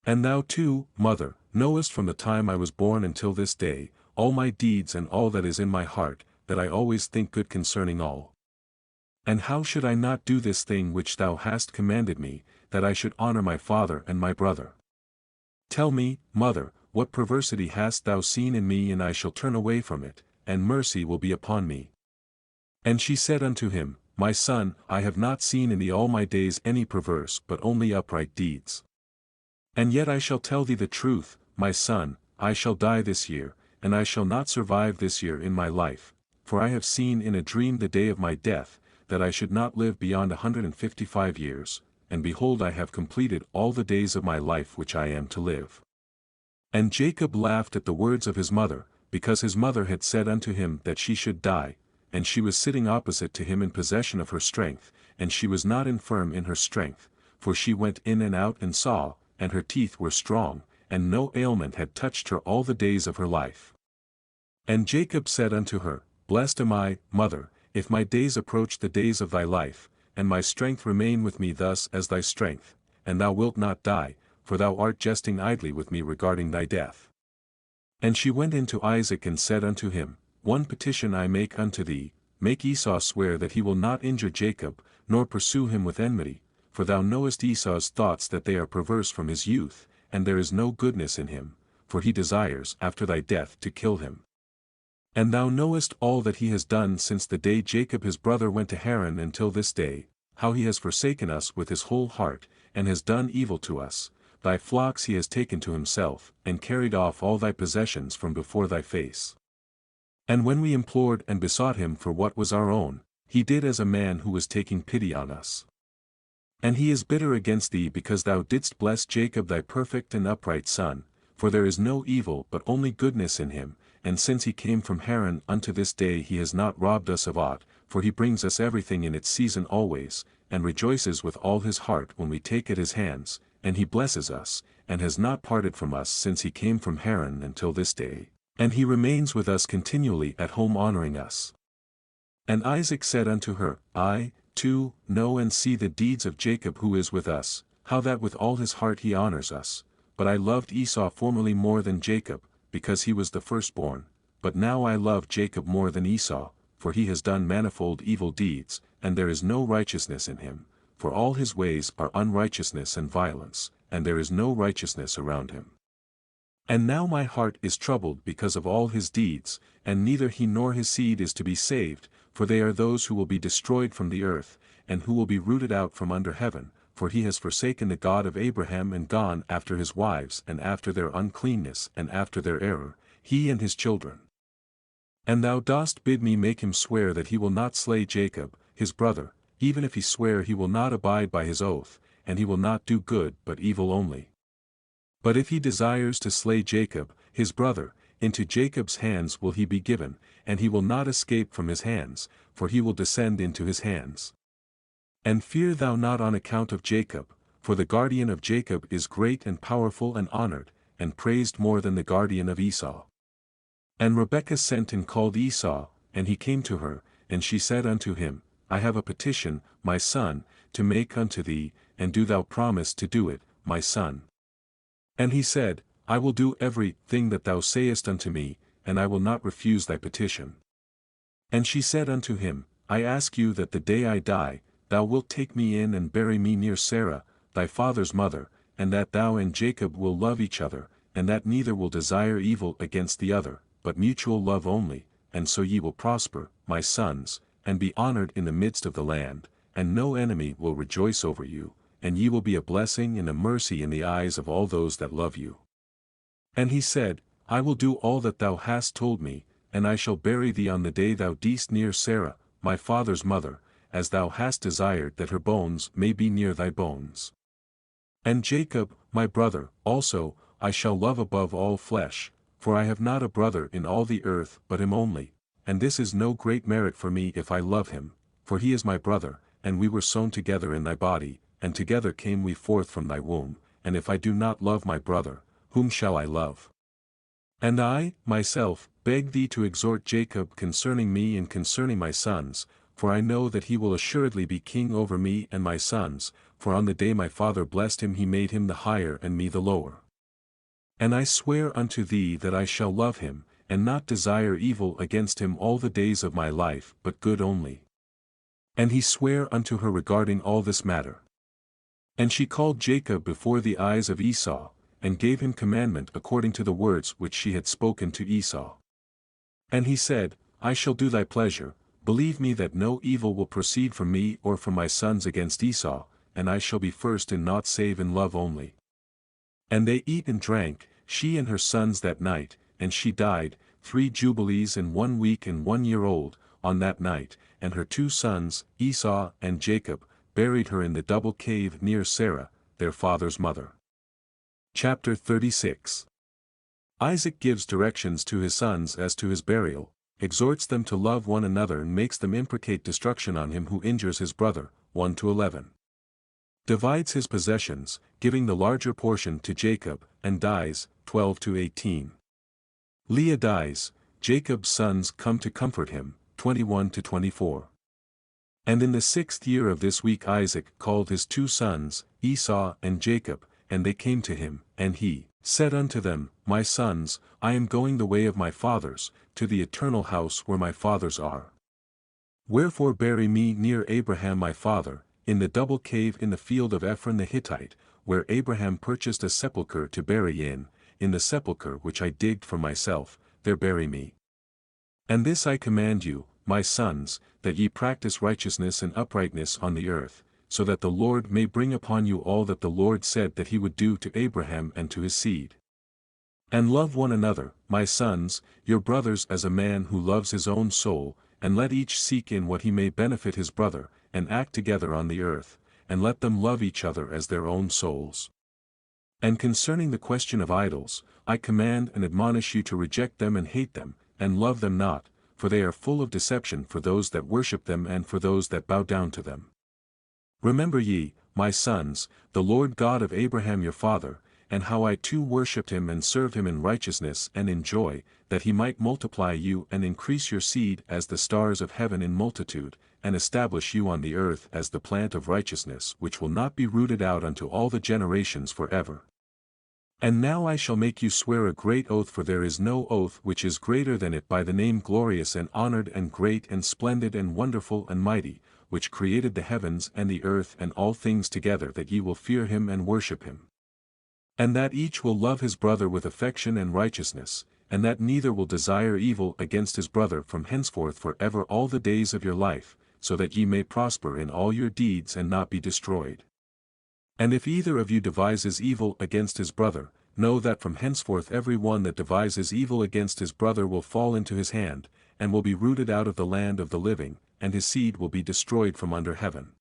S1: And thou too, mother, knowest from the time I was born until this day, all my deeds and all that is in my heart, that I always think good concerning all. And how should I not do this thing which thou hast commanded me, that I should honor my father and my brother? Tell me, mother, what perversity hast thou seen in me, and I shall turn away from it, and mercy will be upon me. And she said unto him, My son, I have not seen in thee all my days any perverse but only upright deeds. And yet I shall tell thee the truth, my son, I shall die this year, and I shall not survive this year in my life, for I have seen in a dream the day of my death, that I should not live beyond 155 years, and behold I have completed all the days of my life which I am to live. And Jacob laughed at the words of his mother, because his mother had said unto him that she should die, and she was sitting opposite to him in possession of her strength, and she was not infirm in her strength, for she went in and out and saw, and her teeth were strong, and no ailment had touched her all the days of her life. And Jacob said unto her, Blessed am I, mother, if my days approach the days of thy life, and my strength remain with me thus as thy strength, and thou wilt not die, for thou art jesting idly with me regarding thy death. And she went in to Isaac and said unto him, One petition I make unto thee, make Esau swear that he will not injure Jacob, nor pursue him with enmity, for thou knowest Esau's thoughts that they are perverse from his youth, and there is no goodness in him, for he desires after thy death to kill him. And thou knowest all that he has done since the day Jacob his brother went to Haran until this day, how he has forsaken us with his whole heart, and has done evil to us. Thy flocks he has taken to himself, and carried off all thy possessions from before thy face. And when we implored and besought him for what was our own, he did as a man who was taking pity on us. And he is bitter against thee because thou didst bless Jacob thy perfect and upright son, for there is no evil but only goodness in him, and since he came from Haran unto this day he has not robbed us of aught, for he brings us everything in its season always, and rejoices with all his heart when we take at his hands, and he blesses us, and has not parted from us since he came from Haran until this day, and he remains with us continually at home honoring us. And Isaac said unto her, I, too, know and see the deeds of Jacob who is with us, how that with all his heart he honors us, but I loved Esau formerly more than Jacob, because he was the firstborn, but now I love Jacob more than Esau, for he has done manifold evil deeds, and there is no righteousness in him, for all his ways are unrighteousness and violence, and there is no righteousness around him. And now my heart is troubled because of all his deeds, and neither he nor his seed is to be saved, for they are those who will be destroyed from the earth, and who will be rooted out from under heaven, for he has forsaken the God of Abraham and gone after his wives and after their uncleanness and after their error, he and his children. And thou dost bid me make him swear that he will not slay Jacob, his brother, even if he swear he will not abide by his oath, and he will not do good but evil only. But if he desires to slay Jacob, his brother, into Jacob's hands will he be given, and he will not escape from his hands, for he will descend into his hands. And fear thou not on account of Jacob, for the guardian of Jacob is great and powerful and honored, and praised more than the guardian of Esau. And Rebekah sent and called Esau, and he came to her, and she said unto him, I have a petition, my son, to make unto thee, and do thou promise to do it, my son. And he said, I will do every thing that thou sayest unto me, and I will not refuse thy petition. And she said unto him, I ask you that the day I die, thou wilt take me in and bury me near Sarah, thy father's mother, and that thou and Jacob will love each other, and that neither will desire evil against the other, but mutual love only, and so ye will prosper, my sons, and be honored in the midst of the land, and no enemy will rejoice over you, and ye will be a blessing and a mercy in the eyes of all those that love you. And he said, I will do all that thou hast told me, and I shall bury thee on the day thou deest near Sarah, my father's mother, as thou hast desired that her bones may be near thy bones. And Jacob, my brother, also, I shall love above all flesh, for I have not a brother in all the earth but him only, and this is no great merit for me if I love him, for he is my brother, and we were sown together in thy body, and together came we forth from thy womb, and if I do not love my brother, whom shall I love? And I, myself, beg thee to exhort Jacob concerning me and concerning my sons, for I know that he will assuredly be king over me and my sons, for on the day my father blessed him he made him the higher and me the lower. And I swear unto thee that I shall love him, and not desire evil against him all the days of my life but good only. And he sware unto her regarding all this matter. And she called Jacob before the eyes of Esau, and gave him commandment according to the words which she had spoken to Esau. And he said, I shall do thy pleasure, believe me that no evil will proceed from me or from my sons against Esau, and I shall be first in naught save in love only. And they eat and drank, she and her sons that night, and she died, 3 jubilees and 1 week and 1 year old, on that night, and her 2 sons, Esau and Jacob, buried her in the double cave near Sarah, their father's mother. Chapter 36. Isaac gives directions to his sons as to his burial, exhorts them to love one another and makes them imprecate destruction on him who injures his brother, 1-11. Divides his possessions, giving the larger portion to Jacob, and dies, 12-18. Leah dies, Jacob's sons come to comfort him, 21-24. And in the 6th year of this week Isaac called his 2 sons, Esau and Jacob, and they came to him, and he said unto them, My sons, I am going the way of my fathers, to the eternal house where my fathers are. Wherefore bury me near Abraham my father, in the double cave in the field of Ephron the Hittite, where Abraham purchased a sepulchre to bury in the sepulchre which I digged for myself, there bury me. And this I command you, my sons, that ye practice righteousness and uprightness on the earth, so that the Lord may bring upon you all that the Lord said that he would do to Abraham and to his seed. And love one another, my sons, your brothers as a man who loves his own soul, and let each seek in what he may benefit his brother, and act together on the earth, and let them love each other as their own souls. And concerning the question of idols, I command and admonish you to reject them and hate them, and love them not, for they are full of deception for those that worship them and for those that bow down to them. Remember ye, my sons, the Lord God of Abraham your father, and how I too worshipped him and served him in righteousness and in joy, that he might multiply you and increase your seed as the stars of heaven in multitude, and establish you on the earth as the plant of righteousness which will not be rooted out unto all the generations forever. And now I shall make you swear a great oath, for there is no oath which is greater than it, by the name glorious and honored and great and splendid and wonderful and mighty, which created the heavens and the earth and all things together, that ye will fear him and worship him. And that each will love his brother with affection and righteousness, and that neither will desire evil against his brother from henceforth forever all the days of your life, so that ye may prosper in all your deeds and not be destroyed. And if either of you devises evil against his brother, know that from henceforth every one that devises evil against his brother will fall into his hand, and will be rooted out of the land of the living, and his seed will be destroyed from under heaven.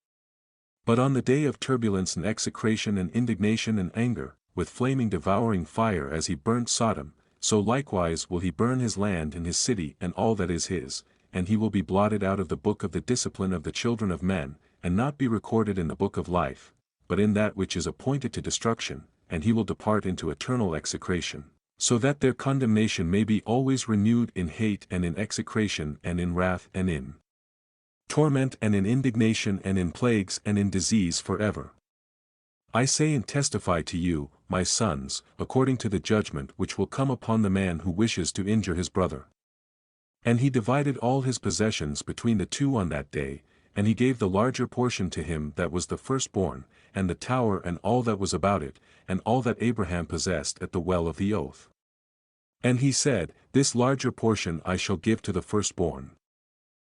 S1: But on the day of turbulence and execration and indignation and anger, with flaming devouring fire as he burnt Sodom, so likewise will he burn his land and his city and all that is his, and he will be blotted out of the book of the discipline of the children of men, and not be recorded in the book of life, but in that which is appointed to destruction, and he will depart into eternal execration, so that their condemnation may be always renewed in hate and in execration and in wrath and in torment and in indignation and in plagues and in disease forever. I say and testify to you, my sons, according to the judgment which will come upon the man who wishes to injure his brother. And he divided all his possessions between the 2 on that day, and he gave the larger portion to him that was the firstborn, and the tower and all that was about it, and all that Abraham possessed at the well of the oath. And he said, This larger portion I shall give to the firstborn.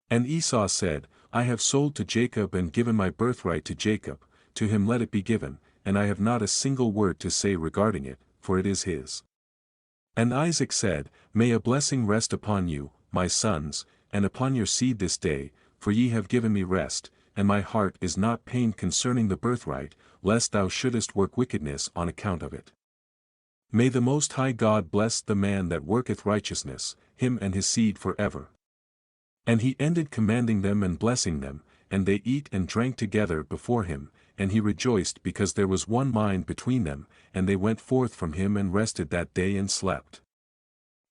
S1: And Esau said, I have sold to Jacob and given my birthright to Jacob, to him let it be given, and I have not a single word to say regarding it, for it is his. And Isaac said, May a blessing rest upon you, my sons, and upon your seed this day, for ye have given me rest, and my heart is not pained concerning the birthright, lest thou shouldest work wickedness on account of it. May the Most High God bless the man that worketh righteousness, him and his seed forever. And he ended commanding them and blessing them, and they eat and drank together before him, and he rejoiced because there was one mind between them, and they went forth from him and rested that day and slept.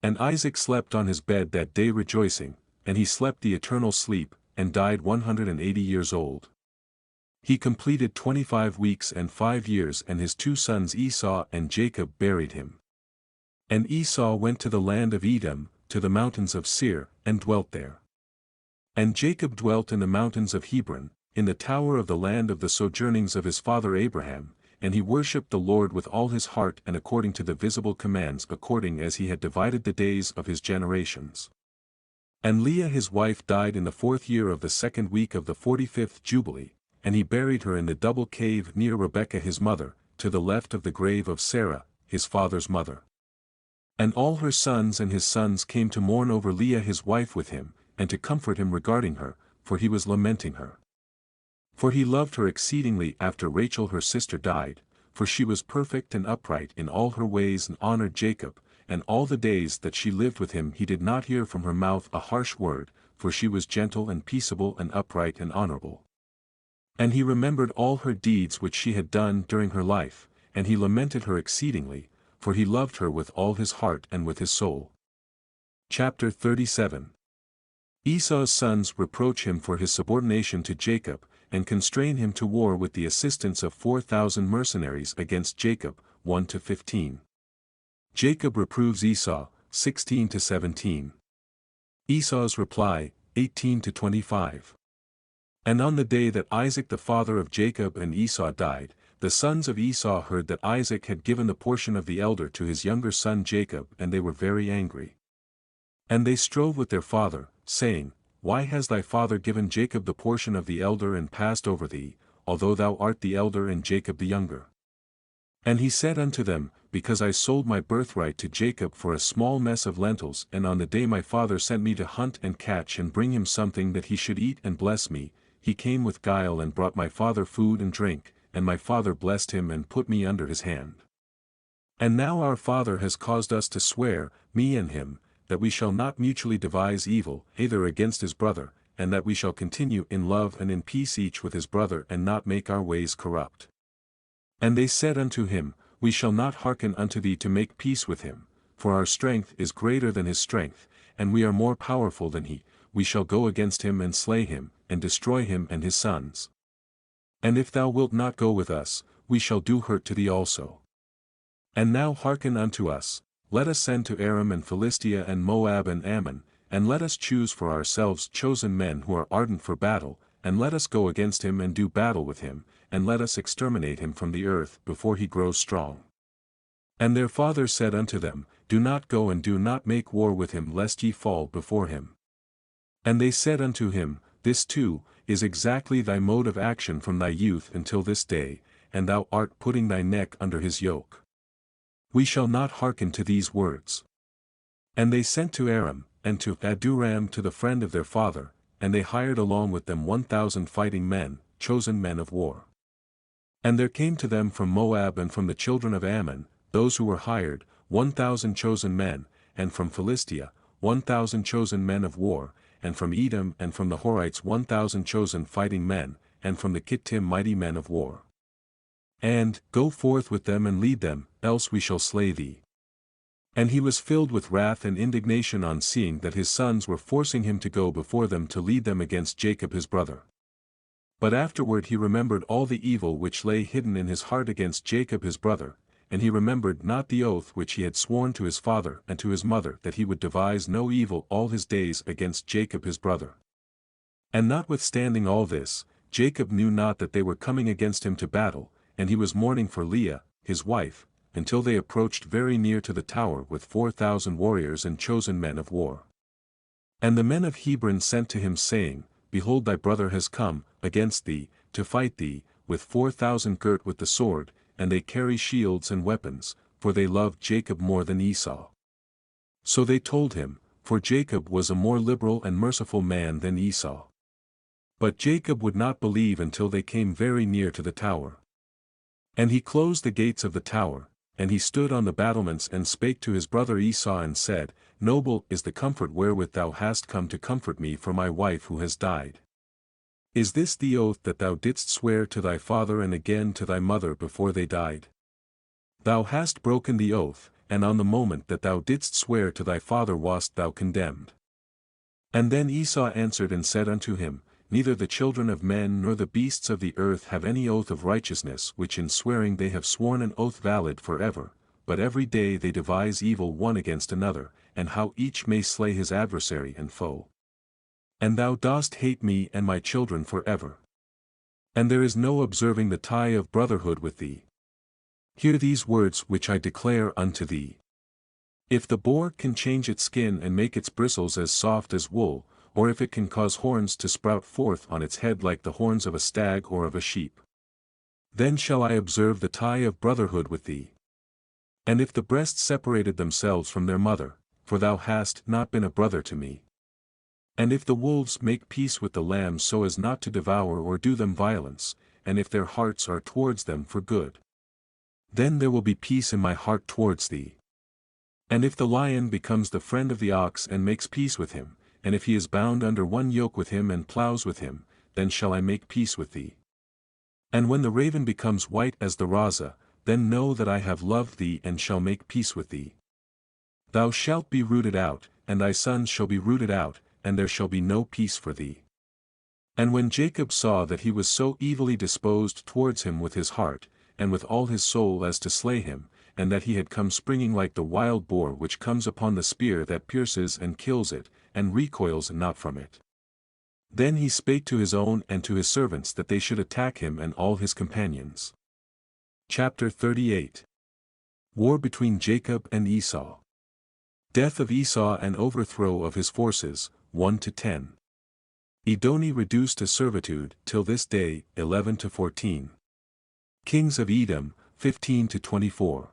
S1: And Isaac slept on his bed that day rejoicing, and he slept the eternal sleep, and died 180 years old. He completed 25 weeks and 5 years, and his 2 sons Esau and Jacob buried him. And Esau went to the land of Edom, to the mountains of Seir, and dwelt there. And Jacob dwelt in the mountains of Hebron, in the tower of the land of the sojournings of his father Abraham, and he worshipped the Lord with all his heart and according to the visible commands, according as he had divided the days of his generations. And Leah his wife died in the 4th year of the 2nd week of the 45th jubilee, and he buried her in the double cave near Rebekah his mother, to the left of the grave of Sarah, his father's mother. And all her sons and his sons came to mourn over Leah his wife with him, and to comfort him regarding her, for he was lamenting her. For he loved her exceedingly after Rachel her sister died, for she was perfect and upright in all her ways and honored Jacob, and all the days that she lived with him he did not hear from her mouth a harsh word, for she was gentle and peaceable and upright and honorable. And he remembered all her deeds which she had done during her life, and he lamented her exceedingly, for he loved her with all his heart and with his soul. Chapter 37. Esau's sons reproach him for his subordination to Jacob, and constrain him to war with the assistance of 4,000 mercenaries against Jacob, 1-15. Jacob reproves Esau, 16-17. Esau's reply, 18-25. And on the day that Isaac the father of Jacob and Esau died, the sons of Esau heard that Isaac had given the portion of the elder to his younger son Jacob, and they were very angry. And they strove with their father, saying, Why has thy father given Jacob the portion of the elder and passed over thee, although thou art the elder and Jacob the younger? And he said unto them, Because I sold my birthright to Jacob for a small mess of lentils, and on the day my father sent me to hunt and catch and bring him something that he should eat and bless me, he came with guile and brought my father food and drink, and my father blessed him and put me under his hand. And now our father has caused us to swear, me and him, that we shall not mutually devise evil, either against his brother, and that we shall continue in love and in peace each with his brother and not make our ways corrupt. And they said unto him, We shall not hearken unto thee to make peace with him, for our strength is greater than his strength, and we are more powerful than he, we shall go against him and slay him, and destroy him and his sons. And if thou wilt not go with us, we shall do hurt to thee also. And now hearken unto us, let us send to Aram and Philistia and Moab and Ammon, and let us choose for ourselves chosen men who are ardent for battle, and let us go against him and do battle with him, and let us exterminate him from the earth before he grows strong. And their father said unto them, Do not go and do not make war with him lest ye fall before him. And they said unto him, This too, is exactly thy mode of action from thy youth until this day, and thou art putting thy neck under his yoke. We shall not hearken to these words. And they sent to Aram, and to Aduram to the friend of their father, and they hired along with them 1,000 fighting men, chosen men of war. And there came to them from Moab and from the children of Ammon, those who were hired, 1,000 chosen men, and from Philistia, 1,000 chosen men of war, and from Edom and from the Horites 1,000 chosen fighting men, and from the Kittim mighty men of war. And, Go forth with them and lead them, else we shall slay thee. And he was filled with wrath and indignation on seeing that his sons were forcing him to go before them to lead them against Jacob his brother. But afterward he remembered all the evil which lay hidden in his heart against Jacob his brother, and he remembered not the oath which he had sworn to his father and to his mother that he would devise no evil all his days against Jacob his brother. And notwithstanding all this, Jacob knew not that they were coming against him to battle, and he was mourning for Leah, his wife, until they approached very near to the tower with 4,000 warriors and chosen men of war. And the men of Hebron sent to him saying, Behold thy brother has come, against thee, to fight thee, with 4,000 girt with the sword, and they carry shields and weapons, for they loved Jacob more than Esau. So they told him, for Jacob was a more liberal and merciful man than Esau. But Jacob would not believe until they came very near to the tower. And he closed the gates of the tower, and he stood on the battlements and spake to his brother Esau and said, Noble is the comfort wherewith thou hast come to comfort me for my wife who has died. Is this the oath that thou didst swear to thy father and again to thy mother before they died? Thou hast broken the oath, and on the moment that thou didst swear to thy father wast thou condemned. And then Esau answered and said unto him, Neither the children of men nor the beasts of the earth have any oath of righteousness which in swearing they have sworn an oath valid forever, but every day they devise evil one against another, and how each may slay his adversary and foe. And thou dost hate me and my children forever. And there is no observing the tie of brotherhood with thee. Hear these words which I declare unto thee. If the boar can change its skin and make its bristles as soft as wool, or if it can cause horns to sprout forth on its head like the horns of a stag or of a sheep, then shall I observe the tie of brotherhood with thee. And if the breasts separated themselves from their mother, for thou hast not been a brother to me. And if the wolves make peace with the lambs so as not to devour or do them violence, and if their hearts are towards them for good, then there will be peace in my heart towards thee. And if the lion becomes the friend of the ox and makes peace with him, and if he is bound under one yoke with him and ploughs with him, then shall I make peace with thee. And when the raven becomes white as the raza, then know that I have loved thee and shall make peace with thee. Thou shalt be rooted out, and thy sons shall be rooted out, and there shall be no peace for thee. And when Jacob saw that he was so evilly disposed towards him with his heart, and with all his soul as to slay him, and that he had come springing like the wild boar which comes upon the spear that pierces and kills it, and recoils not from it. Then he spake to his own and to his servants that they should attack him and all his companions. Chapter 38. War between Jacob and Esau. Death of Esau and overthrow of his forces, 1-10. Edoni reduced to servitude, till this day, 11-14. Kings of Edom, 15-24.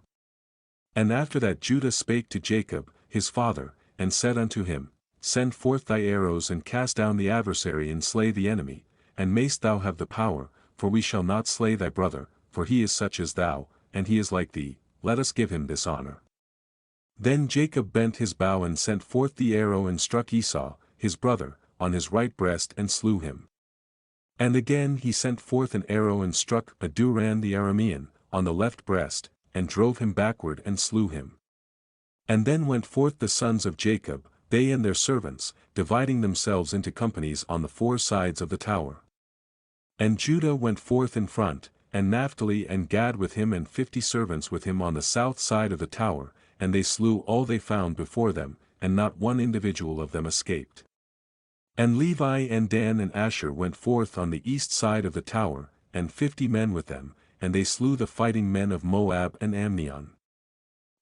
S1: And after that Judah spake to Jacob, his father, and said unto him, Send forth thy arrows and cast down the adversary and slay the enemy, and mayst thou have the power, for we shall not slay thy brother, for he is such as thou, and he is like thee, let us give him this honor. Then Jacob bent his bow and sent forth the arrow and struck Esau, his brother, on his right breast and slew him. And again he sent forth an arrow and struck Aduram the Aramean, on the left breast, and drove him backward and slew him. And then went forth the sons of Jacob, they and their servants, dividing themselves into companies on the four sides of the tower. And Judah went forth in front, and Naphtali and Gad with him and 50 servants with him on the south side of the tower, and they slew all they found before them, and not one individual of them escaped. And Levi and Dan and Asher went forth on the east side of the tower, and 50 men with them, and they slew the fighting men of Moab and Ammon.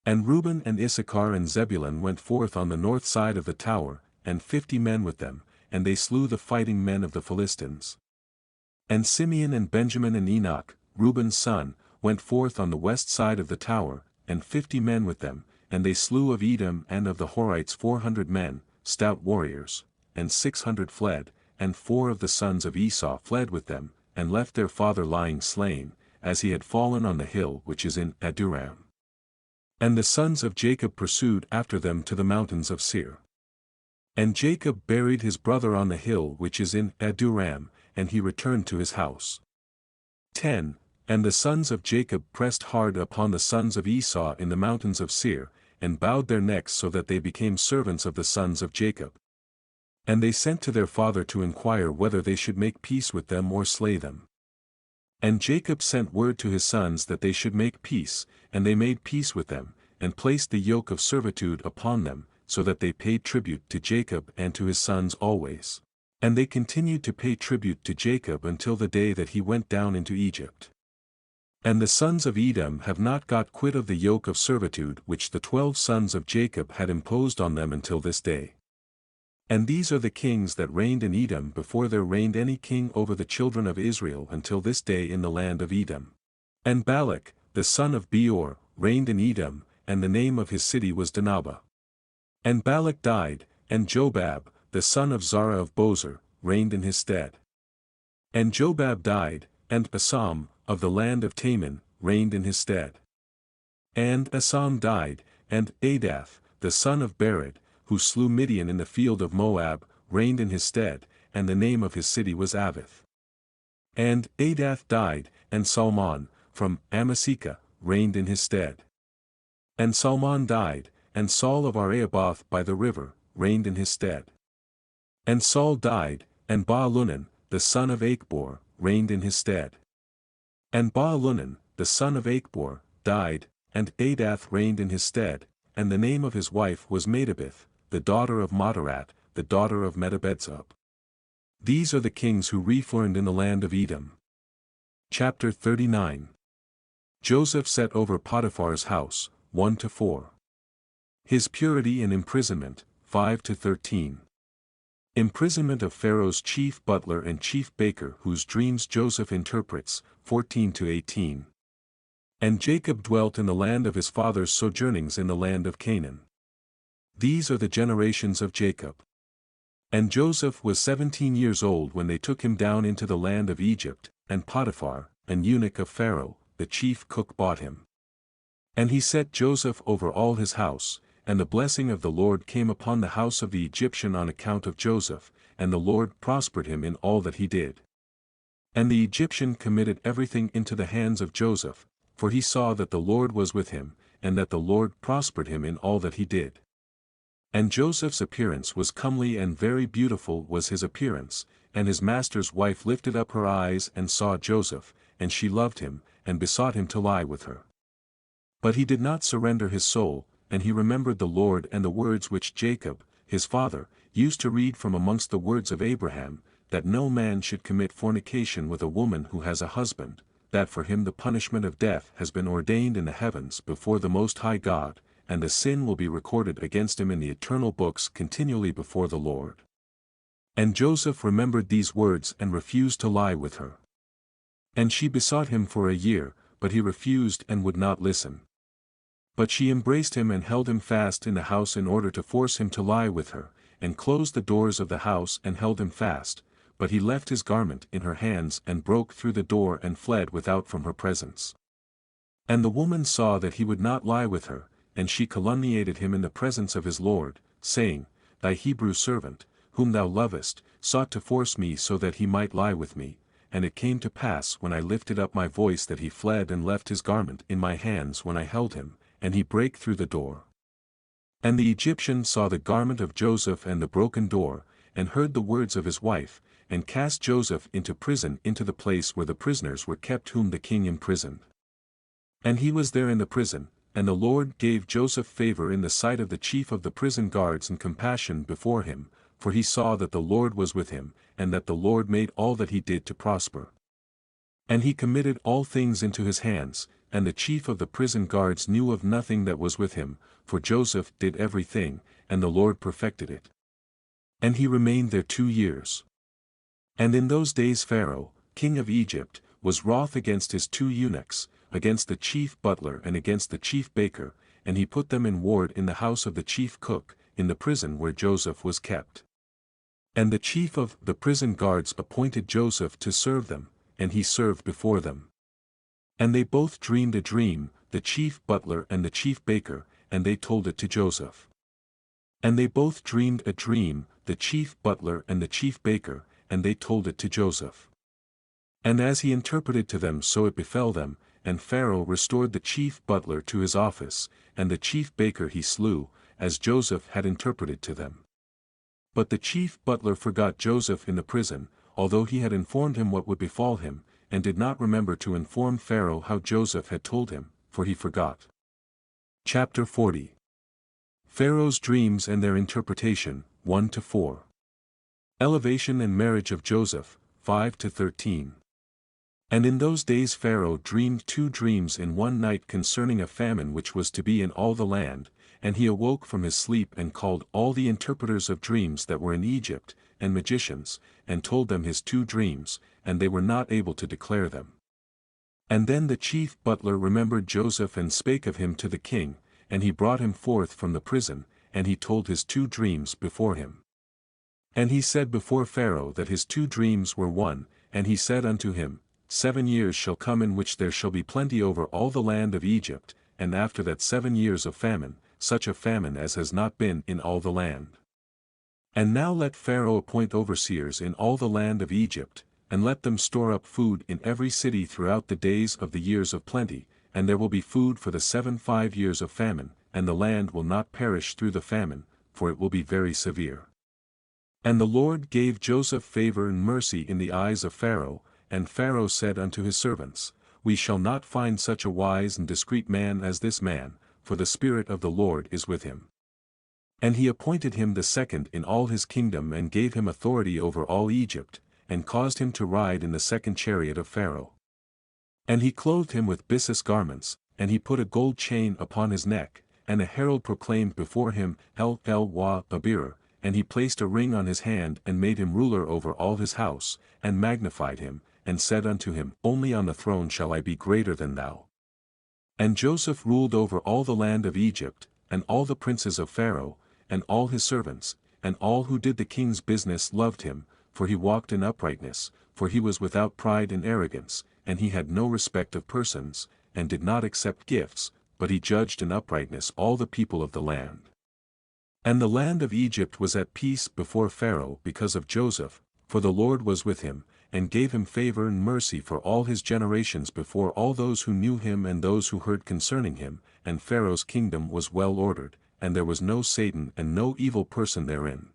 S1: And Reuben and Issachar and Zebulun went forth on the north side of the tower, and 50 men with them, and they slew the fighting men of the Philistines. And Simeon and Benjamin and Enoch, Reuben's son, went forth on the west side of the tower, and 50 men with them, and they slew of Edom and of the Horites 400 men, stout warriors, and 600 fled, and 4 of the sons of Esau fled with them, and left their father lying slain, as he had fallen on the hill which is in Aduram. And the sons of Jacob pursued after them to the mountains of Seir. And Jacob buried his brother on the hill which is in Aduram, and he returned to his house. 10. And the sons of Jacob pressed hard upon the sons of Esau in the mountains of Seir, and bowed their necks so that they became servants of the sons of Jacob. And they sent to their father to inquire whether they should make peace with them or slay them. And Jacob sent word to his sons that they should make peace, and they made peace with them, and placed the yoke of servitude upon them, so that they paid tribute to Jacob and to his sons always. And they continued to pay tribute to Jacob until the day that he went down into Egypt. And the sons of Edom have not got quit of the yoke of servitude which the 12 sons of Jacob had imposed on them until this day. And these are the kings that reigned in Edom before there reigned any king over the children of Israel until this day in the land of Edom. And Balak, the son of Beor, reigned in Edom, and the name of his city was Dinhabah. And Balak died, and Jobab, the son of Zara of Bozer, reigned in his stead. And Jobab died, and Asam, of the land of Taman, reigned in his stead. And Asam died, and Adath, the son of Bered, who slew Midian in the field of Moab, reigned in his stead, and the name of his city was Avith. And Adath died, and Salmon, from Amasekah, reigned in his stead. And Salmon died, and Saul of Areaboth by the river, reigned in his stead. And Saul died, and Baalunan, the son of Achbor, reigned in his stead. And Baalunan, the son of Achbor, died, and Adath reigned in his stead, and the name of his wife was Medabith, the daughter of Matarat, the daughter of Metabedzub. These are the kings who reigned in the land of Edom. Chapter 39. Joseph set over Potiphar's house, 1-4. His purity in imprisonment, 5-13. Imprisonment of Pharaoh's chief butler and chief baker whose dreams Joseph interprets, 14-18. And Jacob dwelt in the land of his father's sojournings in the land of Canaan. These are the generations of Jacob. And Joseph was 17 years old when they took him down into the land of Egypt, and Potiphar, an eunuch of Pharaoh, the chief cook bought him. And he set Joseph over all his house, and the blessing of the Lord came upon the house of the Egyptian on account of Joseph, and the Lord prospered him in all that he did. And the Egyptian committed everything into the hands of Joseph, for he saw that the Lord was with him, and that the Lord prospered him in all that he did. And Joseph's appearance was comely and very beautiful was his appearance, and his master's wife lifted up her eyes and saw Joseph, and she loved him, and besought him to lie with her. But he did not surrender his soul, and he remembered the Lord and the words which Jacob, his father, used to read from amongst the words of Abraham, that no man should commit fornication with a woman who has a husband, that for him the punishment of death has been ordained in the heavens before the Most High God, and the sin will be recorded against him in the eternal books continually before the Lord. And Joseph remembered these words and refused to lie with her. And she besought him for a year, but he refused and would not listen. But she embraced him and held him fast in the house in order to force him to lie with her, and closed the doors of the house and held him fast, but he left his garment in her hands and broke through the door and fled without from her presence. And the woman saw that he would not lie with her, and she calumniated him in the presence of his lord, saying, Thy Hebrew servant, whom thou lovest, sought to force me so that he might lie with me, and it came to pass when I lifted up my voice that he fled and left his garment in my hands when I held him, and he brake through the door. And the Egyptian saw the garment of Joseph and the broken door, and heard the words of his wife, and cast Joseph into prison into the place where the prisoners were kept whom the king imprisoned. And he was there in the prison, and the Lord gave Joseph favor in the sight of the chief of the prison guards and compassion before him, for he saw that the Lord was with him, and that the Lord made all that he did to prosper. And he committed all things into his hands, and the chief of the prison guards knew of nothing that was with him, for Joseph did everything, and the Lord perfected it. And he remained there 2 years. And in those days Pharaoh, king of Egypt, was wroth against his 2 eunuchs, against the chief butler and against the chief baker, and he put them in ward in the house of the chief cook, in the prison where Joseph was kept. And the chief of the prison guards appointed Joseph to serve them, and he served before them. And they both dreamed a dream, the chief butler and the chief baker, and they told it to Joseph. And they both dreamed a dream, the chief butler and the chief baker, and they told it to Joseph. And as he interpreted to them so it befell them, and Pharaoh restored the chief butler to his office, and the chief baker he slew, as Joseph had interpreted to them. But the chief butler forgot Joseph in the prison, although he had informed him what would befall him, and did not remember to inform Pharaoh how Joseph had told him, for he forgot. Chapter 40. Pharaoh's dreams and their interpretation, 1-4. Elevation and marriage of Joseph, 5-13. And in those days Pharaoh dreamed 2 dreams in one night concerning a famine which was to be in all the land, and he awoke from his sleep and called all the interpreters of dreams that were in Egypt, and magicians, and told them his 2 dreams, and they were not able to declare them. And then the chief butler remembered Joseph and spake of him to the king, and he brought him forth from the prison, and he told his 2 dreams before him. And he said before Pharaoh that his 2 dreams were one, and he said unto him, 7 years shall come in which there shall be plenty over all the land of Egypt, and after that 7 years of famine, such a famine as has not been in all the land. And now let Pharaoh appoint overseers in all the land of Egypt, and let them store up food in every city throughout the days of the years of plenty, and there will be food for the 5 years of famine, and the land will not perish through the famine, for it will be very severe. And the Lord gave Joseph favor and mercy in the eyes of Pharaoh, and Pharaoh said unto his servants, We shall not find such a wise and discreet man as this man, for the Spirit of the Lord is with him. And he appointed him the second in all his kingdom and gave him authority over all Egypt, and caused him to ride in the second chariot of Pharaoh. And he clothed him with byssus garments, and he put a gold chain upon his neck, and a herald proclaimed before him, El-Wa-Babir, and he placed a ring on his hand and made him ruler over all his house, and magnified him, and said unto him, Only on the throne shall I be greater than thou. And Joseph ruled over all the land of Egypt, and all the princes of Pharaoh, and all his servants, and all who did the king's business loved him, for he walked in uprightness, for he was without pride and arrogance, and he had no respect of persons, and did not accept gifts, but he judged in uprightness all the people of the land. And the land of Egypt was at peace before Pharaoh because of Joseph, for the Lord was with him, and gave him favor and mercy for all his generations before all those who knew him and those who heard concerning him, and Pharaoh's kingdom was well ordered, and there was no Satan and no evil person therein.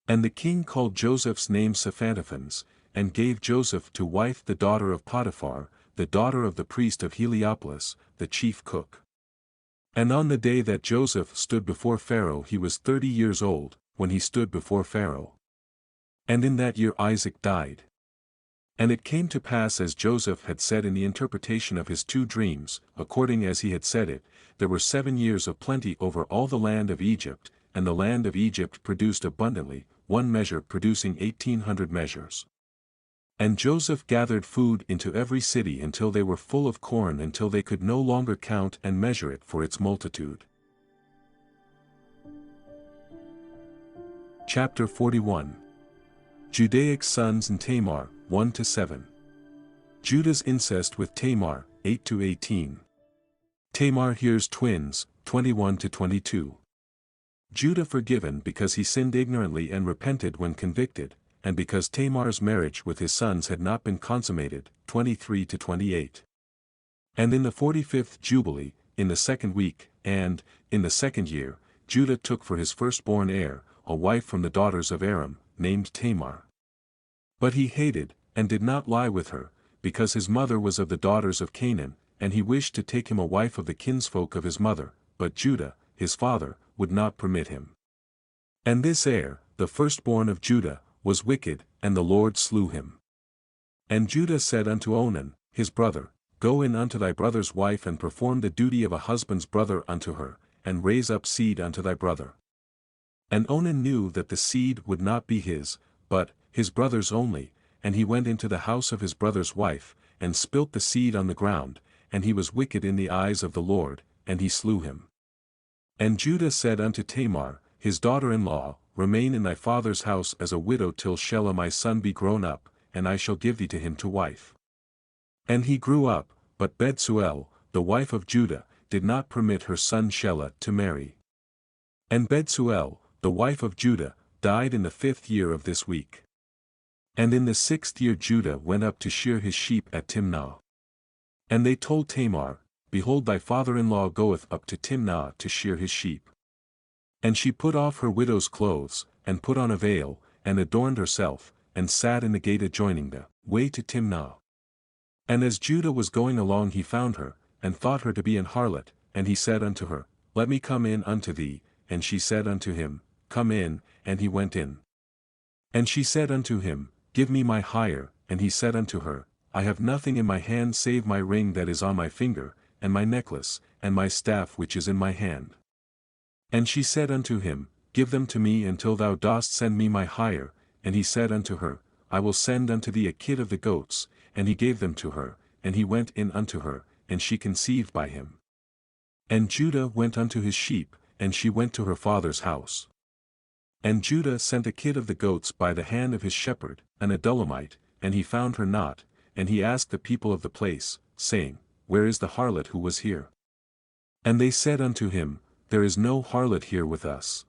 S1: And the king called Joseph's name Sephantaphens, and gave Joseph to wife the daughter of Potiphar, the daughter of the priest of Heliopolis, the chief cook. And on the day that Joseph stood before Pharaoh he was 30 years old, when he stood before Pharaoh. And in that year Isaac died. And it came to pass as Joseph had said in the interpretation of his 2 dreams, according as he had said it, there were 7 years of plenty over all the land of Egypt, and the land of Egypt produced abundantly, 1 measure producing 1800 measures. And Joseph gathered food into every city until they were full of corn until they could no longer count and measure it for its multitude. Chapter 41. Judaic sons and Tamar, 1-7. Judah's incest with Tamar, 8-18. Tamar hears twins, 21-22. Judah forgiven because he sinned ignorantly and repented when convicted, and because Tamar's marriage with his sons had not been consummated, 23-28. And in the 45th Jubilee, in the 2nd week, and, in the 2nd year, Judah took for his firstborn heir, a wife from the daughters of Aram, named Tamar. But he hated, and did not lie with her, because his mother was of the daughters of Canaan, and he wished to take him a wife of the kinsfolk of his mother, but Judah, his father, would not permit him. And this heir, the firstborn of Judah, was wicked, and the Lord slew him. And Judah said unto Onan, his brother, Go in unto thy brother's wife and perform the duty of a husband's brother unto her, and raise up seed unto thy brother. And Onan knew that the seed would not be his, but his brother's only, and he went into the house of his brother's wife, and spilt the seed on the ground, and he was wicked in the eyes of the Lord, and he slew him. And Judah said unto Tamar, his daughter-in-law, Remain in thy father's house as a widow till Shelah my son be grown up, and I shall give thee to him to wife. And he grew up, but Bethuel, the wife of Judah, did not permit her son Shelah to marry. And Bethuel, the wife of Judah, died in the 5th year of this week. And in the 6th year Judah went up to shear his sheep at Timnah. And they told Tamar, Behold thy father-in-law goeth up to Timnah to shear his sheep. And she put off her widow's clothes, and put on a veil, and adorned herself, and sat in the gate adjoining the way to Timnah. And as Judah was going along he found her, and thought her to be an harlot, and he said unto her, Let me come in unto thee, and she said unto him, Come in, and he went in. And she said unto him, Give me my hire, and he said unto her, I have nothing in my hand save my ring that is on my finger, and my necklace, and my staff which is in my hand. And she said unto him, Give them to me until thou dost send me my hire, and he said unto her, I will send unto thee a kid of the goats, and he gave them to her, and he went in unto her, and she conceived by him. And Judah went unto his sheep, and she went to her father's house. And Judah sent a kid of the goats by the hand of his shepherd, an Adullamite, and he found her not, and he asked the people of the place, saying, Where is the harlot who was here? And they said unto him, There is no harlot here with us.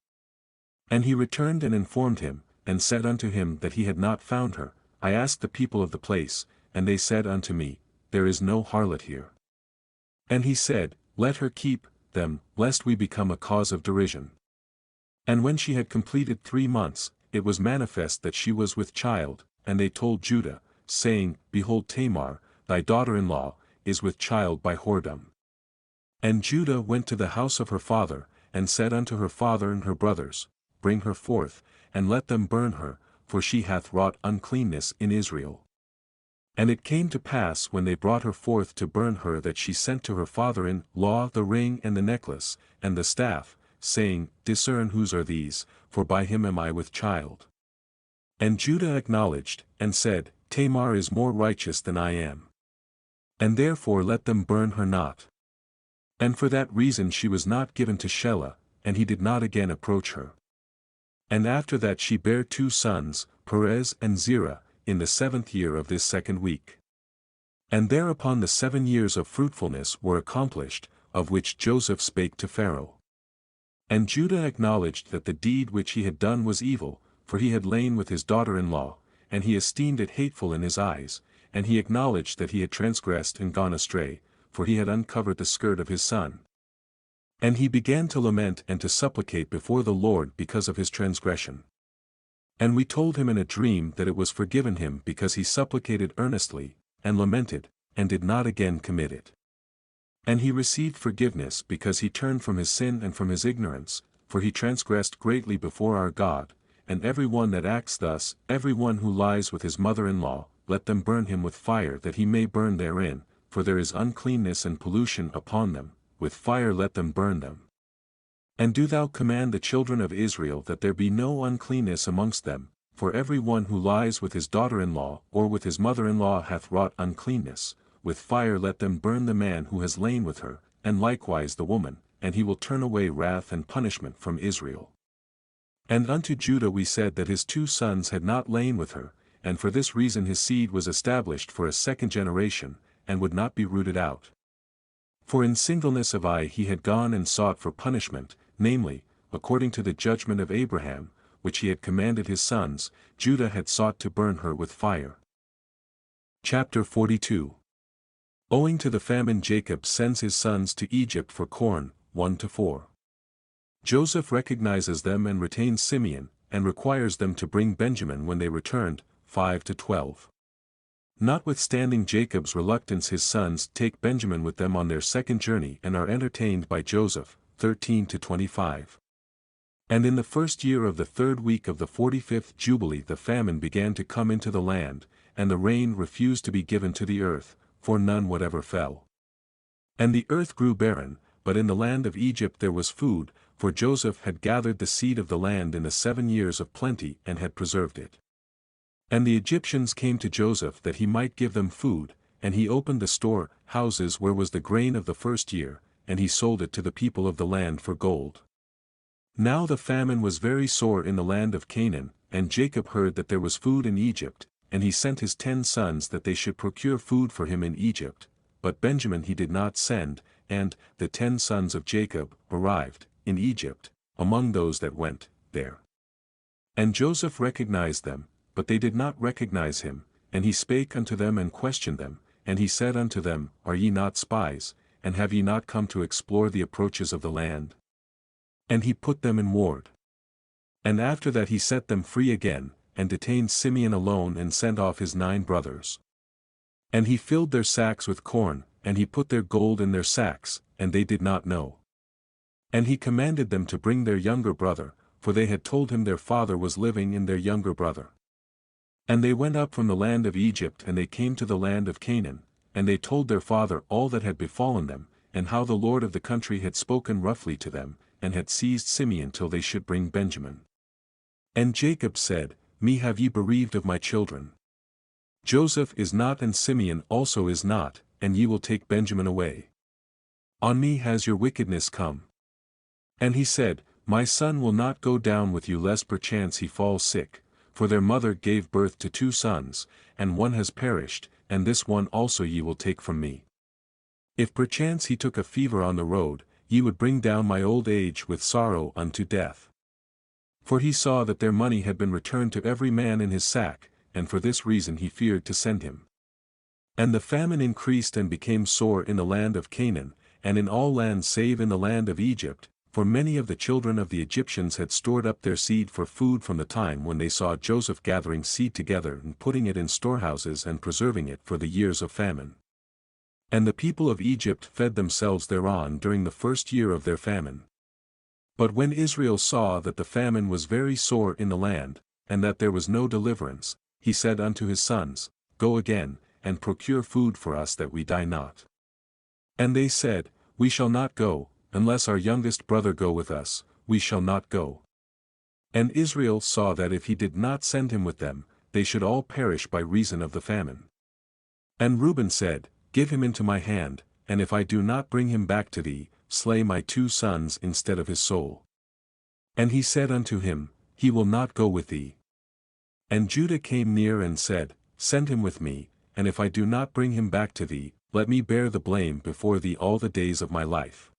S1: And he returned and informed him, and said unto him that he had not found her. I asked the people of the place, and they said unto me, There is no harlot here. And he said, Let her keep them, lest we become a cause of derision. And when she had completed 3 months, it was manifest that she was with child, and they told Judah, saying, Behold Tamar, thy daughter-in-law, is with child by whoredom. And Judah went to the house of her father, and said unto her father and her brothers, Bring her forth, and let them burn her, for she hath wrought uncleanness in Israel. And it came to pass when they brought her forth to burn her that she sent to her father-in-law the ring and the necklace, and the staff, saying, Discern whose are these, for by him am I with child. And Judah acknowledged, and said, Tamar is more righteous than I am. And therefore let them burn her not. And for that reason she was not given to Shelah, and he did not again approach her. And after that she bare 2 sons, Perez and Zerah, in the 7th year of this 2nd week. And thereupon the 7 years of fruitfulness were accomplished, of which Joseph spake to Pharaoh. And Judah acknowledged that the deed which he had done was evil, for he had lain with his daughter-in-law, and he esteemed it hateful in his eyes, and he acknowledged that he had transgressed and gone astray, for he had uncovered the skirt of his son. And he began to lament and to supplicate before the Lord because of his transgression. And we told him in a dream that it was forgiven him because he supplicated earnestly, and lamented, and did not again commit it. And he received forgiveness because he turned from his sin and from his ignorance, for he transgressed greatly before our God, and every one that acts thus, every one who lies with his mother-in-law, let them burn him with fire that he may burn therein, for there is uncleanness and pollution upon them, with fire let them burn them. And do thou command the children of Israel that there be no uncleanness amongst them, for every one who lies with his daughter-in-law or with his mother-in-law hath wrought uncleanness, with fire let them burn the man who has lain with her, and likewise the woman, and he will turn away wrath and punishment from Israel. And unto Judah we said that his 2 sons had not lain with her, and for this reason his seed was established for a 2nd generation, and would not be rooted out. For in singleness of eye he had gone and sought for punishment, namely, according to the judgment of Abraham, which he had commanded his sons, Judah had sought to burn her with fire. Chapter 42. Owing to the famine Jacob sends his sons to Egypt for corn, 1-4. Joseph recognizes them and retains Simeon, and requires them to bring Benjamin when they returned, 5-12. Notwithstanding Jacob's reluctance his sons take Benjamin with them on their 2nd journey and are entertained by Joseph, 13-25. And in the 1st year of the 3rd week of the 45th Jubilee the famine began to come into the land, and the rain refused to be given to the earth, for none whatever fell. And the earth grew barren, but in the land of Egypt there was food, for Joseph had gathered the seed of the land in the 7 years of plenty and had preserved it. And the Egyptians came to Joseph that he might give them food, and he opened the store houses where was the grain of the 1st year, and he sold it to the people of the land for gold. Now the famine was very sore in the land of Canaan, and Jacob heard that there was food in Egypt, and he sent his 10 sons that they should procure food for him in Egypt, but Benjamin he did not send, and the 10 sons of Jacob arrived in Egypt, among those that went there. And Joseph recognized them, but they did not recognize him, and he spake unto them and questioned them, and he said unto them, Are ye not spies, and have ye not come to explore the approaches of the land? And he put them in ward. And after that he set them free again, and detained Simeon alone and sent off his 9 brothers. And he filled their sacks with corn, and he put their gold in their sacks, and they did not know. And he commanded them to bring their younger brother, for they had told him their father was living in their younger brother. And they went up from the land of Egypt and they came to the land of Canaan, and they told their father all that had befallen them, and how the Lord of the country had spoken roughly to them, and had seized Simeon till they should bring Benjamin. And Jacob said, Me have ye bereaved of my children. Joseph is not and Simeon also is not, and ye will take Benjamin away. On me has your wickedness come. And he said, My son will not go down with you lest perchance he fall sick, for their mother gave birth to 2 sons, and one has perished, and this one also ye will take from me. If perchance he took a fever on the road, ye would bring down my old age with sorrow unto death. For he saw that their money had been returned to every man in his sack, and for this reason he feared to send him. And the famine increased and became sore in the land of Canaan, and in all lands save in the land of Egypt, for many of the children of the Egyptians had stored up their seed for food from the time when they saw Joseph gathering seed together and putting it in storehouses and preserving it for the years of famine. And the people of Egypt fed themselves thereon during the 1st year of their famine. But when Israel saw that the famine was very sore in the land, and that there was no deliverance, he said unto his sons, Go again, and procure food for us that we die not. And they said, We shall not go, unless our youngest brother go with us, we shall not go. And Israel saw that if he did not send him with them, they should all perish by reason of the famine. And Reuben said, Give him into my hand, and if I do not bring him back to thee, slay my 2 sons instead of his soul. And he said unto him, He will not go with thee. And Judah came near and said, Send him with me, and if I do not bring him back to thee, let me bear the blame before thee all the days of my life.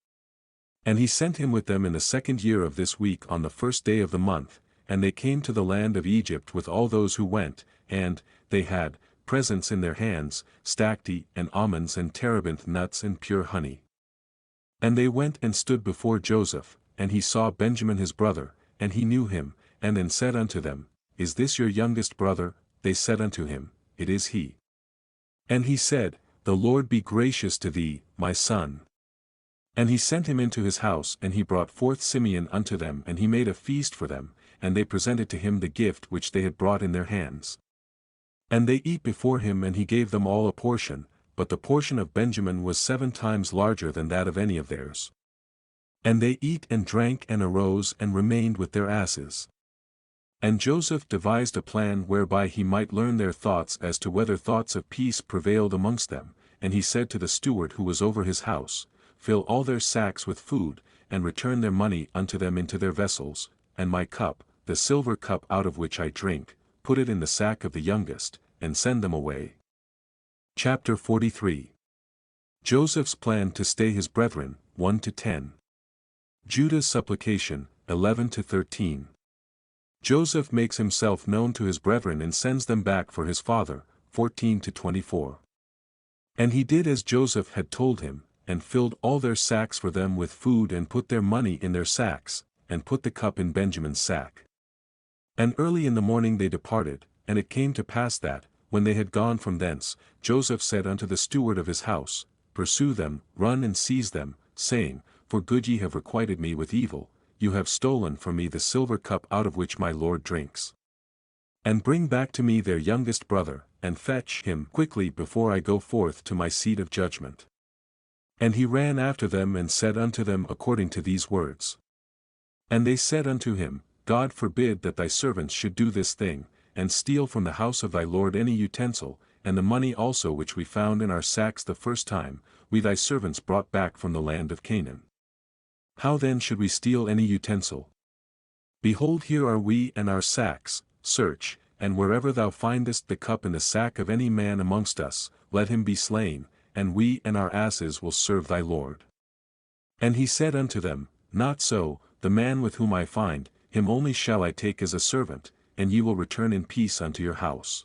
S1: And he sent him with them in the 2nd year of this week on the 1st day of the month, and they came to the land of Egypt with all those who went, and they had presents in their hands, stacte and almonds and terebinth nuts and pure honey. And they went and stood before Joseph, and he saw Benjamin his brother, and he knew him, and then said unto them, Is this your youngest brother? They said unto him, It is he. And he said, The Lord be gracious to thee, my son. And he sent him into his house, and he brought forth Simeon unto them, and he made a feast for them, and they presented to him the gift which they had brought in their hands. And they eat before him, and he gave them all a portion, but the portion of Benjamin was 7 times larger than that of any of theirs. And they eat and drank and arose and remained with their asses. And Joseph devised a plan whereby he might learn their thoughts as to whether thoughts of peace prevailed amongst them, and he said to the steward who was over his house, Fill all their sacks with food, and return their money unto them into their vessels, and my cup, the silver cup out of which I drink, put it in the sack of the youngest, and send them away. Chapter 43. Joseph's plan to stay his brethren, 1-10. Judah's supplication, 11-13. Joseph makes himself known to his brethren and sends them back for his father, 14-24. And he did as Joseph had told him, and filled all their sacks for them with food and put their money in their sacks, and put the cup in Benjamin's sack. And early in the morning they departed, and it came to pass that, when they had gone from thence, Joseph said unto the steward of his house, Pursue them, run and seize them, saying, For good ye have requited me with evil, you have stolen from me the silver cup out of which my Lord drinks. And bring back to me their youngest brother, and fetch him quickly before I go forth to my seat of judgment. And he ran after them and said unto them according to these words. And they said unto him, God forbid that thy servants should do this thing, and steal from the house of thy Lord any utensil, and the money also which we found in our sacks the first time, we thy servants brought back from the land of Canaan. How then should we steal any utensil? Behold, here are we and our sacks, search, and wherever thou findest the cup in the sack of any man amongst us, let him be slain, and we and our asses will serve thy Lord. And he said unto them, Not so, the man with whom I find, him only shall I take as a servant, and ye will return in peace unto your house.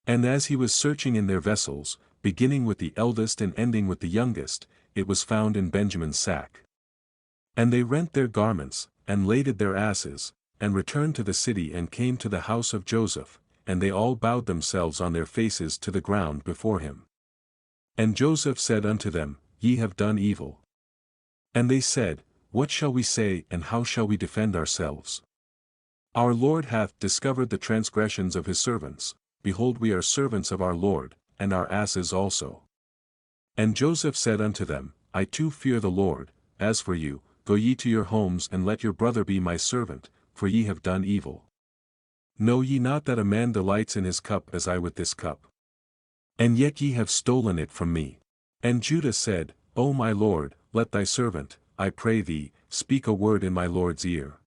S1: And as he was searching in their vessels, beginning with the eldest and ending with the youngest, it was found in Benjamin's sack. And they rent their garments, and laded their asses, and returned to the city and came to the house of Joseph, and they all bowed themselves on their faces to the ground before him. And Joseph said unto them, Ye have done evil. And they said, What shall we say, and how shall we defend ourselves? Our Lord hath discovered the transgressions of his servants. Behold, we are servants of our Lord, and our asses also. And Joseph said unto them, I too fear the Lord. As for you, go ye to your homes and let your brother be my servant, for ye have done evil. Know ye not that a man delights in his cup as I with this cup? And yet ye have stolen it from me. And Judah said, O my Lord, let thy servant, I pray thee, speak a word in my Lord's ear.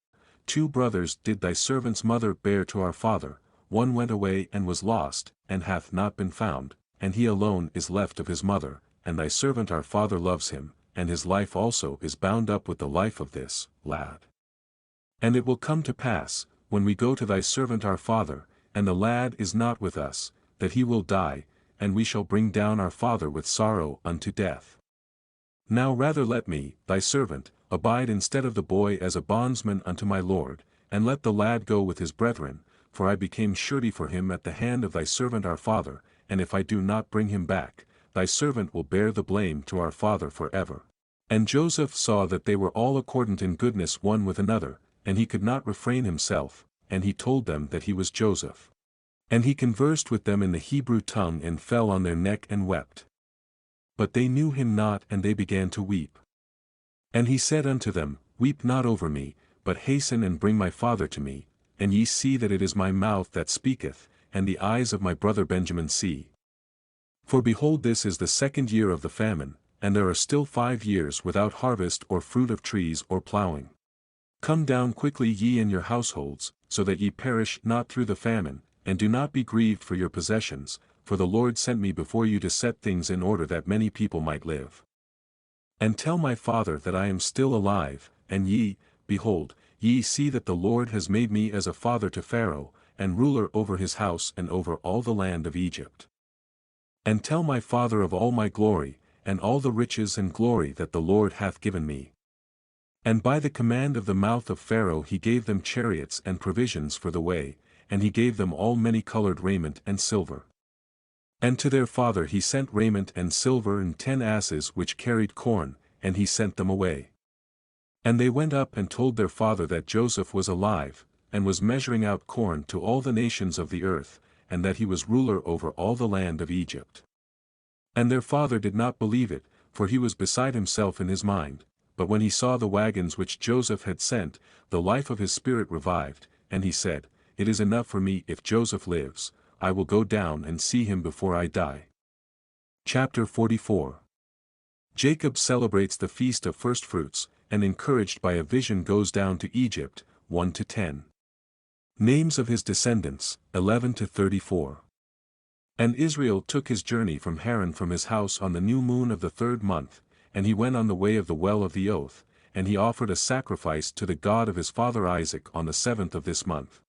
S1: 2 brothers did thy servant's mother bear to our father, one went away and was lost, and hath not been found, and he alone is left of his mother, and thy servant our father loves him, and his life also is bound up with the life of this lad. And it will come to pass, when we go to thy servant our father, and the lad is not with us, that he will die, and we shall bring down our father with sorrow unto death. Now rather let me, thy servant, abide instead of the boy as a bondsman unto my Lord, and let the lad go with his brethren, for I became surety for him at the hand of thy servant our father, and if I do not bring him back, thy servant will bear the blame to our father forever. And Joseph saw that they were all accordant in goodness one with another, and he could not refrain himself, and he told them that he was Joseph. And he conversed with them in the Hebrew tongue and fell on their neck and wept. But they knew him not, and they began to weep. And he said unto them, Weep not over me, but hasten and bring my father to me, and ye see that it is my mouth that speaketh, and the eyes of my brother Benjamin see. For behold, this is the 2nd year of the famine, and there are still 5 years without harvest or fruit of trees or plowing. Come down quickly ye and your households, so that ye perish not through the famine, and do not be grieved for your possessions, for the Lord sent me before you to set things in order that many people might live. And tell my father that I am still alive, and ye, behold, ye see that the Lord has made me as a father to Pharaoh, and ruler over his house and over all the land of Egypt. And tell my father of all my glory, and all the riches and glory that the Lord hath given me. And by the command of the mouth of Pharaoh he gave them chariots and provisions for the way, and he gave them all many-colored raiment and silver. And to their father he sent raiment and silver and 10 asses which carried corn, and he sent them away. And they went up and told their father that Joseph was alive, and was measuring out corn to all the nations of the earth, and that he was ruler over all the land of Egypt. And their father did not believe it, for he was beside himself in his mind, but when he saw the wagons which Joseph had sent, the life of his spirit revived, and he said, It is enough for me if Joseph lives, I will go down and see him before I die. Chapter 44. Jacob celebrates the feast of firstfruits, and encouraged by a vision goes down to Egypt, 1-10. Names of his descendants, 11-34. And Israel took his journey from Haran from his house on the new moon of the 3rd month, and he went on the way of the well of the oath, and he offered a sacrifice to the God of his father Isaac on the 7th of this month.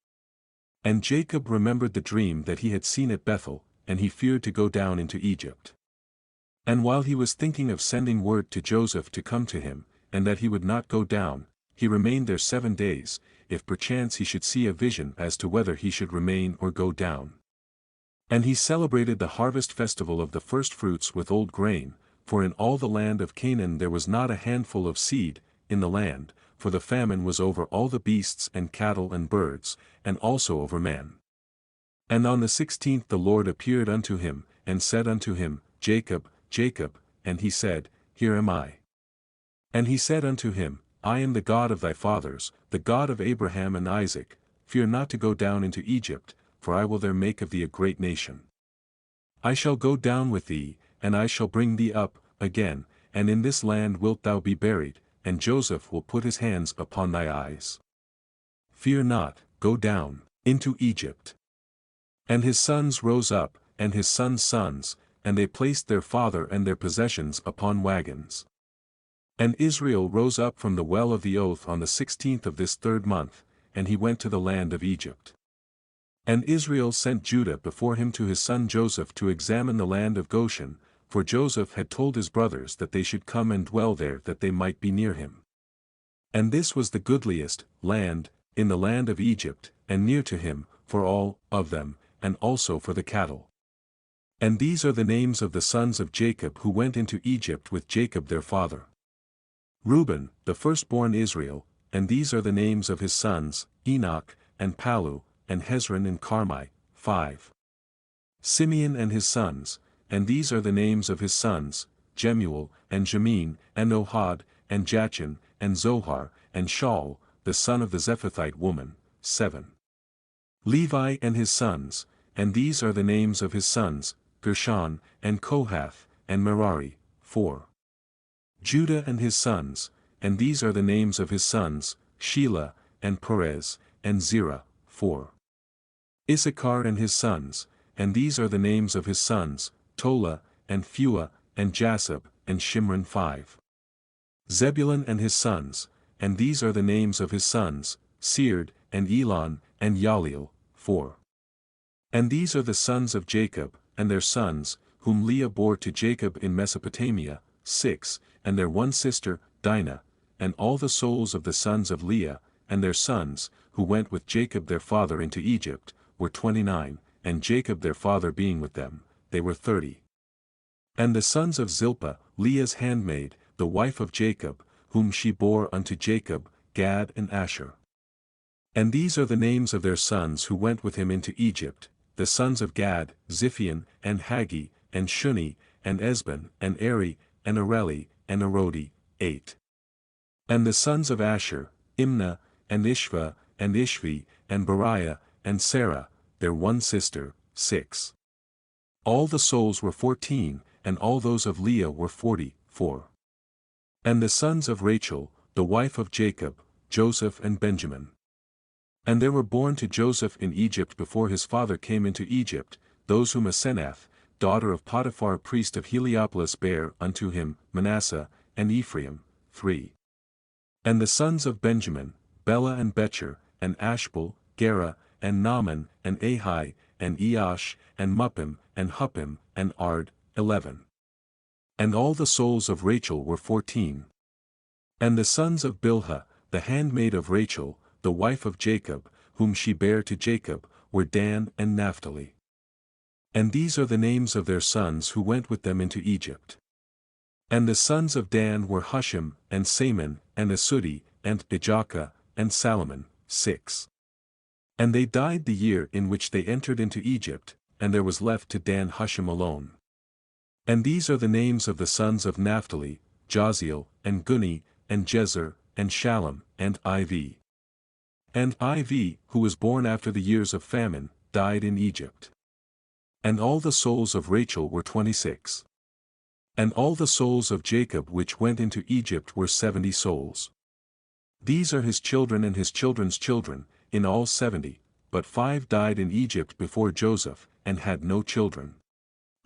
S1: And Jacob remembered the dream that he had seen at Bethel, and he feared to go down into Egypt. And while he was thinking of sending word to Joseph to come to him, and that he would not go down, he remained there 7 days, if perchance he should see a vision as to whether he should remain or go down. And he celebrated the harvest festival of the firstfruits with old grain, for in all the land of Canaan there was not a handful of seed in the land, for the famine was over all the beasts and cattle and birds, and also over man. And on the 16th the Lord appeared unto him, and said unto him, Jacob, Jacob, and he said, Here am I. And he said unto him, I am the God of thy fathers, the God of Abraham and Isaac, fear not to go down into Egypt, for I will there make of thee a great nation. I shall go down with thee, and I shall bring thee up again, and in this land wilt thou be buried, and Joseph will put his hands upon thy eyes. Fear not, go down into Egypt. And his sons rose up, and his sons' sons, and they placed their father and their possessions upon wagons. And Israel rose up from the well of the oath on the 16th of this 3rd month, and he went to the land of Egypt. And Israel sent Judah before him to his son Joseph to examine the land of Goshen, for Joseph had told his brothers that they should come and dwell there that they might be near him. And this was the goodliest land in the land of Egypt, and near to him, for all of them, and also for the cattle. And these are the names of the sons of Jacob who went into Egypt with Jacob their father. Reuben, the firstborn Israel, and these are the names of his sons, Enoch, and Palu, and Hezron and Carmi, 5. Simeon and his sons, and these are the names of his sons, Jemuel, and Jamin, and Ohad, and Jachin, and Zohar, and Shaul, the son of the Zephathite woman, 7. Levi and his sons, and these are the names of his sons, Gershon, and Kohath, and Merari, 4. Judah and his sons, and these are the names of his sons, Shelah, and Perez, and Zerah, 4. Issachar and his sons, and these are the names of his sons, Tola, and Phua, and Jasub, and Shimron, 5. Zebulun and his sons, and these are the names of his sons, Sered, and Elon, and Yaliel, 4. And these are the sons of Jacob, and their sons, whom Leah bore to Jacob in Mesopotamia, 6, and their one sister, Dina, and all the souls of the sons of Leah, and their sons, who went with Jacob their father into Egypt, were 29, and Jacob their father being with them, they were 30. And the sons of Zilpah, Leah's handmaid, the wife of Jacob, whom she bore unto Jacob, Gad and Asher. And these are the names of their sons who went with him into Egypt, the sons of Gad, Ziphion, and Haggi, and Shuni, and Esban, and Eri, and Areli, and Arodi, 8. And the sons of Asher, Imnah, and Ishva, and Ishvi, and Beriah, and Sarah, their one sister, 6. All the souls were 14, and all those of Leah were 40, 4. And the sons of Rachel, the wife of Jacob, Joseph and Benjamin. And there were born to Joseph in Egypt before his father came into Egypt, those whom Asenath, daughter of Potiphar priest of Heliopolis bare unto him, Manasseh, and Ephraim, 3. And the sons of Benjamin, Bela and Becher, and Ashbel, Gera, and Naaman, and Ahi, and Eash, and Muppim, and Huppim, and Ard, 11. And all the souls of Rachel were 14. And the sons of Bilhah, the handmaid of Rachel, the wife of Jacob, whom she bare to Jacob, were Dan and Naphtali. And these are the names of their sons who went with them into Egypt. And the sons of Dan were Hushim, and Saman, and Asudi, and Ijaka, and Salomon, 6. And they died the year in which they entered into Egypt, and there was left to Dan Hushim alone. And these are the names of the sons of Naphtali, Jaziel, and Guni, and Jezer, and Shallum, and Iv. And Iv, who was born after the years of famine, died in Egypt. And all the souls of Rachel were 26. And all the souls of Jacob which went into Egypt were 70 souls. These are his children and his children's children, in all 70, but 5 died in Egypt before Joseph, and had no children.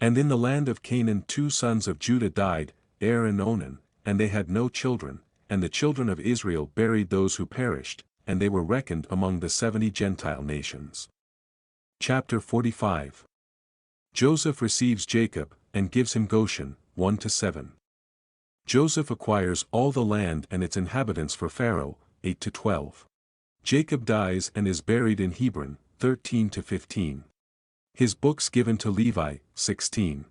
S1: And in the land of Canaan 2 sons of Judah died, Er and Onan, and they had no children, and the children of Israel buried those who perished, and they were reckoned among the 70 Gentile nations. Chapter 45. Joseph receives Jacob, and gives him Goshen, 1-7. Joseph acquires all the land and its inhabitants for Pharaoh, 8-12. Jacob dies and is buried in Hebron, 13-15. His books given to Levi, 16.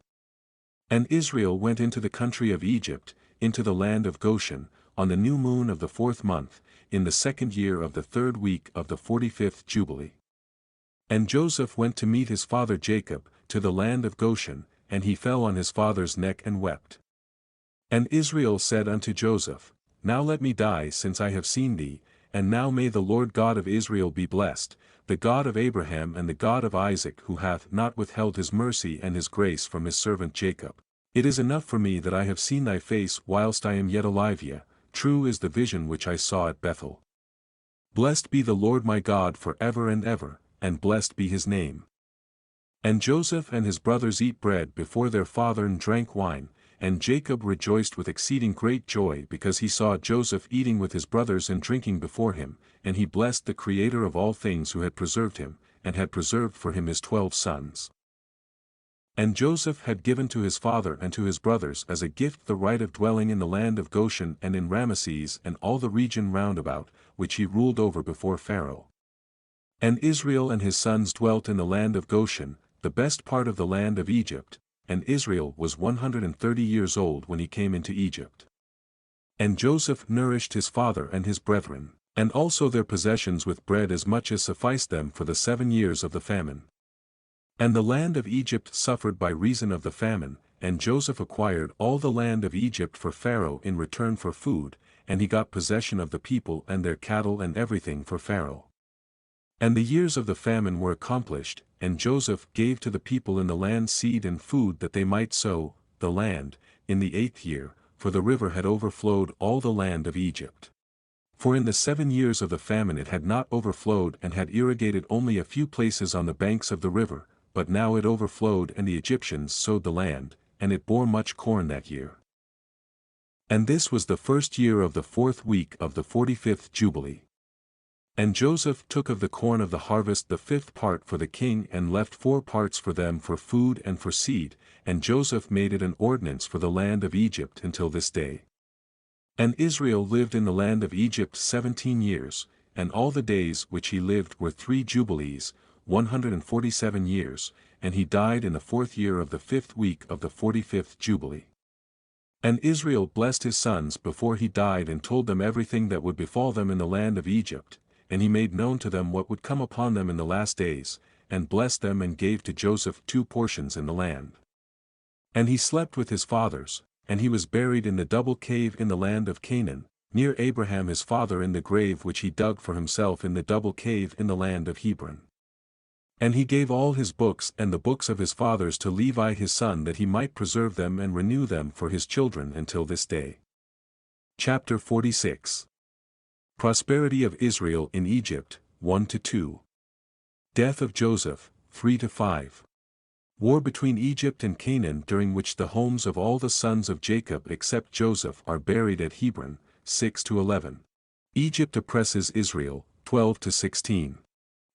S1: And Israel went into the country of Egypt, into the land of Goshen, on the new moon of the 4th month, in the 2nd year of the 3rd week of the 45th Jubilee. And Joseph went to meet his father Jacob, to the land of Goshen, and he fell on his father's neck and wept. And Israel said unto Joseph, Now let me die since I have seen thee, and now may the Lord God of Israel be blessed, the God of Abraham and the God of Isaac who hath not withheld his mercy and his grace from his servant Jacob. It is enough for me that I have seen thy face whilst I am yet alive. True is the vision which I saw at Bethel. Blessed be the Lord my God for ever and ever, and blessed be his name. And Joseph and his brothers eat bread before their father and drank wine, and Jacob rejoiced with exceeding great joy because he saw Joseph eating with his brothers and drinking before him, and he blessed the Creator of all things who had preserved him, and had preserved for him his 12 sons. And Joseph had given to his father and to his brothers as a gift the right of dwelling in the land of Goshen and in Ramesses and all the region round about, which he ruled over before Pharaoh. And Israel and his sons dwelt in the land of Goshen, the best part of the land of Egypt, and Israel was 130 years old when he came into Egypt. And Joseph nourished his father and his brethren, and also their possessions with bread as much as sufficed them for the 7 years of the famine. And the land of Egypt suffered by reason of the famine, and Joseph acquired all the land of Egypt for Pharaoh in return for food, and he got possession of the people and their cattle and everything for Pharaoh. And the years of the famine were accomplished, and Joseph gave to the people in the land seed and food that they might sow the land, in the 8th year, for the river had overflowed all the land of Egypt. For in the 7 years of the famine it had not overflowed and had irrigated only a few places on the banks of the river, but now it overflowed and the Egyptians sowed the land, and it bore much corn that year. And this was the 1st year of the 4th week of the 45th Jubilee. And Joseph took of the corn of the harvest the 5th part for the king and left 4 parts for them for food and for seed, and Joseph made it an ordinance for the land of Egypt until this day. And Israel lived in the land of Egypt 17 years, and all the days which he lived were 3 jubilees, 147 years, and he died in the 4th year of the 5th week of the 45th Jubilee. And Israel blessed his sons before he died and told them everything that would befall them in the land of Egypt, and he made known to them what would come upon them in the last days, and blessed them and gave to Joseph 2 portions in the land. And he slept with his fathers, and he was buried in the double cave in the land of Canaan, near Abraham his father in the grave which he dug for himself in the double cave in the land of Hebron. And he gave all his books and the books of his fathers to Levi his son that he might preserve them and renew them for his children until this day. Chapter 46. Prosperity of Israel in Egypt, 1-2. Death of Joseph, 3-5. War between Egypt and Canaan, during which the homes of all the sons of Jacob except Joseph are buried at Hebron, 6-11. Egypt oppresses Israel, 12-16.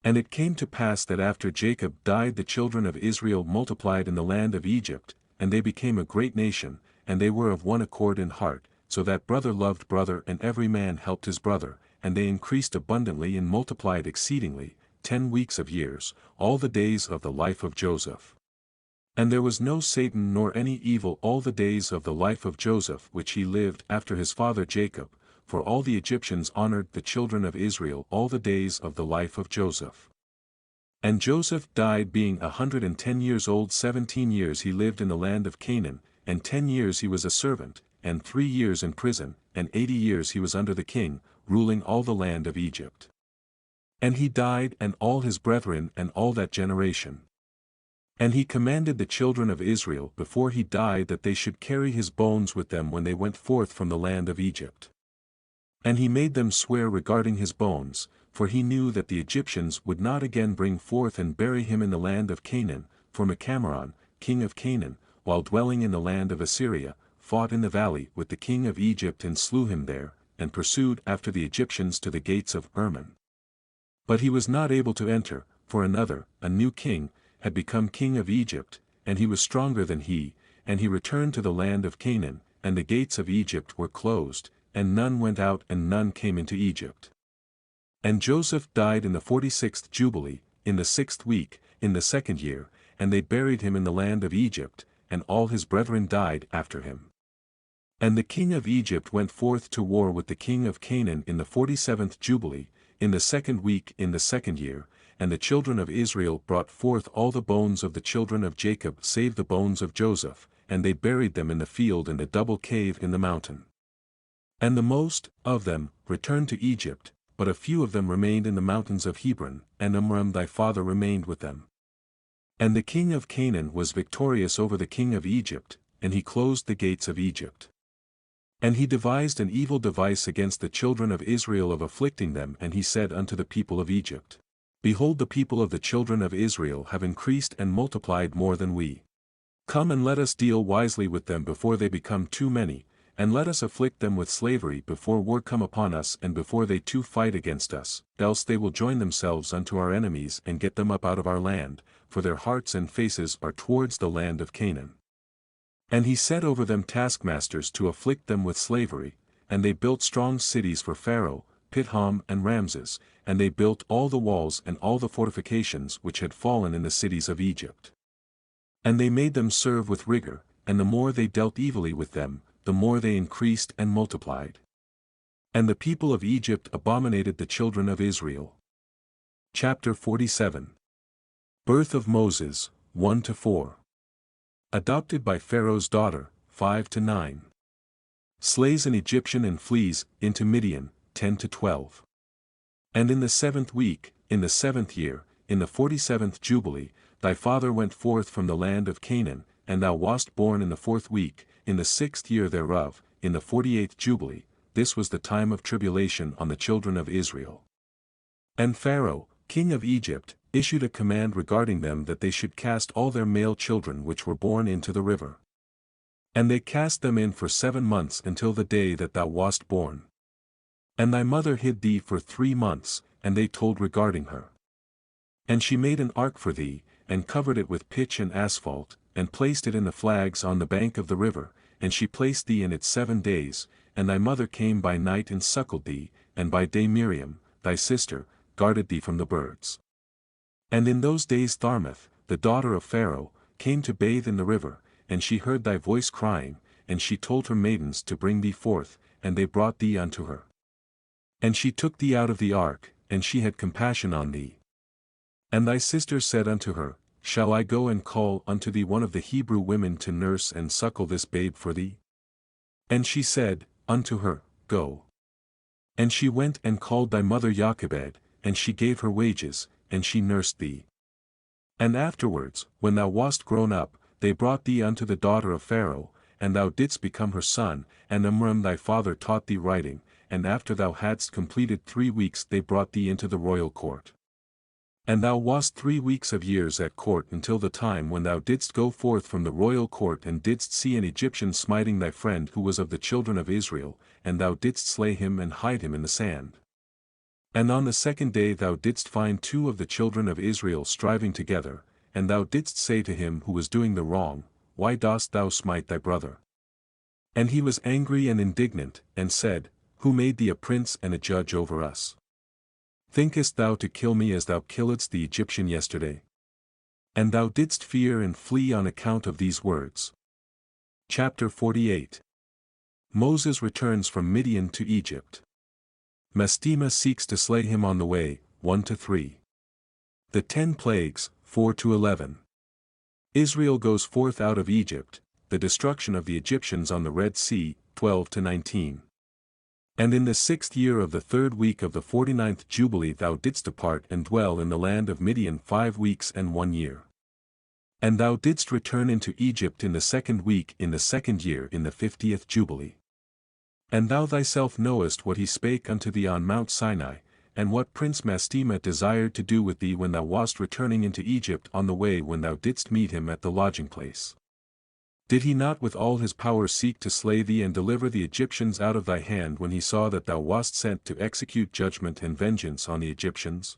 S1: And it came to pass that after Jacob died the children of Israel multiplied in the land of Egypt, and they became a great nation, and they were of one accord in heart, so that brother loved brother and every man helped his brother, and they increased abundantly and multiplied exceedingly, 10 weeks of years, all the days of the life of Joseph. And there was no Satan nor any evil all the days of the life of Joseph which he lived after his father Jacob, for all the Egyptians honored the children of Israel all the days of the life of Joseph. And Joseph died being 110 years old. 17 years he lived in the land of Canaan, and 10 years he was a servant, and 3 years in prison, and 80 years he was under the king, ruling all the land of Egypt. And he died and all his brethren and all that generation. And he commanded the children of Israel before he died that they should carry his bones with them when they went forth from the land of Egypt. And he made them swear regarding his bones, for he knew that the Egyptians would not again bring forth and bury him in the land of Canaan, for Cameron, king of Canaan, while dwelling in the land of Assyria, fought in the valley with the king of Egypt and slew him there, and pursued after the Egyptians to the gates of Hermon. But he was not able to enter, for another, a new king, had become king of Egypt, and he was stronger than he, and he returned to the land of Canaan, and the gates of Egypt were closed, and none went out and none came into Egypt. And Joseph died in the 46th Jubilee, in the 6th week, in the 2nd year, and they buried him in the land of Egypt, and all his brethren died after him. And the king of Egypt went forth to war with the king of Canaan in the 47th Jubilee, in the 2nd week in the 2nd year, and the children of Israel brought forth all the bones of the children of Jacob save the bones of Joseph, and they buried them in the field in the double cave in the mountain. And the most of them returned to Egypt, but a few of them remained in the mountains of Hebron, and Amram thy father remained with them. And the king of Canaan was victorious over the king of Egypt, and he closed the gates of Egypt. And he devised an evil device against the children of Israel of afflicting them, and he said unto the people of Egypt, Behold, the people of the children of Israel have increased and multiplied more than we. Come and let us deal wisely with them before they become too many, and let us afflict them with slavery before war come upon us and before they too fight against us, else they will join themselves unto our enemies and get them up out of our land, for their hearts and faces are towards the land of Canaan. And he set over them taskmasters to afflict them with slavery, and they built strong cities for Pharaoh, Pithom and Ramses, and they built all the walls and all the fortifications which had fallen in the cities of Egypt. And they made them serve with rigor, and the more they dealt evilly with them, the more they increased and multiplied. And the people of Egypt abominated the children of Israel. Chapter 47. Birth of Moses, 1-4. Adopted by Pharaoh's daughter, 5-9. Slays an Egyptian and flees into Midian, 10-12. And in the 7th week, in the 7th year, in the 47th Jubilee, thy father went forth from the land of Canaan, and thou wast born in the 4th week, in the 6th year thereof, in the 48th Jubilee. This was the time of tribulation on the children of Israel. And Pharaoh, king of Egypt, issued a command regarding them that they should cast all their male children which were born into the river. And they cast them in for 7 months until the day that thou wast born. And thy mother hid thee for 3 months, and they told regarding her. And she made an ark for thee, and covered it with pitch and asphalt, and placed it in the flags on the bank of the river, and she placed thee in it 7 days, and thy mother came by night and suckled thee, and by day Miriam, thy sister, guarded thee from the birds. And in those days Tharmeth, the daughter of Pharaoh, came to bathe in the river, and she heard thy voice crying, and she told her maidens to bring thee forth, and they brought thee unto her. And she took thee out of the ark, and she had compassion on thee. And thy sister said unto her, Shall I go and call unto thee one of the Hebrew women to nurse and suckle this babe for thee? And she said unto her, Go. And she went and called thy mother Jochebed, and she gave her wages, and she nursed thee. And afterwards, when thou wast grown up, they brought thee unto the daughter of Pharaoh, and thou didst become her son, and Amram thy father taught thee writing, and after thou hadst completed 3 weeks they brought thee into the royal court. And thou wast 3 weeks of years at court until the time when thou didst go forth from the royal court and didst see an Egyptian smiting thy friend who was of the children of Israel, and thou didst slay him and hide him in the sand. And on the 2nd day thou didst find 2 of the children of Israel striving together, and thou didst say to him who was doing the wrong, Why dost thou smite thy brother? And he was angry and indignant, and said, Who made thee a prince and a judge over us? Thinkest thou to kill me as thou killedst the Egyptian yesterday? And thou didst fear and flee on account of these words. Chapter 48. Moses returns from Midian to Egypt. Mastema seeks to slay him on the way, 1-3. The 10 plagues, 4-11. Israel goes forth out of Egypt, the destruction of the Egyptians on the Red Sea, 12-19. And in the 6th year of the 3rd week of the 49th Jubilee thou didst depart and dwell in the land of Midian 5 weeks and 1 year. And thou didst return into Egypt in the 2nd week in the 2nd year in the 50th Jubilee. And thou thyself knowest what he spake unto thee on Mount Sinai, and what Prince Mastema desired to do with thee when thou wast returning into Egypt on the way when thou didst meet him at the lodging place. Did he not with all his power seek to slay thee and deliver the Egyptians out of thy hand when he saw that thou wast sent to execute judgment and vengeance on the Egyptians?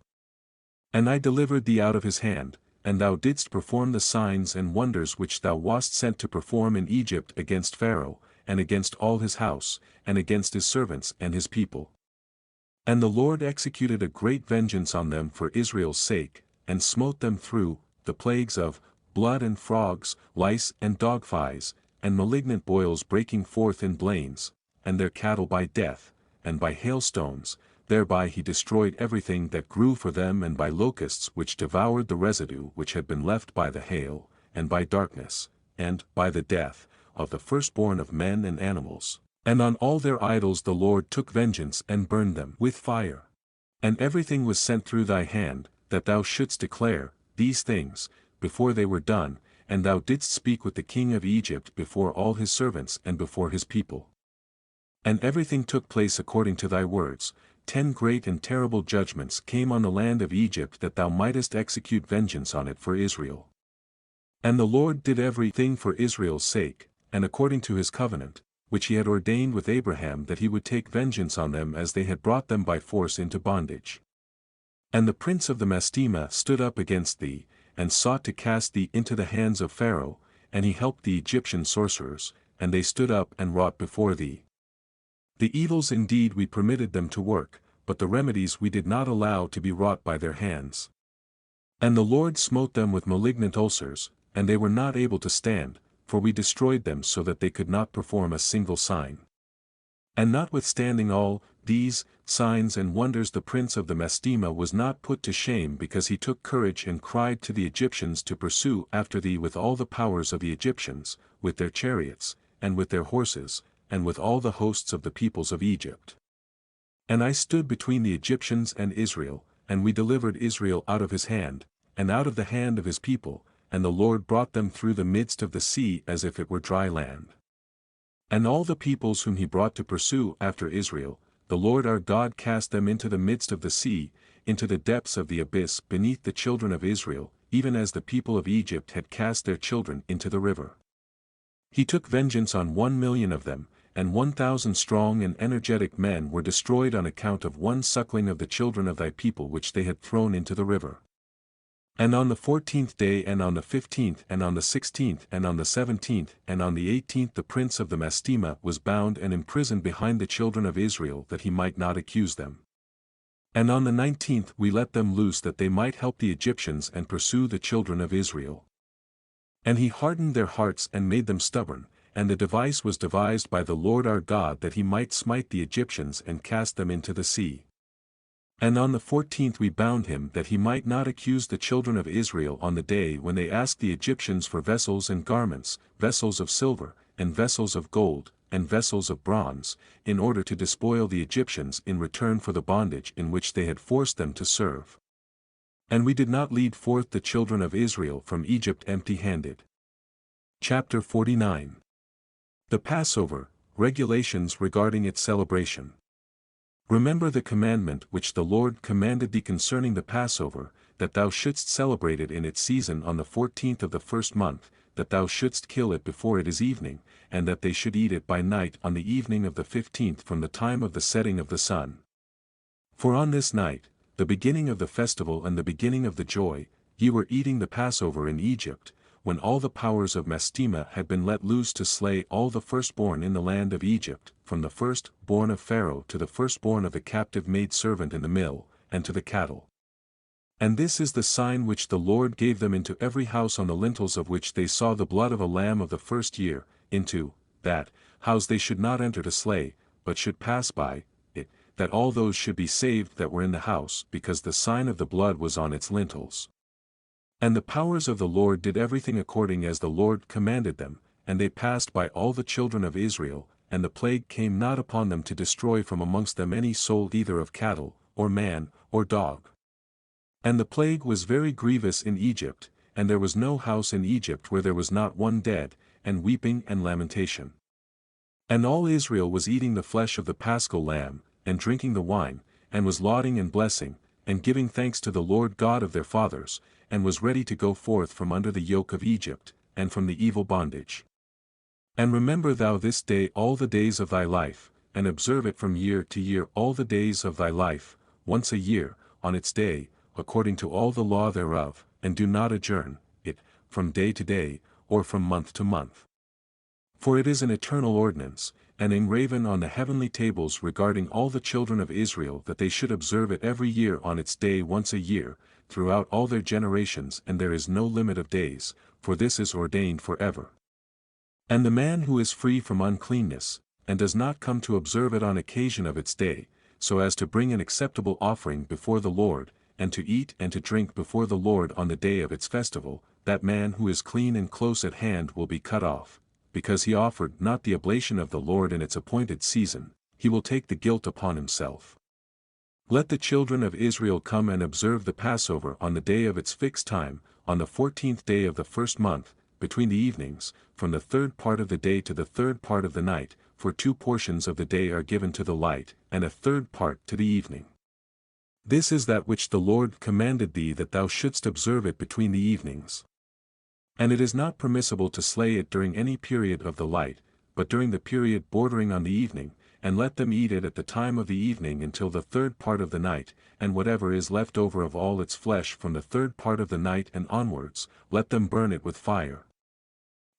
S1: And I delivered thee out of his hand, and thou didst perform the signs and wonders which thou wast sent to perform in Egypt against Pharaoh, and against all his house, and against his servants and his people. And the Lord executed a great vengeance on them for Israel's sake, and smote them through the plagues of blood and frogs, lice and dogflies, and malignant boils breaking forth in blains, and their cattle by death, and by hailstones, thereby he destroyed everything that grew for them, and by locusts which devoured the residue which had been left by the hail, and by darkness, and by the death of the firstborn of men and animals. And on all their idols the Lord took vengeance and burned them with fire. And everything was sent through thy hand, that thou shouldst declare these things, before they were done, and thou didst speak with the king of Egypt before all his servants and before his people. And everything took place according to thy words. 10 great and terrible judgments came on the land of Egypt that thou mightest execute vengeance on it for Israel. And the Lord did every thing for Israel's sake, and according to his covenant, which he had ordained with Abraham that he would take vengeance on them as they had brought them by force into bondage. And the prince of the Mastema stood up against thee, and sought to cast thee into the hands of Pharaoh, and he helped the Egyptian sorcerers, and they stood up and wrought before thee. The evils indeed we permitted them to work, but the remedies we did not allow to be wrought by their hands. And the Lord smote them with malignant ulcers, and they were not able to stand, for we destroyed them so that they could not perform a single sign. And notwithstanding all these signs and wonders the prince of the Mastema was not put to shame, because he took courage and cried to the Egyptians to pursue after thee with all the powers of the Egyptians, with their chariots, and with their horses, and with all the hosts of the peoples of Egypt. And I stood between the Egyptians and Israel, and we delivered Israel out of his hand, and out of the hand of his people, and the Lord brought them through the midst of the sea as if it were dry land. And all the peoples whom he brought to pursue after Israel, the Lord our God cast them into the midst of the sea, into the depths of the abyss beneath the children of Israel, even as the people of Egypt had cast their children into the river. He took vengeance on 1,000,000 of them, and 1,000 strong and energetic men were destroyed on account of one suckling of the children of thy people which they had thrown into the river. And on the 14th day and on the 15th and on the 16th and on the 17th and on the 18th the prince of the Mastema was bound and imprisoned behind the children of Israel that he might not accuse them. And on the 19th we let them loose that they might help the Egyptians and pursue the children of Israel. And he hardened their hearts and made them stubborn, and the device was devised by the Lord our God that he might smite the Egyptians and cast them into the sea. And on the 14th we bound him that he might not accuse the children of Israel on the day when they asked the Egyptians for vessels and garments, vessels of silver, and vessels of gold, and vessels of bronze, in order to despoil the Egyptians in return for the bondage in which they had forced them to serve. And we did not lead forth the children of Israel from Egypt empty-handed. Chapter 49. The Passover, regulations regarding its celebration. Remember the commandment which the Lord commanded thee concerning the Passover, that thou shouldst celebrate it in its season on the 14th of the first month, that thou shouldst kill it before it is evening, and that they should eat it by night on the evening of the 15th from the time of the setting of the sun. For on this night, the beginning of the festival and the beginning of the joy, ye were eating the Passover in Egypt, when all the powers of Mastema had been let loose to slay all the firstborn in the land of Egypt, from the firstborn of Pharaoh to the firstborn of the captive maidservant in the mill, and to the cattle. And this is the sign which the Lord gave them into every house on the lintels of which they saw the blood of a lamb of the first year, into that house they should not enter to slay, but should pass by it, that all those should be saved that were in the house, because the sign of the blood was on its lintels. And the powers of the Lord did everything according as the Lord commanded them, and they passed by all the children of Israel, and the plague came not upon them to destroy from amongst them any soul either of cattle, or man, or dog. And the plague was very grievous in Egypt, and there was no house in Egypt where there was not one dead, and weeping and lamentation. And all Israel was eating the flesh of the paschal lamb, and drinking the wine, and was lauding and blessing, and giving thanks to the Lord God of their fathers, and was ready to go forth from under the yoke of Egypt, and from the evil bondage. And remember thou this day all the days of thy life, and observe it from year to year all the days of thy life, once a year, on its day, according to all the law thereof, and do not adjourn it, from day to day, or from month to month. For it is an eternal ordinance, and engraven on the heavenly tables regarding all the children of Israel that they should observe it every year on its day once a year, throughout all their generations, and there is no limit of days, for this is ordained forever. And the man who is free from uncleanness, and does not come to observe it on occasion of its day, so as to bring an acceptable offering before the Lord, and to eat and to drink before the Lord on the day of its festival, that man who is clean and close at hand will be cut off, because he offered not the oblation of the Lord in its appointed season, he will take the guilt upon himself. Let the children of Israel come and observe the Passover on the day of its fixed time, on the 14th day of the first month, between the evenings, from the third part of the day to the third part of the night, for 2 portions of the day are given to the light, and a third part to the evening. This is that which the Lord commanded thee that thou shouldst observe it between the evenings. And it is not permissible to slay it during any period of the light, but during the period bordering on the evening, and let them eat it at the time of the evening until the third part of the night, and whatever is left over of all its flesh from the third part of the night and onwards, let them burn it with fire.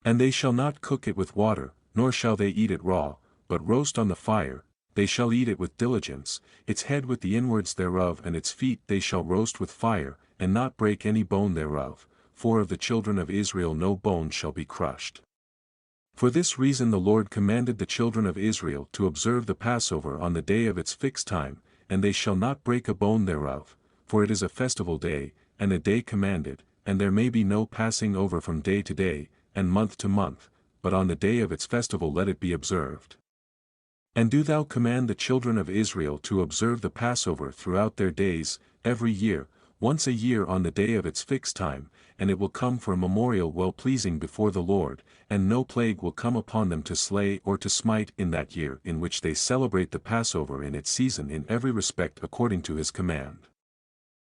S1: And they shall not cook it with water, nor shall they eat it raw, but roast on the fire. They shall eat it with diligence, its head with the inwards thereof and its feet they shall roast with fire, and not break any bone thereof, for of the children of Israel no bone shall be crushed. For this reason the Lord commanded the children of Israel to observe the Passover on the day of its fixed time, and they shall not break a bone thereof, for it is a festival day, and a day commanded, and there may be no passing over from day to day, and month to month, but on the day of its festival let it be observed. And do thou command the children of Israel to observe the Passover throughout their days, every year, once a year on the day of its fixed time, and it will come for a memorial well-pleasing before the Lord, and no plague will come upon them to slay or to smite in that year in which they celebrate the Passover in its season in every respect according to his command.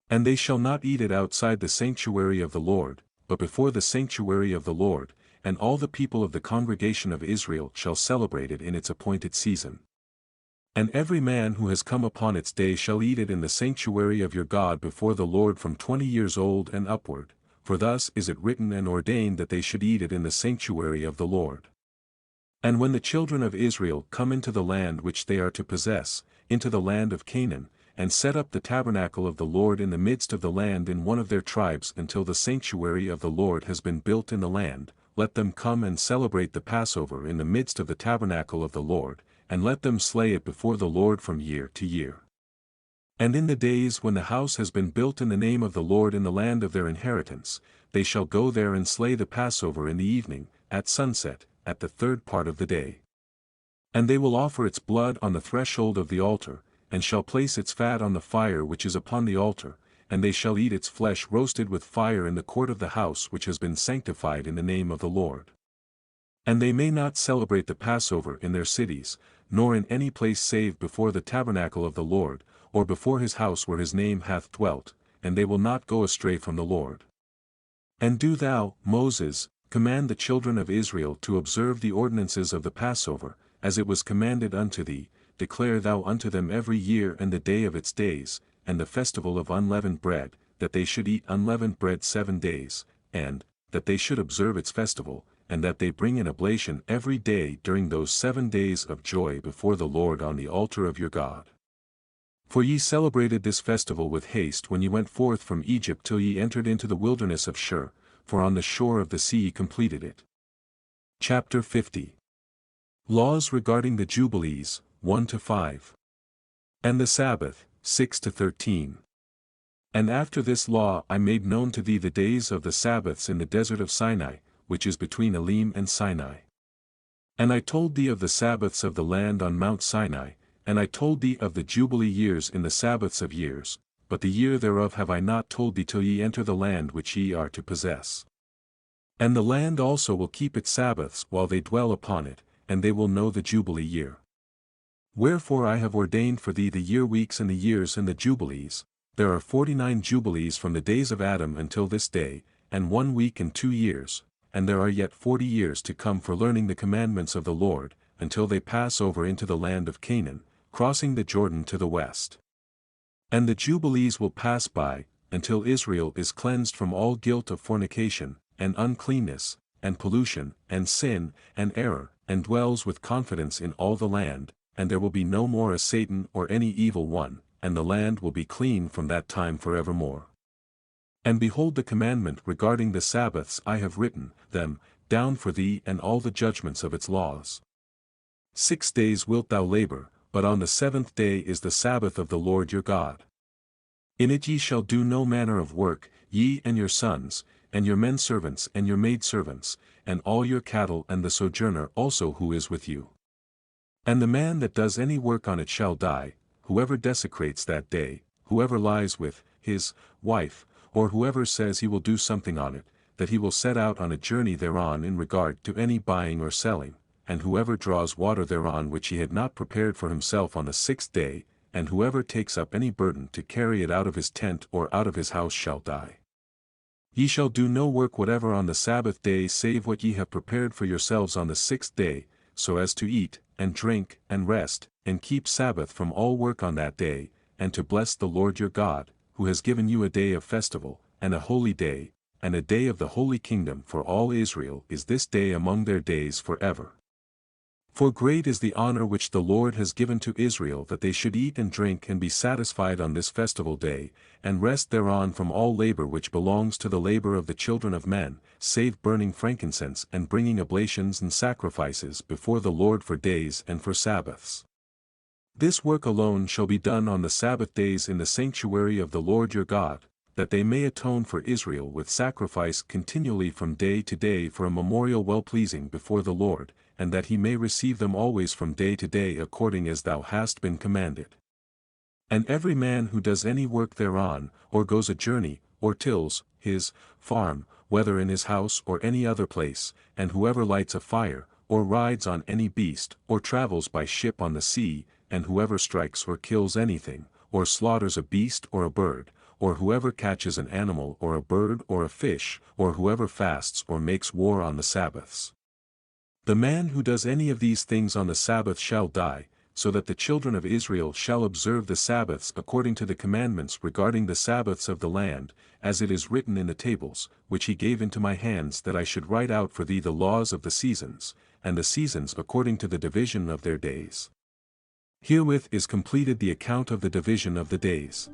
S1: And they shall not eat it outside the sanctuary of the Lord, but before the sanctuary of the Lord, and all the people of the congregation of Israel shall celebrate it in its appointed season. And every man who has come upon its day shall eat it in the sanctuary of your God before the Lord from 20 years old and upward, for thus is it written and ordained that they should eat it in the sanctuary of the Lord. And when the children of Israel come into the land which they are to possess, into the land of Canaan, and set up the tabernacle of the Lord in the midst of the land in one of their tribes until the sanctuary of the Lord has been built in the land, let them come and celebrate the Passover in the midst of the tabernacle of the Lord, and let them slay it before the Lord from year to year. And in the days when the house has been built in the name of the Lord in the land of their inheritance, they shall go there and slay the Passover in the evening, at sunset, at the third part of the day. And they will offer its blood on the threshold of the altar, and shall place its fat on the fire which is upon the altar, and they shall eat its flesh roasted with fire in the court of the house which has been sanctified in the name of the Lord. And they may not celebrate the Passover in their cities, nor in any place save before the tabernacle of the Lord, or before his house where his name hath dwelt, and they will not go astray from the Lord. And do thou, Moses, command the children of Israel to observe the ordinances of the Passover, as it was commanded unto thee, declare thou unto them every year and the day of its days, and the festival of unleavened bread, that they should eat unleavened bread 7 days, and, that they should observe its festival, and that they bring an oblation every day during those 7 days of joy before the Lord on the altar of your God. For ye celebrated this festival with haste when ye went forth from Egypt till ye entered into the wilderness of Shur, for on the shore of the sea ye completed it. Chapter 50. Laws regarding the Jubilees, 1-5. And the Sabbath, 6-13. And after this law I made known to thee the days of the Sabbaths in the desert of Sinai, which is between Elim and Sinai. And I told thee of the Sabbaths of the land on Mount Sinai, and I told thee of the Jubilee years in the Sabbaths of years, but the year thereof have I not told thee till ye enter the land which ye are to possess. And the land also will keep its Sabbaths while they dwell upon it, and they will know the Jubilee year. Wherefore I have ordained for thee the year weeks and the years and the Jubilees. There are 49 Jubilees from the days of Adam until this day, and 1 week and 2 years, and there are yet 40 years to come for learning the commandments of the Lord, until they pass over into the land of Canaan, crossing the Jordan to the west. And the Jubilees will pass by, until Israel is cleansed from all guilt of fornication, and uncleanness, and pollution, and sin, and error, and dwells with confidence in all the land, and there will be no more a Satan or any evil one, and the land will be clean from that time forevermore. And behold, the commandment regarding the Sabbaths I have written them down for thee, and all the judgments of its laws. 6 days wilt thou labor, but on the 7th day is the Sabbath of the Lord your God. In it ye shall do no manner of work, ye and your sons, and your men servants and your maid servants, and all your cattle and the sojourner also who is with you. And the man that does any work on it shall die, whoever desecrates that day, whoever lies with his wife, or whoever says he will do something on it, that he will set out on a journey thereon in regard to any buying or selling, and whoever draws water thereon which he had not prepared for himself on the 6th day, and whoever takes up any burden to carry it out of his tent or out of his house shall die. Ye shall do no work whatever on the Sabbath day save what ye have prepared for yourselves on the 6th day, so as to eat, and drink, and rest, and keep Sabbath from all work on that day, and to bless the Lord your God, who has given you a day of festival, and a holy day, and a day of the holy kingdom for all Israel is this day among their days forever. For great is the honor which the Lord has given to Israel that they should eat and drink and be satisfied on this festival day, and rest thereon from all labor which belongs to the labor of the children of men, save burning frankincense and bringing oblations and sacrifices before the Lord for days and for Sabbaths. This work alone shall be done on the Sabbath days in the sanctuary of the Lord your God, that they may atone for Israel with sacrifice continually from day to day for a memorial well-pleasing before the Lord, and that he may receive them always from day to day according as thou hast been commanded. And every man who does any work thereon, or goes a journey, or tills his farm, whether in his house or any other place, and whoever lights a fire, or rides on any beast, or travels by ship on the sea, and whoever strikes or kills anything, or slaughters a beast or a bird, or whoever catches an animal or a bird or a fish, or whoever fasts or makes war on the Sabbaths. The man who does any of these things on the Sabbath shall die, so that the children of Israel shall observe the Sabbaths according to the commandments regarding the Sabbaths of the land, as it is written in the tables, which he gave into my hands that I should write out for thee the laws of the seasons, and the seasons according to the division of their days. Herewith is completed the account of the division of the days.